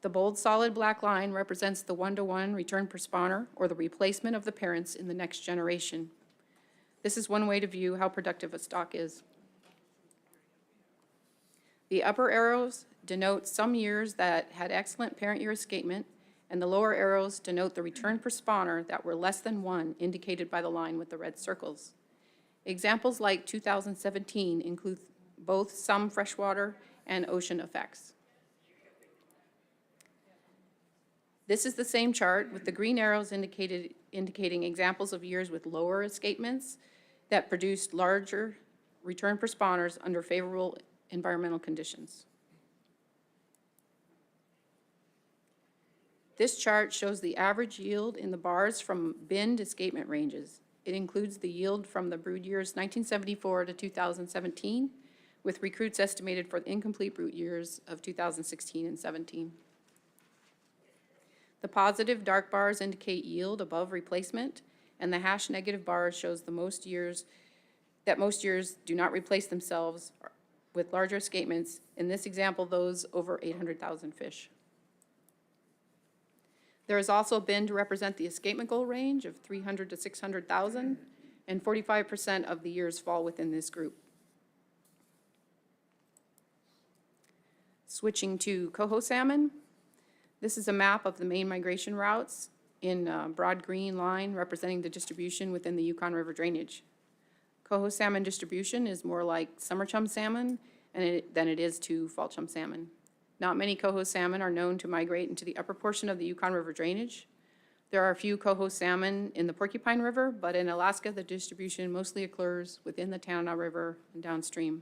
The bold solid black line represents the 1-to-1 return per spawner, or the replacement of the parents in the next generation. This is one way to view how productive a stock is. The upper arrows denote some years that had excellent parent year escapement, and the lower arrows denote the return per spawner that were less than 1, indicated by the line with the red circles. Examples like 2017 include both some freshwater and ocean effects. This is the same chart with the green arrows indicating examples of years with lower escapements that produced larger return per spawners under favorable environmental conditions. This chart shows the average yield in the bars from binned escapement ranges. It includes the yield from the brood years 1974 to 2017, with recruits estimated for the incomplete brood years of 2016 and 17. The positive dark bars indicate yield above replacement, and the hash negative bars shows most years do not replace themselves with larger escapements, in this example, those over 800,000 fish. There is also a bin to represent the escapement goal range of 300 to 600,000, and 45% of the years fall within this group. Switching to coho salmon, this is a map of the main migration routes in a broad green line representing the distribution within the Yukon River drainage. Coho salmon distribution is more like summer chum salmon than it is to fall chum salmon. Not many coho salmon are known to migrate into the upper portion of the Yukon River drainage. There are a few coho salmon in the Porcupine River, but in Alaska, the distribution mostly occurs within the Dena'ina River and downstream.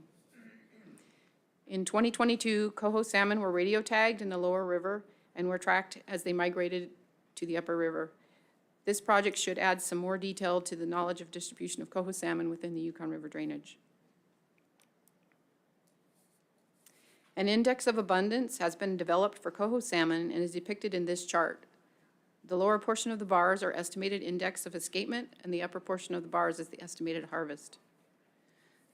In 2022, coho salmon were radio tagged in the lower river and were tracked as they migrated to the upper river. This project should add some more detail to the knowledge of distribution of coho salmon within the Yukon River drainage. An index of abundance has been developed for coho salmon and is depicted in this chart. The lower portion of the bars are estimated index of escapement, and the upper portion of the bars is the estimated harvest.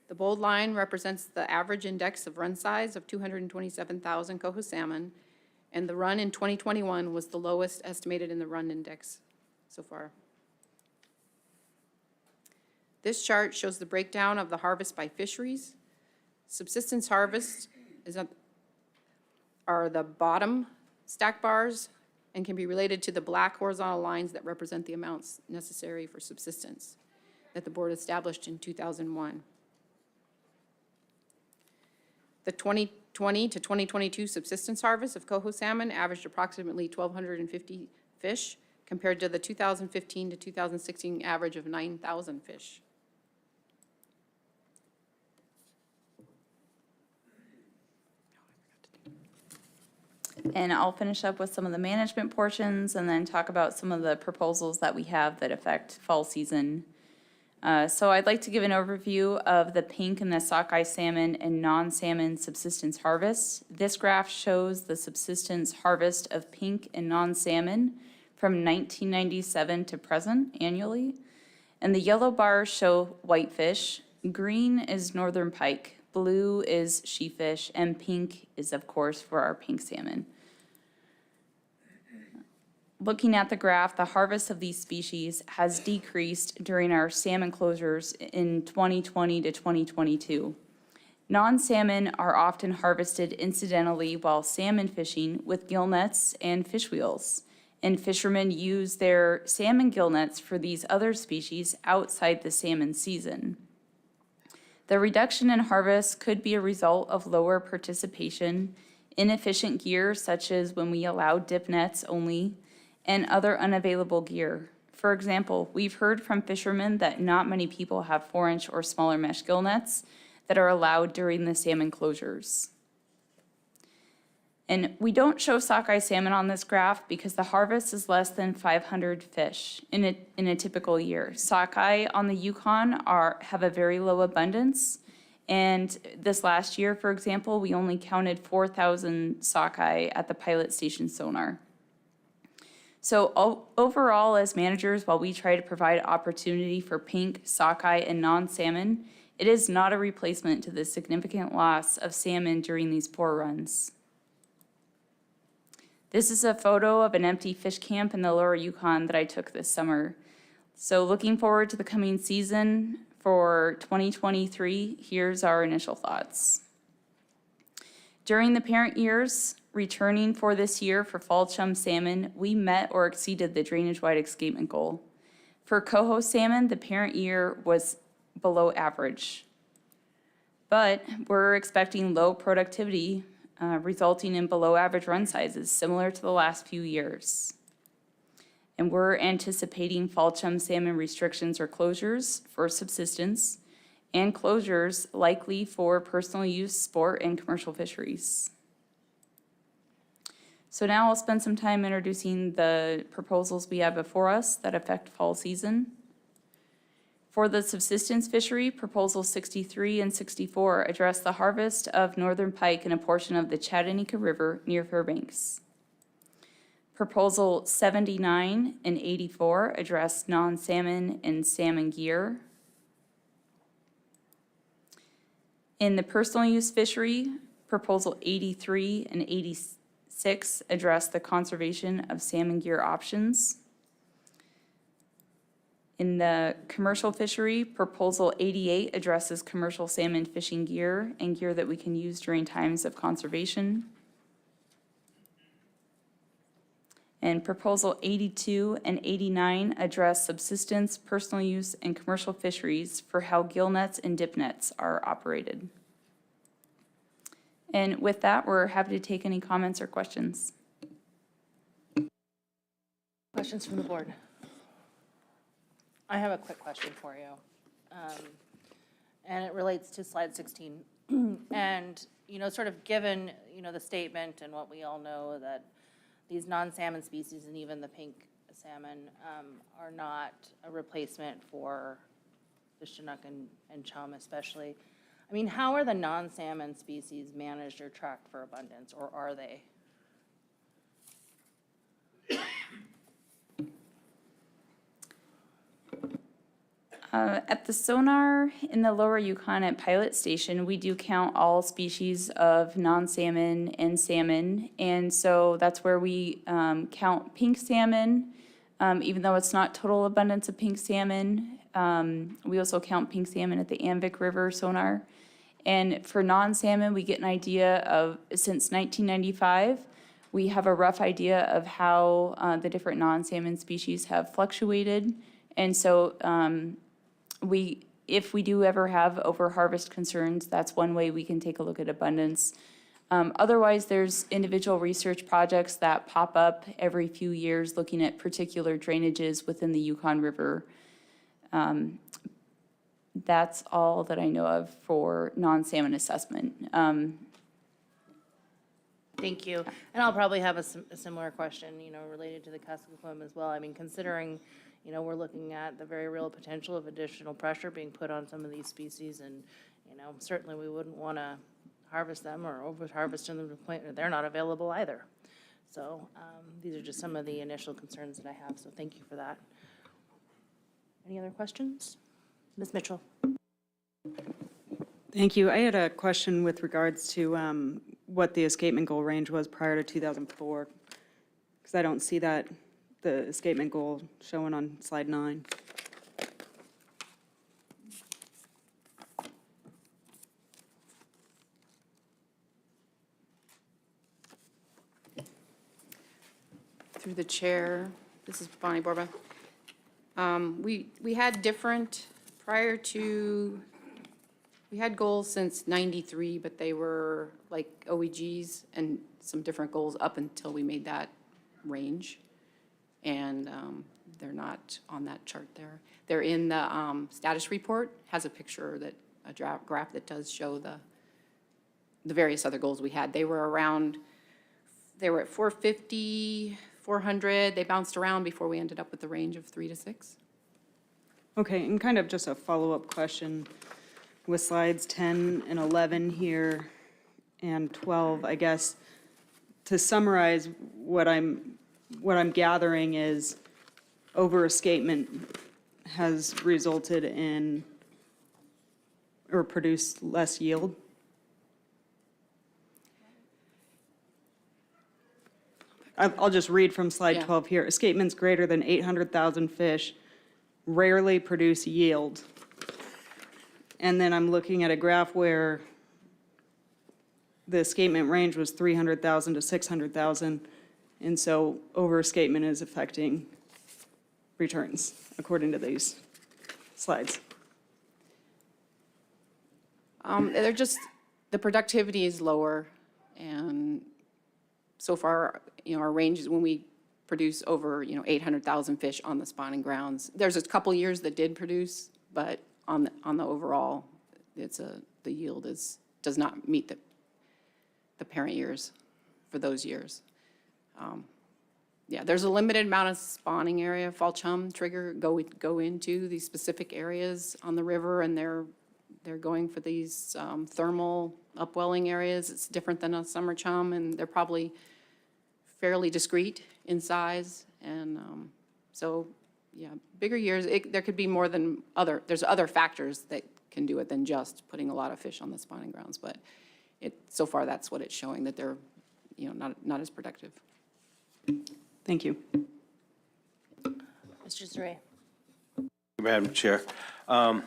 The bold line represents the average index of run size of 227,000 coho salmon, and the run in 2021 was the lowest estimated in the run index so far. This chart shows the breakdown of the harvest by fisheries. Subsistence harvest are the bottom stack bars and can be related to the black horizontal lines that represent the amounts necessary for subsistence that the board established in 2001. The 2020 to 2022 subsistence harvest of coho salmon averaged approximately 1,250 fish compared to the 2015 to 2016 average of 9,000 fish. And I'll finish up with some of the management portions and then talk about some of the proposals that we have that affect fall season. So I'd like to give an overview of the pink and the sockeye salmon and non-salmon subsistence harvest. This graph shows the subsistence harvest of pink and non-salmon from 1997 to present annually. And the yellow bars show whitefish, green is northern pike, blue is sheefish, and pink is, of course, for our pink salmon. Looking at the graph, the harvest of these species has decreased during our salmon closures in 2020 to 2022. Non-salmon are often harvested incidentally while salmon fishing with gill nets and fish wheels, and fishermen use their salmon gill nets for these other species outside the salmon season. The reduction in harvest could be a result of lower participation, inefficient gear such as when we allow dip nets only, and other unavailable gear. For example, we've heard from fishermen that not many people have 4-inch or smaller mesh gill nets that are allowed during the salmon closures. And we don't show sockeye salmon on this graph because the harvest is less than 500 fish in a typical year. Sockeye on the Yukon have a very low abundance, and this last year, for example, we only counted 4,000 sockeye at the pilot station sonar. So overall, as managers, while we try to provide opportunity for pink, sockeye, and non-salmon, it is not a replacement to the significant loss of salmon during these poor runs. This is a photo of an empty fish camp in the lower Yukon that I took this summer. So looking forward to the coming season for 2023, here's our initial thoughts. During the parent years, returning for this year for fall chum salmon, we met or exceeded the drainage-wide escapement goal. For coho salmon, the parent year was below average. But we're expecting low productivity, resulting in below average run sizes, similar to the last few years. And we're anticipating fall chum salmon restrictions or closures for subsistence and closures likely for personal use, sport, and commercial fisheries. So now I'll spend some time introducing the proposals we have before us that affect fall season. For the subsistence fishery, Proposals 63 and 64 address the harvest of northern pike in a portion of the Chattanooga River near Fairbanks. Proposal 79 and 84 address non-salmon and salmon gear. In the personal use fishery, Proposal 83 and 86 address the conservation of salmon gear options. In the commercial fishery, Proposal 88 addresses commercial salmon fishing gear and gear that we can use during times of conservation. And Proposal 82 and 89 address subsistence, personal use, and commercial fisheries for how gill nets and dip nets are operated. And with that, we're happy to take any comments or questions. Questions from the board? I have a quick question for you. And it relates to slide 16. And, sort of given, the statement and what we all know that these non-salmon species and even the pink salmon are not a replacement for the Chinook and chum especially. I mean, how are the non-salmon species managed or tracked for abundance, or are they? At the sonar in the lower Yukon at Pilot Station, we do count all species of non-salmon and salmon. And so that's where we count pink salmon, even though it's not total abundance of pink salmon. We also count pink salmon at the Anvik River sonar. And for non-salmon, we get an idea of, since 1995, we have a rough idea of how the different non-salmon species have fluctuated. And so if we do ever have over-harvest concerns, that's one way we can take a look at abundance. Otherwise, there's individual research projects that pop up every few years looking at particular drainages within the Yukon River. That's all that I know of for non-salmon assessment. Thank you. And I'll probably have a similar question, related to the Kuskokwim as well. I mean, considering, we're looking at the very real potential of additional pressure being put on some of these species, and, certainly we wouldn't want to harvest them or over-harvest them to the point where they're not available either. So these are just some of the initial concerns that I have, so thank you for that. Any other questions? Ms. Mitchell? Thank you. I had a question with regards to what the escapement goal range was prior to 2004, because I don't see that, the escapement goal showing on slide 9. Through the chair, this is Bonnie Borba. We had different, prior to, we had goals since 93, but they were like OEGs and some different goals up until we made that range. And they're not on that chart there. They're in the status report, has a picture that, a graph that does show the various other goals we had. They were around, they were at 450, 400. They bounced around before we ended up with the range of 3 to 6. Okay, and kind of just a follow-up question with slides 10 and 11 here and 12, I guess. To summarize, what I'm gathering is over-escapement has resulted in or produced less yield. I'll just read from slide 12 here. Escapements greater than 800,000 fish rarely produce yield. And then I'm looking at a graph where the escapement range was 300,000 to 600,000. And so over-escapement is affecting returns, according to these slides. They're just, the productivity is lower, and so far, our range is when we produce over, 800,000 fish on the spawning grounds. There's a couple years that did produce, but on the overall, the yield does not meet the parent years for those years. Yeah, there's a limited amount of spawning area. Fall chum trigger go into these specific areas on the river, and they're going for these thermal upwelling areas. It's different than a summer chum, and they're probably fairly discrete in size. And so, yeah, bigger years, there could be more than there's other factors that can do it than just putting a lot of fish on the spawning grounds. But so far, that's what it's showing, that they're, not as productive. Thank you. Mr. Zaray. Madam Chair, let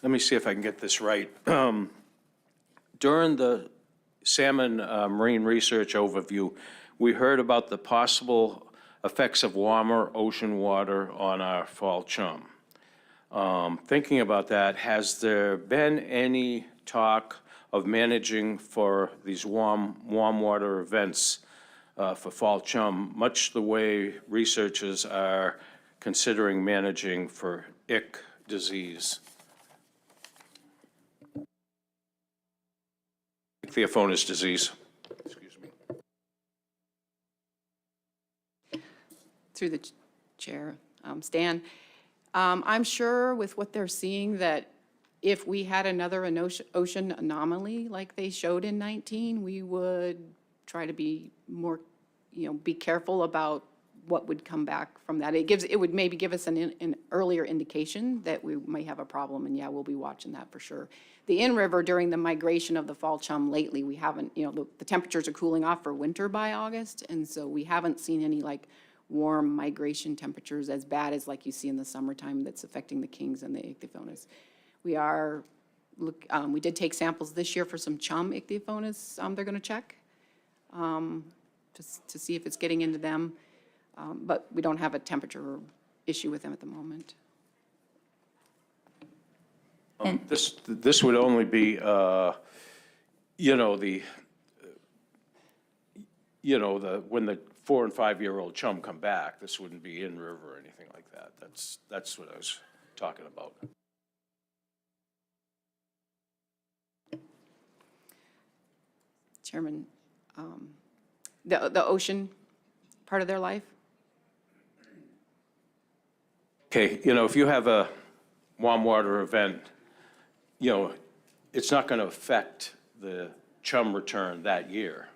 me see if I can get this right. During the salmon marine research overview, we heard about the possible effects of warmer ocean water on our fall chum. Thinking about that, has there been any talk of managing for these warm water events for fall chum, much the way researchers are considering managing for ick disease? Ichthyophonus disease. Excuse me. Through the chair, Stan, I'm sure with what they're seeing that If we had another ocean anomaly like they showed in 19, we would try to be more, be careful about what would come back from that. It would maybe give us an earlier indication that we may have a problem, and yeah, we'll be watching that for sure. The in-river during the migration of the fall chum lately, we haven't, the temperatures are cooling off for winter by August, and so we haven't seen any like warm migration temperatures as bad as like you see in the summertime that's affecting the kings and the ichthyophonus. We did take samples this year for some chum ichthyophonus they're going to check just to see if it's getting into them. But we don't have a temperature issue with them at the moment. This would only be, when the 4 and 5 year old chum come back, this wouldn't be in river or anything like that. That's what I was talking about. Chairman, the ocean part of their life? Okay, if you have a warm water event, it's not going to affect the chum return that year.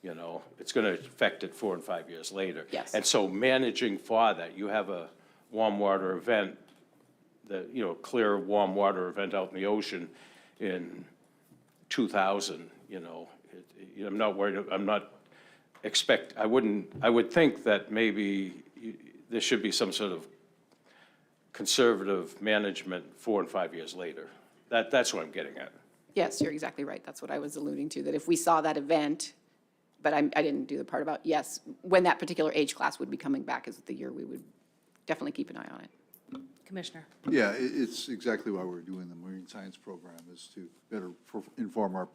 It's going to affect it 4 and 5 years later. Yes. And so managing for that, you have a warm water event, clear warm water event out in the ocean in 2000, I'm not worried, I would think that maybe there should be some sort of conservative management 4 and 5 years later. That's what I'm getting at. Yes, you're exactly right. That's what I was alluding to, that if we saw that event, but I didn't do the part about, yes, when that particular age class would be coming back is the year we would definitely keep an eye on it. Commissioner. Yeah, it's exactly why we're doing the marine science program, is to better inform our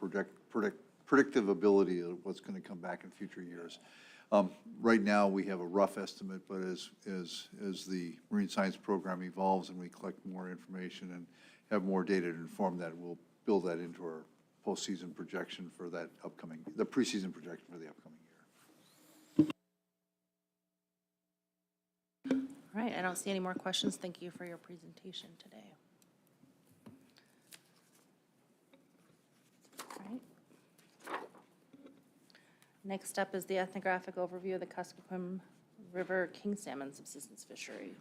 predictive ability of what's going to come back in future years. Right now, we have a rough estimate, but as the marine science program evolves and we collect more information and have more data to inform that, we'll build that into our postseason projection for the preseason projection for the upcoming year. All right, I don't see any more questions. Thank you for your presentation today. All right. Next up is the ethnographic overview of the Kuskokwim River king salmon subsistence fishery.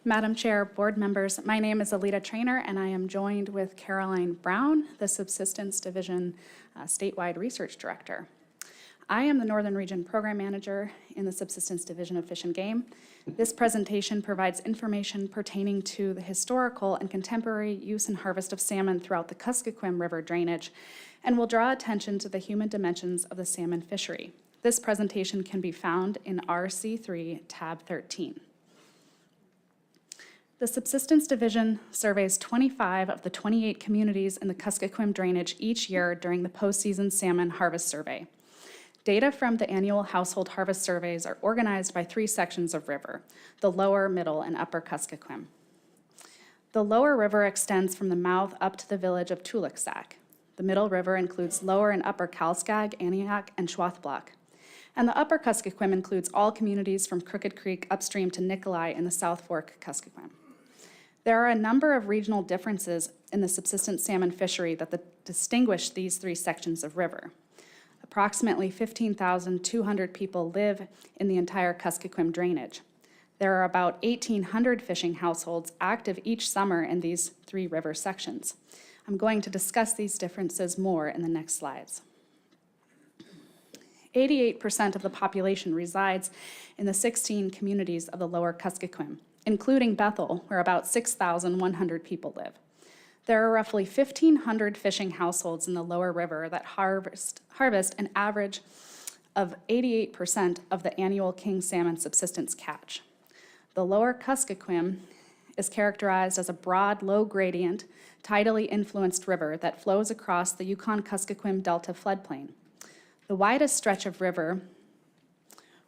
Madam Chair, board members, my name is Alita Trainer, and I am joined with Caroline Brown, the Subsistence Division Statewide Research Director. I am the Northern Region Program Manager in the Subsistence Division of Fish and Game. This presentation provides information pertaining to the historical and contemporary use and harvest of salmon throughout the Kuskokwim River drainage and will draw attention to the human dimensions of the salmon fishery. This presentation can be found in RC3, tab 13. The Subsistence Division surveys 25 of the 28 communities in the Kuskokwim drainage each year during the postseason salmon harvest survey. Data from the annual household harvest surveys are organized by 3 sections of river, the lower, middle, and upper Kuskokwim. The lower river extends from the mouth up to the village of Tuliksak. The middle river includes lower and upper Kalskag, Aniak, and Schwathblock. And the upper Kuskokwim includes all communities from Crooked Creek upstream to Nikolai in the South Fork Kuskokwim. There are a number of regional differences in the subsistence salmon fishery that distinguish these 3 sections of river. Approximately 15,200 people live in the entire Kuskokwim drainage. There are about 1,800 fishing households active each summer in these 3 river sections. I'm going to discuss these differences more in the next slides. 88% of the population resides in the 16 communities of the lower Kuskokwim, including Bethel, where about 6,100 people live. There are roughly 1,500 fishing households in the lower river that harvest an average of 88% of the annual king salmon subsistence catch. The lower Kuskokwim is characterized as a broad, low-gradient, tidally influenced river that flows across the Yukon-Kuskokwim Delta floodplain. The widest stretch of river,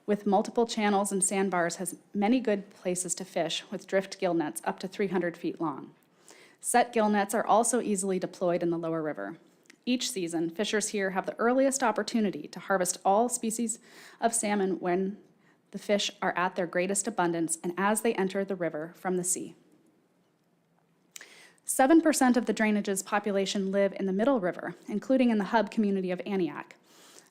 with multiple channels and sandbars, has many good places to fish with drift gill nets up to 300 feet long. Set gill nets are also easily deployed in the lower river. Each season, fishers here have the earliest opportunity to harvest all species of salmon when the fish are at their greatest abundance and as they enter the river from the sea. 7% of the drainage's population live in the Middle River, including in the hub community of Antioch.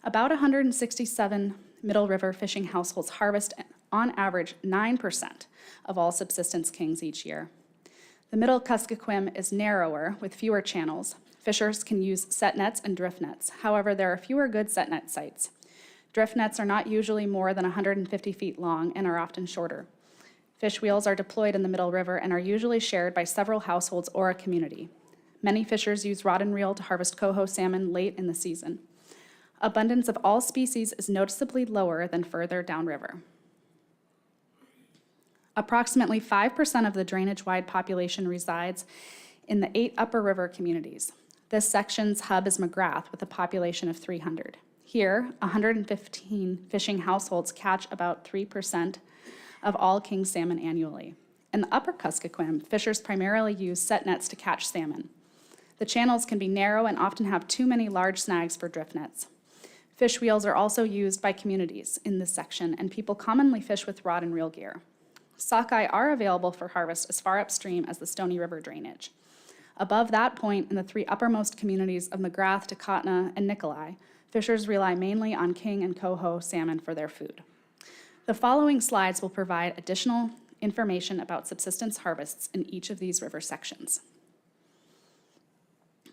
About 167 Middle River fishing households harvest, on average, 9% of all subsistence kings each year. The Middle Kuskokwim is narrower with fewer channels. Fishers can use set nets and drift nets. However, there are fewer good set net sites. Drift nets are not usually more than 150 feet long and are often shorter. Fish wheels are deployed in the Middle River and are usually shared by several households or a community. Many fishers use rod and reel to harvest coho salmon late in the season. Abundance of all species is noticeably lower than further downriver. Approximately 5% of the drainage-wide population resides in the 8 upper river communities. This section's hub is McGrath with a population of 300. Here, 115 fishing households catch about 3% of all king salmon annually. In the upper Kuskokwim, fishers primarily use set nets to catch salmon. The channels can be narrow and often have too many large snags for drift nets. Fish wheels are also used by communities in this section, and people commonly fish with rod and reel gear. Sockeye are available for harvest as far upstream as the Stony River drainage. Above that point, in the 3 uppermost communities of McGrath, Dena'ina, and Nikolai, fishers rely mainly on king and coho salmon for their food. The following slides will provide additional information about subsistence harvests in each of these river sections.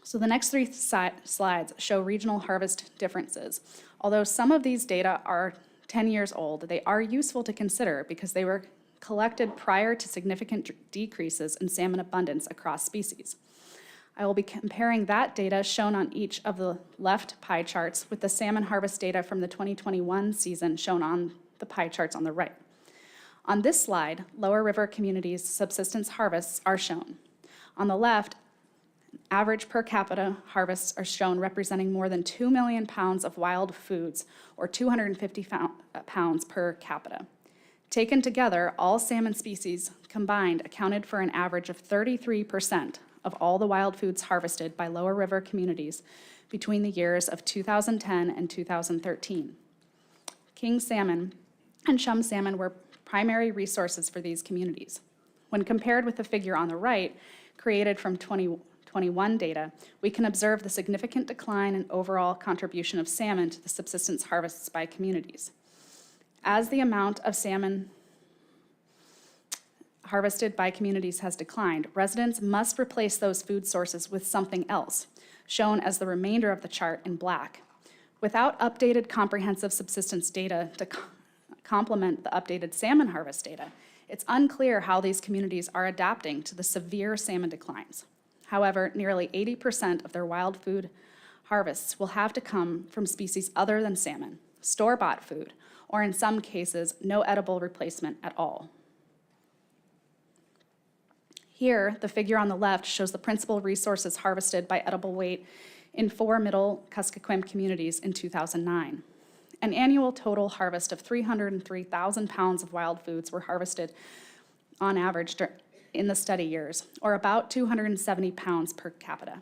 So the next 3 slides show regional harvest differences. Although some of these data are 10 years old, they are useful to consider because they were collected prior to significant decreases in salmon abundance across species. I will be comparing that data shown on each of the left pie charts with the salmon harvest data from the 2021 season shown on the pie charts on the right. On this slide, lower river communities' subsistence harvests are shown. On the left, average per capita harvests are shown representing more than 2 million pounds of wild foods, or 250 pounds per capita. Taken together, all salmon species combined accounted for an average of 33% of all the wild foods harvested by lower river communities between the years of 2010 and 2013. King salmon and chum salmon were primary resources for these communities. When compared with the figure on the right, created from 2021 data, we can observe the significant decline in overall contribution of salmon to the subsistence harvests by communities. As the amount of salmon harvested by communities has declined, residents must replace those food sources with something else, shown as the remainder of the chart in black. Without updated comprehensive subsistence data to complement the updated salmon harvest data, it's unclear how these communities are adapting to the severe salmon declines. However, nearly 80% of their wild food harvests will have to come from species other than salmon, store-bought food, or in some cases, no edible replacement at all. Here, the figure on the left shows the principal resources harvested by edible weight in 4 Middle Kuskokwim communities in 2009. An annual total harvest of 303,000 pounds of wild foods were harvested on average in the study years, or about 270 pounds per capita.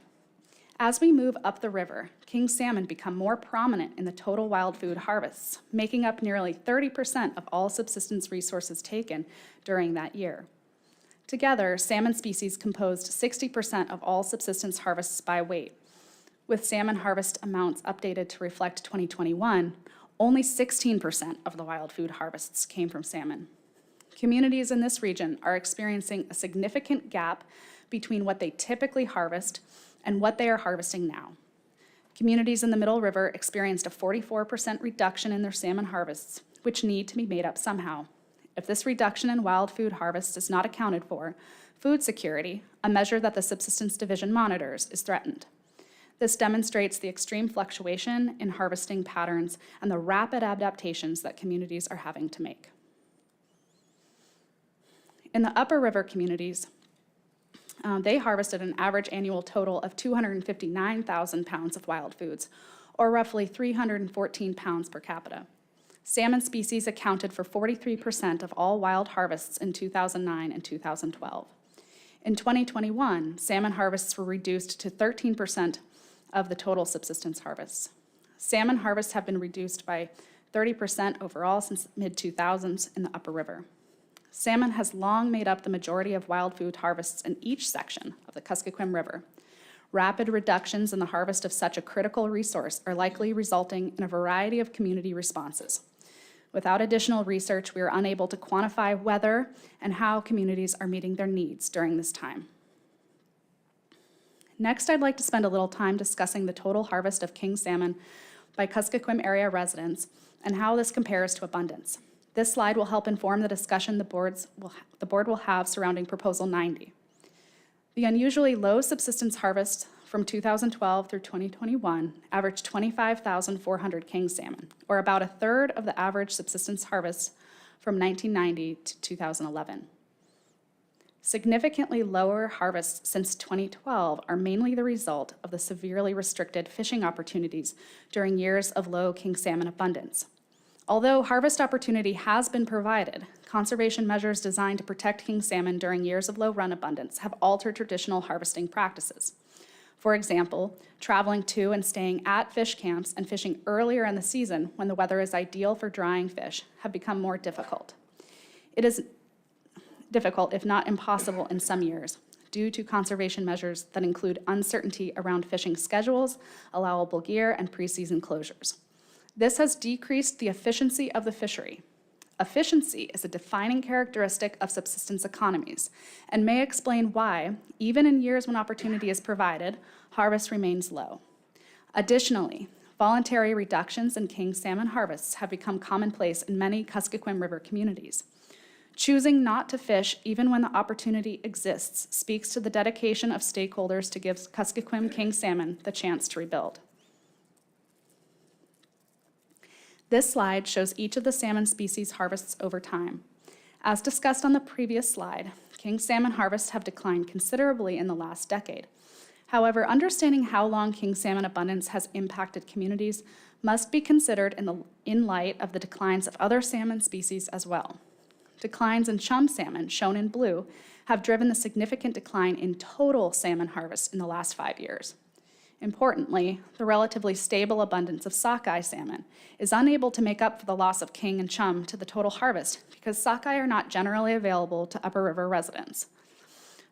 As we move up the river, king salmon become more prominent in the total wild food harvests, making up nearly 30% of all subsistence resources taken during that year. Together, salmon species composed 60% of all subsistence harvests by weight. With salmon harvest amounts updated to reflect 2021, only 16% of the wild food harvests came from salmon. Communities in this region are experiencing a significant gap between what they typically harvest and what they are harvesting now. Communities in the Middle River experienced a 44% reduction in their salmon harvests, which need to be made up somehow. If this reduction in wild food harvests is not accounted for, Food security, a measure that the Subsistence Division monitors, is threatened. This demonstrates the extreme fluctuation in harvesting patterns and the rapid adaptations that communities are having to make. In the upper river communities, they harvested an average annual total of 259,000 pounds of wild foods, or roughly 314 pounds per capita. Salmon species accounted for 43% of all wild harvests in 2009 and 2012. In 2021, salmon harvests were reduced to 13% of the total subsistence harvests. Salmon harvests have been reduced by 30% overall since mid-2000s in the upper river. Salmon has long made up the majority of wild food harvests in each section of the Kuskokwim River. Rapid reductions in the harvest of such a critical resource are likely resulting in a variety of community responses. Without additional research, we are unable to quantify whether and how communities are meeting their needs during this time. Next, I'd like to spend a little time discussing the total harvest of king salmon by Kuskokwim area residents and how this compares to abundance. This slide will help inform the discussion the board will have surrounding Proposal 90. The unusually low subsistence harvest from 2012 through 2021 averaged 25,400 king salmon, or about a third of the average subsistence harvest from 1990 to 2011. Significantly lower harvests since 2012 are mainly the result of the severely restricted fishing opportunities during years of low king salmon abundance. Although harvest opportunity has been provided, conservation measures designed to protect king salmon during years of low run abundance have altered traditional harvesting practices. For example, traveling to and staying at fish camps and fishing earlier in the season when the weather is ideal for drying fish have become more difficult. It is difficult, if not impossible, in some years, due to conservation measures that include uncertainty around fishing schedules, allowable gear, and preseason closures. This has decreased the efficiency of the fishery. Efficiency is a defining characteristic of subsistence economies and may explain why, even in years when opportunity is provided, harvest remains low. Additionally, voluntary reductions in king salmon harvests have become commonplace in many Kuskokwim River communities. Choosing not to fish even when the opportunity exists speaks to the dedication of stakeholders to give Kuskokwim king salmon the chance to rebuild. This slide shows each of the salmon species harvests over time. As discussed on the previous slide, king salmon harvests have declined considerably in the last decade. However, understanding how long king salmon abundance has impacted communities must be considered in light of the declines of other salmon species as well. Declines in chum salmon, shown in blue, have driven the significant decline in total salmon harvest in the last 5 years. Importantly, the relatively stable abundance of sockeye salmon is unable to make up for the loss of king and chum to the total harvest because sockeye are not generally available to upper river residents.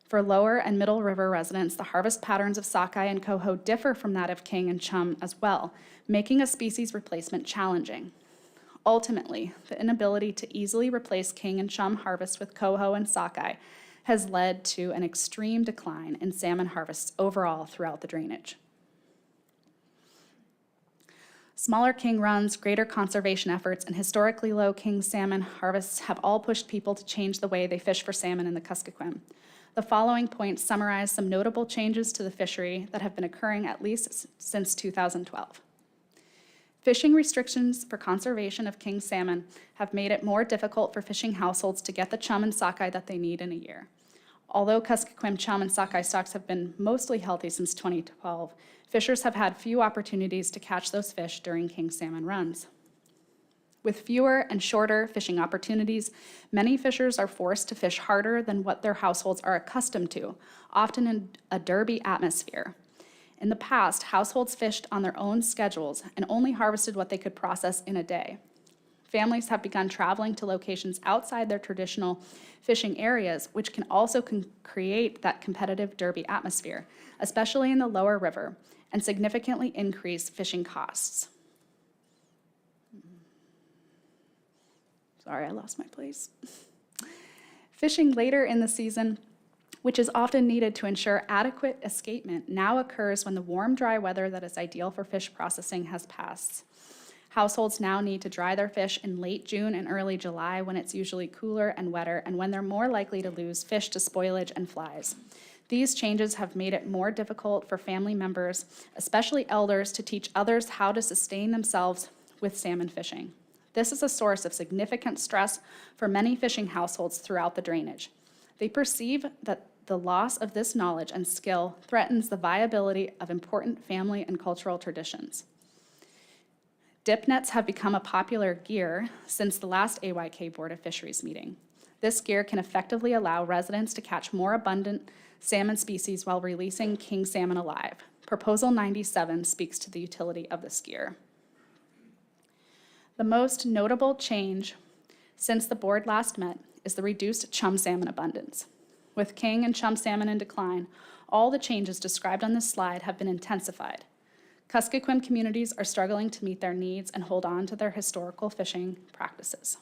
For lower and middle river residents, the harvest patterns of sockeye and coho differ from that of king and chum as well, making a species replacement challenging. Ultimately, the inability to easily replace king and chum harvest with coho and sockeye has led to an extreme decline in salmon harvests overall throughout the drainage. Smaller king runs, greater conservation efforts, and historically low king salmon harvests have all pushed people to change the way they fish for salmon in the Kuskokwim. The following points summarize some notable changes to the fishery that have been occurring at least since 2012. Fishing restrictions for conservation of king salmon have made it more difficult for fishing households to get the chum and sockeye that they need in a year. Although Kuskokwim chum and sockeye stocks have been mostly healthy since 2012, fishers have had few opportunities to catch those fish during king salmon runs. With fewer and shorter fishing opportunities, many fishers are forced to fish harder than what their households are accustomed to, often in a derby atmosphere. In the past, households fished on their own schedules and only harvested what they could process in a day. Families have begun traveling to locations outside their traditional fishing areas, which can also create that competitive derby atmosphere, especially in the lower river, and significantly increase fishing costs. Sorry, I lost my place. Fishing later in the season, which is often needed to ensure adequate escapement, now occurs when the warm, dry weather that is ideal for fish processing has passed. Households now need to dry their fish in late June and early July when it's usually cooler and wetter and when they're more likely to lose fish to spoilage and flies. These changes have made it more difficult for family members, especially elders, to teach others how to sustain themselves with salmon fishing. This is a source of significant stress for many fishing households throughout the drainage. They perceive that the loss of this knowledge and skill threatens the viability of important family and cultural traditions. Dip nets have become a popular gear since the last AYK Board of Fisheries meeting. This gear can effectively allow residents to catch more abundant salmon species while releasing king salmon alive. Proposal 97 speaks to the utility of this gear. The most notable change since the board last met is the reduced chum salmon abundance. With king and chum salmon in decline, all the changes described on this slide have been intensified. Kuskokwim communities are struggling to meet their needs and hold on to their historical fishing practices.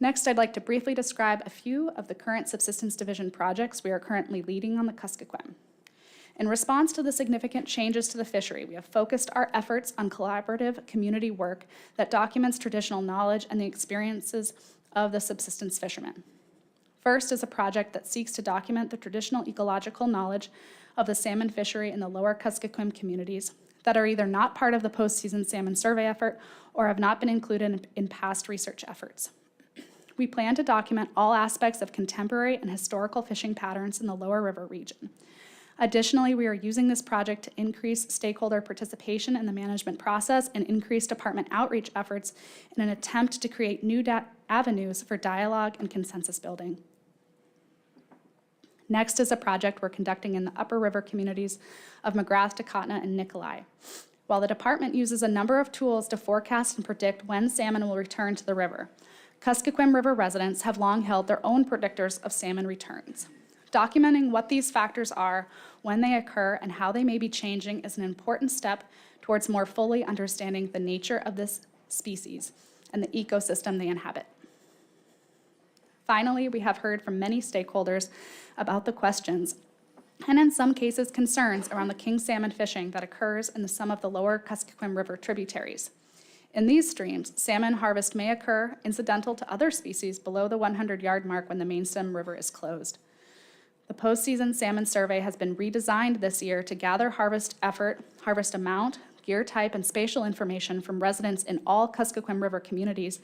Next, I'd like to briefly describe a few of the current Subsistence Division projects we are currently leading on the Kuskokwim. In response to the significant changes to the fishery, we have focused our efforts on collaborative community work that documents traditional knowledge and the experiences of the subsistence fishermen. First is a project that seeks to document the traditional ecological knowledge of the salmon fishery in the lower Kuskokwim communities that are either not part of the postseason salmon survey effort or have not been included in past research efforts. We plan to document all aspects of contemporary and historical fishing patterns in the lower river region. Additionally, we are using this project to increase stakeholder participation in the management process and increase department outreach efforts in an attempt to create new avenues for dialogue and consensus building. Next is a project we're conducting in the upper river communities of McGrath, Takotna, and Nikolai. While the department uses a number of tools to forecast and predict when salmon will return to the river, Kuskokwim River residents have long held their own predictors of salmon returns. Documenting what these factors are, when they occur, and how they may be changing is an important step towards more fully understanding the nature of this species and the ecosystem they inhabit. Finally, we have heard from many stakeholders about the questions, and in some cases concerns, around the king salmon fishing that occurs in some of the lower Kuskokwim River tributaries. In these streams, salmon harvest may occur incidental to other species below the 100-yard mark when the main stem river is closed. The postseason salmon survey has been redesigned this year to gather harvest effort, harvest amount, gear type, and spatial information from residents in all Kuskokwim River communities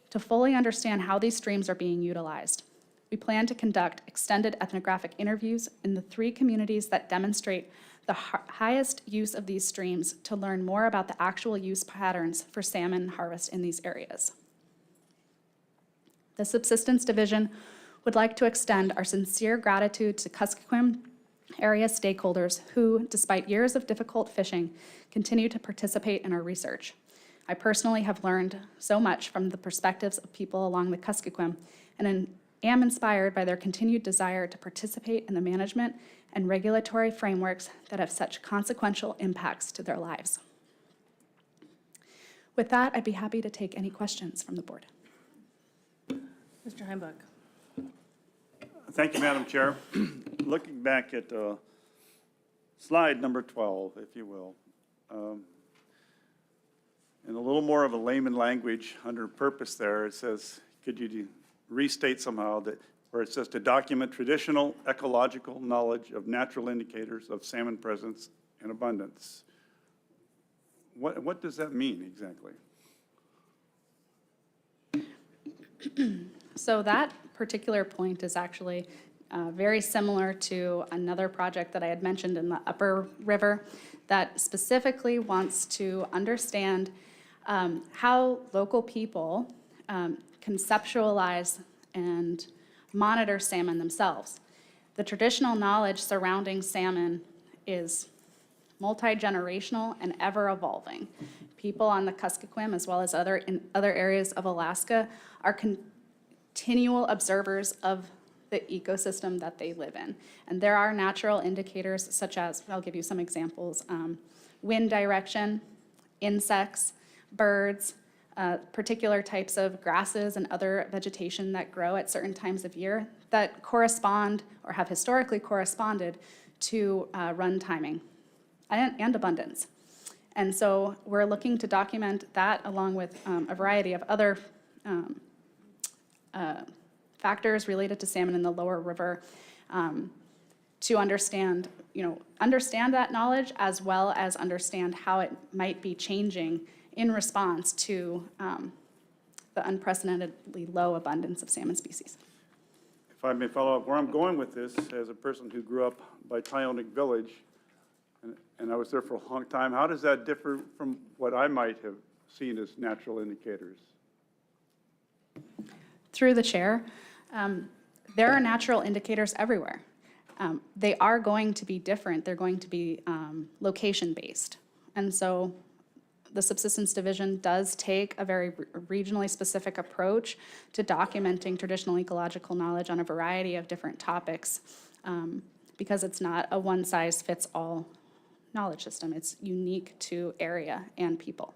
to fully understand how these streams are being utilized. We plan to conduct extended ethnographic interviews in the 3 communities that demonstrate the highest use of these streams to learn more about the actual use patterns for salmon harvest in these areas. The Subsistence Division would like to extend our sincere gratitude to Kuskokwim area stakeholders who, despite years of difficult fishing, continue to participate in our research. I personally have learned so much from the perspectives of people along the Kuskokwim and am inspired by their continued desire to participate in the management and regulatory frameworks that have such consequential impacts to their lives. With that, I'd be happy to take any questions from the board. Mr. Heimbach. Thank you, Madam Chair. Looking back at slide number 12, if you will, in a little more of a layman language under purpose there, it says, could you restate somehow that where it says to document traditional ecological knowledge of natural indicators of salmon presence and abundance. What does that mean exactly? So that particular point is actually very similar to another project that I had mentioned in the upper river that specifically wants to understand how local people conceptualize and monitor salmon themselves. The traditional knowledge surrounding salmon is multi-generational and ever-evolving. People on the Kuskokwim, as well as in other areas of Alaska, are continual observers of the ecosystem that they live in. And there are natural indicators such as, I'll give you some examples, wind direction, insects, birds, particular types of grasses and other vegetation that grow at certain times of year that correspond or have historically corresponded to run timing and abundance. And so we're looking to document that along with a variety of other factors related to salmon in the lower river, to understand that knowledge, as well as understand how it might be changing in response to the unprecedentedly low abundance of salmon species. If I may follow up, where I'm going with this, as a person who grew up by Tyonek Village, and I was there for a long time, how does that differ from what I might have seen as natural indicators? Through the chair, there are natural indicators everywhere. They are going to be different. They're going to be location-based. And so the Subsistence Division does take a very regionally specific approach to documenting traditional ecological knowledge on a variety of different topics, because it's not a one-size-fits-all knowledge system. It's unique to area and people.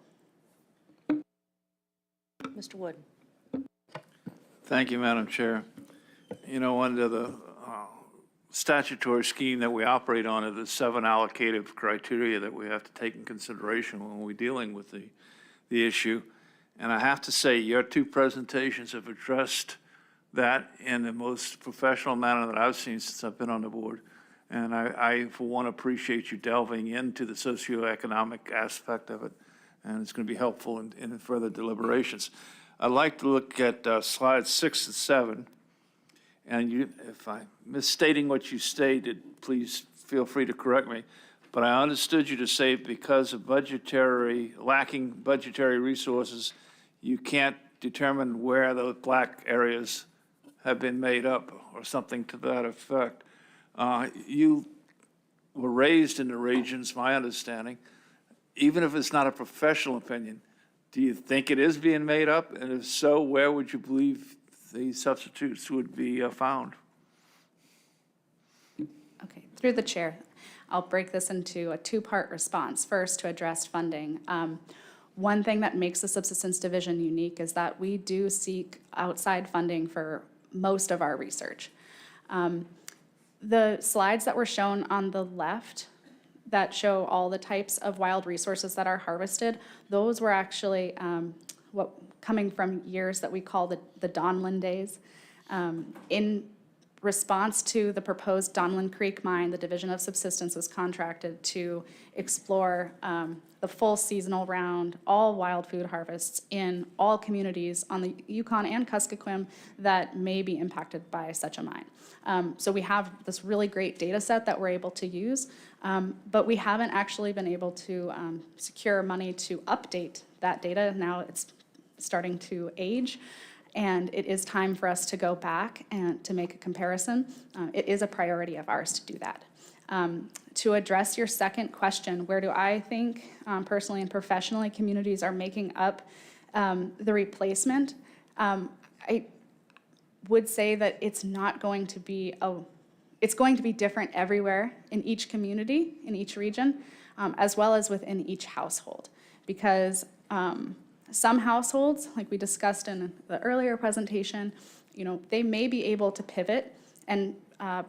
Mr. Wood. Thank you, Madam Chair. You know, under the statutory scheme that we operate on, are the 7 allocative criteria that we have to take in consideration when we're dealing with the issue. And I have to say, your 2 presentations have addressed that in the most professional manner that I've seen since I've been on the board. And I for one, appreciate you delving into the socioeconomic aspect of it, and it's going to be helpful in further deliberations. I'd like to look at slides 6 and 7. And if I'm misstating what you stated, please feel free to correct me. But I understood you to say because of lacking budgetary resources, you can't determine where those black areas have been made up or something to that effect. You were raised in the regions, my understanding. Even if it's not a professional opinion, do you think it is being made up? And if so, where would you believe these substitutes would be found? Okay, through the chair, I'll break this into a 2-part response. First, to address funding. One thing that makes the Subsistence Division unique is that we do seek outside funding for most of our research. The slides that were shown on the left that show all the types of wild resources that are harvested, those were actually coming from years that we call the Donlin days. In response to the proposed Donlin Creek mine, the Division of Subsistence was contracted to explore the full seasonal round, all wild food harvests in all communities on the Yukon and Kuskokwim that may be impacted by such a mine. So we have this really great data set that we're able to use, but we haven't actually been able to secure money to update that data. Now it's starting to age, and it is time for us to go back and to make a comparison. It is a priority of ours to do that. To address your second question, where do I think personally and professionally communities are making up the replacement? I would say that it's not going to be it's going to be different everywhere in each community, in each region, as well as within each household, because some households, like we discussed in the earlier presentation, they may be able to pivot and have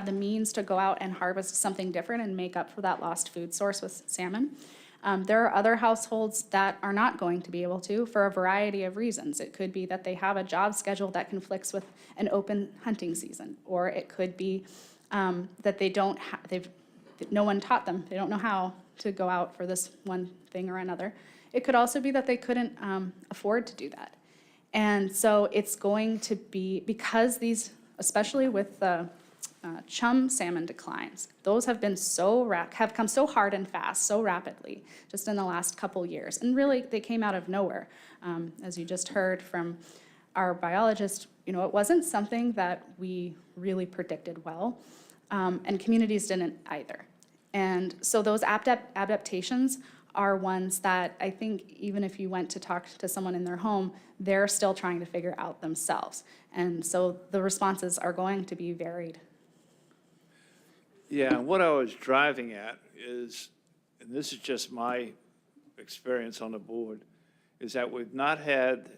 the means to go out and harvest something different and make up for that lost food source with salmon. There are other households that are not going to be able to for a variety of reasons. It could be that they have a job schedule that conflicts with an open hunting season, or it could be that no one taught them. They don't know how to go out for this one thing or another. It could also be that they couldn't afford to do that. And so it's going to be, because these, especially with the chum salmon declines, those have been have come so hard and fast, so rapidly, just in the last couple years. And really, they came out of nowhere. As you just heard from our biologist, it wasn't something that we really predicted well, and communities didn't either. And so those adaptations are ones that I think even if you went to talk to someone in their home, they're still trying to figure out themselves. And so the responses are going to be varied. Yeah, what I was driving at is, and this is just my experience on the board, is that we've not had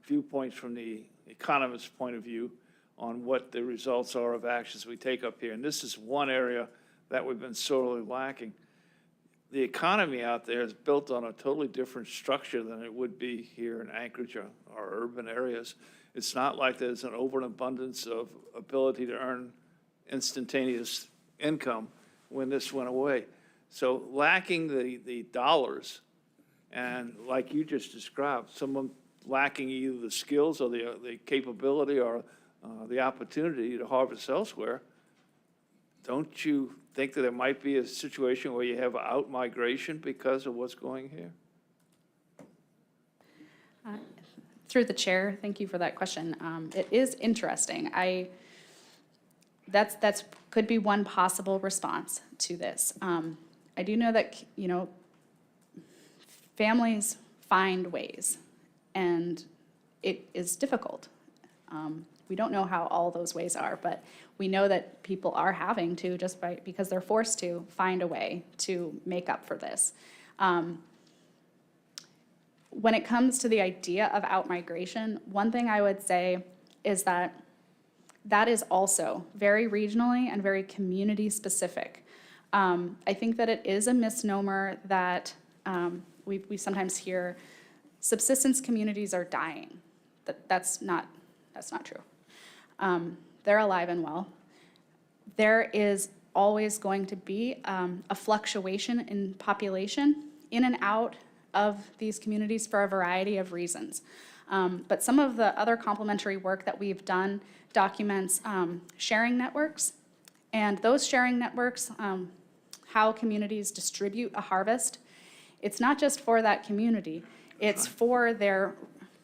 viewpoints from the economist's point of view on what the results are of actions we take up here. And this is one area that we've been sorely lacking. the economy out there is built on a totally different structure than it would be here in Anchorage or urban areas. It's not like there's an overabundance of ability to earn instantaneous income when this went away. So lacking the dollars, and like you just described, someone lacking either the skills or the capability or the opportunity to harvest elsewhere, don't you think that there might be a situation where you have out-migration because of what's going here? Through the chair, thank you for that question. It is interesting. That's could be one possible response to this. I do know that, you know, families find ways, and it is difficult. We don't know how all those ways are, but we know that people are having to, just because they're forced to, find a way to make up for this. When it comes to the idea of out-migration, one thing I would say is that that is also very regionally and very community-specific. I think that it is a misnomer that we sometimes hear subsistence communities are dying. That's not true. They're alive and well. There is always going to be a fluctuation in population in and out of these communities for a variety of reasons. But some of the other complementary work that we've done documents sharing networks, and those sharing networks, how communities distribute a harvest. It's not just for that community, it's for their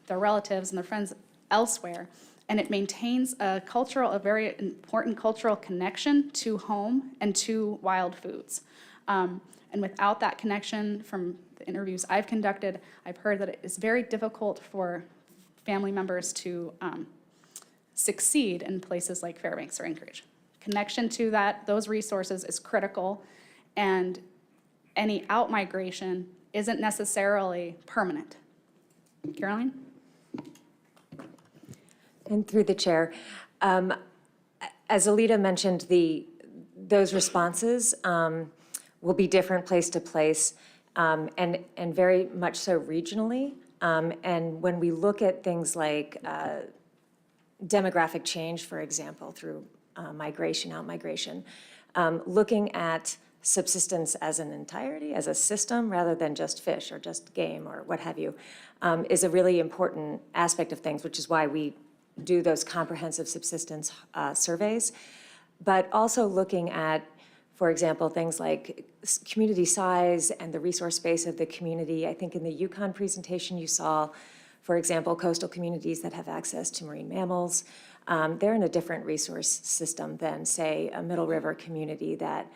relatives and their friends elsewhere. And it maintains a very important cultural connection to home and to wild foods. And without that connection, from the interviews I've conducted, I've heard that it is very difficult for family members to succeed in places like Fairbanks or Anchorage. Connection to those resources is critical, and any out-migration isn't necessarily permanent. Caroline? And through the chair, as Alita mentioned, those responses will be different place to place, and very much so regionally. And when we look at things like demographic change, for example, through migration, out-migration, looking at subsistence as an entirety, as a system, rather than just fish or just game or what have you, is a really important aspect of things, which is why we do those comprehensive subsistence surveys. But also looking at, for example, things like community size and the resource base of the community. I think in the Yukon presentation you saw, for example, coastal communities that have access to marine mammals. They're in a different resource system than, say, a Middle River community that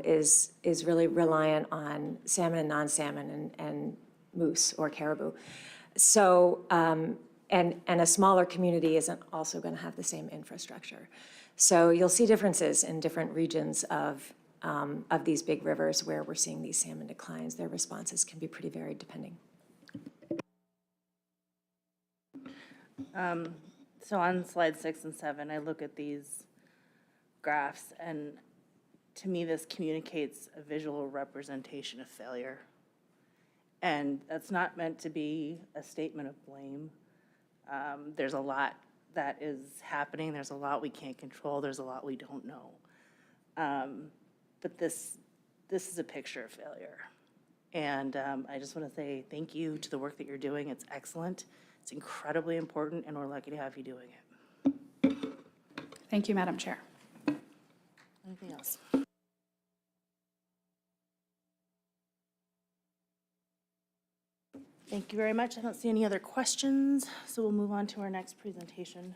is really reliant on salmon and non-salmon and moose or caribou. So, and a smaller community isn't also going to have the same infrastructure. So you'll see differences in different regions of these big rivers where we're seeing these salmon declines. Their responses can be pretty varied depending. So on slide 6 and 7, I look at these graphs, and to me, this communicates a visual representation of failure. And that's not meant to be a statement of blame. There's a lot that is happening. There's a lot we can't control. There's a lot we don't know. But this is a picture of failure. And I just want to say thank you to the work that you're doing. It's excellent. It's incredibly important, and we're lucky to have you doing it. Thank you, Madam Chair. Anything else? Thank you very much. I don't see any other questions, so we'll move on to our next presentation.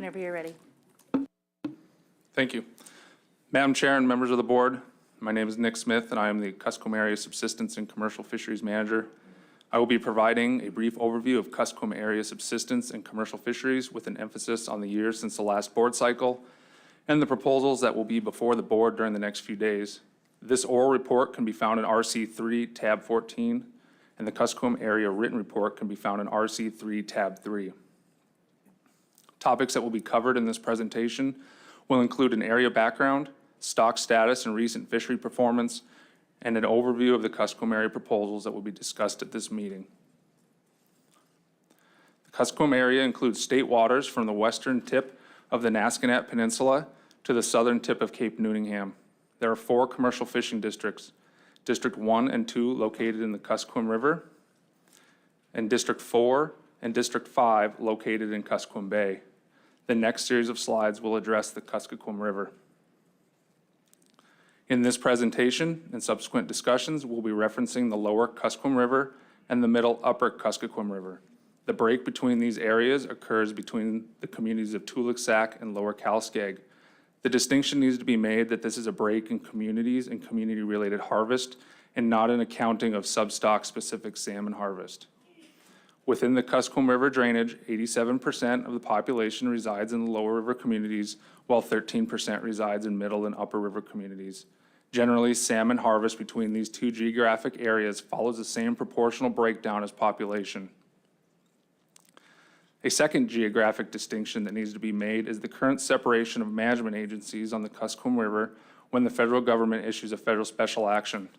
whenever you're ready. Thank you. Madam Chair and members of the board, my name is Nick Smith, and I am the Kuskokwim Area Subsistence and Commercial Fisheries Manager. I will be providing a brief overview of Kuskokwim Area Subsistence and Commercial Fisheries with an emphasis on the years since the last board cycle and the proposals that will be before the board during the next few days. This oral report can be found in RC3 tab 14, and the Kuskokwim Area written report can be found in RC3 tab 3. Topics that will be covered in this presentation will include an area background, stock status and recent fishery performance, and an overview of the Kuskokwim area proposals that will be discussed at this meeting. The Kuskokwim area includes state waters from the western tip of the Nasconnet Peninsula to the southern tip of Cape Newningham. There are 4 commercial fishing districts, District 1 and 2 located in the Kuskokwim River, and District 4 and District 5 located in Kuskokwim Bay. The next series of slides will address the Kuskokwim River. In this presentation and subsequent discussions, we'll be referencing the lower Kuskokwim River and the middle upper Kuskokwim River. The break between these areas occurs between the communities of Tuluksak and Lower Kalskag. The distinction needs to be made that this is a break in communities and community-related harvest and not an accounting of substock-specific salmon harvest. Within the Kuskokwim River drainage, 87% of the population resides in the lower river communities, while 13% resides in middle and upper river communities. Generally, salmon harvest between these 2 geographic areas follows the same proportional breakdown as population. A second geographic distinction that needs to be made is the current separation of management agencies on the Kuskokwim River when the federal government issues a federal special action.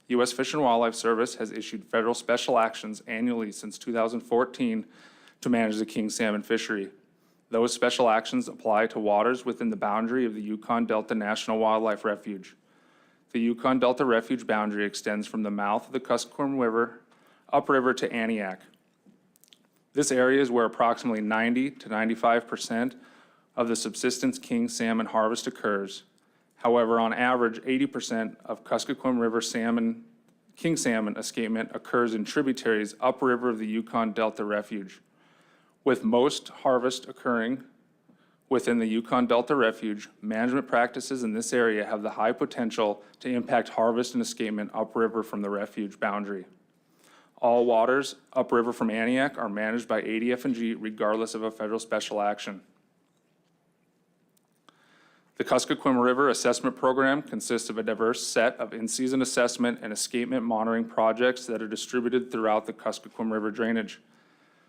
U.S. Fish and Wildlife Service has issued federal special actions annually since 2014 to manage the king salmon fishery. Those special actions apply to waters within the boundary of the Yukon Delta National Wildlife Refuge. The Yukon Delta Refuge boundary extends from the mouth of the Kuskokwim River upriver to Aniak. This area is where approximately 90 to 95% of the subsistence king salmon harvest occurs. However, on average, 80% of Kuskokwim River salmon, king salmon escapement occurs in tributaries upriver of the Yukon Delta Refuge. With most harvest occurring within the Yukon Delta Refuge, management practices in this area have the high potential to impact harvest and escapement upriver from the refuge boundary. All waters upriver from Aniak are managed by ADF&G regardless of a federal special action. The Kuskokwim River Assessment Program consists of a diverse set of in-season assessment and escapement monitoring projects that are distributed throughout the Kuskokwim River drainage.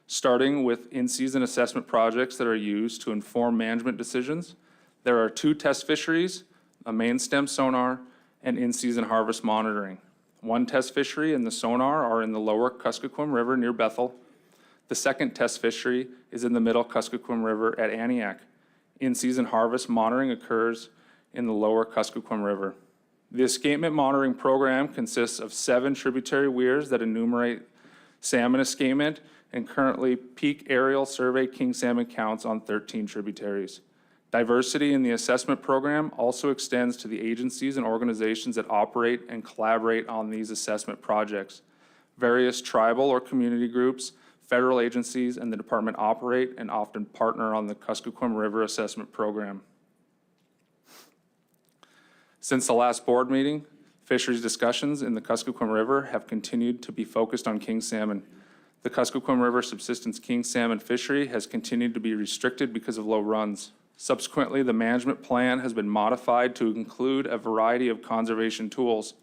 Starting with in-season assessment projects that are used to inform management decisions, there are 2 test fisheries, a main stem sonar, and in-season harvest monitoring. 1 test fishery and the sonar are in the lower Kuskokwim River near Bethel. The second test fishery is in the middle Kuskokwim River at Aniak. In-season harvest monitoring occurs in the lower Kuskokwim River. The escapement monitoring program consists of 7 tributary weirs that enumerate salmon escapement, and currently peak aerial survey king salmon counts on 13 tributaries. Diversity in the assessment program also extends to the agencies and organizations that operate and collaborate on these assessment projects. Various tribal or community groups, federal agencies, and the department operate and often partner on the Kuskokwim River Assessment Program. Since the last board meeting, fisheries discussions in the Kuskokwim River have continued to be focused on king salmon. The Kuskokwim River subsistence king salmon fishery has continued to be restricted because of low runs. Subsequently, the management plan has been modified to include a variety of conservation tools.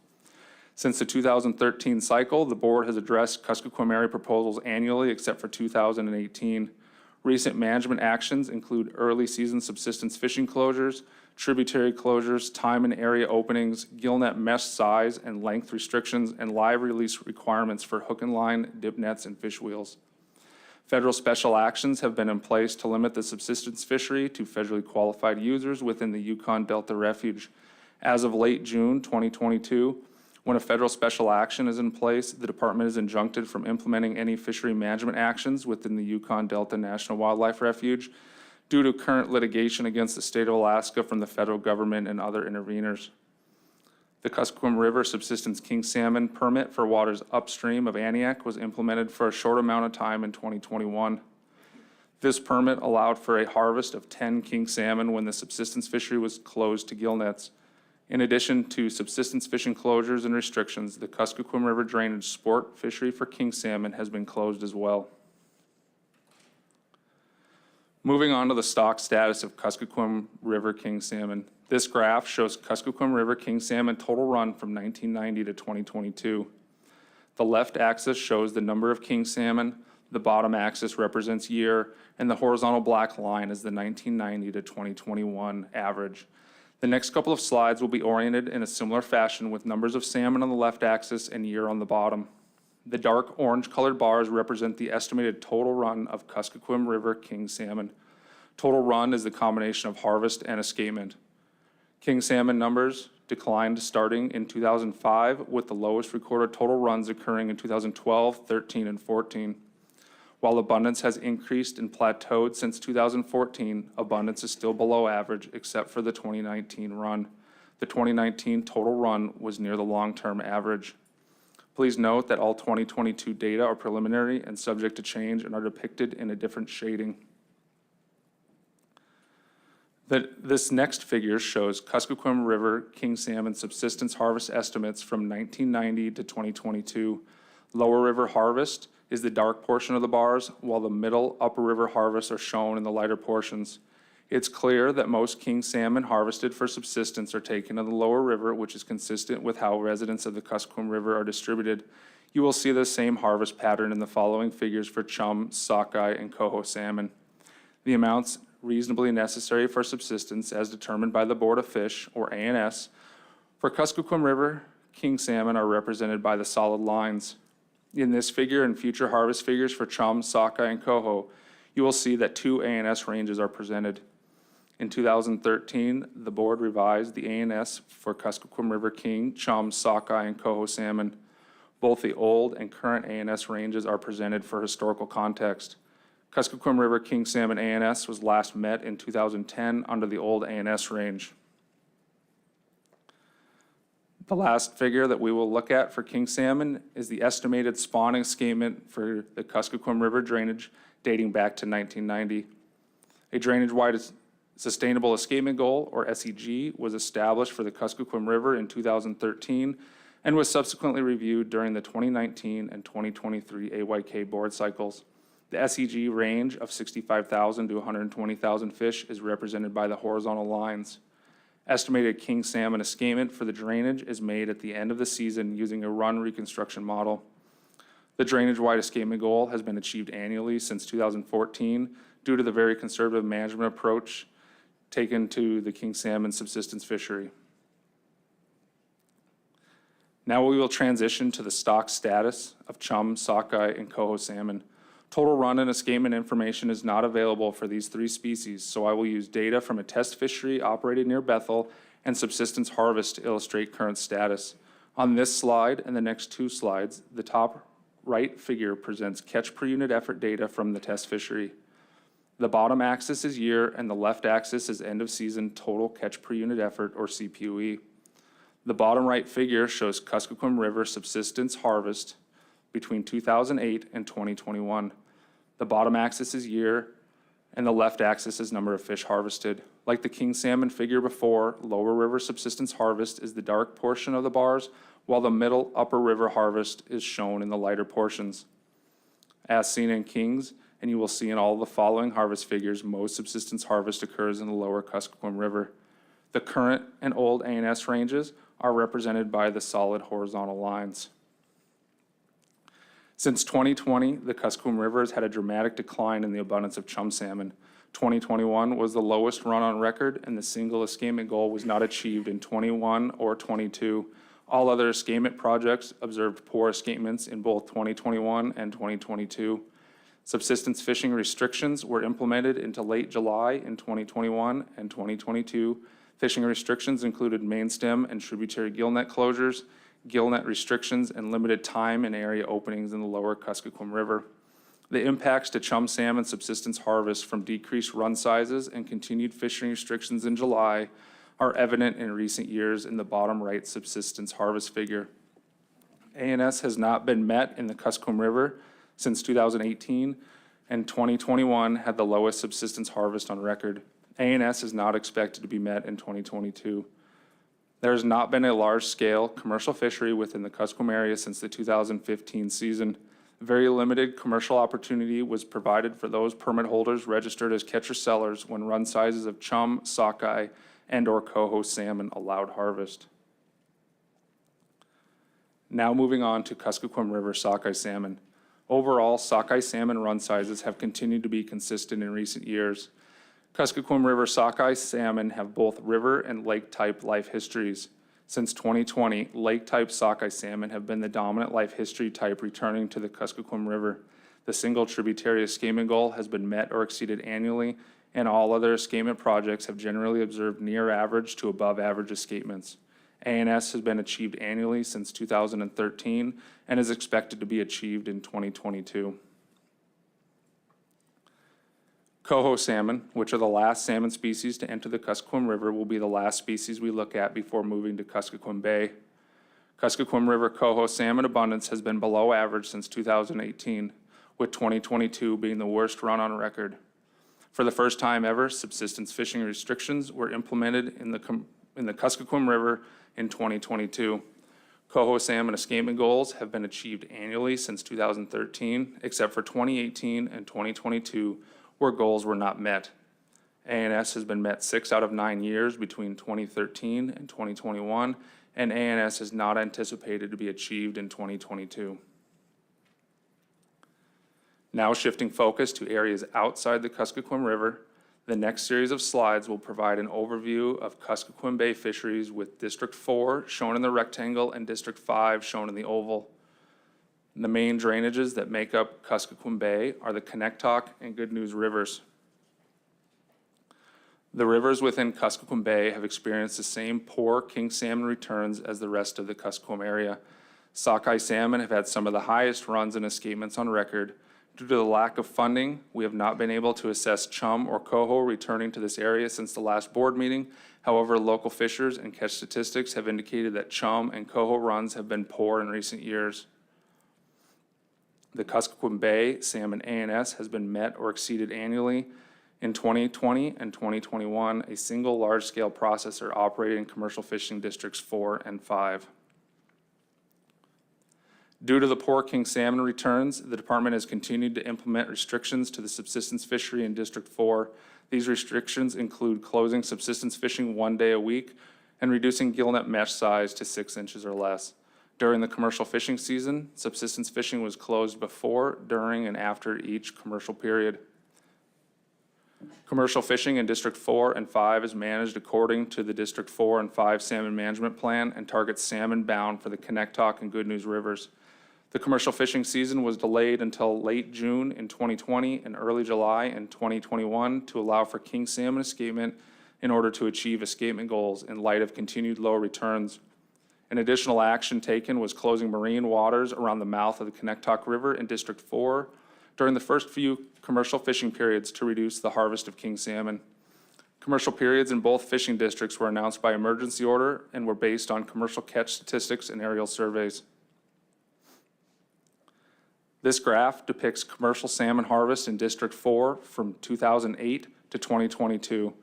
Since the 2013 cycle, the board has addressed Kuskokwim area proposals annually except for 2018. Recent management actions include early season subsistence fishing closures, tributary closures, time and area openings, gillnet mesh size and length restrictions, and live release requirements for hook and line, dip nets, and fish wheels. Federal special actions have been in place to limit the subsistence fishery to federally qualified users within the Yukon Delta Refuge. As of late June 2022, when a federal special action is in place, the department is injuncted from implementing any fishery management actions within the Yukon Delta National Wildlife Refuge due to current litigation against the state of Alaska from the federal government and other interveners. The Kuskokwim River subsistence king salmon permit for waters upstream of Aniak was implemented for a short amount of time in 2021. This permit allowed for a harvest of 10 king salmon when the subsistence fishery was closed to gill nets. In addition to subsistence fishing closures and restrictions, the Kuskokwim River drainage sport fishery for king salmon has been closed as well. Moving on to the stock status of Kuskokwim River king salmon. This graph shows Kuskokwim River king salmon total run from 1990 to 2022. The left axis shows the number of king salmon, the bottom axis represents year, and the horizontal black line is the 1990 to 2021 average. The next couple of slides will be oriented in a similar fashion with numbers of salmon on the left axis and year on the bottom. The dark orange colored bars represent the estimated total run of Kuskokwim River king salmon. Total run is the combination of harvest and escapement. King salmon numbers declined starting in 2005, with the lowest recorded total runs occurring in 2012, 13, and 14. While abundance has increased and plateaued since 2014, abundance is still below average except for the 2019 run. The 2019 total run was near the long-term average. Please note that all 2022 data are preliminary and subject to change and are depicted in a different shading. This next figure shows Kuskokwim River king salmon subsistence harvest estimates from 1990 to 2022. Lower river harvest is the dark portion of the bars, while the middle upper river harvests are shown in the lighter portions. It's clear that most king salmon harvested for subsistence are taken in the lower river, which is consistent with how residents of the Kuskokwim River are distributed. You will see the same harvest pattern in the following figures for chum, sockeye, and coho salmon. The amounts reasonably necessary for subsistence as determined by the Board of Fish, or ANS, for Kuskokwim River king salmon are represented by the solid lines. In this figure and future harvest figures for chum, sockeye, and coho, you will see that 2 ANS ranges are presented. In 2013, the board revised the ANS for Kuskokwim River king, chum, sockeye, and coho salmon. Both the old and current ANS ranges are presented for historical context. Kuskokwim River king salmon ANS was last met in 2010 under the old ANS range. The last figure that we will look at for king salmon is the estimated spawning escapement for the Kuskokwim River drainage dating back to 1990. A drainage-wide sustainable escapement goal, or SEG, was established for the Kuskokwim River in 2013 and was subsequently reviewed during the 2019 and 2023 AYK board cycles. The SEG range of 65,000 to 120,000 fish is represented by the horizontal lines. Estimated king salmon escapement for the drainage is made at the end of the season using a run reconstruction model. The drainage-wide escapement goal has been achieved annually since 2014 due to the very conservative management approach taken to the king salmon subsistence fishery. Now we will transition to the stock status of chum, sockeye, and coho salmon. Total run and escapement information is not available for these 3 species, so I will use data from a test fishery operated near Bethel and subsistence harvest to illustrate current status. On this slide and the next 2 slides, the top right figure presents catch per unit effort data from the test fishery. The bottom axis is year and the left axis is end of season total catch per unit effort, or CPUE. The bottom right figure shows Kuskokwim River subsistence harvest between 2008 and 2021. The bottom axis is year, and the left axis is number of fish harvested. Like the king salmon figure before, lower river subsistence harvest is the dark portion of the bars, while the middle upper river harvest is shown in the lighter portions. As seen in kings, and you will see in all the following harvest figures, most subsistence harvest occurs in the lower Kuskokwim River. The current and old ANS ranges are represented by the solid horizontal lines. Since 2020, the Kuskokwim River has had a dramatic decline in the abundance of chum salmon. 2021 was the lowest run on record, and the single escapement goal was not achieved in 21 or 22. All other escapement projects observed poor escapements in both 2021 and 2022. Subsistence fishing restrictions were implemented into late July in 2021 and 2022. Fishing restrictions included main stem and tributary gill net closures, gill net restrictions, and limited time and area openings in the lower Kuskokwim River. The impacts to chum salmon subsistence harvest from decreased run sizes and continued fishing restrictions in July are evident in recent years in the bottom right subsistence harvest figure. ANS has not been met in the Kuskokwim River since 2018, and 2021 had the lowest subsistence harvest on record. ANS is not expected to be met in 2022. There has not been a large-scale commercial fishery within the Kuskokwim area since the 2015 season. Very limited commercial opportunity was provided for those permit holders registered as catcher-sellers when run sizes of chum, sockeye, and/or coho salmon allowed harvest. Now moving on to Kuskokwim River sockeye salmon. Overall, sockeye salmon run sizes have continued to be consistent in recent years. Kuskokwim River sockeye salmon have both river and lake-type life histories. Since 2020, lake-type sockeye salmon have been the dominant life history type returning to the Kuskokwim River. The single tributary escapement goal has been met or exceeded annually, and all other escapement projects have generally observed near average to above average escapements. ANS has been achieved annually since 2013 and is expected to be achieved in 2022. Coho salmon, which are the last salmon species to enter the Kuskokwim River, will be the last species we look at before moving to Kuskokwim Bay. Kuskokwim River coho salmon abundance has been below average since 2018, with 2022 being the worst run on record. For the first time ever, subsistence fishing restrictions were implemented in the Kuskokwim River in 2022. Coho salmon escapement goals have been achieved annually since 2013, except for 2018 and 2022, where goals were not met. ANS has been met 6 out of 9 years between 2013 and 2021, and ANS is not anticipated to be achieved in 2022. Now shifting focus to areas outside the Kuskokwim River, the next series of slides will provide an overview of Kuskokwim Bay fisheries with District 4 shown in the rectangle and District 5 shown in the oval. The main drainages that make up Kuskokwim Bay are the Connectoc and Good News rivers. The rivers within Kuskokwim Bay have experienced the same poor king salmon returns as the rest of the Kuskokwim area. Sockeye salmon have had some of the highest runs and escapements on record. Due to the lack of funding, we have not been able to assess chum or coho returning to this area since the last board meeting. However, local fishers and catch statistics have indicated that chum and coho runs have been poor in recent years. The Kuskokwim Bay salmon ANS has been met or exceeded annually. In 2020 and 2021, a single large-scale processor operated in commercial fishing districts 4 and 5. Due to the poor king salmon returns, the department has continued to implement restrictions to the subsistence fishery in District 4. These restrictions include closing subsistence fishing 1 day a week and reducing gillnet mesh size to 6 inches or less. During the commercial fishing season, subsistence fishing was closed before, during, and after each commercial period. Commercial fishing in District 4 and 5 is managed according to the District 4 and 5 Salmon Management Plan and targets salmon bound for the Connectoc and Good News rivers. The commercial fishing season was delayed until late June in 2020 and early July in 2021 to allow for king salmon escapement in order to achieve escapement goals in light of continued low returns. An additional action taken was closing marine waters around the mouth of the Connectoc River in District 4 during the first few commercial fishing periods to reduce the harvest of king salmon. Commercial periods in both fishing districts were announced by emergency order and were based on commercial catch statistics and aerial surveys. This graph depicts commercial salmon harvest in District 4 from 2008 to 2022.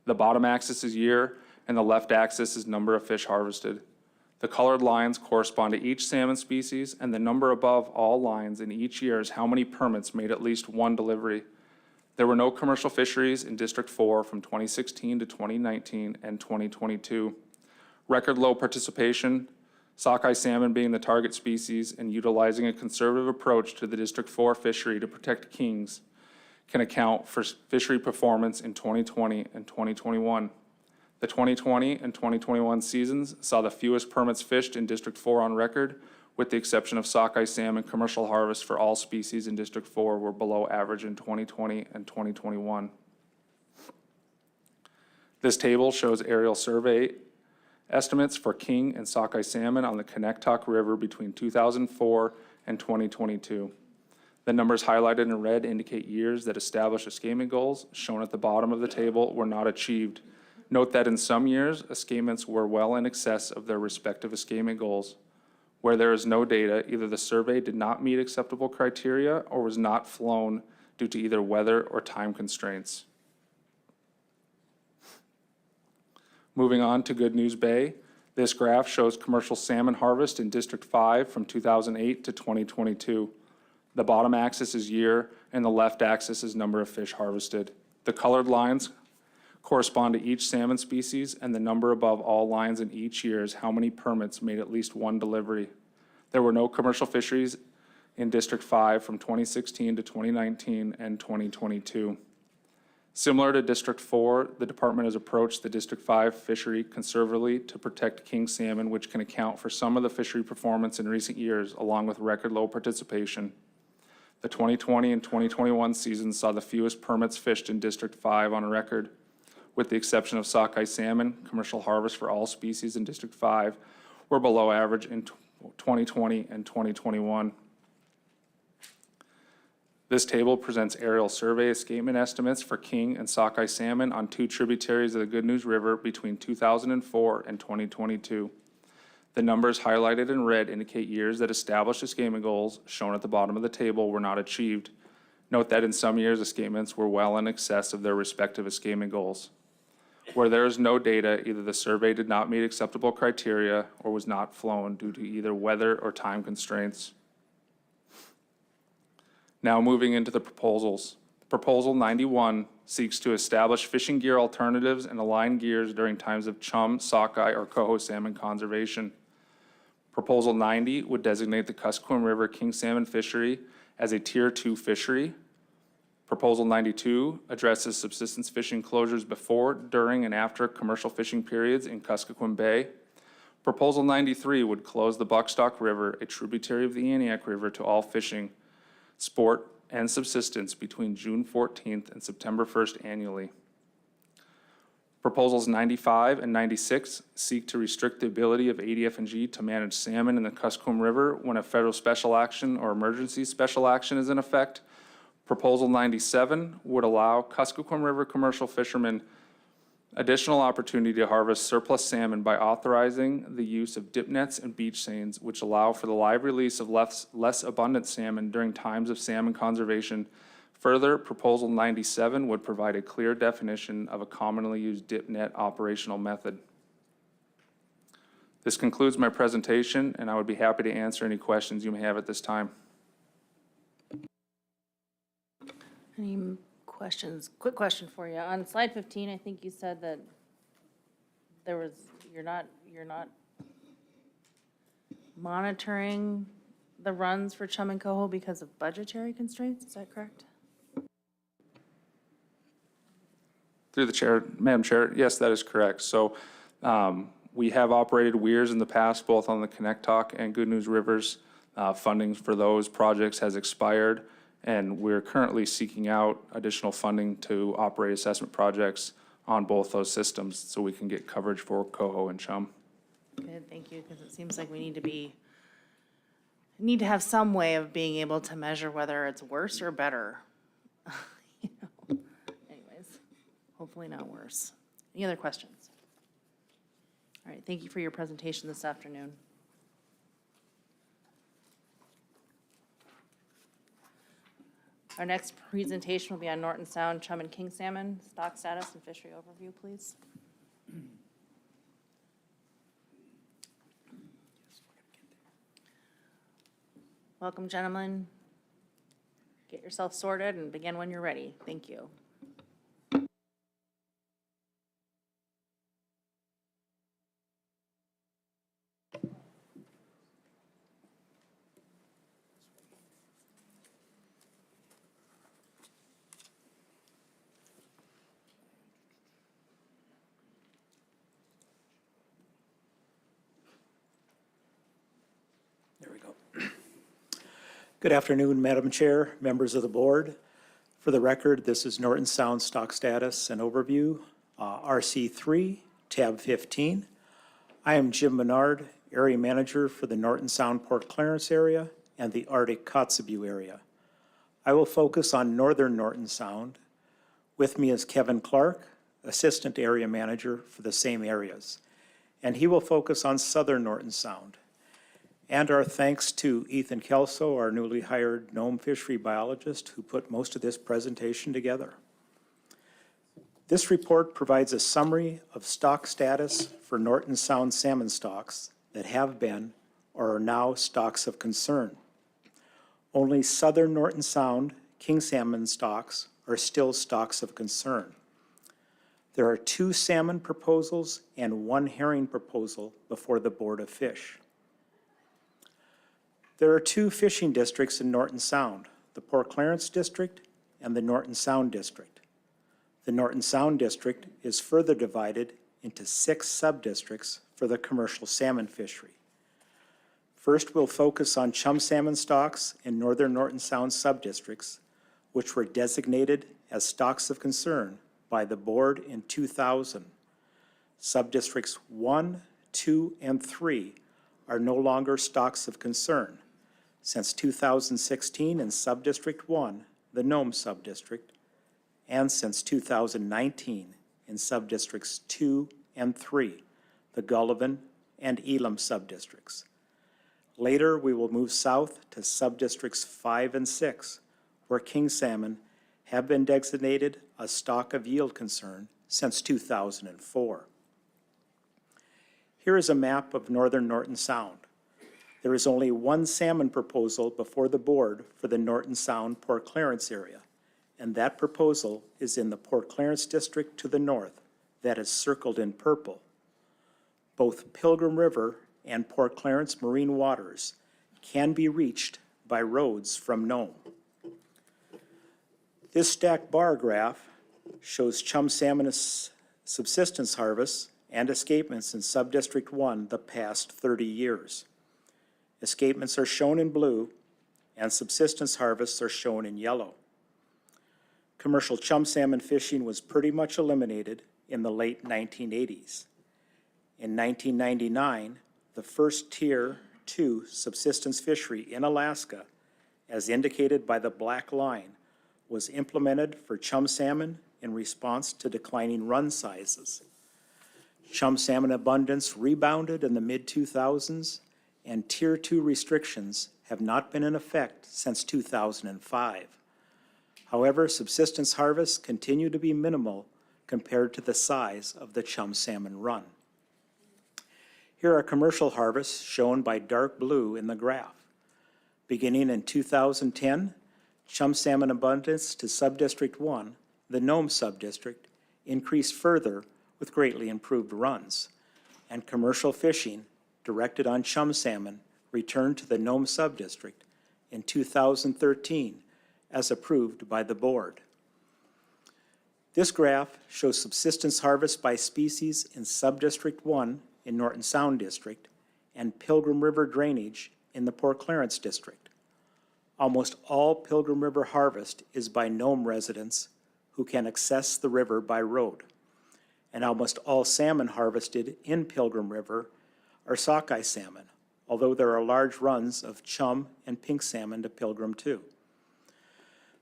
The bottom axis is year, and the left axis is number of fish harvested. The colored lines correspond to each salmon species, and the number above all lines in each year is how many permits made at least one delivery. There were no commercial fisheries in District 4 from 2016 to 2019 and 2022. Record low participation, sockeye salmon being the target species, and utilizing a conservative approach to the District 4 fishery to protect kings can account for fishery performance in 2020 and 2021. The 2020 and 2021 seasons saw the fewest permits fished in District 4 on record, with the exception of sockeye salmon. Commercial harvest for all species in District 4 were below average in 2020 and 2021. This table shows aerial survey estimates for king and sockeye salmon on the Connectoc River between 2004 and 2022. The numbers highlighted in red indicate years that established escapement goals, shown at the bottom of the table, were not achieved. Note that in some years, escapements were well in excess of their respective escapement goals. Where there is no data, either the survey did not meet acceptable criteria or was not flown due to either weather or time constraints. Moving on to Good News Bay, this graph shows commercial salmon harvest in District 5 from 2008 to 2022. The bottom axis is year, and the left axis is number of fish harvested. The colored lines correspond to each salmon species, and the number above all lines in each year is how many permits made at least one delivery. There were no commercial fisheries in District 5 from 2016 to 2019 and 2022. Similar to District 4, the department has approached the District 5 fishery conservatively to protect king salmon, which can account for some of the fishery performance in recent years, along with record low participation. The 2020 and 2021 seasons saw the fewest permits fished in District 5 on record. With the exception of sockeye salmon, commercial harvest for all species in District 5 were below average in 2020 and 2021. This table presents aerial survey escapement estimates for king and sockeye salmon on two tributaries of the Good News River between 2004 and 2022. The numbers highlighted in red indicate years that established escapement goals, shown at the bottom of the table, were not achieved. Note that in some years, escapements were well in excess of their respective escapement goals. Where there is no data, either the survey did not meet acceptable criteria or was not flown due to either weather or time constraints. Now moving into the proposals. Proposal 91 seeks to establish fishing gear alternatives and align gears during times of chum, sockeye, or coho salmon conservation. Proposal 90 would designate the Kuskokwim River king salmon fishery as a Tier 2 fishery. Proposal 92 addresses subsistence fishing closures before, during, and after commercial fishing periods in Kuskokwim Bay. Proposal 93 would close the Buckstock River, a tributary of the Antioch River, to all fishing, sport, and subsistence between June 14th and September 1st annually. Proposals 95 and 96 seek to restrict the ability of ADF&G to manage salmon in the Kuskokwim River when a federal special action or emergency special action is in effect. Proposal 97 would allow Kuskokwim River commercial fishermen additional opportunity to harvest surplus salmon by authorizing the use of dip nets and beach seines, which allow for the live release of less abundant salmon during times of salmon conservation. Further, Proposal 97 would provide a clear definition of a commonly used dip net operational method. This concludes my presentation, and I would be happy to answer any questions you may have at this time. Any questions? Quick question for you. On slide 15, I think you said that you're not monitoring the runs for chum and coho because of budgetary constraints. Is that correct? Through the chair, Madam Chair, yes, that is correct. So we have operated weirs in the past, both on the Connectoc and Good News Rivers. Funding for those projects has expired, and we're currently seeking out additional funding to operate assessment projects on both those systems so we can get coverage for coho and chum. Good, thank you, because it seems like we need to have some way of being able to measure whether it's worse or better. You know? Anyways, hopefully not worse. Any other questions? All right, thank you for your presentation this afternoon. Our next presentation will be on Norton Sound chum and king salmon, stock status and fishery overview, please. Welcome, gentlemen. Get yourself sorted and begin when you're ready. Thank you. There we go. Good afternoon, Madam Chair, members of the board. For the record, this is Norton Sound stock status and overview, RC3, tab 15. I am Jim Menard, area manager for the Norton Sound Port Clarence area and the Arctic Kotzebue area. I will focus on northern Norton Sound. With me is Kevin Clark, assistant area manager for the same areas, and he will focus on southern Norton Sound. And our thanks to Ethan Kelso, our newly hired Nome fishery biologist, who put most of this presentation together. This report provides a summary of stock status for Norton Sound salmon stocks that have been or are now stocks of concern. Only southern Norton Sound king salmon stocks are still stocks of concern. There are 2 salmon proposals and 1 herring proposal before the Board of Fish. There are 2 fishing districts in Norton Sound, the Port Clarence District and the Norton Sound District. The Norton Sound District is further divided into 6 sub-districts for the commercial salmon fishery. First, we'll focus on chum salmon stocks in northern Norton Sound sub-districts, which were designated as stocks of concern by the board in 2000. Sub-districts 1, 2, and 3 are no longer stocks of concern. Since 2016 in Sub-District 1, the Nome Sub-District, and since 2019 in Sub-Districts 2 and 3, the Gullivan and Elam Sub-Districts. Later, we will move south to Sub-Districts 5 and 6, where king salmon have been designated a stock of yield concern since 2004. Here is a map of northern Norton Sound. There is only 1 salmon proposal before the board for the Norton Sound Port Clarence area, and that proposal is in the Port Clarence district to the north, that is circled in purple. Both Pilgrim River and Port Clarence marine waters can be reached by roads from Nome. This stacked bar graph shows chum salmon subsistence harvests and escapements in Sub-District 1 the past 30 years. Escapements are shown in blue, and subsistence harvests are shown in yellow. Commercial chum salmon fishing was pretty much eliminated in the late 1980s. In 1999, the first Tier 2 subsistence fishery in Alaska, as indicated by the black line, was implemented for chum salmon in response to declining run sizes. Chum salmon abundance rebounded in the mid-2000s, and Tier 2 restrictions have not been in effect since 2005. However, subsistence harvests continue to be minimal compared to the size of the chum salmon run. Here are commercial harvests shown by dark blue in the graph. Beginning in 2010, chum salmon abundance to Sub-District 1, the Nome Sub-District, increased further with greatly improved runs, and commercial fishing directed on chum salmon returned to the Nome Sub-District in 2013 as approved by the board. This graph shows subsistence harvest by species in Sub-District 1 in Norton Sound District and Pilgrim River drainage in the Port Clarence District. Almost all Pilgrim River harvest is by Nome residents who can access the river by road. And almost all salmon harvested in Pilgrim River are sockeye salmon, although there are large runs of chum and pink salmon to Pilgrim too.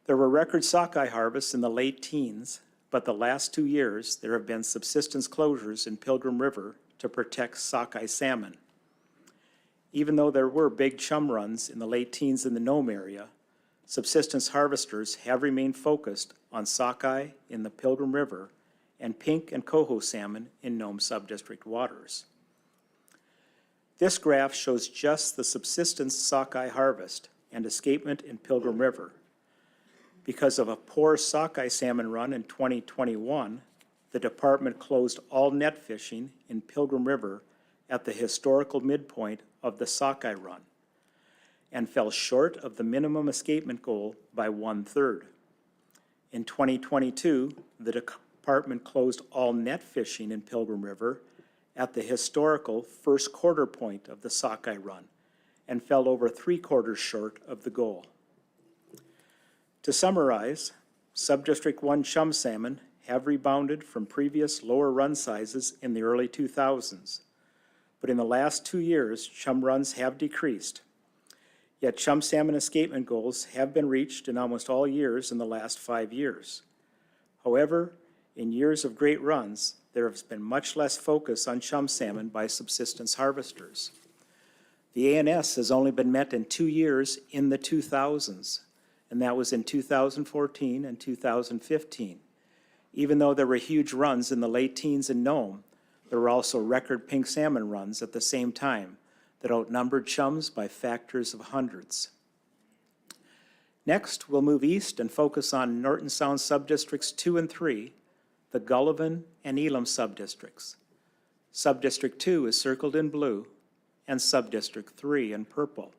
There were record sockeye harvests in the late teens, but the last 2 years there have been subsistence closures in Pilgrim River to protect sockeye salmon. Even though there were big chum runs in the late teens in the Nome area, subsistence harvesters have remained focused on sockeye in the Pilgrim River and pink and coho salmon in Nome Sub-District waters. This graph shows just the subsistence sockeye harvest and escapement in Pilgrim River. Because of a poor sockeye salmon run in 2021, the department closed all net fishing in Pilgrim River at the historical midpoint of the sockeye run and fell short of the minimum escapement goal by 1/3. In 2022, the department closed all net fishing in Pilgrim River at the historical first quarter point of the sockeye run and fell over 3/4 short of the goal. To summarize, Sub-District 1 chum salmon have rebounded from previous lower run sizes in the early 2000s, but in the last 2 years, chum runs have decreased. Yet chum salmon escapement goals have been reached in almost all years in the last 5 years. However, in years of great runs, there has been much less focus on chum salmon by subsistence harvesters. The ANS has only been met in 2 years in the 2000s, and that was in 2014 and 2015. Even though there were huge runs in the late teens in Nome, there were also record pink salmon runs at the same time that outnumbered chums by factors of hundreds. Next, we'll move east and focus on Norton Sound subdistricts 2 and 3, the Gullivan and Elam subdistricts. Subdistrict 2 is circled in blue and Subdistrict 3 in purple.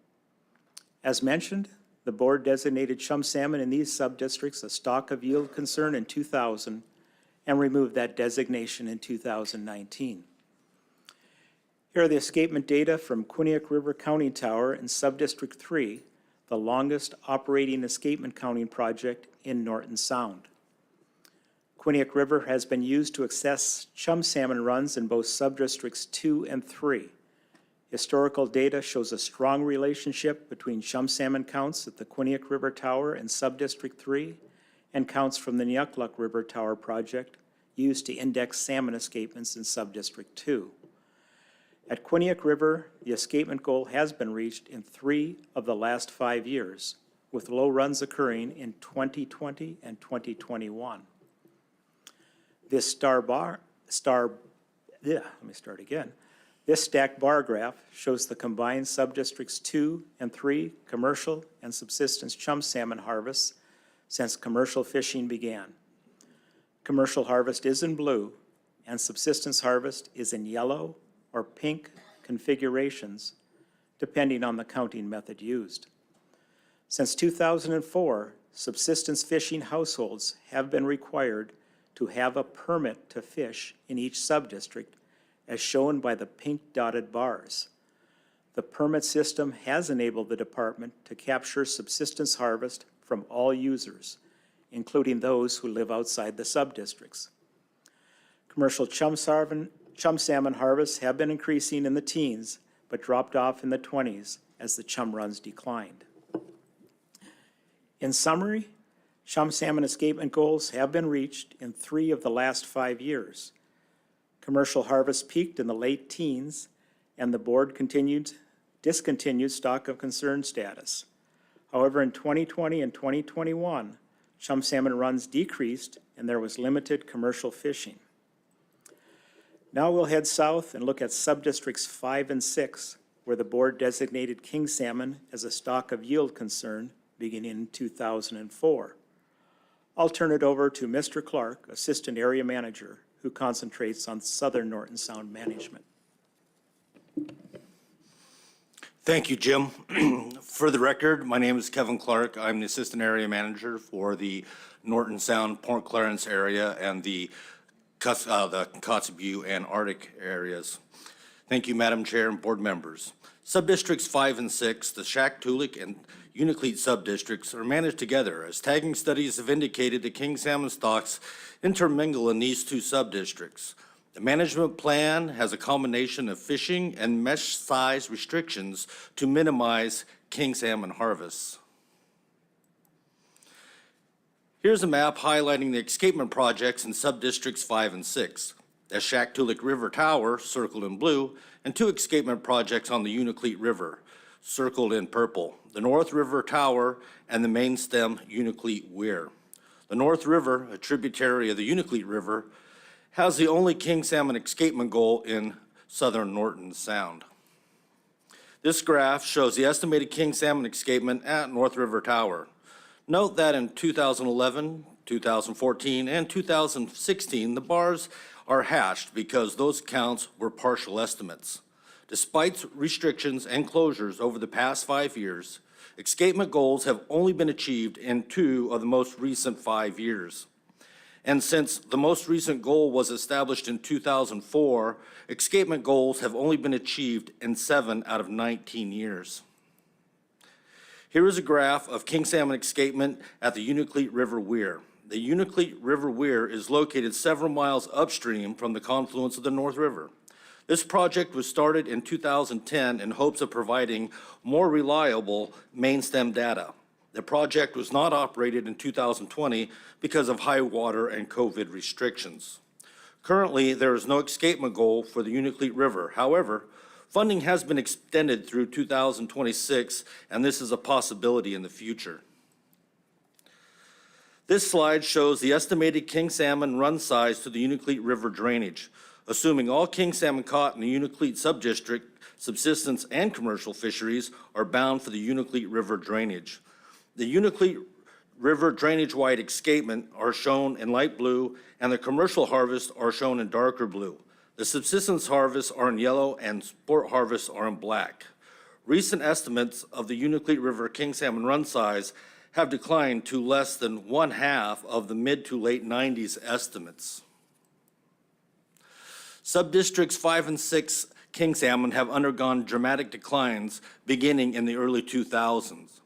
As mentioned, the board designated chum salmon in these subdistricts a stock of yield concern in 2000 and removed that designation in 2019. Here are the escapement data from Quinnipiac River Counting Tower in Subdistrict 3, the longest operating escapement counting project in Norton Sound. Quinnipiac River has been used to access chum salmon runs in both Subdistricts 2 and 3. Historical data shows a strong relationship between chum salmon counts at the Quinnipiac River Tower in Subdistrict 3 and counts from the Nyukluk River Tower project used to index salmon escapements in Subdistrict 2. At Quinnipiac River, the escapement goal has been reached in 3 of the last 5 years, with low runs occurring in 2020 and 2021. This This stacked bar graph shows the combined Subdistricts 2 and 3 commercial and subsistence chum salmon harvests since commercial fishing began. Commercial harvest is in blue and subsistence harvest is in yellow or pink configurations, depending on the counting method used. Since 2004, subsistence fishing households have been required to have a permit to fish in each subdistrict, as shown by the pink dotted bars. The permit system has enabled the department to capture subsistence harvest from all users, including those who live outside the subdistricts. Commercial chum salmon harvests have been increasing in the teens, but dropped off in the 20s as the chum runs declined. In summary, chum salmon escapement goals have been reached in 3 of the last 5 years. Commercial harvest peaked in the late teens, and the board discontinued stock of concern status. However, in 2020 and 2021, chum salmon runs decreased and there was limited commercial fishing. Now we'll head south and look at subdistricts 5 and 6, where the board designated king salmon as a stock of yield concern beginning in 2004. I'll turn it over to Mr. Clark, Assistant Area Manager, who concentrates on southern Norton Sound management. Thank you, Jim. For the record, my name is Kevin Clark. I'm the Assistant Area Manager for the Norton Sound, Port Clarence area and the Kotzebue and Arctic areas. Thank you, Madam Chair and board members. Subdistricts 5 and 6, the Shaktoolik and Unalakleet subdistricts are managed together, as tagging studies have indicated the king salmon stocks intermingle in these 2 subdistricts. The management plan has a combination of fishing and mesh size restrictions to minimize king salmon harvests. Here's a map highlighting the escapement projects in subdistricts 5 and 6. The Shaktoolik River Tower, circled in blue, and 2 escapement projects on the Unalakleet River, circled in purple. The North River Tower and the main stem Unalakleet Weir. The North River, a tributary of the Unalakleet River, has the only king salmon escapement goal in southern Norton Sound. This graph shows the estimated king salmon escapement at North River Tower. Note that in 2011, 2014, and 2016, the bars are hashed because those counts were partial estimates. Despite restrictions and closures over the past 5 years, escapement goals have only been achieved in 2 of the most recent 5 years. And since the most recent goal was established in 2004, escapement goals have only been achieved in 7 out of 19 years. Here is a graph of king salmon escapement at the Unalakleet River Weir. The Unalakleet River Weir is located several miles upstream from the confluence of the North River. This project was started in 2010 in hopes of providing more reliable main stem data. The project was not operated in 2020 because of high water and COVID restrictions. Currently, there is no escapement goal for the Unalakleet River. However, Funding has been extended through 2026, and this is a possibility in the future. This slide shows the estimated king salmon run size to the Unalakleet River drainage, assuming all king salmon caught in the Unalakleet subdistrict, subsistence and commercial fisheries are bound for the Unalakleet River drainage. The Unalakleet River drainage-wide escapement are shown in light blue, and the commercial harvest are shown in darker blue. The subsistence harvests are in yellow and sport harvests are in black. Recent estimates of the Unalakleet River king salmon run size have declined to less than 1/2 of the mid to late 90s estimates. Subdistricts 5 and 6 king salmon have undergone dramatic declines beginning in the early 2000s.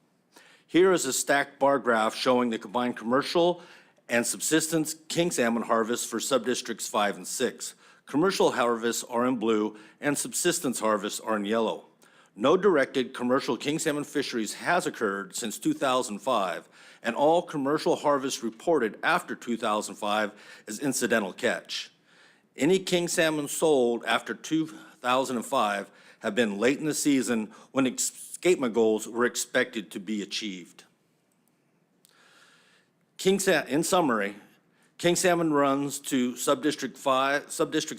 Here is a stacked bar graph showing the combined commercial and subsistence king salmon harvests for subdistricts 5 and 6. Commercial harvests are in blue and subsistence harvests are in yellow. No directed commercial king salmon fisheries has occurred since 2005, and all commercial harvests reported after 2005 is incidental catch. Any king salmon sold after 2005 have been late in the season when escapement goals were expected to be achieved. In summary, king salmon runs to subdistricts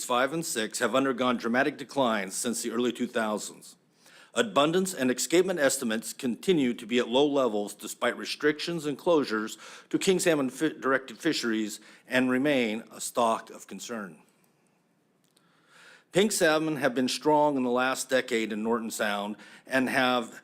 5 and 6 have undergone dramatic declines since the early 2000s. Abundance and escapement estimates continue to be at low levels despite restrictions and closures to king salmon directed fisheries and remain a stock of concern. Pink salmon have been strong in the last decade in Norton Sound and have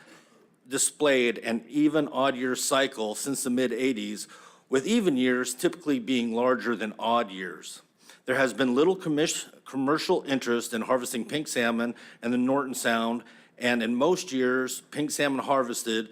displayed an even odd year cycle since the mid-'80s, with even years typically being larger than odd years. There has been little commercial interest in harvesting pink salmon in the Norton Sound, and in most years, pink salmon harvested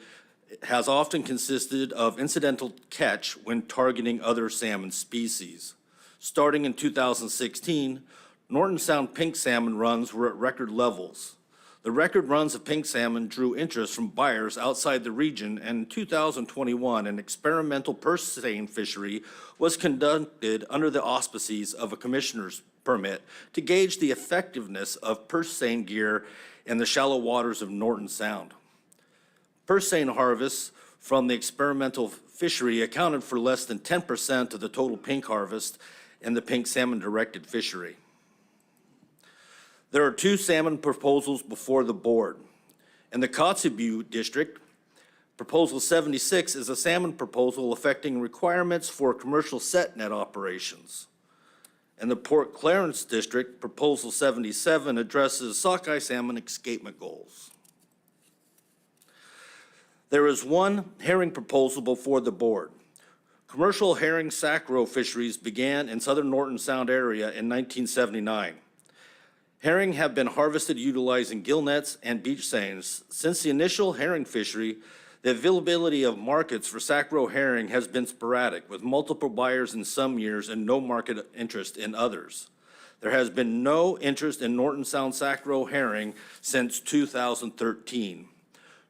has often consisted of incidental catch when targeting other salmon species. Starting in 2016, Norton Sound pink salmon runs were at record levels. The record runs of pink salmon drew interest from buyers outside the region, and in 2021, an experimental purse seine fishery was conducted under the auspices of a commissioner's permit to gauge the effectiveness of purse seine gear in the shallow waters of Norton Sound. Purse seine harvests from the experimental fishery accounted for less than 10% of the total pink harvest in the pink salmon directed fishery. There are 2 salmon proposals before the board. In the Kotzebue district, Proposal 76 is a salmon proposal affecting requirements for commercial set net operations. In the Port Clarence district, Proposal 77 addresses sockeye salmon escapement goals. There is one herring proposal before the board. Commercial herring sac-roe fisheries began in southern Norton Sound area in 1979. Herring have been harvested utilizing gill nets and beach seines. Since the initial herring fishery, the availability of markets for sac-roe herring has been sporadic, with multiple buyers in some years and no market interest in others. There has been no interest in Norton Sound sac-roe herring since 2013.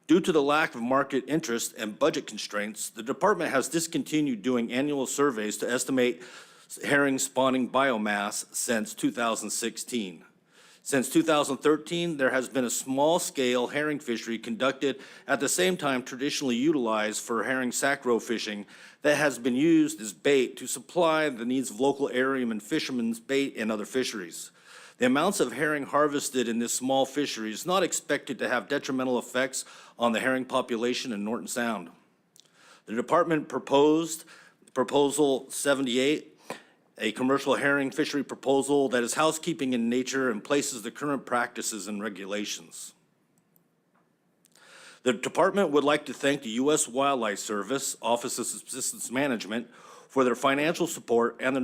Due to the lack of market interest and budget constraints, the department has discontinued doing annual surveys to estimate herring spawning biomass since 2016. Since 2013, there has been a small-scale herring fishery conducted at the same time traditionally utilized for herring sac-roe fishing that has been used as bait to supply the needs of local area and fishermen's bait and other fisheries. The amounts of herring harvested in this small fishery is not expected to have detrimental effects on the herring population in Norton Sound. The department proposed Proposal 78, a commercial herring fishery proposal that is housekeeping in nature and places the current practices and regulations. The department would like to thank the U.S. Wildlife Service, Office of Subsistence Management, for their financial support, and the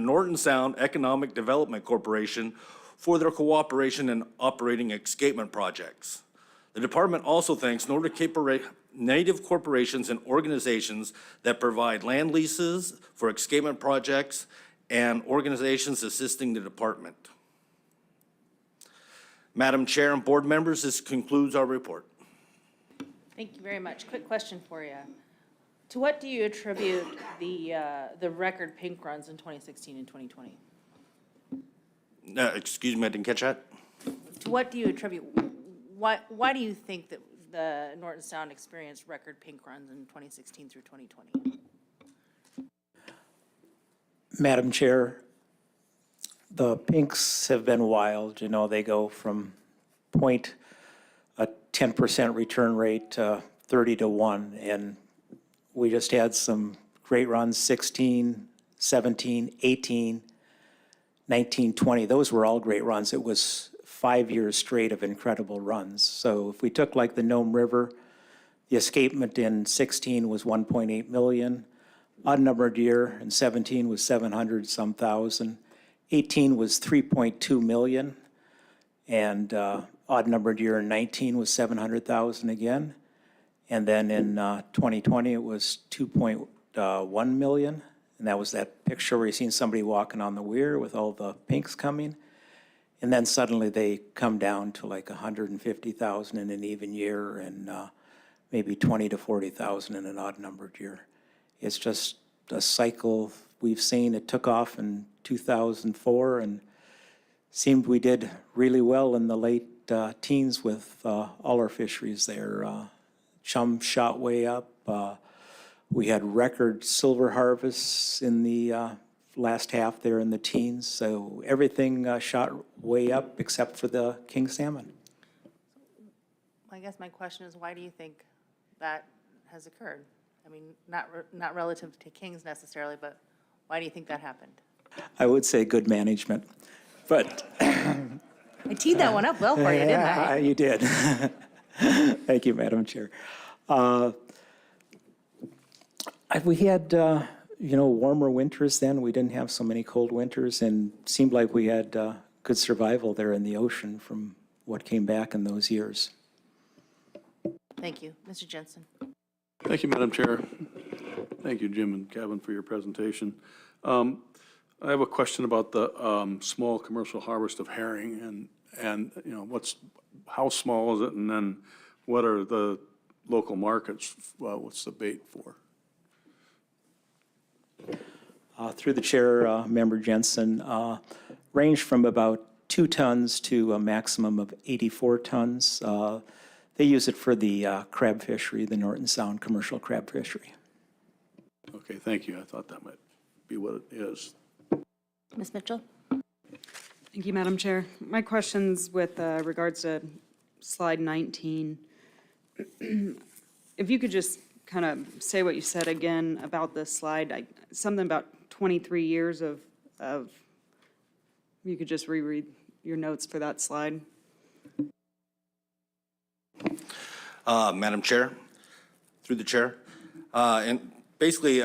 Norton Sound Economic Development Corporation for their cooperation in operating escapement projects. The department also thanks Native corporations and organizations that provide land leases for escapement projects and organizations assisting the department. Madam Chair and board members, this concludes our report. Thank you very much. Quick question for you. To what do you attribute the record pink runs in 2016 and 2020? Excuse me, I didn't catch that. to what do you attribute, why do you think that the Norton Sound experienced record pink runs in 2016 through 2020? Madam Chair, the pinks have been wild. You know, they go from a 10% return rate to 30 to 1. And we just had some great runs, 16, 17, 18, 19, 20. Those were all great runs. It was 5 years straight of incredible runs. So if we took like the Nome River, the escapement in 16 was 1.8 million. Odd numbered year in 17 was 700 some thousand. 18 was 3.2 million. And odd numbered year in 19 was 700,000 again. And then in 2020, it was 2.1 million. And that was that picture where you seen somebody walking on the weir with all the pinks coming. And then suddenly they come down to like 150,000 in an even year and maybe 20 to 40,000 in an odd numbered year. It's just a cycle we've seen. It took off in 2004 and seemed we did really well in the late teens with all our fisheries there. Chum shot way up. We had record silver harvests in the last half there in the teens. So everything shot way up except for the king salmon. I guess my question is, why do you think that has occurred? I mean, not relative to kings necessarily, but why do you think that happened? I would say good management, but I teed that one up well for you, didn't I? You did. Thank you, Madam Chair. We had, warmer winters then. We didn't have so many cold winters, and seemed like we had good survival there in the ocean from what came back in those years. Thank you. Mr. Jensen. Thank you, Madam Chair. Thank you, Jim and Kevin, for your presentation. I have a question about the small commercial harvest of herring, and how small is it, and then what are the local markets? What's the bait for? Through the chair, Member Jensen, range from about 2 tons to a maximum of 84 tons. They use it for the crab fishery, the Norton Sound commercial crab fishery. Okay, thank you. I thought that might be what it is. Ms. Mitchell? Thank you, Madam Chair. My question's with regards to slide 19. If you could just kind of say what you said again about this slide, something about 23 years of, you could just reread your notes for that slide. Madam Chair, through the chair, and basically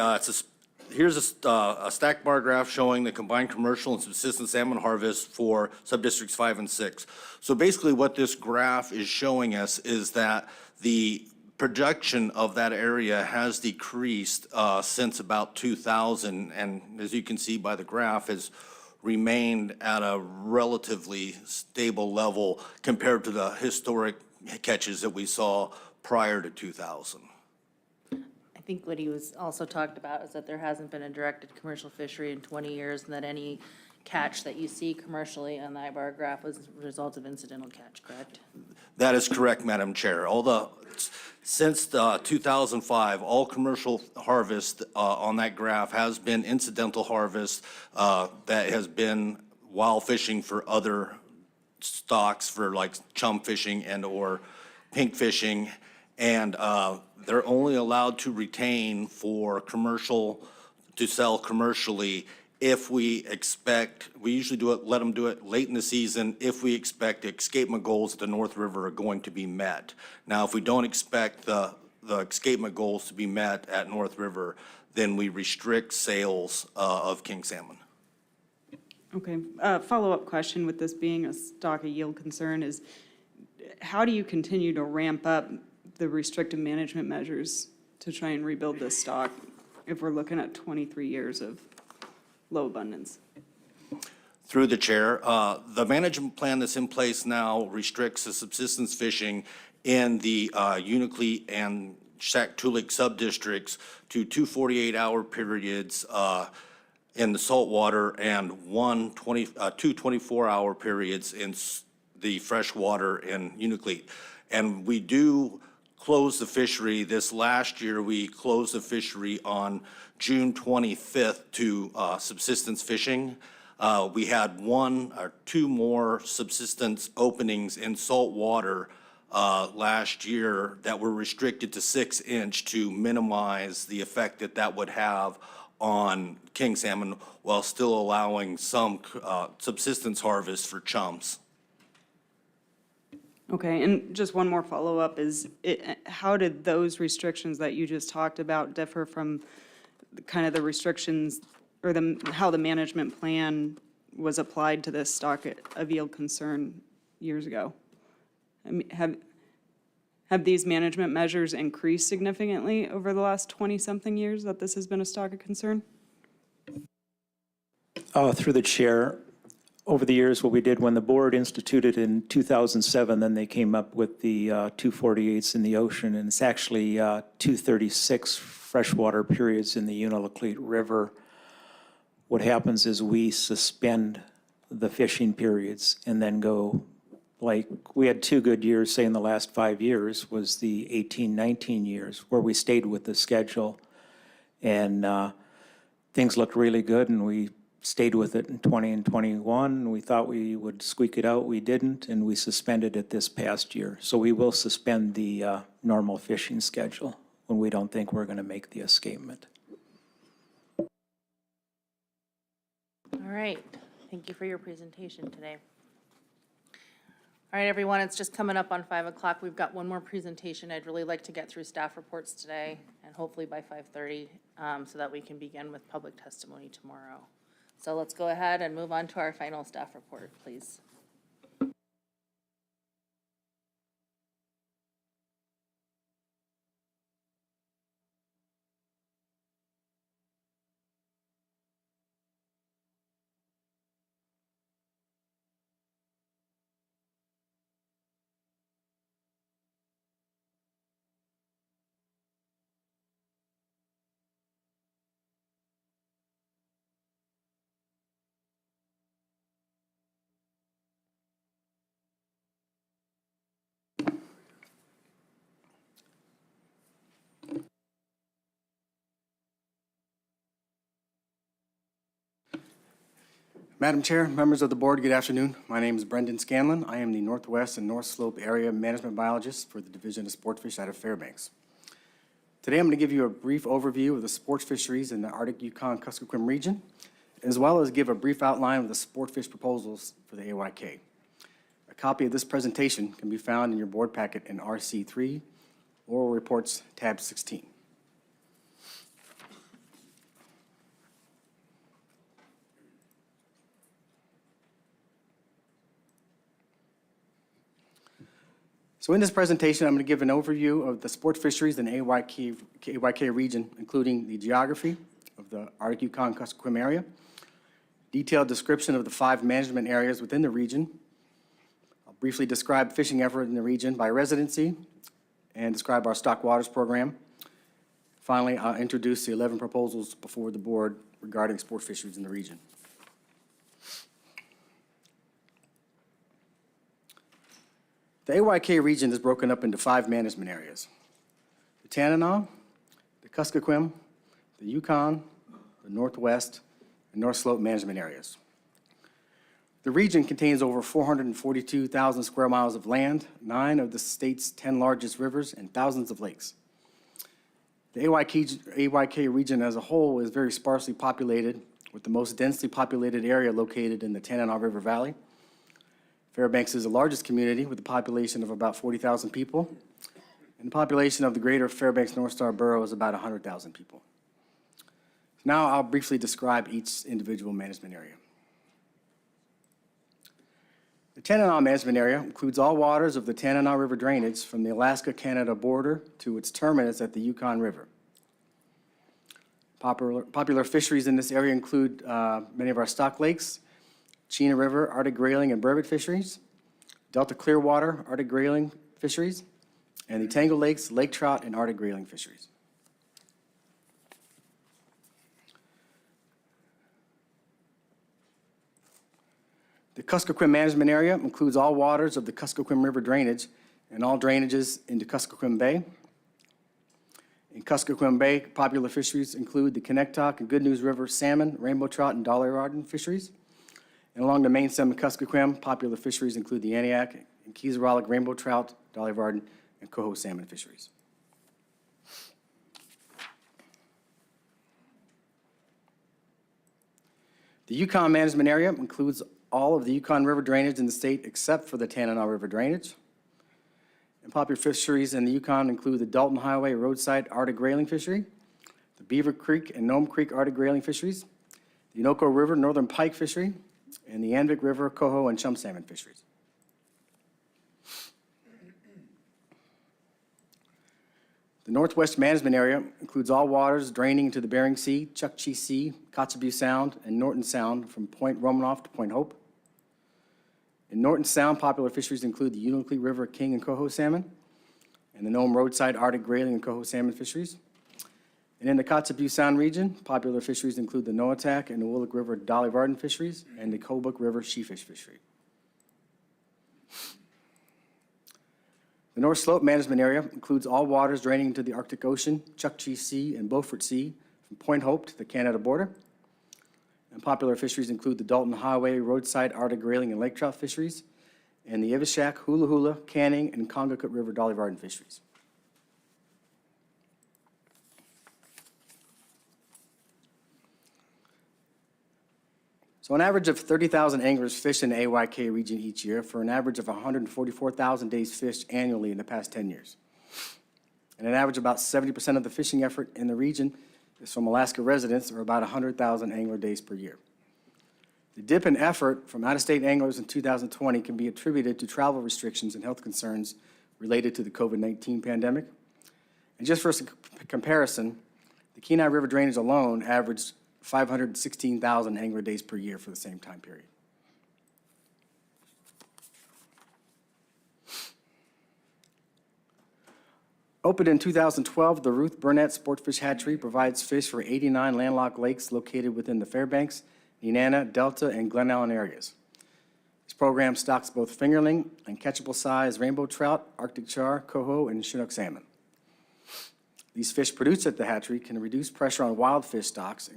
here's a stack bar graph showing the combined commercial and subsistence salmon harvest for subdistricts 5 and 6. So basically what this graph is showing us is that the production of that area has decreased since about 2000, and as you can see by the graph, has remained at a relatively stable level compared to the historic catches that we saw prior to 2000. I think what he was also talked about is that there hasn't been a directed commercial fishery in 20 years, and that any catch that you see commercially on the I-bar graph was a result of incidental catch, correct? That is correct, Madam Chair. Since 2005, all commercial harvest on that graph has been incidental harvest that has been while fishing for other stocks, for like chum fishing and or pink fishing, and they're only allowed to retain for commercial, to sell commercially if we expect, we usually let them do it late in the season if we expect escapement goals at the North River are going to be met. Now, if we don't expect the escapement goals to be met at North River, then we restrict sales of king salmon. Okay, follow-up question with this being a stock of yield concern is, how do you continue to ramp up the restrictive management measures to try and rebuild this stock if we're looking at 23 years of low abundance? Through the chair, the management plan that's in place now restricts the subsistence fishing in the Unalakleet and Shaktoolik subdistricts to 2 48-hour periods in the saltwater and 2 24-hour periods in the freshwater in Unalakleet. And we do close the fishery. This last year, we closed the fishery on June 25th to subsistence fishing. We had one or two more subsistence openings in salt water last year that were restricted to 6-inch to minimize the effect that that would have on king salmon while still allowing some subsistence harvest for chums. Okay, and just one more follow-up is, how did those restrictions that you just talked about differ from kind of the restrictions or how the management plan was applied to this stock of yield concern years ago? I mean, have these management measures increased significantly over the last 20-something years that this has been a stock of concern? Through the chair, over the years, what we did when the board instituted in 2007, then they came up with the 248s in the ocean, and it's actually 236 freshwater periods in the Unalakleet River. What happens is we suspend the fishing periods and then go, like, we had 2 good years, say in the last 5 years, was the 18-19 years, where we stayed with the schedule. And things looked really good, and we stayed with it in 20 and 21. We thought we would squeak it out. We didn't, and we suspended it this past year. So we will suspend the normal fishing schedule when we don't think we're going to make the escapement. All right, thank you for your presentation today. All right, everyone, it's just coming up on 5 o'clock. We've got one more presentation. I'd really like to get through staff reports today, and hopefully by 5:30, so that we can begin with public testimony tomorrow. So let's go ahead and move on to our final staff report, please. Madam Chair, members of the board, good afternoon. My name is Brendan Scanlon. I am the Northwest and North Slope Area Management Biologist for the Division of Sportfish out of Fairbanks. Today I'm going to give you a brief overview of the sports fisheries in the Arctic Yukon Kuskokwim region, as well as give a brief outline of the sportfish proposals for the AYK. A copy of this presentation can be found in your board packet in RC3, Oral Reports, tab 16. So in this presentation, I'm going to give an overview of the sport fisheries in the AYK region, including the geography of the Arctic Yukon Kuskokwim area, detailed description of the 5 management areas within the region. I'll briefly describe fishing effort in the region by residency and describe our stock waters program. Finally, I'll introduce the 11 proposals before the board regarding sport fisheries in the region. The AYK region is broken up into 5 management areas: the Dena'ina, the Kuskokwim, the Yukon, the Northwest, and North Slope management areas. The region contains over 442,000 square miles of land, 9 of the state's 10 largest rivers, and thousands of lakes. The AYK region as a whole is very sparsely populated, with the most densely populated area located in the Dena'ina River Valley. Fairbanks is the largest community with a population of about 40,000 people, and the population of the greater Fairbanks North Star Borough is about 100,000 people. Now I'll briefly describe each individual management area. The Dena'ina management area includes all waters of the Dena'ina River drainage from the Alaska-Canada border to its terminus at the Yukon River. Popular fisheries in this area include many of our stock lakes, Chena River, Arctic grayling, and burbot fisheries, Delta Clearwater, Arctic grayling fisheries, and the Tangle Lakes, lake trout, and Arctic grayling fisheries. The Kuskokwim Management Area includes all waters of the Kuskokwim River drainage and all drainages into Kuskokwim Bay. In Kuskokwim Bay, popular fisheries include the Connecticut and Good News River salmon, rainbow trout, and dolly-varden fisheries. And along the main stem of Kuskokwim, popular fisheries include the Antioch and Keezerolic rainbow trout, dolly-varden, and coho salmon fisheries. The Yukon Management Area includes all of the Yukon River drainage in the state except for the Dena'ina River drainage. And popular fisheries in the Yukon include the Dalton Highway roadside Arctic grayling fishery, the Beaver Creek and Nome Creek Arctic grayling fisheries, the Unoco River northern pike fishery, and the Anvik River coho and chum salmon fisheries. The Northwest Management Area includes all waters draining into the Bering Sea, Chukchi Sea, Kotzebue Sound, and Norton Sound from Point Romanoff to Point Hope. In Norton Sound, popular fisheries include the Unalakleet River king and coho salmon, and the Nome roadside Arctic grayling and coho salmon fisheries. And in the Kotzebue Sound region, popular fisheries include the Noatak and the Willick River dolly-varden fisheries and the Kobuk River sheefish fishery. The North Slope Management Area includes all waters draining into the Arctic Ocean, Chukchi Sea, and Beaufort Sea from Point Hope to the Canada border. And popular fisheries include the Dalton Highway roadside Arctic grayling and lake trout fisheries, and the Ivishak, Hula Hula, Canning, and Congacut River dolly-varden fisheries. So an average of 30,000 anglers fish in the AYK region each year for an average of 144,000 days fished annually in the past 10 years. And an average about 70% of the fishing effort in the region is from Alaska residents, or about 100,000 angler days per year. The dip in effort from out-of-state anglers in 2020 can be attributed to travel restrictions and health concerns related to the COVID-19 pandemic. And just for comparison, the Kenai River drainage alone averaged 516,000 angler days per year for the same time period. Opened in 2012, the Ruth Burnett Sportfish Hatchery provides fish for 89 landlocked lakes located within the Fairbanks, Dena'ina, Delta, and Glen Ellen areas. This program stocks both fingerling and catchable size rainbow trout, Arctic char, coho, and Chinook salmon. These fish produced at the hatchery can reduce pressure on wild fish stocks,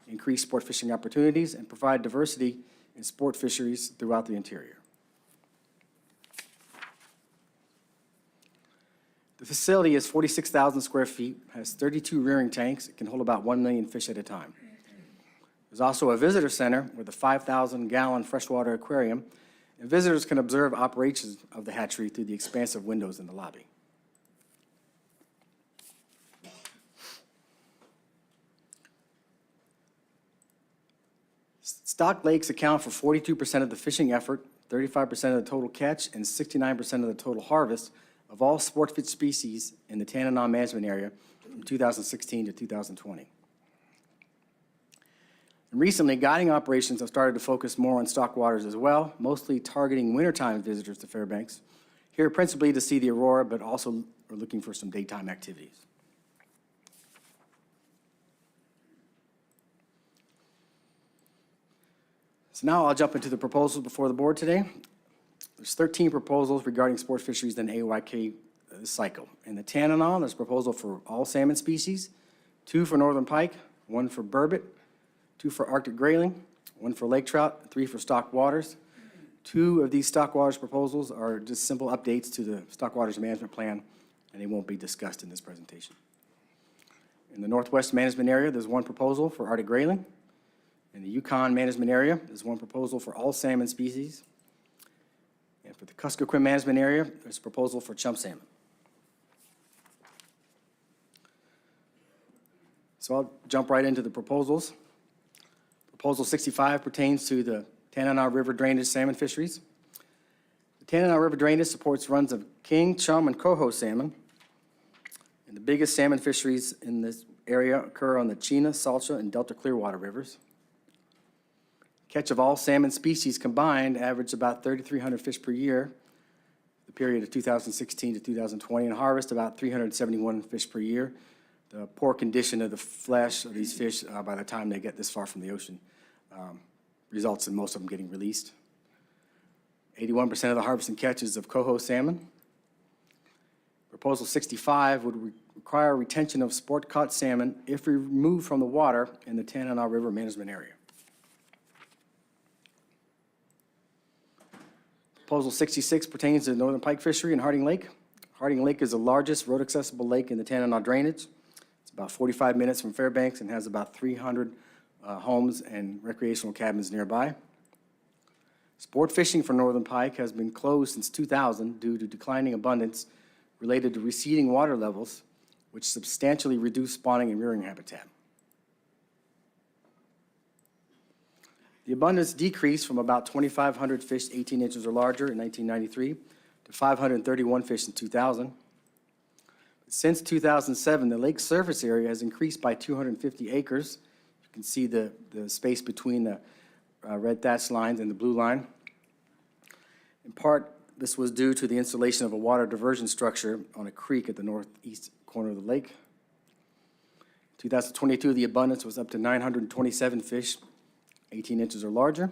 increase sport fishing opportunities, and provide diversity in sport fisheries throughout the interior. The facility is 46,000 square feet, has 32 rearing tanks. It can hold about 1 million fish at a time. There's also a visitor center with a 5,000-gallon freshwater aquarium, and visitors can observe operations of the hatchery through the expansive windows in the lobby. Stock lakes account for 42% of the fishing effort, 35% of the total catch, and 69% of the total harvest of all sport fish species in the Dena'ina Management Area from 2016 to 2020. And recently, guiding operations have started to focus more on stock waters as well, mostly targeting wintertime visitors to Fairbanks, here principally to see the aurora, but also are looking for some daytime activities. So now I'll jump into the proposals before the board today. There's 13 proposals regarding sport fisheries in AYK this cycle. In the Dena'ina, there's a proposal for all salmon species, 2 for northern pike, 1 for burbot, 2 for Arctic grayling, 1 for lake trout, 3 for stock waters. 2 of these stock waters proposals are just simple updates to the stock waters management plan, and they won't be discussed in this presentation. In the Northwest Management Area, there's 1 proposal for Arctic grayling. In the Yukon Management Area, there's 1 proposal for all salmon species. And for the Kuskokwim Management Area, there's a proposal for chum salmon. So I'll jump right into the proposals. Proposal 65 pertains to the Dena'ina River drainage salmon fisheries. The Dena'ina River drainage supports runs of king, chum, and coho salmon. And the biggest salmon fisheries in this area occur on the Chena, Salcha, and Delta Clearwater rivers. Catch of all salmon species combined averaged about 3,300 fish per year, the period of 2016 to 2020, and harvest about 371 fish per year. The poor condition of the flesh of these fish by the time they get this far from the ocean results in most of them getting released. 81% of the harvest and catches of coho salmon. Proposal 65 would require retention of sport-caught salmon if removed from the water in the Dena'ina River Management Area. Proposal 66 pertains to the northern pike fishery in Harding Lake. Harding Lake is the largest road-accessible lake in the Dena'ina drainage. It's about 45 minutes from Fairbanks and has about 300 homes and recreational cabins nearby. Sport fishing for northern pike has been closed since 2000 due to declining abundance related to receding water levels, which substantially reduce spawning and rearing habitat. The abundance decreased from about 2,500 fish 18 inches or larger in 1993 to 531 fish in 2000. Since 2007, the lake surface area has increased by 250 acres. You can see the space between the red dashed lines and the blue line. In part, this was due to the installation of a water diversion structure on a creek at the northeast corner of the lake. In 2022, the abundance was up to 927 fish, 18 inches or larger.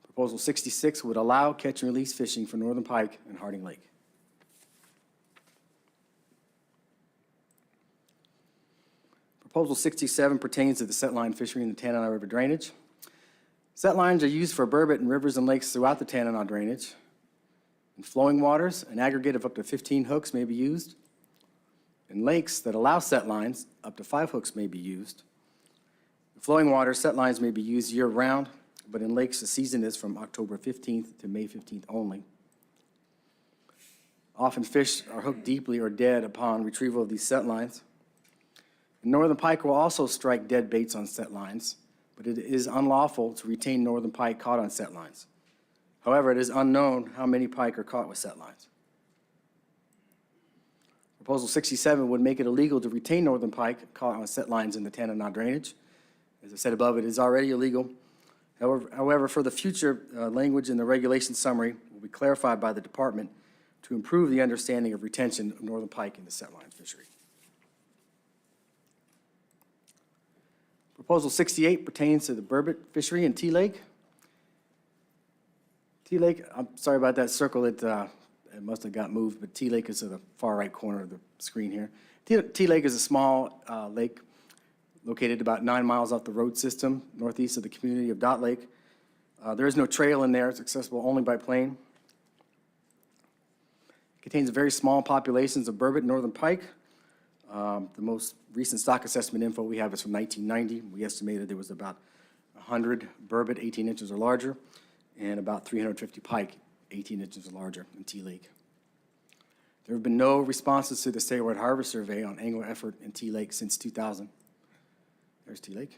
Proposal 66 would allow catch and release fishing for northern pike in Harding Lake. Proposal 67 pertains to the set line fishery in the Dena'ina River drainage. Set lines are used for burbot in rivers and lakes throughout the Dena'ina drainage. In flowing waters, an aggregate of up to 15 hooks may be used. In lakes that allow set lines, up to 5 hooks may be used. In flowing waters, set lines may be used year-round, but in lakes, the season is from October 15th to May 15th only. Often fish are hooked deeply or dead upon retrieval of these set lines. Northern pike will also strike dead baits on set lines, but it is unlawful to retain northern pike caught on set lines. However, it is unknown how many pike are caught with set lines. Proposal 67 would make it illegal to retain northern pike caught on set lines in the Dena'ina drainage. As I said above, it is already illegal. However, for the future, language in the regulation summary will be clarified by the department to improve the understanding of retention of northern pike in the set line fishery. Proposal 68 pertains to the burbot fishery in Tea Lake. Tea Lake, I'm sorry about that circle, it must have got moved, but Tea Lake is at the far right corner of the screen here. Tea Lake is a small lake located about 9 miles off the road system, northeast of the community of Dot Lake. There is no trail in there, it's accessible only by plane. It contains very small populations of burbot and northern pike. The most recent stock assessment info we have is from 1990. We estimated there was about 100 burbot 18 inches or larger and about 350 pike 18 inches or larger in Tea Lake. There have been no responses to the statewide harvest survey on angler effort in Tea Lake since 2000. There's Tea Lake.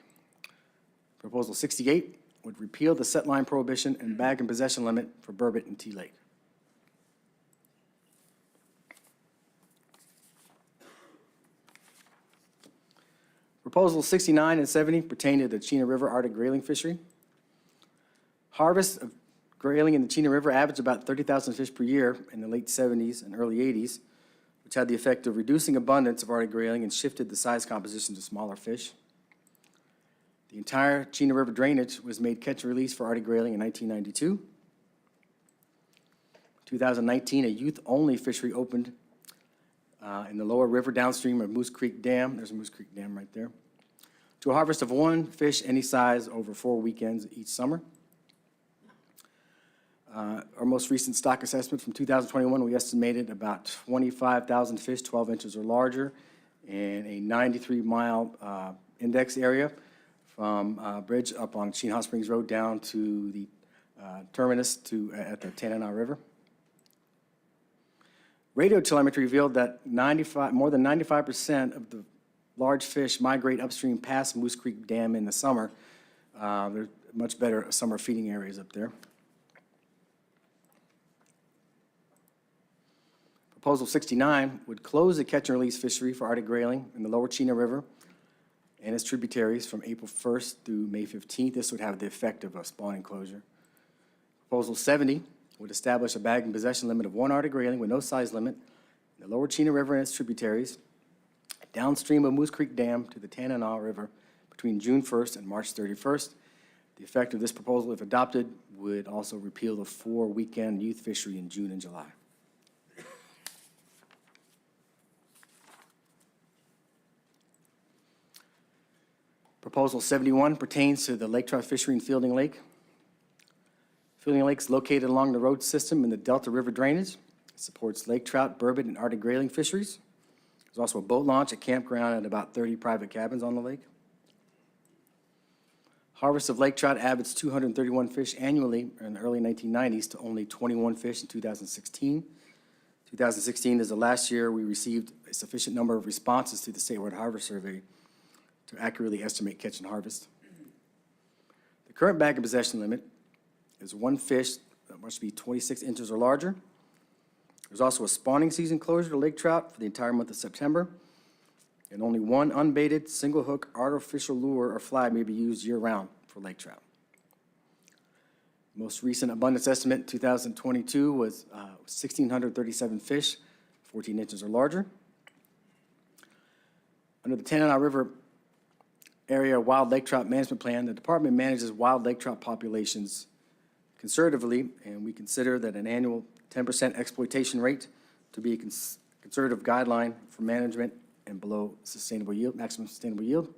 Proposal 68 would repeal the set line prohibition and bag and possession limit for burbot in Tea Lake. Proposals 69 and 70 pertain to the Chena River Arctic grayling fishery. Harvest of grayling in the Chena River averaged about 30,000 fish per year in the late 70s and early 80s, which had the effect of reducing abundance of Arctic grayling and shifted the size composition to smaller fish. The entire Chena River drainage was made catch and release for Arctic grayling in 1992. In 2019, a youth-only fishery opened in the lower river downstream of Moose Creek Dam. There's a Moose Creek Dam right there. To a harvest of 1 fish any size over 4 weekends each summer. Our most recent stock assessment from 2021, we estimated about 25,000 fish, 12 inches or larger, in a 93-mile index area from bridge up on Chena Hot Springs Road down to the terminus at the Dena'ina River. Radio telemetry revealed that more than 95% of the large fish migrate upstream past Moose Creek Dam in the summer. There's much better summer feeding areas up there. Proposal 69 would close the catch and release fishery for Arctic grayling in the lower Chena River and its tributaries from April 1st through May 15th. This would have the effect of a spawning closure. Proposal 70 would establish a bag and possession limit of 1 Arctic grayling with no size limit in the lower Chena River and its tributaries, downstream of Moose Creek Dam to the Dena'ina River between June 1st and March 31st. The effect of this proposal, if adopted, would also repeal the 4-weekend youth fishery in June and July. Proposal 71 pertains to the lake trout fishery in Fielding Lake. Fielding Lake is located along the road system in the Delta River drainage. It supports lake trout, burbot, and Arctic grayling fisheries. There's also a boat launch, a campground, and about 30 private cabins on the lake. Harvest of lake trout averaged 231 fish annually in the early 1990s to only 21 fish in 2016. 2016 is the last year we received a sufficient number of responses to the statewide harvest survey to accurately estimate catch and harvest. The current bag and possession limit is 1 fish that must be 26 inches or larger. There's also a spawning season closure to lake trout for the entire month of September, and only 1 unbaited single hook artificial lure or fly may be used year-round for lake trout. Most recent abundance estimate in 2022 was 1,637 fish, 14 inches or larger. Under the Dena'ina River Area Wild Lake Trout Management Plan, the department manages wild lake trout populations conservatively, and we consider that an annual 10% exploitation rate to be a conservative guideline for management and below sustainable yield, maximum sustainable yield.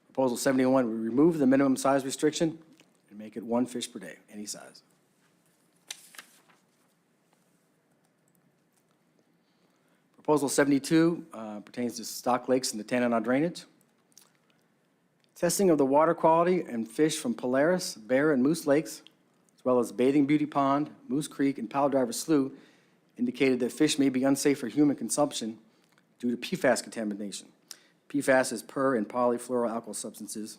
Proposal 71, we remove the minimum size restriction and make it 1 fish per day, any size. Proposal 72 pertains to stock lakes in the Dena'ina drainage. Testing of the water quality and fish from Polaris, Bear, and Moose lakes, as well as Bathing Beauty Pond, Moose Creek, and Pile Driver Slough, indicated that fish may be unsafe for human consumption due to PFAS contamination. PFAS is per- and polyfluoroalkyl substances.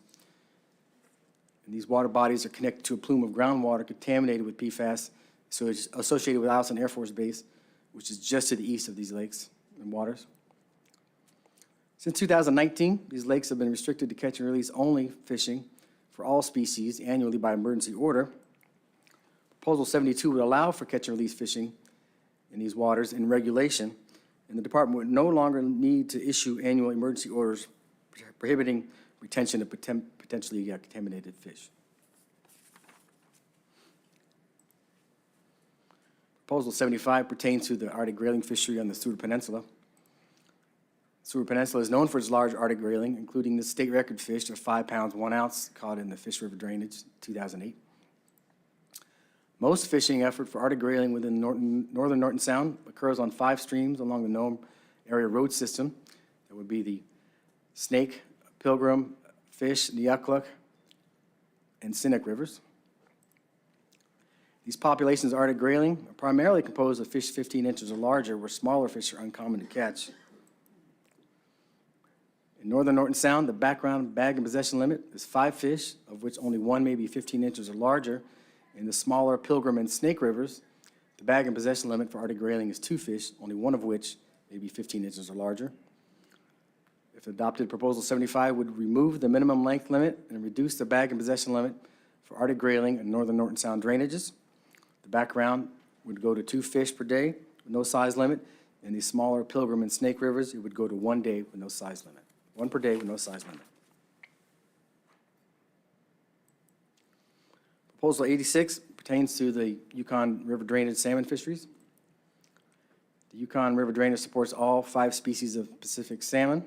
And these water bodies are connected to a plume of groundwater contaminated with PFAS, so it's associated with Allison Air Force Base, which is just to the east of these lakes and waters. Since 2019, these lakes have been restricted to catch and release only fishing for all species annually by emergency order. Proposal 72 would allow for catch and release fishing in these waters in regulation, and the department would no longer need to issue annual emergency orders prohibiting retention of potentially contaminated fish. Proposal 75 pertains to the Arctic grayling fishery on the Seward Peninsula. Seward Peninsula is known for its large Arctic grayling, including the state record fish of 5 pounds, 1 ounce, caught in the Fish River drainage, 2008. Most fishing effort for Arctic grayling within northern Norton Sound occurs on 5 streams along the Nome area road system. That would be the Snake, Pilgrim, Fish, Neukluck, and Sinnock rivers. These populations of Arctic grayling are primarily composed of fish 15 inches or larger, where smaller fish are uncommon to catch. In northern Norton Sound, the background bag and possession limit is 5 fish, of which only 1 may be 15 inches or larger. In the smaller Pilgrim and Snake rivers, the bag and possession limit for Arctic grayling is 2 fish, only 1 of which may be 15 inches or larger. If adopted, Proposal 75 would remove the minimum length limit and reduce the bag and possession limit for Arctic grayling and northern Norton Sound drainages. The background would go to 2 fish per day with no size limit. In the smaller Pilgrim and Snake rivers, it would go to 1 day with no size limit. 1 per day with no size limit. Proposal 86 pertains to the Yukon River drainage salmon fisheries. The Yukon River drainage supports all 5 species of Pacific salmon.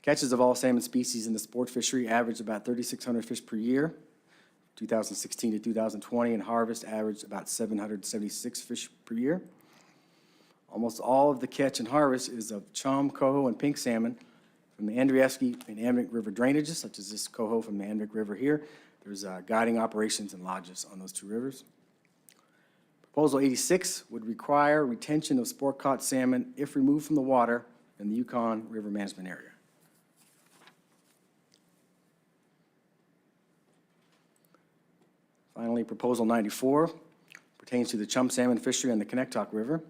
Catches of all salmon species in the sport fishery averaged about 3,600 fish per year, 2016 to 2020, and harvest averaged about 776 fish per year. Almost all of the catch and harvest is of chum, coho, and pink salmon from the Andrieski and Amnik River drainages, such as this coho from the Amnik River here. There's guiding operations and lodges on those 2 rivers. Proposal 86 would require retention of sport-caught salmon if removed from the water in the Yukon River Management Area. Finally, Proposal 94 pertains to the chum salmon fishery on the Kuskokwim River.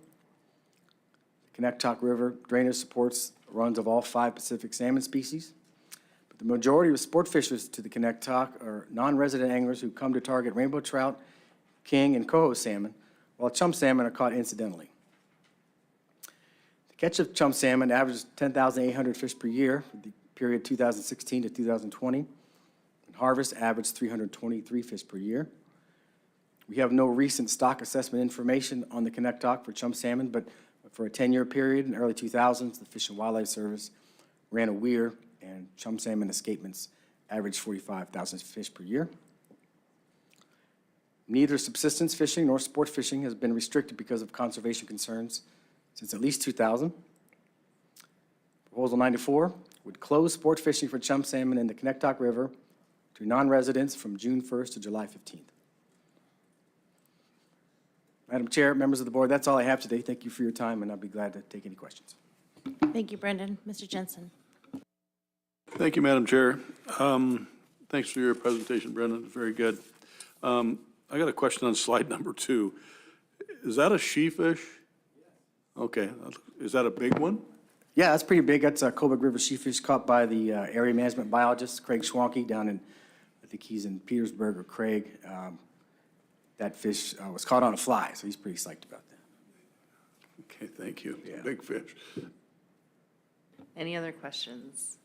The Kuskokwim River drainage supports runs of all 5 Pacific salmon species. But the majority of sport fishers to the Kuskokwim are non-resident anglers who come to target rainbow trout, king, and coho salmon, while chum salmon are caught incidentally. The catch of chum salmon averages 10,800 fish per year for the period 2016 to 2020. and harvest averaged 323 fish per year. We have no recent stock assessment information on the Connecticut for chum salmon, but for a 10-year period in the early 2000s, the Fish and Wildlife Service ran a weir, and chum salmon escapements averaged 45,000 fish per year. Neither subsistence fishing nor sport fishing has been restricted because of conservation concerns since at least 2000. Proposal 94 would close sport fishing for chum salmon in the Connecticut River to non-residents from June 1st to July 15th. Madam Chair, members of the board, that's all I have today. Thank you for your time, and I'll be glad to take any questions. Thank you, Brendan. Mr. Jensen. Thank you, Madam Chair. Thanks for your presentation, Brendan. Very good. I got a question on slide number 2. Is that a she-fish? Okay. Is that a big one? Yeah, that's pretty big. That's a Cobourg River sheefish caught by the area management biologist, Craig Schwanke, down in, I think he's in Petersburg or Craig. That fish was caught on a fly, so he's pretty psyched about that. Okay, thank you. It's a big fish. Any other questions?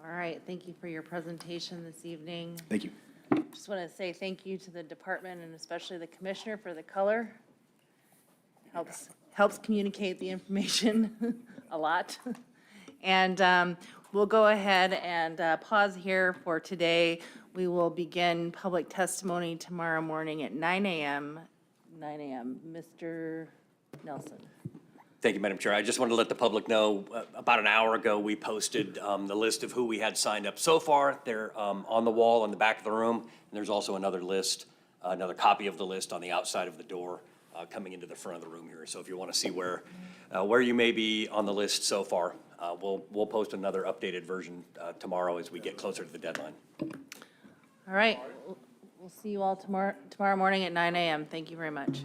All right, thank you for your presentation this evening. Thank you. Just want to say thank you to the department and especially the commissioner for the color. Helps communicate the information a lot. And we'll go ahead and pause here for today. We will begin public testimony tomorrow morning at 9 a.m. 9 a.m. Mr. Nelson. Thank you, Madam Chair. I just wanted to let the public know, about an hour ago, we posted the list of who we had signed up so far. They're on the wall in the back of the room, and there's also another list, another copy of the list on the outside of the door coming into the front of the room here. So if you want to see where you may be on the list so far, we'll post another updated version tomorrow as we get closer to the deadline. All right, we'll see you all tomorrow morning at 9 a.m. Thank you very much.